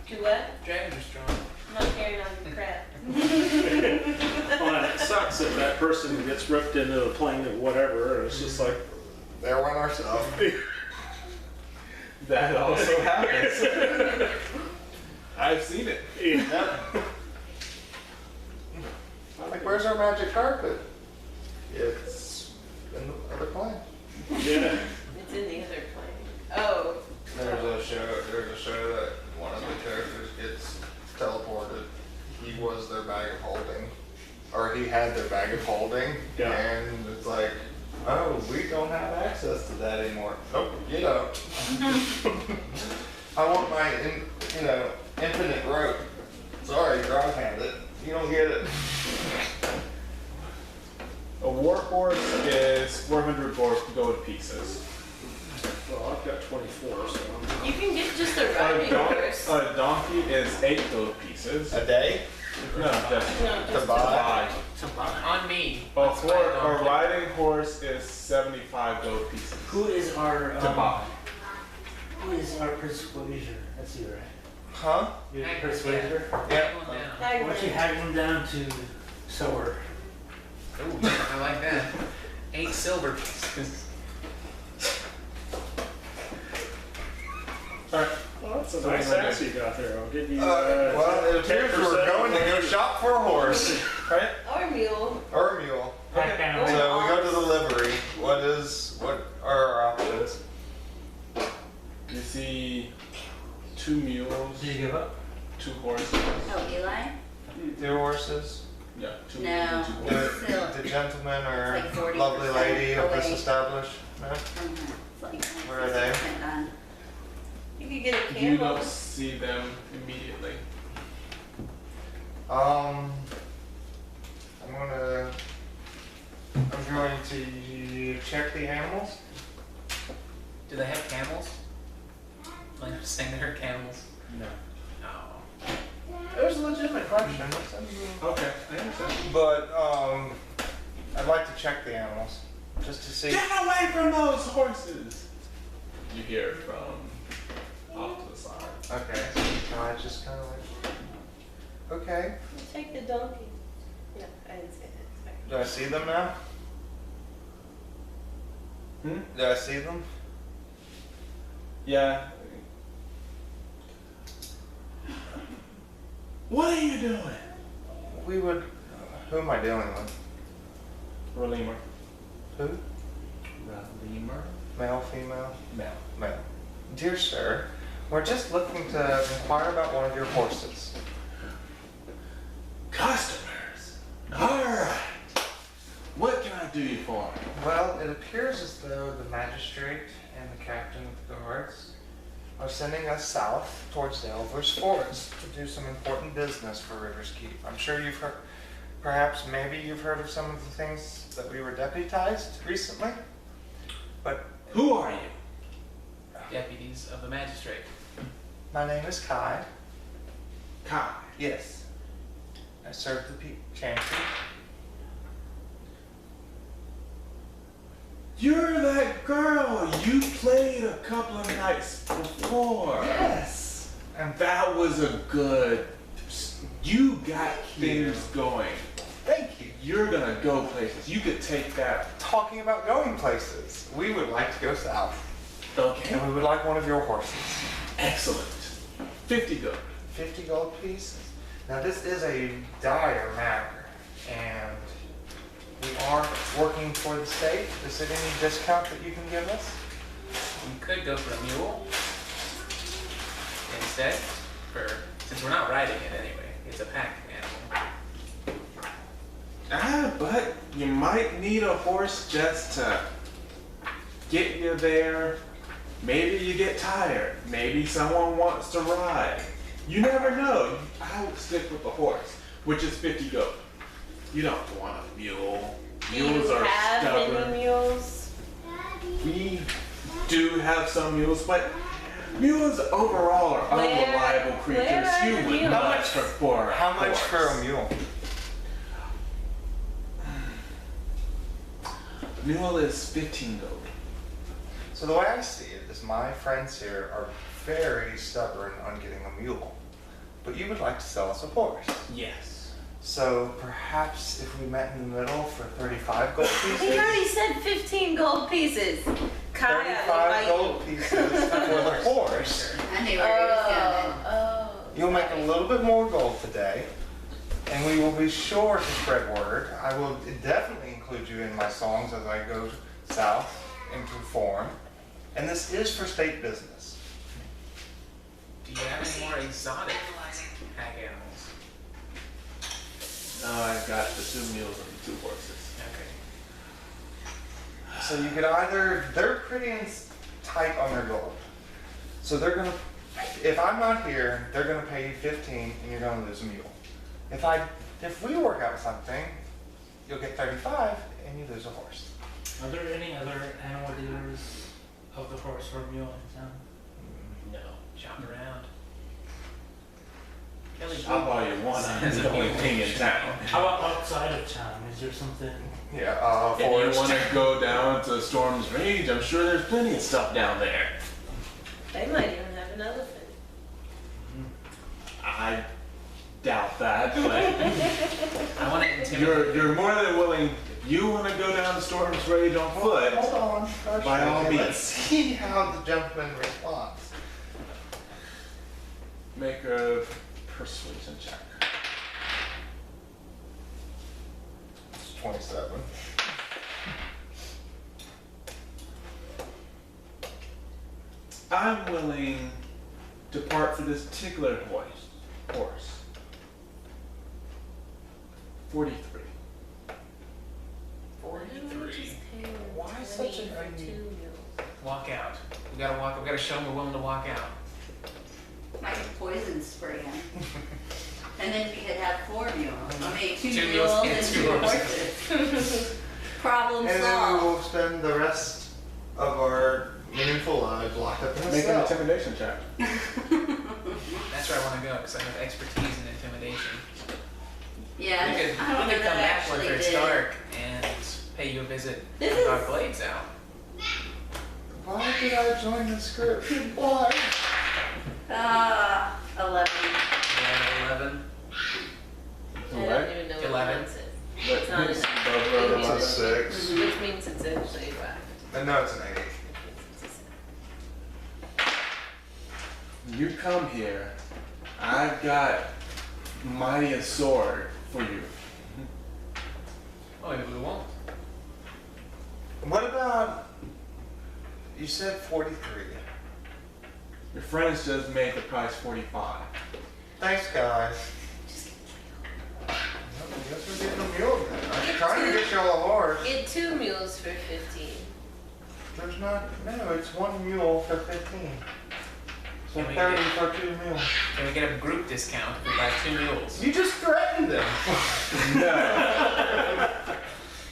Do what? Dragons are strong. I'm not carrying on the crap. Well, and it sucks that that person gets ripped into the plane or whatever, and it's just like, There went our stuff. That also happens. I've seen it. Yep. Like, where's our magic carpet? It's in the other plane. yeah. It's in the other plane. Oh. There's a show that one of the characters gets teleported. He was their bag of holding. Or he had their bag of holding. Yeah. And it's like, Oh, we don't have access to that anymore. Nope, you don't. I want my, infinite rope. Sorry, Grog had it. You don't get it. A warhorse is 400 gold pieces. Well, I've got 24, so I'm You can get just a riding horse. A donkey is 8 gold pieces. A day? No, just No, To just buy? On me. a Let's buy a a donkey. riding horse is 75 gold pieces. Who is our To buy. Who is our persuader? That's you, right? Huh? You're the Hagrid, persuader? Yeah. Hagrid down. Why don't you haggle them down to silver? Ooh, I like that. 8 silver pieces. Alright. well, that's a nice ass you got there. I'll give you. Well, it appears we're 10% going to go shop for a horse. Right? Or mule. Or a mule. Pack down. So we go to the livery. What are our options? You see 2 mules, Did you give up? 2 horses. Oh, Eli? 2 horses. Yeah, 2 No. mules and 2 horses. The gentleman or It's like 40% lovely lady of this away. establishment. It's like Where are they? 90% done. You could get a You camel. don't see them immediately. I'm going to check the animals. Do they have camels? Like saying they're camels? No. No. It was a legitimate question. Okay, I understand. But I'd like to check the animals just to see. Get away from those horses! You hear from off to the side. Okay. I just kind of like. Okay. Take the donkey. No, I didn't say that. Do I see them now? Do I see them? Yeah. What are you doing? We would. Who am I dealing with? Redeemer. Who? Redeemer. Male, female? Male. Male. Dear sir, we're just looking to inquire about one of your horses. Customers. Alright. What can I do you for? Well, it appears as though the magistrate and the captain of the guards are sending us south towards the Elver's Forest to do some important business for River's Keep. I'm sure you've heard, perhaps maybe you've heard of some of the things that we were deputized recently, but Who are you? Deputies of the magistrate. my name is Kai. Kai. Yes. I serve the chantry. You're that girl you played a couple of nights before. Yes. And that was a good. You got you. things going. Thank you. You're gonna go places. You could take that. Talking about going places, we would like to go south, Okay. and we would like one of your horses. Excellent. 50 gold. 50 gold pieces. Now this is a dire matter, and we are working for the state. Is there any discount that you can give us? We could go for a mule instead, since we're not riding it anyway. It's a pack animal. But you might need a horse just to get you there. Maybe you get tired. Maybe someone wants to ride. You never know. I would stick with the horse, which is 50 gold. You don't want a mule. Mules Do you are have stubborn. any mules? We do have some mules, but mules overall are unreliable creatures. where are You the would mules? not prefer a How much for a horse. mule? Mule is 15 gold. So the way I see it is my friends here are very stubborn on getting a mule, but you would like to sell us a horse. Yes. So perhaps if we met in the middle for 35 gold He pieces? already said 15 gold pieces. Kaya, 35 gold pieces for the horse. I knew where he was going. Oh. You'll make a little bit more gold today, and we will be sure to spread word. I will definitely include you in my songs as I go south and perform. And this is for state business. Do you have any more exotic pack animals? I've got the 2 mules and the 2 horses. Okay. So you could either, they're pretty tight on their gold. So they're gonna, if I'm not here, they're gonna pay you 15 and you're gonna lose a mule. If we work out something, you'll get 35 and you lose a horse. Are there any other animal dealers of the horse or mule in town? No, shop around. Kelly, I'll buy you one. It's the only thing in town. How about outside of town? Is there something? Yeah, If you want to go down to Storm's Rage, I'm sure there's plenty of stuff down there. They might even have an elephant. I doubt that, but I want to intimidate. you're more than willing. You want to go down to Storm's Rage on foot? Hold on. By all Okay, means. let's see how the gentleman responds. Make a persuasion check. It's 27. I'm willing to part for this particular horse. 43. 43. Why such an Walk out. We gotta walk. We gotta show them we're willing to walk out. I could poison spray him. And then we could have 4 mules. I mean, 2 Two mules mules and and 2 2 horses. Problem And then we solved. will spend the rest of our meaningful lives locked up in a Make an cell. intimidation check. That's where I want to go because I have expertise in intimidation. Yeah, we could, I don't we know could come that back once actually it's did. dark and pay you a visit This with our is- blades out. Why did I join this group? Why? 11. 11. I Alright. don't even know what 11. it is. But It's not it's an above road It's a 11. 6. Which means it's actually right. And no, it's an 8. You come here, I've got mightiest sword for you. Oh, maybe we won't. What about, you said 43. Your friends just made the price 45. Thanks, guys. Well, I guess we're getting a mule then. I'm trying to get y'all a horse. Get 2 mules for 15. There's not, no, it's 1 mule for 15. So Can we 30 get- for 2 mules. Can we get a group discount if we buy 2 mules? You just threatened them. No.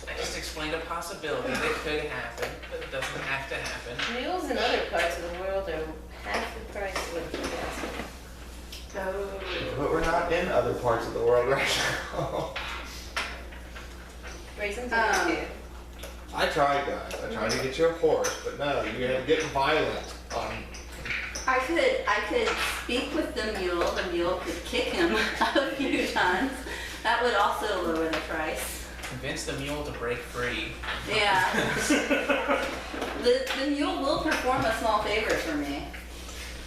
I just explained a possibility that could happen, but it doesn't have to happen. Mules in other parts of the world are half the price of what you guys But we're not in other parts of the world right now. Raisins Um, are too. I tried, guys. I tried to get you a horse, but no, you're gonna get violent on. I could speak with the mule could kick him a few times. That would also lower the price. Convince the mule to break free. Yeah. The mule will perform a small favor for me.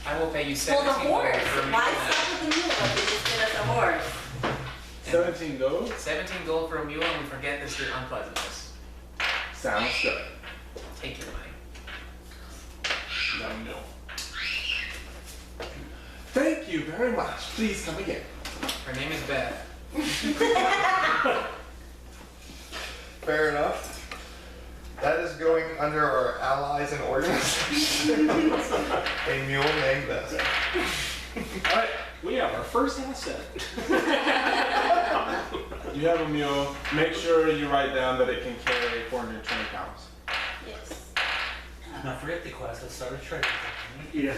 I will pay you Well, 17 the gold horse. for a mule. Why stop with the mule if you just get us a horse? 17 gold? 17 gold for a mule and we forget this unpleasantness. Sounds good. Take your money. No. Thank you very much. Please come again. Her name is Beth. Fair enough. That is going under our allies and organizations. A mule named Beth. Alright, we have our first asset. You have a mule. Make sure you write down that it can carry 420 pounds. Yes. Now forget the quest. Let's start a trading company. Yeah.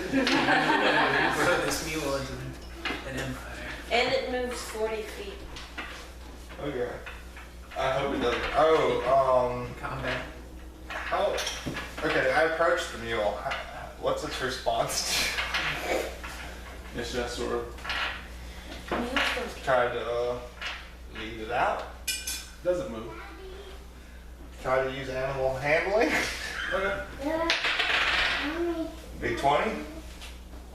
Put this mule into an empire. And it moves 40 feet. Okay. I hope it doesn't. Oh, Combat. how? Okay, I approached the mule. What's its response? It's just sort of Mules don't Tried to lead it out. doesn't move. Try to use animal handling. Okay. Big 20.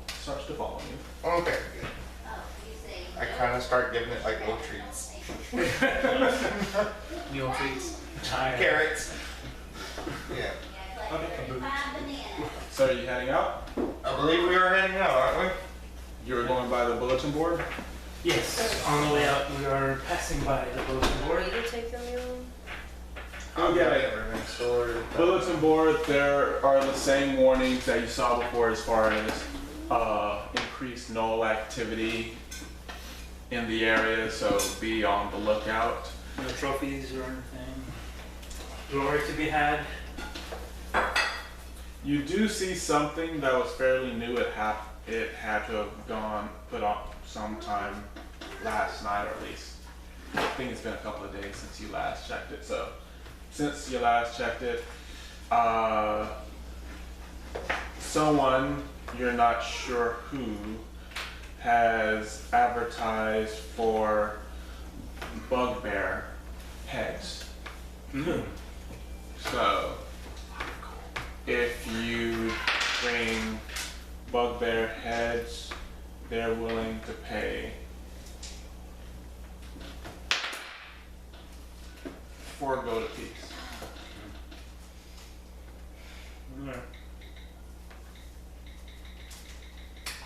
Starts to follow you. Okay, good. I kind of start giving it like little treats. Mule treats. Carrots. Yeah. So are you heading out? I believe we are heading out, aren't we? You were going by the bulletin board? Yes. On the way out, we are passing by the bulletin want board. me to take the mule. You'll get it. Everything stored. Bulletin board, there are the same warnings that you saw before as far as increased null activity in the area, so be on the lookout. No trophies or anything. Glory to be had. You do see something that was fairly new. It had to have gone put on sometime last night, or at least I think it's been a couple of days since you last checked it. So since you last checked it, someone, you're not sure who, has advertised for bugbear heads. So if you bring bugbear heads, they're willing to pay $4 gold apiece.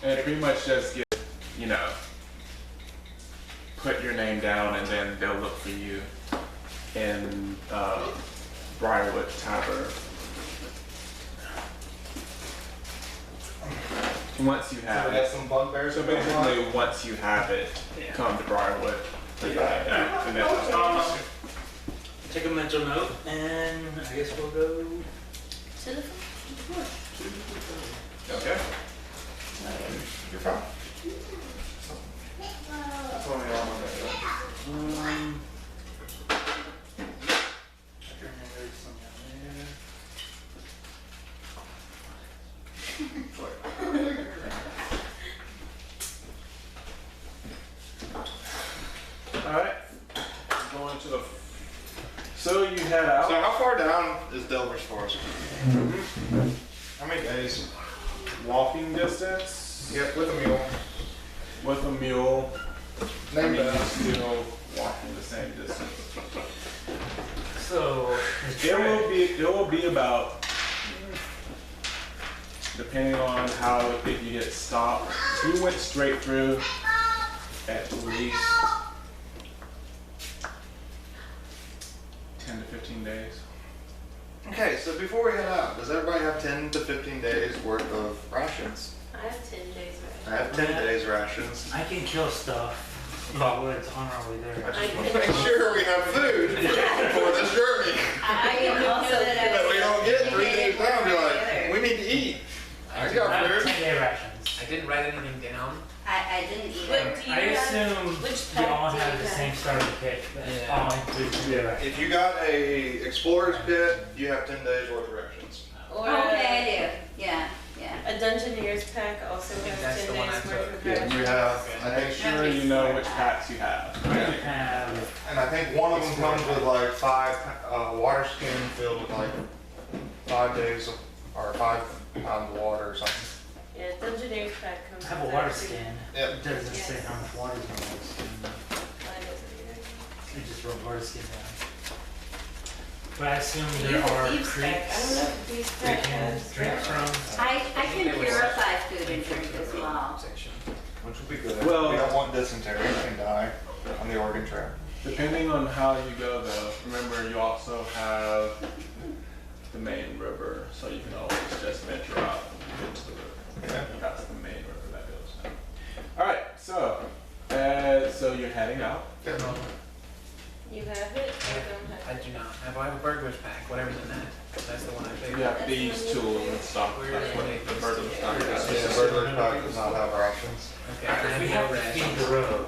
And it pretty much just get, you know, put your name down and then they'll look for you in Briarwood Tavern. Once you have So we got it. some bugbears. So basically, once you have it, come to Briarwood. Put your name down, and then Take a mental note, and I guess we'll go. To the front. okay. You're fine. That's only all I'm gonna do. There's some down there. Alright. Going to the. So you head out. So how far down is Delver's Forest? How many days? Walking distance. Yep, with a mule. With a mule. I Name mean, you're that. still walking the same distance. So, It will be about, depending on how, if you get stopped. If you went straight through, at least 10 to 15 days. Okay, so before we head out, does everybody have 10 to 15 days worth of rations? I have 10 days I right. have 10 days rations. I can kill stuff in the woods on our way I there. just want to make sure we have food for this journey. I can also That we don't get 3 days down and be like, we need to eat. I I got have food. 10-day rations. I didn't write anything down. I didn't What either. do you I have? assume Which we all pack do have you the same starter kit. That Yeah. all includes 10-day rations. If you got a explorer's pit, you have 10 days worth of rations. Or Okay, I do. Yeah, yeah. a Dungeoneer's pack also think has that's 10 the one days I worth took. of Yeah, rations. you have, I Make think, sure you know which packs you have. We have and I think one of them comes with like 5 water skin filled with like 5 days of, or 5 pounds of water or something. Yeah, Dungeoneer's pack comes I have a with water that too. skin. Yep. It doesn't say Yes. how much water is in the water skin. Mine doesn't either. It just wrote water skin down. But I assume You there have are Thieves' pack. I don't creeks know if Thieves' we pack can has drink rations. from. I can purify food and drink as well. Section. Which would be good. Well- we don't want dysentery, you can die on the Oregon Trail. Depending on how you go though, remember you also have the main river, so you can always just venture out into the river. Yeah. That's the main river that goes down. Alright, so you're heading out. Yeah. You have it or don't have I it? do not. I have a burglar's pack, whatever's in that. That's the one I picked. You have these tools and stuff, that's what the burden of stuff Yeah, is. the burglar's pack does not have rations. Okay, I We have have no to feed rations. the road.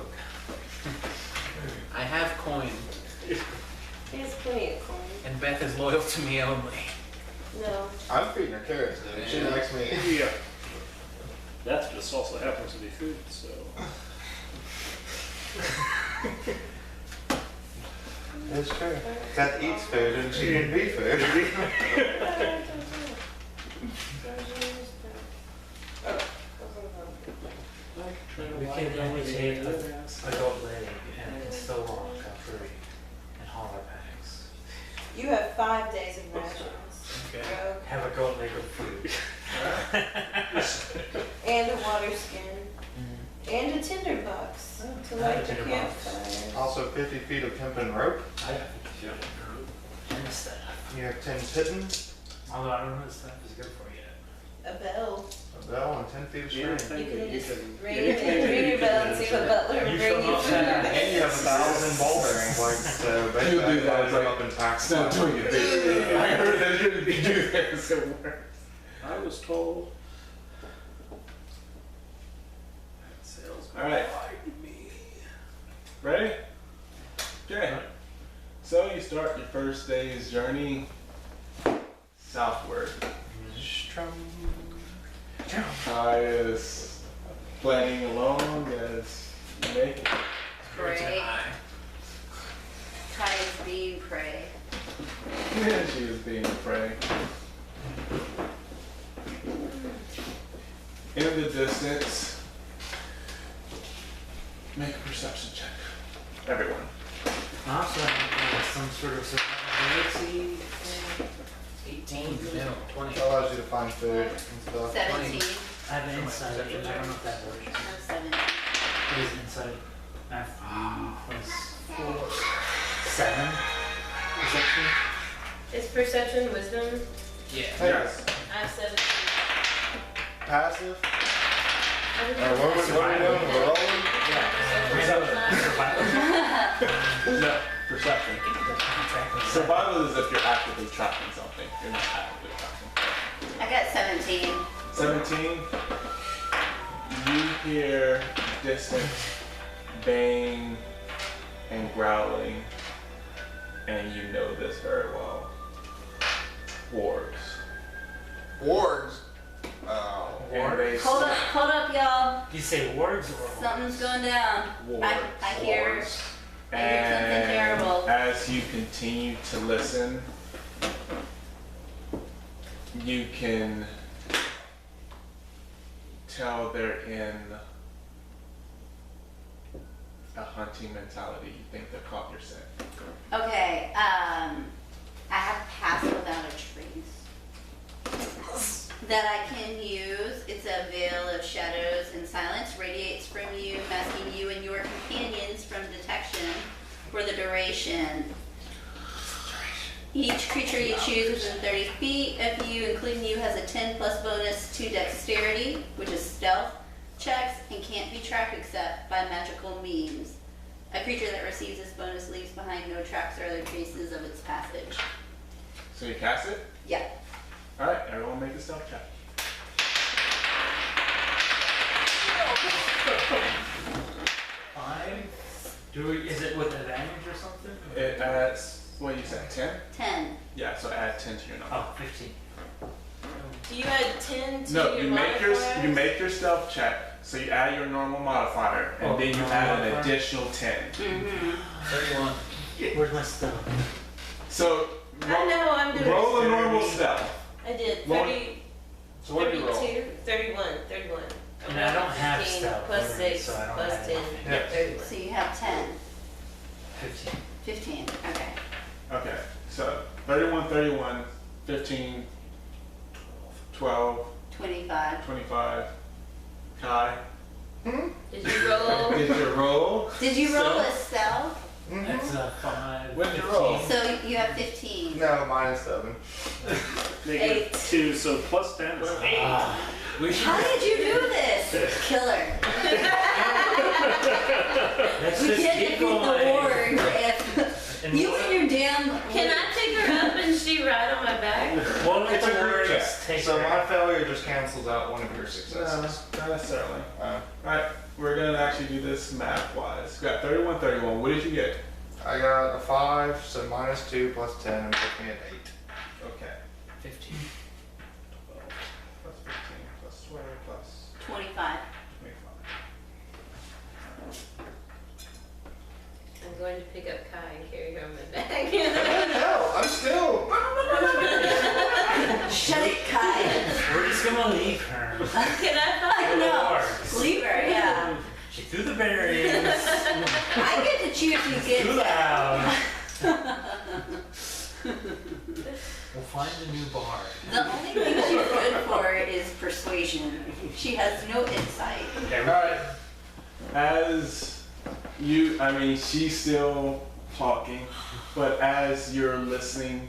I have coin, He has plenty of coin. and Beth is loyal to me only. No. I'm feeding her carrots, dude. She Yeah. likes me. Yeah. That just also happens to be food, so. It's true. Beth eats food and she can be food. We can only take a goat leg and it can still walk out free and haul our packs. You have 5 days of rations. Okay. Rogue. Have a goat leg of food. And a water skin. And a tinderbox to I have light a the tinderbox. campfire. Also 50 feet of hempen rope. I got 50 feet. And staff. You have 10 pitten, Although I don't know if staff is good for you. A bell. a bell, and 10 feet of Yeah, string. You thank can you. just can- ring yeah, you can ring your do bell and see what butler will You bring feel you not food. bad. And you have 1,000 ball bearings, like, so basically You do I that, divided it's them like, up in packs. It's not doing it. I heard that you didn't do that somewhere. I was told. Sales. All right. Ready? Okay. So you start your first day's journey southward. Kai is playing along as you make it. Prey. Kai is being prey. Yeah, she is being prey. In the distance, make a perception check. Everyone. Also, some sort of survivability thing. 18, no, 20. Allows you to find food and stuff. 17. I have an insight. I don't know if that works. I have 17. It is insight. After plus 4, 7. Perception. Is perception wisdom? Yeah. Yes. I have 17. Passive. I would Or have what are we doing? We're rolling? No, perception. Survival is if you're actively tracking something. You're not actively tracking. I got 17. 17. You hear distant baying and growling, and you know this very well. Wargs. Wargs. Oh. And they Hold up, y'all. Do you say wards or Something's going down. Wargs. I hear Wargs. I hear something terrible. As you continue to listen, you can tell they're in a hunting mentality. You think they've caught your scent. Okay, I have pass without a trace that I can use. It's a veil of shadows and silence, radiates from you, masking you and your companions from detection for the duration. Each creature you choose within 30 feet of you, including you, has a 10 plus bonus to dexterity, which is stealth checks, and can't be tracked except by magical means. A creature that receives this bonus leaves behind no tracks or other traces of its passage. So you cast it? Yeah. Alright, everyone make a stealth check. 5? Is it with advantage or something? It adds, what do you say, 10? 10. Yeah, so add 10 to your number. Oh, 15. Do you add 10 to No, your you make modifier? you make your stealth check, so you add your normal modifier, and Oh, then you normal add an modifier? additional 10. Mm-hmm. 31. Where's my stuff? So I know, I'm doing roll a normal stealth. I did Roll- 30, So what do you roll? 32, 31. And I don't have rolled 15 stealth, plus literally, 6 so I don't plus have 10. anything. Yeah. 31. So you have 10. 15. 15. Okay. Okay, so 31, 31, 15, 12, 25. 25. Kai, Did you roll? did you roll? Did you roll a stealth? That's a 5. What'd you 15. roll? So you have 15. No, minus 7. Negative 2, so plus 10 is 8. We should. How did you do this? Killer. Let's We just can't keep defeat the going. ward if And you and your damn. Can I pick her up and she ride on my back? One of It's the a group words check. take So her. my failure just cancels out one of your No, successes. not necessarily. Uh, Alright, we're gonna actually do this math-wise. We got 31, 31. What did you get? I got a 5, so minus 2 plus 10, and put me at 8. Okay. 15. 12 plus 15 plus 20 plus 25. 25. I'm going to pick up Kai and carry her on my back. No, I'm still. Shut it, Kai. We're just gonna leave her. Can I I know. Wards. Leave her, yeah. She threw the berries. I get to choose who Too gets it. loud. We'll find a new bar. The only thing she's good for is persuasion. She has no insight. Alright. As you, she's still talking, but as you're listening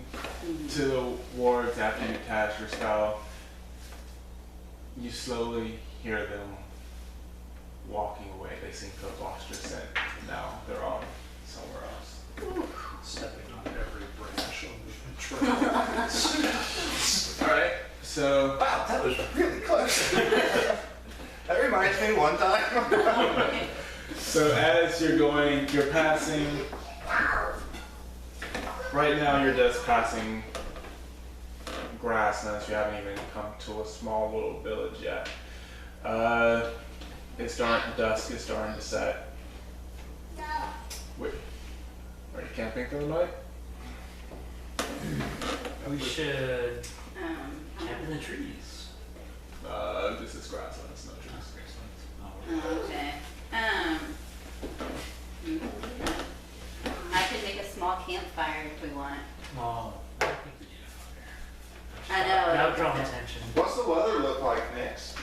to the words after you cast your spell, you slowly hear them walking away. They seem to have lost your scent. Now they're on somewhere else. Stepping on every branch on the trail. Alright, so Wow, that was really close. That reminds me one time. So as you're passing, right now you're just passing grasslands. You haven't even come to a small little village yet. It's starting, dusk is starting to set. Wait, are you camping for the night? We should camp in the trees. This is grasslands, no trees. Okay. I could make a small campfire if we want. Well, I think we need a fire. I know. That would draw attention. What's the weather look like next?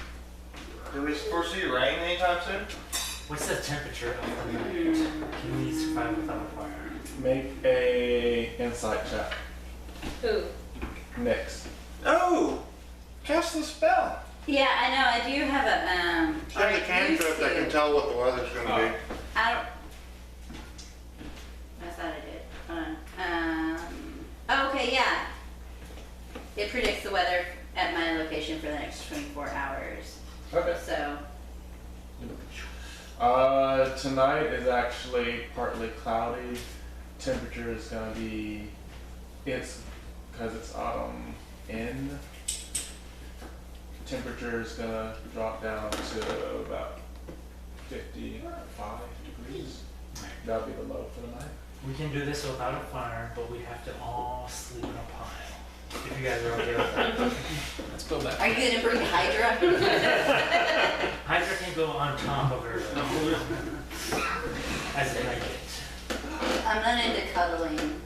Do we foresee rain anytime soon? What's the temperature of the night? Can we survive without a fire? Make a insight check. Who? Next. Oh! Cast the spell. Yeah, I know. I do have a I have a cantrip that can tell what the weather's gonna be. I don't. I thought I did. Hold on. Oh, okay, yeah. It predicts the weather at my location for the next 24 hours. Okay. So, Tonight is actually partly cloudy. Temperature is gonna be, because it's autumn end. Temperature is gonna drop down to about 55 degrees. That'll be the low for the night. We can do this without a fire, but we have to all sleep in a pile. If you guys are okay with that. Let's go back. are you gonna bring Hydra? Hydra can go on top of her as a blanket. I'm not into cuddling.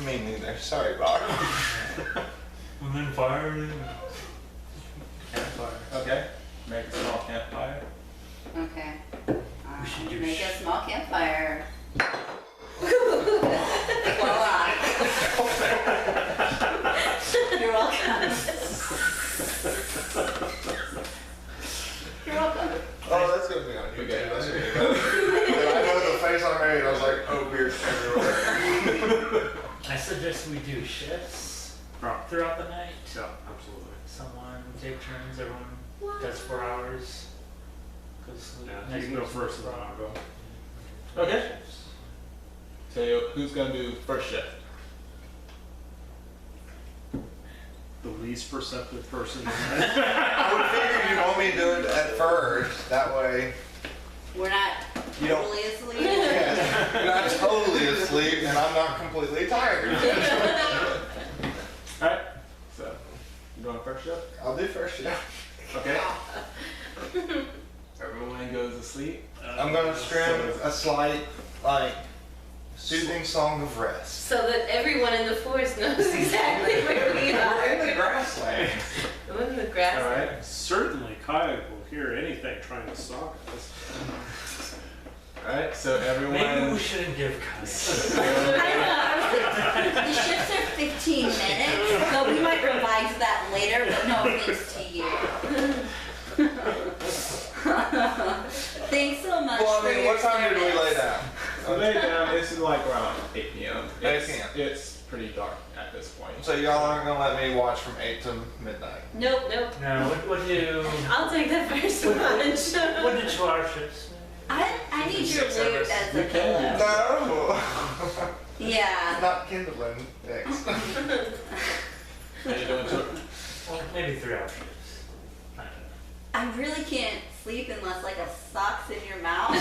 Me neither. Sorry, Bocq. And then fire. Campfire. Okay. Make a small campfire. Okay. We should do Make a small campfire. Voila. You're welcome. You're welcome. Oh, that's gonna be on YouTube. Okay. That's gonna be good. I know the face I made, I was like, oh, beard everywhere. I suggest we do shifts throughout the night. Yeah, absolutely. Someone take turns, everyone does 4 hours. Goes to sleep. Yeah, you can go first and then I'll go. Okay. So who's gonna do first shift? The least perceptive person. I would figure you'd want me to do it at first. That way, We're not You don't- totally asleep. yeah, you're not totally asleep and I'm not completely tired. Alright. So you going first shift? I'll do first, yeah. Okay. Everyone goes to sleep. I'm gonna strum a slight, like, soothing song of rest. So that everyone in the forest knows exactly where we We're in the are. grasslands. We're in the grass. Alright. Certainly, Kai will hear anything trying to stalk us. Alright, so Maybe we everyone. shouldn't give Kai. I know. The shifts are 15 minutes, but we might revise that later, but no thanks to you. Thanks so much Well, I for mean, your what time did we lay service. down? Lay down, it's like around 8 p.m. 8 It's, p.m. it's pretty dark at this point. So y'all aren't gonna let me watch from 8 to midnight? Nope. No, what do I'll take the first what lunch. do 2-hour shifts? I need your loot as a pillow. No! Yeah. Not kindling next. Are you doing two? Well, maybe 3-hour shifts. I don't know. I really can't sleep unless like a sock's in your mouth.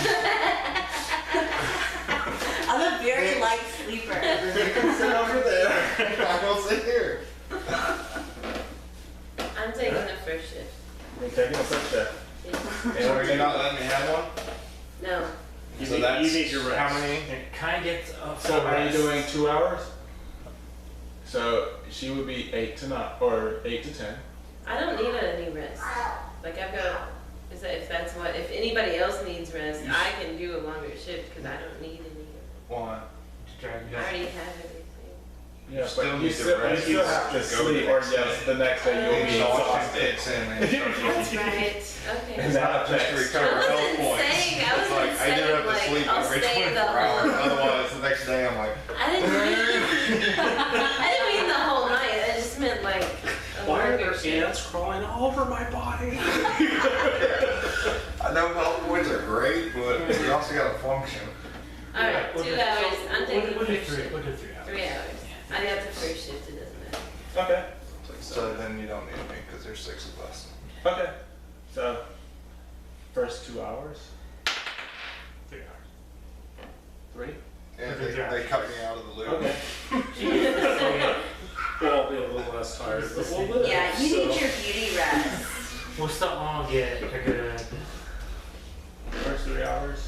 I'm a very light sleeper. You can sit over there. I will sit here. I'm taking the first shift. You're taking a first shift. Yeah. And you're not letting me have one? No. You, So need, that's you need your rest. how many? And Kai gets up. So are you doing 2 hours? So she would be 8 to 9 or 8 to 10. I don't need any rest. Like I've got, if anybody else needs rest, I can do a longer shift because I don't need any. One. Dragon I already have everything. Yeah, still but need you to still, rest. you still have to Go the sleep, or next yes, day. the next day you'll be Exhaustion exhausted. kicks in and you start That's right. Okay. Is that not just to affects- recover I health wasn't points. saying- I It's wasn't like, I do saying, have to like, sleep I'll every stay 24 the hours. whole- Otherwise, the next day I'm like, I didn't mean the whole night. I just meant like a Why are longer there shift. ants crawling all over my body? I know health points are great, but you also gotta function. All right, 2 hours. I'm taking the We'll do first 3. shift. We'll do 3 hours. 3 hours. I got the first shift. It doesn't matter. Okay. So then you don't need me because there's 6 of us. Okay. So, first 2 hours? 3 hours. 3? Yeah, they cut me out of the loop. Okay. Well, I'll be a little less tired, but we'll live. Yeah, you so. need your beauty rest. We'll still all get a good. First 3 hours?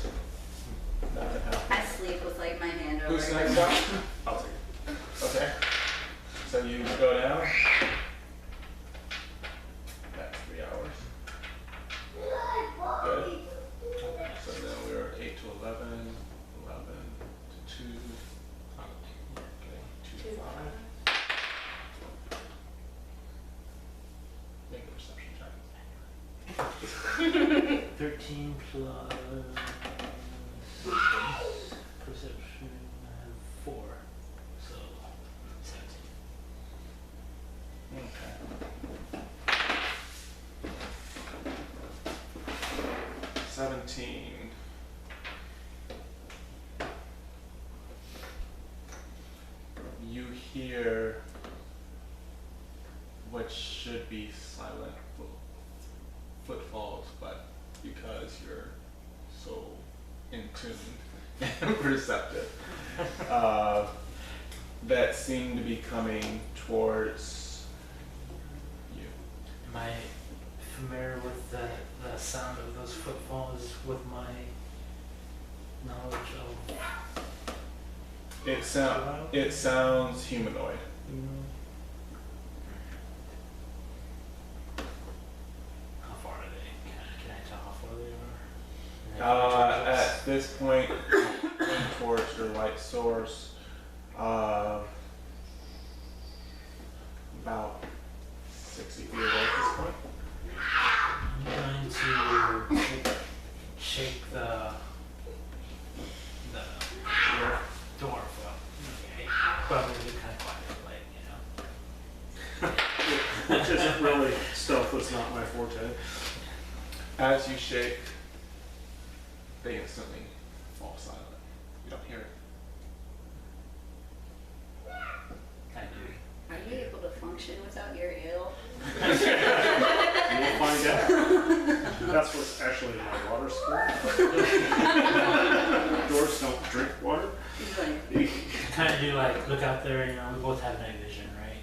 Nothing happened. I sleep with like my hand over. Who's next up? I'll take it. Okay. So you go down. That's 3 hours. Good. So then we were 8 to 11, 11 to 2. Okay, 2 to 5. Make a perception check. 13 plus perception. I have 4, so 17. Okay. You hear what should be silent footfalls, but because you're so in tune and perceptive, that seem to be coming towards you. Am I familiar with the sound of those footfalls with my knowledge of It sounds humanoid. How far are they? Can I tell how far they are? At this point, going towards your light source, about 60 feet away at this point. I'm going to shake the dwarf up. Okay. But I'm going to be kind of quiet, like, Which isn't really stealth, that's not my forte. As you shake, they instantly fall silent. You don't hear it. I do. Are you able to function without your ale? We'll find out. That's what's actually in my water school. Dwarves don't drink water. Kind of do like, look out there, you know, we both have night vision, right?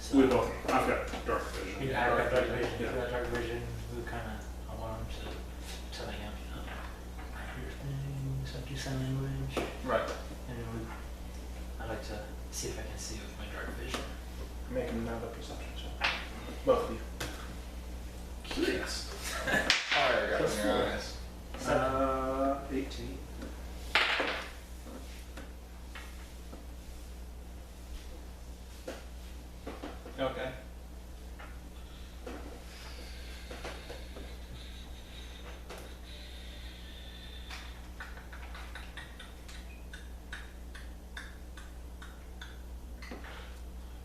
So We both, I've got dark vision. You have dark vision, Yeah. you got dark vision, we kind of, I want him to, telling him, you know, I hear things, I do sign language, Right. and then I'd like to see if I can see with my dark vision. Make another perception check. Both of you. Yes. Fire got in your eyes. 18. Okay.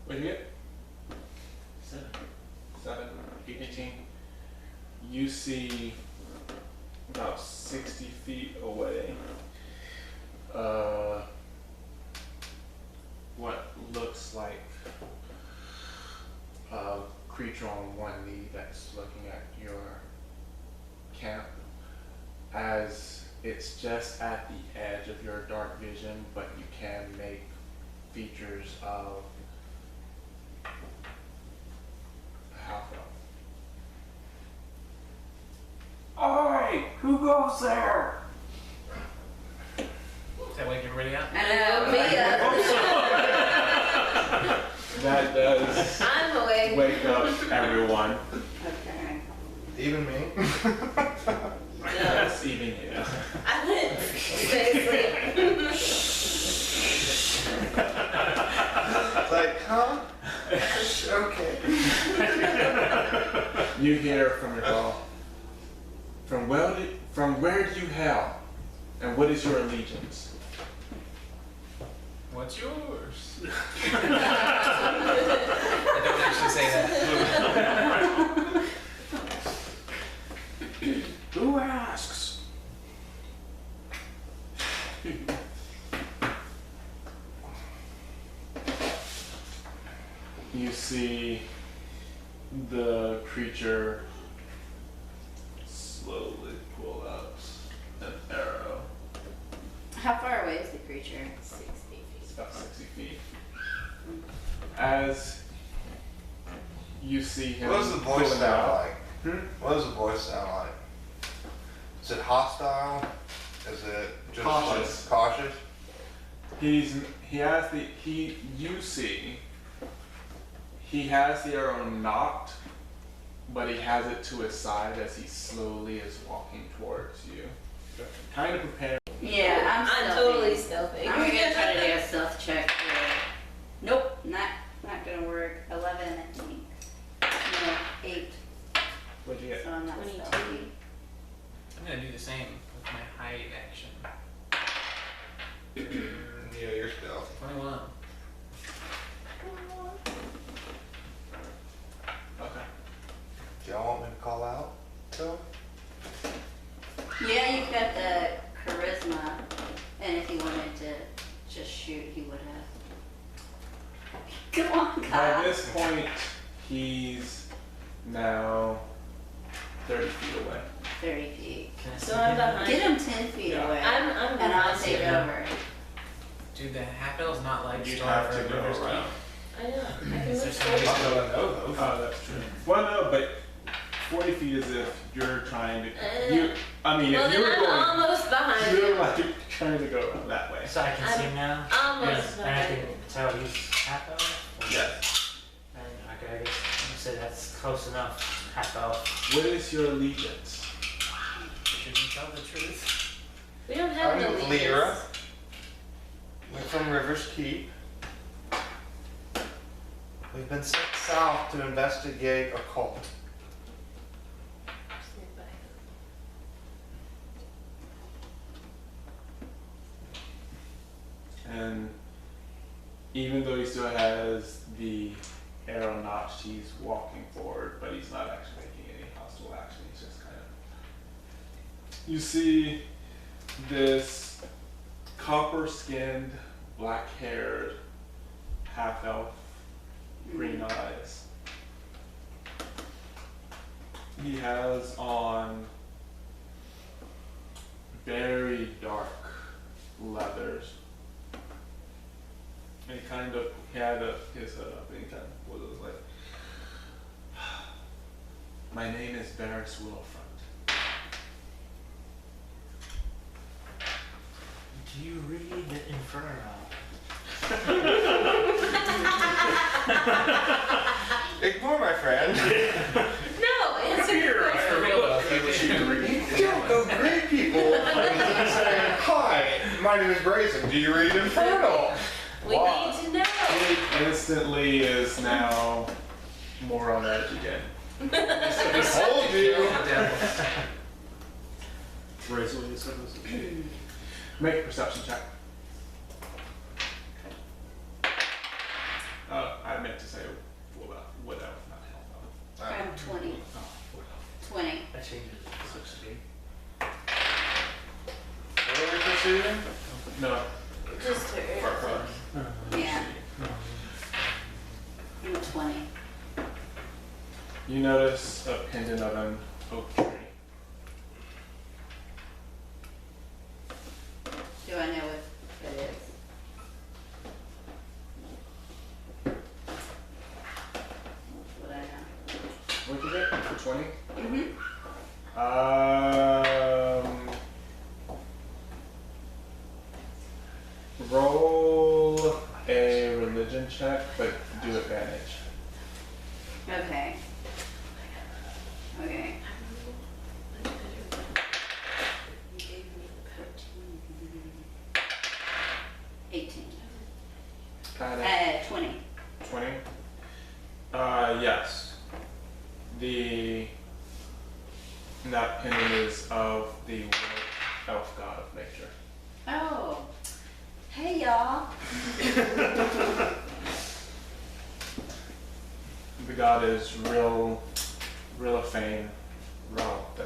What do you get? 7. 7, 18. You see about 60 feet away what looks like a creature on one knee that's looking at your camp, as it's just at the edge of your dark vision, but you can make features of a half-elf. Oi! Who goes there? Is that wake everybody up? I know, me That does I'm awake. wake up everyone. Okay. Even me? Yes, even you. I went to stay asleep. You hear from your well. From where do you hail? And what is your allegiance? What's yours? I don't actually say that. Who asks? You see the creature slowly pull out an arrow. How far away is the creature? 60 It's feet. about 60 feet. As you see him What does the voice pulling sound out, like? What does the voice sound like? Is it hostile? Is it just Cautious. like cautious? He has the arrow knocked, but he has it to his side as he slowly is walking towards you. Kind of preparing. Yeah, I'm totally stealthing. I'm gonna try to do a stealth check here. Nope, not gonna work. 11, I think. No, 8. What'd you get? So I'm not 22. stealthy. I'm gonna do the same with my hide action. Yeah, you're stealthy. 21. Okay. Do y'all want me to call out, Phil? Yeah, you've got the charisma, and if he wanted to just shoot, he would have. Come on, By Kyle. this point, he's now 30 feet away. 30 feet. Can I So see I'm him? behind. Get him 10 feet Yeah. away, I'm and I'll behind take you. over. Dude, the half elves not like You'd Star have to for go Rivers around. I know. I can Is there move somebody- forward. I'm gonna know those. Oh, that's true. Well, no, but 40 feet is if you're trying to. Well, if you then were I'm going, almost behind you're you. like trying to go around that way. So I can see him now? Almost And I behind can you. tell he's half elf? Or- Yes. And okay, I guess you said that's close enough. Half elf. What is your allegiance? Should we tell the truth? We don't have I'm no with allegiance. Lyra. We're from Rivers Keep. We've been sent south to investigate a cult. Stand by. And even though he still has the arrow notched, he's walking forward, but he's not actually making any hostile action. He's just kind of. You see this copper-skinned, black-haired half-elf, green eyes. He has on very dark leathers. And he had his hood up and he kind of was like, my name is Barris Willowfront. Do you read the Inferno? Ignore my friend. No, answer your For question. real though, if you did. You don't go greet people and say, hi, my name is Brazen. Do you read Infernal? We need to know. He instantly is now more on edge again. I told you. Raise what you said was. Make a perception check. I meant to say wood elf, not elf. I'm 20. Oh, wood elf. 20. That changes it. 60. What are we proceeding? No, Just her. for her. Yeah, I'm 20. You notice a pendant of an oak tree. Do I know what it is? What I know. What did you get for 20? Mm-hmm. Roll a religion check, but do advantage. Okay. Okay. You gave me the 18. Got it. 20. 20? Yes. The Oh. Hey, y'all. The god is Rilliphane. Ralph.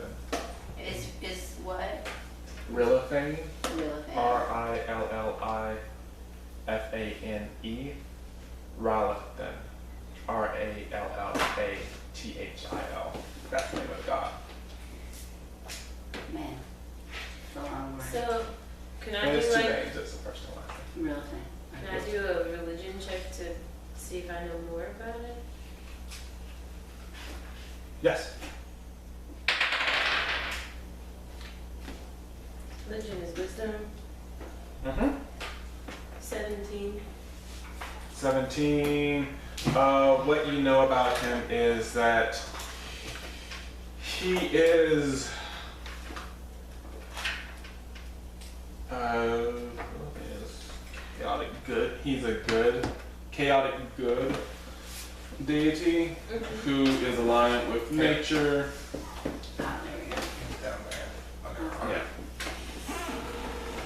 Is what? Rilliphane. Rilliphane. Rillifane. Rallathan. Rallathiel. That's the name of the god. Man. It's a long word. So, can I And it's do two like, names, it's the first and last name. Rilliphane. can I do a religion check to see if I know more about it? Yes. Religion is wisdom. Mm-hmm. 17. 17. What you know about him is that he is chaotic good. He's a good, chaotic good deity who is aligned with nature. Ah, there we go. Down there.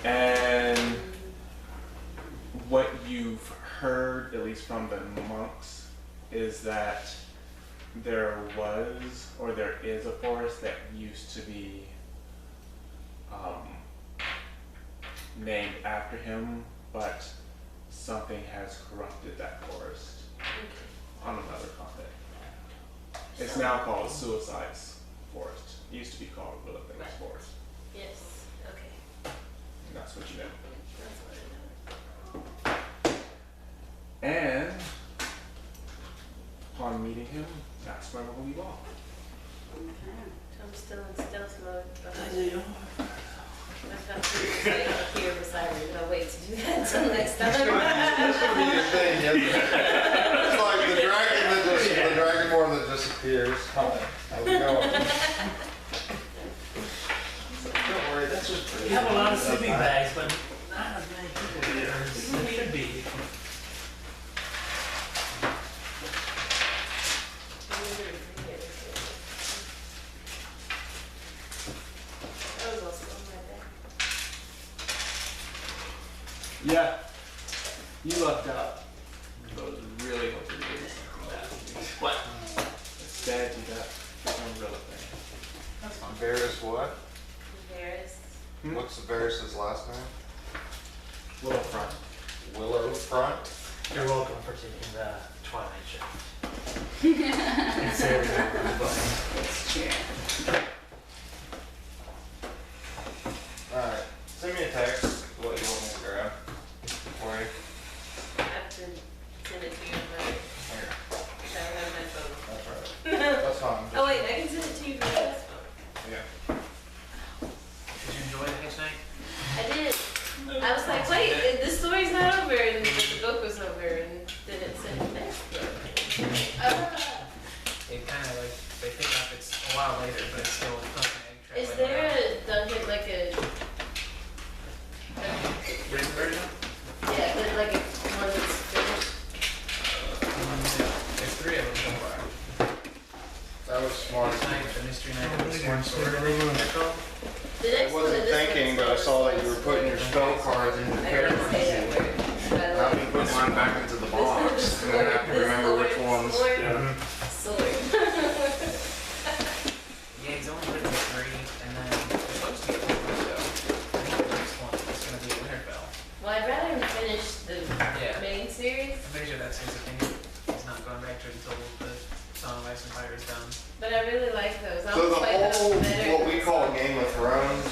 Yeah. And what you've heard, at least from the monks, is that there was, or there is a forest that used to be named after him, but something has corrupted that forest on another continent. It's now called Suicide's Forest. It used to be called Willowface Forest. Yes. Okay. And that's what you know. That's what I know. And upon meeting him, that's where we'll leave off. Okay. I'm still in stealth mode. But I was about to say here beside me, but I'll wait to do that until next time. This would be your thing, isn't it? It's like the dragonborn that just appears. Hi, how's it going? Don't worry, that's just We have a lot of sleeping bags, but not as many people here as there should be. That was also on my back. Yeah, you lucked out. I was really hoping to do something bad. What? Instead, you got some real thing. That's fine. Varys what? Varys. What's Varys' last name? Little front. Willow Front? You're welcome for taking the Twilight shift. It's everywhere. It's true. Alright, send me a text what you want me to grab for you. I have to send it to you, but Here, I don't have my phone. that's right. That's fine. Oh wait, I can send it to you from this phone. Yeah. Did you enjoy the Hedge Knight? I did. I was like, wait, the story's not over, and the book was over, and then it said next book. It kind of like, they pick up, it's a while later, but it's still fascinating. Is there a dungeon like a written version? yeah, but like a one that's finished? There's 3 of them so far. That was smart. Hedge Knight, the Mystery Knight, and the Sworn Sword, I think they're called. The I next one, wasn't this thinking, one but I saw that you were putting your spell cards into the I gotta character say that sheet. word. I'll be putting mine back into the box, and then I have to remember which ones. Sword. Yeah. Sword. Yeah, he's only written 3, and then there's supposed to be 4 more though. I think the next one is going to be Winterfell. Well, I'd rather him finish the Yeah. main series, I'm pretty sure that's his opinion. He's not going back to it until the Song of Ice and Fire is done. but I really like those. I So almost the like those whole, better what than we the call Song. Game of Thrones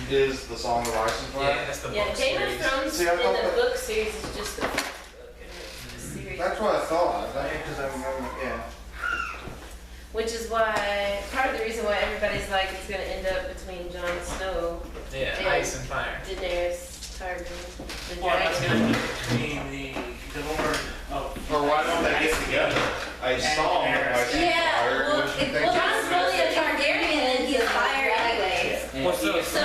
is the Song of Ice and Yeah, Fire? that's the Yeah, book Game of series. Thrones See, I in thought the that- book series is just the first book, and the series. That's what I thought, because I remember, yeah. Which is why, part of the reason why everybody's like it's gonna end up between Jon Snow, Yeah, And- Ice and Fire. Daenerys Targaryen, the Well, that's dragon. gonna be between the Lord of. Or why don't they get together? A Song of Ice and Yeah, Fire, well, what you think? John's really a Targaryen and he's fire anyways. What's up? So